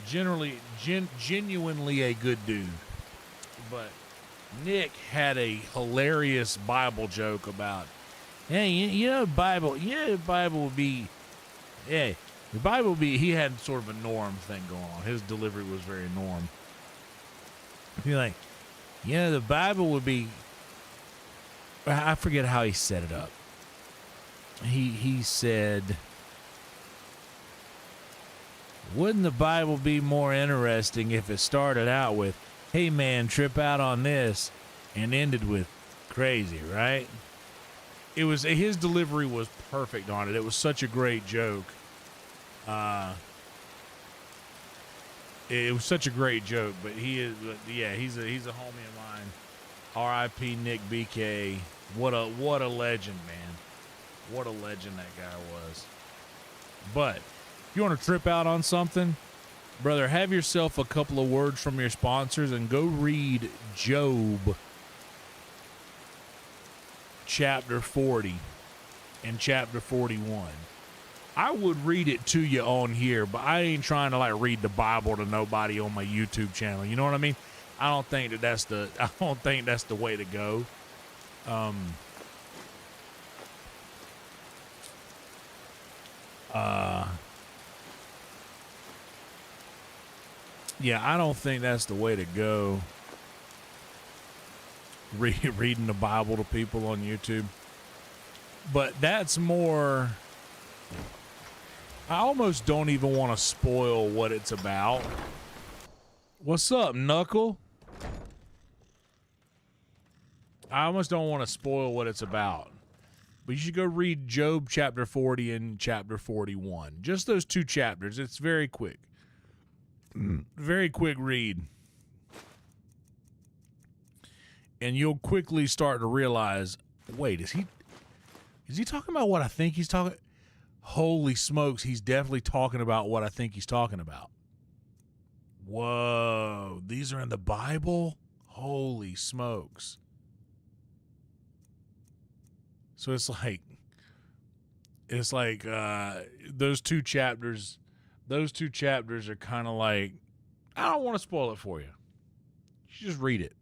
Genuinely a good dude. But Nick had a hilarious Bible joke about, hey, you know, the Bible would be, yeah, the Bible would be, he had sort of a norm thing going on. His delivery was very norm. He'd be like, you know, the Bible would be, I forget how he set it up. He said, wouldn't the Bible be more interesting if it started out with, hey man, trip out on this, and ended with crazy, right? It was, his delivery was perfect on it. It was such a great joke. It was such a great joke, but he's a homie of mine. R.I.P. Nick BK. What a legend, man. What a legend that guy was. But if you want to trip out on something, brother, have yourself a couple of words from your sponsors and go read Job chapter 40 and chapter 41. I would read it to you on here, but I ain't trying to like read the Bible to nobody on my YouTube channel. You know what I mean? I don't think that's the way to go. Yeah, I don't think that's the way to go. Reading the Bible to people on YouTube. But that's more, I almost don't even want to spoil what it's about. What's up, Knuckle? I almost don't want to spoil what it's about. But you should go read Job chapter 40 and chapter 41. Just those two chapters. It's very quick. Very quick read. And you'll quickly start to realize, wait, is he talking about what I think he's talking? Holy smokes, he's definitely talking about what I think he's talking about. Whoa, these are in the Bible? Holy smokes. So it's like those two chapters are kind of like, I don't want to spoil it for you. You should just read it.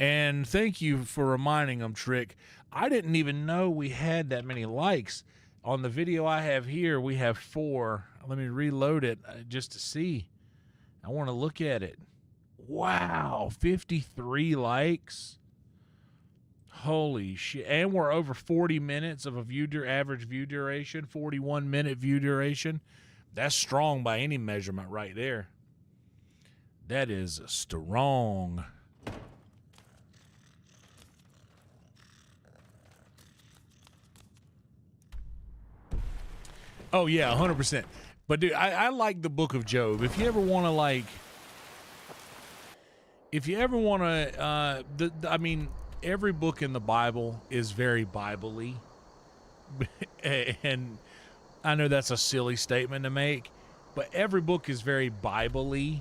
And thank you for reminding them, Trick. I didn't even know we had that many likes. On the video I have here, we have 4. Let me reload it just to see. I want to look at it. Wow, 53 likes. Holy shit. And we're over 40 minutes of a average view duration, 41-minute view duration. That's strong by any measurement right there. That is strong. Oh, yeah, 100%. But, dude, I like the book of Job. If you ever want to, every book in the Bible is very Bible-y. And I know that's a silly statement to make, but every book is very Bible-y.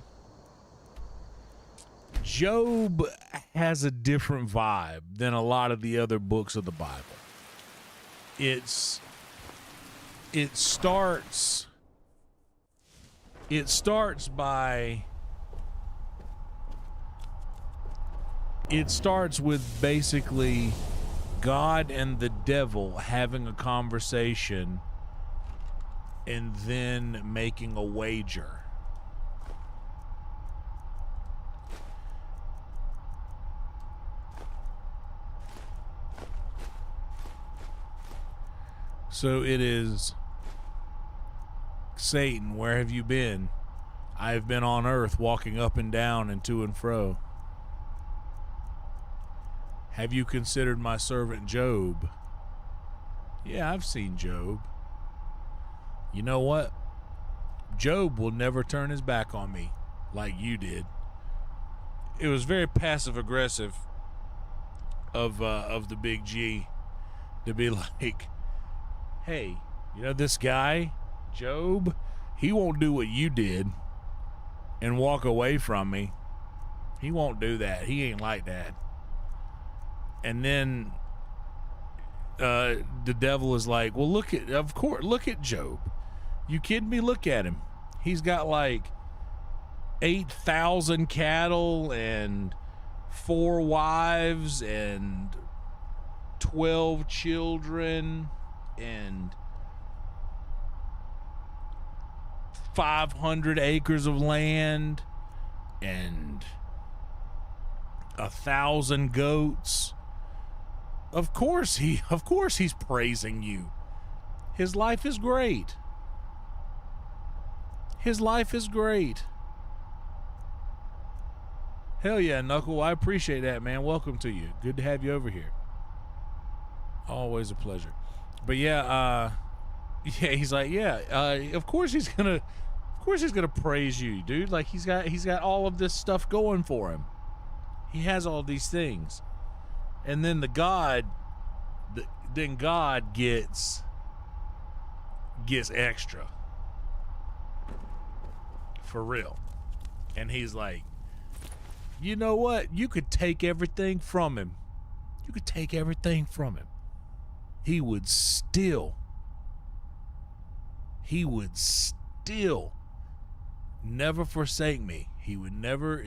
Job has a different vibe than a lot of the other books of the Bible. It starts with basically God and the devil having a conversation and then making a wager. So it is, Satan, where have you been? I have been on earth walking up and down and to and fro. Have you considered my servant Job? Yeah, I've seen Job. You know what? Job will never turn his back on me like you did. It was very passive aggressive of the big G to be like, hey, you know this guy, Job, he won't do what you did and walk away from me. He won't do that. He ain't like that. And then the devil is like, well, look at Job. You kidding me? Look at him. He's got like 8,000 cattle and 4 wives and 12 children and 500 acres of land and 1,000 goats. Of course he's praising you. His life is great. His life is great. Hell yeah, Knuckle. I appreciate that, man. Welcome to you. Good to have you over here. Always a pleasure. But yeah, he's like, of course he's gonna praise you, dude. Like he's got all of this stuff going for him. He has all these things. And then God gets extra. For real. And he's like, you know what? You could take everything from him. You could take everything from him. He would still never forsake me. He would never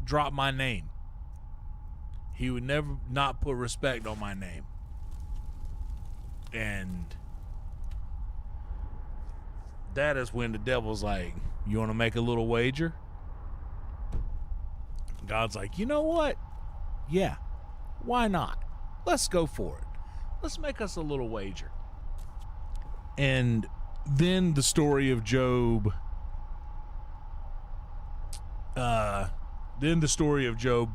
drop my name. He would never not put respect on my name. And that is when the devil's like, you want to make a little wager? God's like, you know what? Yeah, why not? Let's go for it. Let's make us a little wager. And then the story of Job,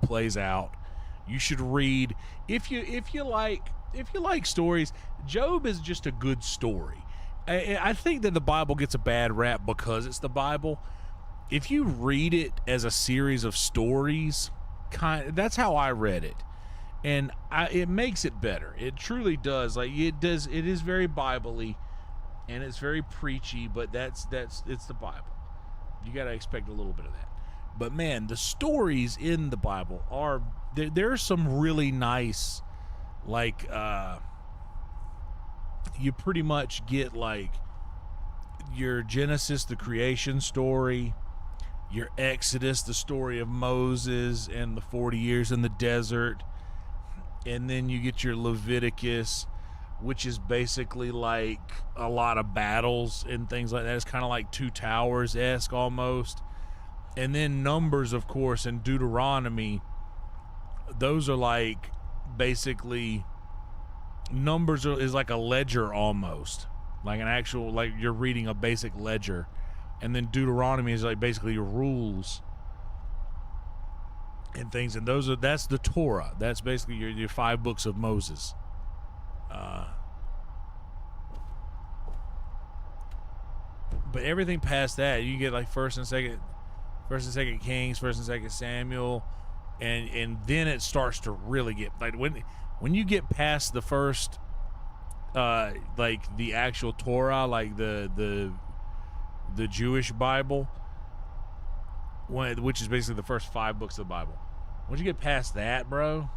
plays out. You should read if you like stories. Job is just a good story. I think that the Bible gets a bad rap because it's the Bible. If you read it as a series of stories, that's how I read it, and it makes it better. It truly does. Like it does. It is very Bible-y, and it's very preachy. But it's the Bible. You got to expect a little bit of that. But man, the stories in the Bible are there's some really nice, like you pretty much get like your Genesis, the creation story, your Exodus, the story of Moses and the 40 years in the desert, and then you get your Leviticus, which is basically like a lot of battles and things like that. It's kind of like Two Towers-esque almost. And then Numbers, of course, and Deuteronomy. Those are like basically Numbers is like a ledger almost, like an actual, like you're reading a basic ledger. And then Deuteronomy is like basically your rules and things. And that's the Torah. That's basically your 5 books of Moses. But everything past that, you get like First and Second Kings, First and Second Samuel, and then it starts to really get like when you get past the first, like the actual Torah, like the Jewish Bible, which is basically the first 5 books of the Bible. Once you get past that, bro,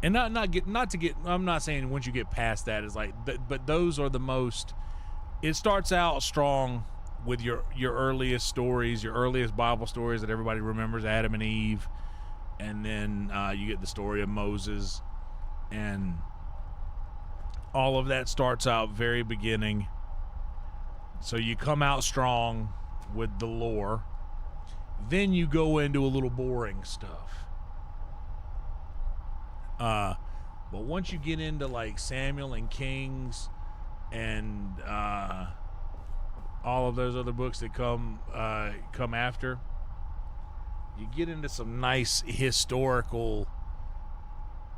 and I'm not saying once you get past that is like, but those are the most. It starts out strong with your earliest stories, your earliest Bible stories that everybody remembers, Adam and Eve, and then you get the story of Moses, and all of that starts out very beginning. So you come out strong with the lore. Then you go into a little boring stuff. But once you get into like Samuel and Kings and all of those other books that come after, You get into some nice historical.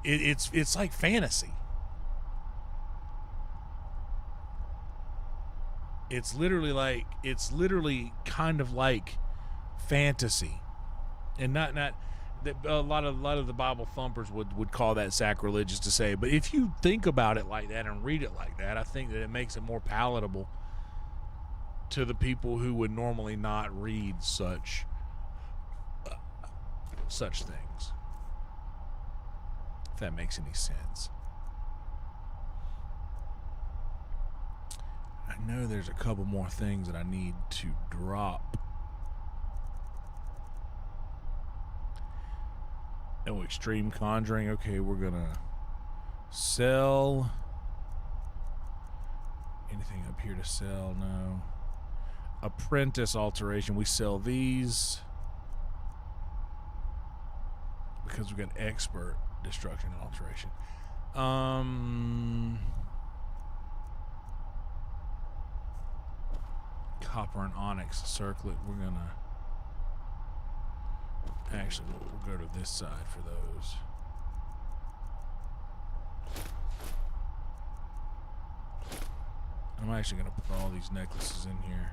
It's like fantasy. It's literally kind of like fantasy, and not a lot of the Bible thumpers would call that sacrilegious to say. But if you think about it like that and read it like that, I think that it makes it more palatable to the people who would normally not read such things. If that makes any sense. I know there's a couple more things that I need to drop. Oh, extreme conjuring. Okay, we're gonna sell. Anything up here to sell? No. Apprentice alteration. We sell these because we got expert destruction and alteration. Copper and onyx circlet. We're gonna actually we'll go to this side for those. I'm actually gonna put all these necklaces in here.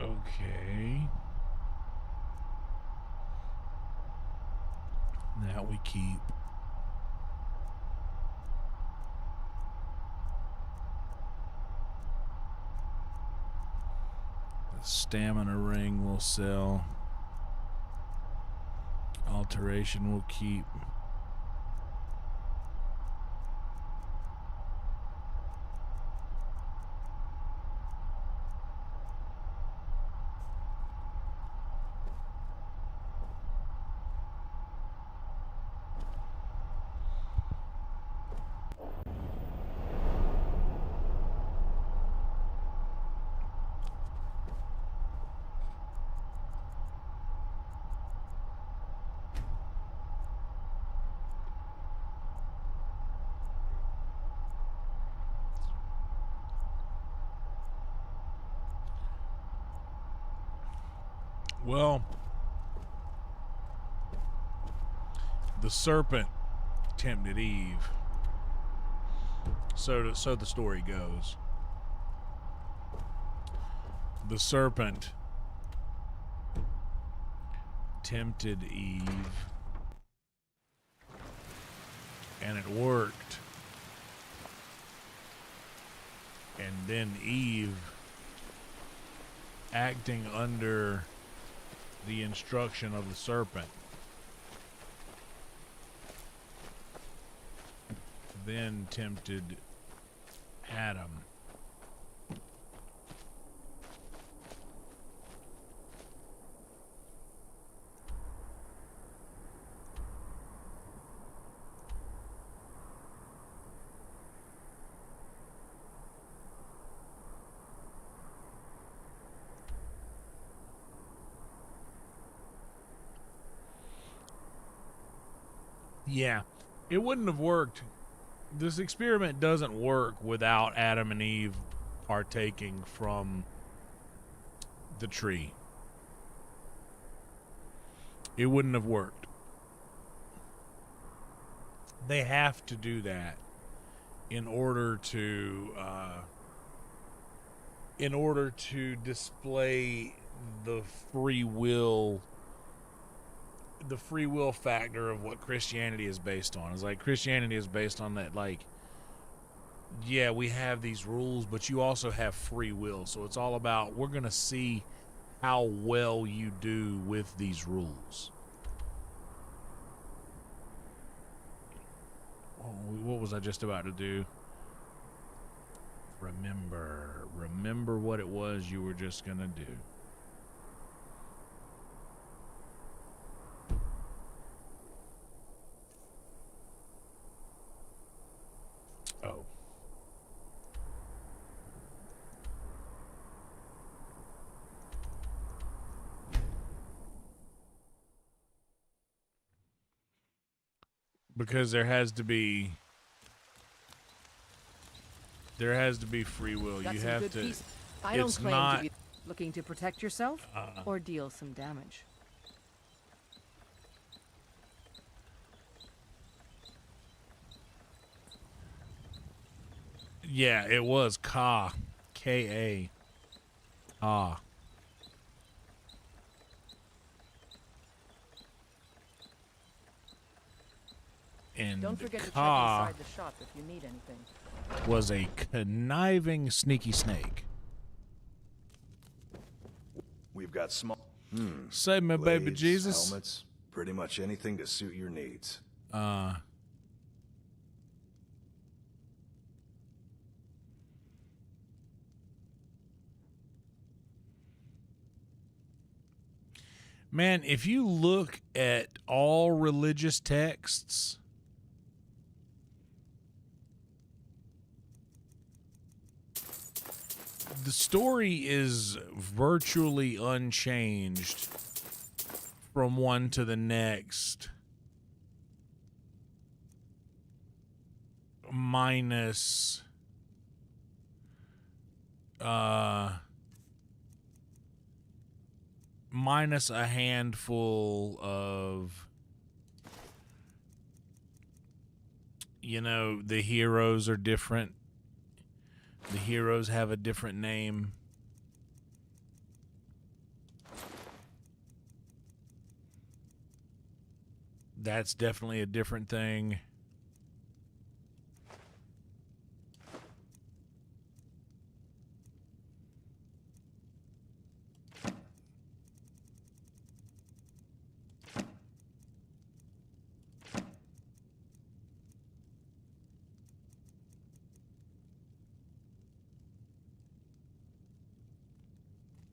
Okay. Now we keep the stamina ring we'll sell. Alteration we'll keep. Well, the serpent tempted Eve. So the story goes. The serpent tempted Eve, and it worked. And then Eve, acting under the instruction of the serpent, then tempted Adam. Yeah, it wouldn't have worked. This experiment doesn't work without Adam and Eve partaking from the tree. It wouldn't have worked. They have to do that in order to display the free will factor of what Christianity is based on. It's like Christianity is based on that, like, yeah, we have these rules, but you also have free will. So it's all about, we're going to see how well you do with these rules. Oh, what was I just about to do? Remember what it was you were just going to do. Oh. because there has to be free will. Got You some have good to. piece. I don't It's claim not. to be looking to protect yourself or deal some damage. Yeah, it was Ka, K-A, Ka. And Don't forget to check Ka inside the shop if you need anything. was a conniving, sneaky snake. We've got small... Save me, baby blades, Jesus. helmets, pretty much anything to suit your needs. Man, if you look at all religious texts, the story is virtually unchanged from one to the next, minus minus a handful of, the heroes are different. The heroes have a different name. That's definitely a different thing.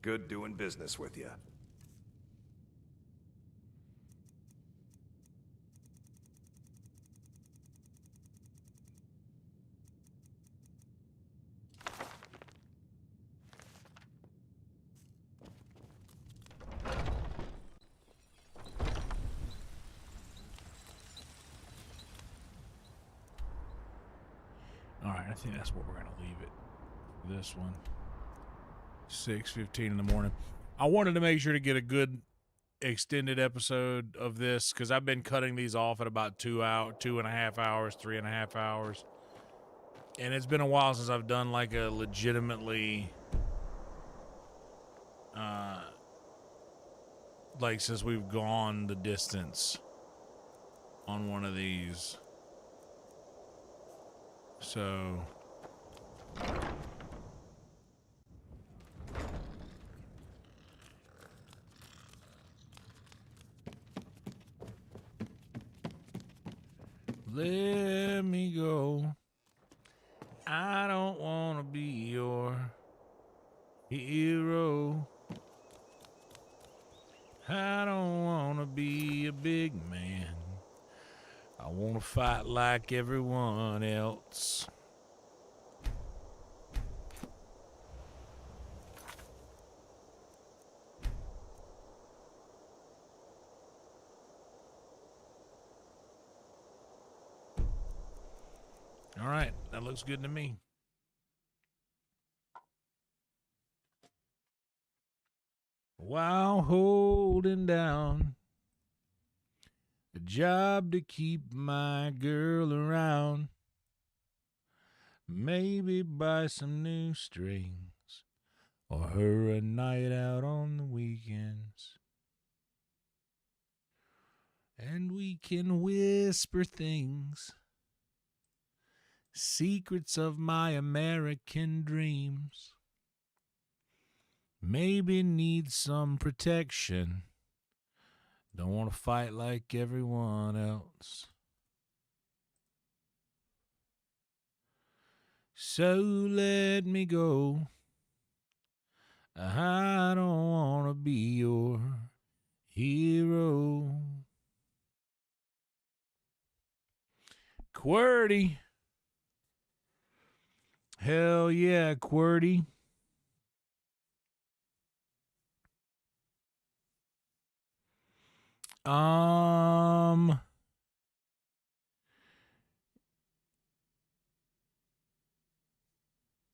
Good doing business with you. All right, I think that's where we're going to leave it. This one. 6:15 in the morning. I wanted to make sure to get a good extended episode of this because I've been cutting these off at about 2.5 hours, 3.5 hours. And it's been a while since I've done like a legitimately, like since we've gone the distance on one of these. So... let me go. I don't want to be your hero. I don't want to be a big man. I want to fight like everyone else. All right, that looks good to me. While holding down a job to keep my girl around, maybe buy some new strings or her a night out on the weekends. And we can whisper things, secrets of my American dreams. Maybe need some protection. Don't want to fight like everyone else. So let me go. I don't want to be your hero. QWERTY. Hell yeah, QWERTY.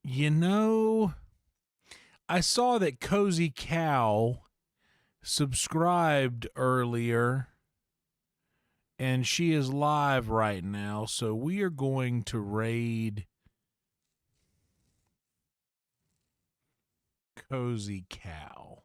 You know, I saw that Cozy Cow subscribed earlier, and she is live right now, so we are going to raid Cozy Cow.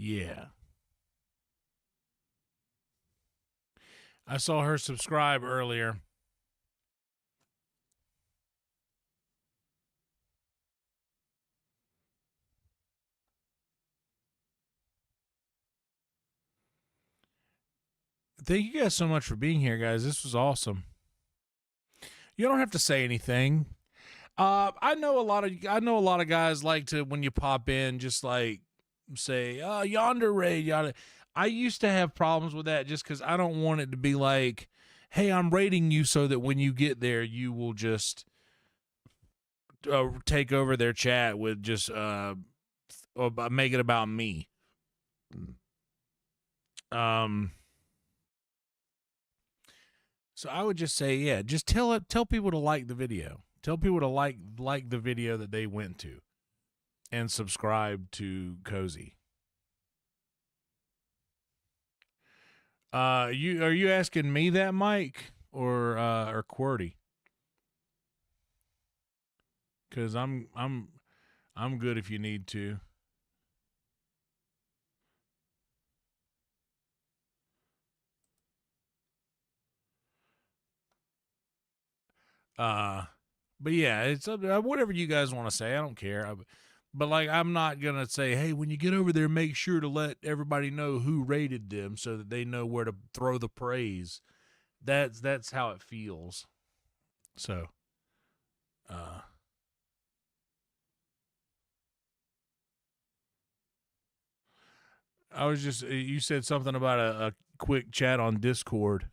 Yeah. I saw her subscribe earlier. Thank you guys so much for being here, guys. This was awesome. You don't have to say anything. I know a lot of guys like to, when you pop in, just like say, "Oh, yonder raid, yonder." I used to have problems with that just because I don't want it to be like, "Hey, I'm raiding you," so that when you get there, you will just take over their chat with just or make it about me. So I would just say, yeah, just tell people to like the video. Tell people to like the video that they went to, and subscribe to Cozy. Are you asking me that, Mike, or QWERTY? Because I'm good if you need to. But yeah, it's whatever you guys want to say. I don't care. But like, I'm not gonna say, hey, when you get over there, make sure to let everybody know who rated them so that they know where to throw the praise. That's how it feels. So, I was just, you said something about a quick chat on Discord.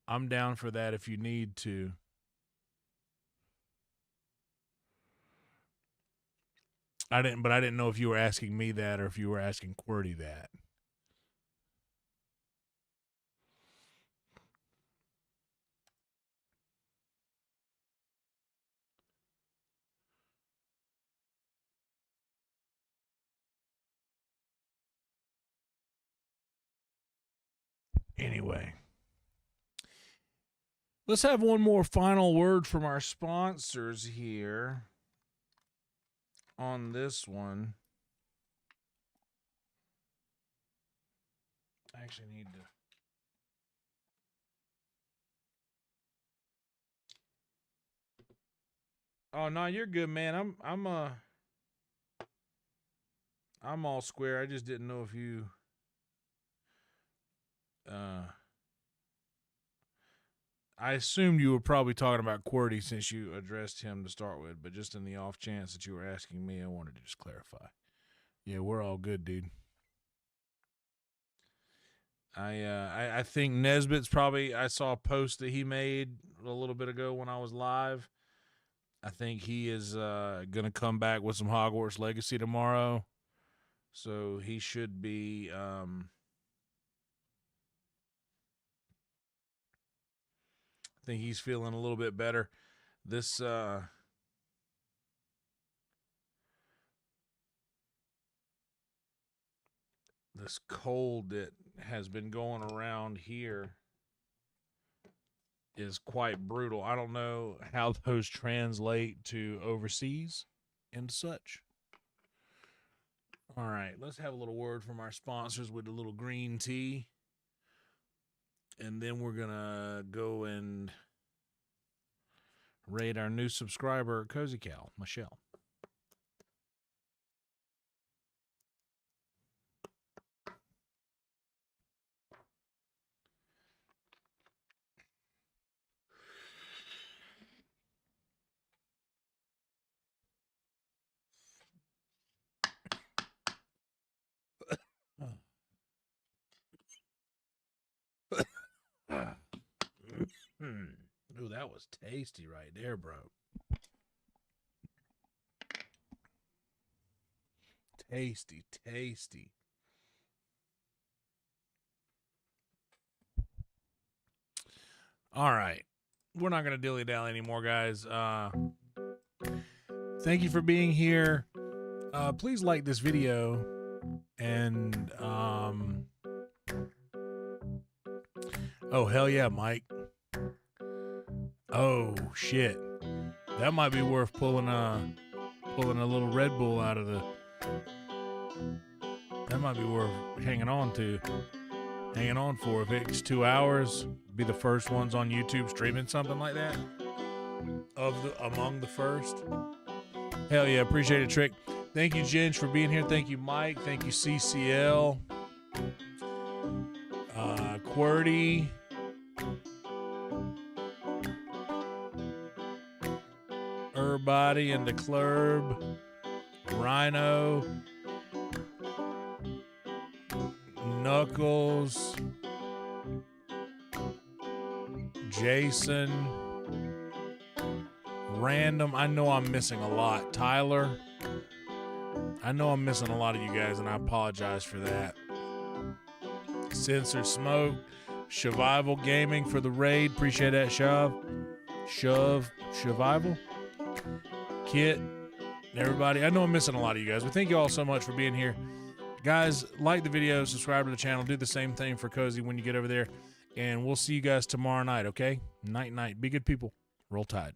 I'm down for that if you need to. I didn't know if you were asking me that or if you were asking QWERTY that. Anyway, let's have one more final word from our sponsors here on this one. I actually need to. Oh no, you're good, man. I'm all square. I just didn't know if you I assumed you were probably talking about QWERTY since you addressed him to start with, but just in the off chance that you were asking me, I wanted to just clarify. Yeah, we're all good, dude. I think Nesbitt's probably, I saw a post that he made a little bit ago when I was live. I think he is gonna come back with some Hogwarts Legacy tomorrow. So he should be I think he's feeling a little bit better. This this cold that has been going around here is quite brutal. I don't know how those translate to overseas and such. All right, let's have a little word from our sponsors with a little green tea. And then we're going to go and raid our new subscriber, Cozy Cal, Michelle. Ooh, that was tasty right there, bro. Tasty, tasty. All right. We're not going to dilly-dally anymore, guys. Thank you for being here. Please like this video. And, oh, hell yeah, Mike. Oh, shit. That might be worth pulling a little Red Bull out of the... That might be worth hanging on for. If it's 2 hours, be the first ones on YouTube streaming something like that. Among the first. Hell yeah, appreciate it, Trick. Thank you, Ginge, for being here. Thank you, Mike. Thank you, CCL. QWERTY. Everybody in the club. Rhino. Knuckles. Jason. Random. I know I'm missing a lot. Tyler. I know I'm missing a lot of you guys, and I apologize for that. Censored Smoke. Survival Gaming for the raid. Appreciate that, Survival. Kit. Everybody. I know I'm missing a lot of you guys, but thank you all so much for being here. Guys, like the video, subscribe to the channel, do the same thing for Cozy when you get over there, and we'll see you guys tomorrow night, okay? Night, night. Be good people. Roll Tide.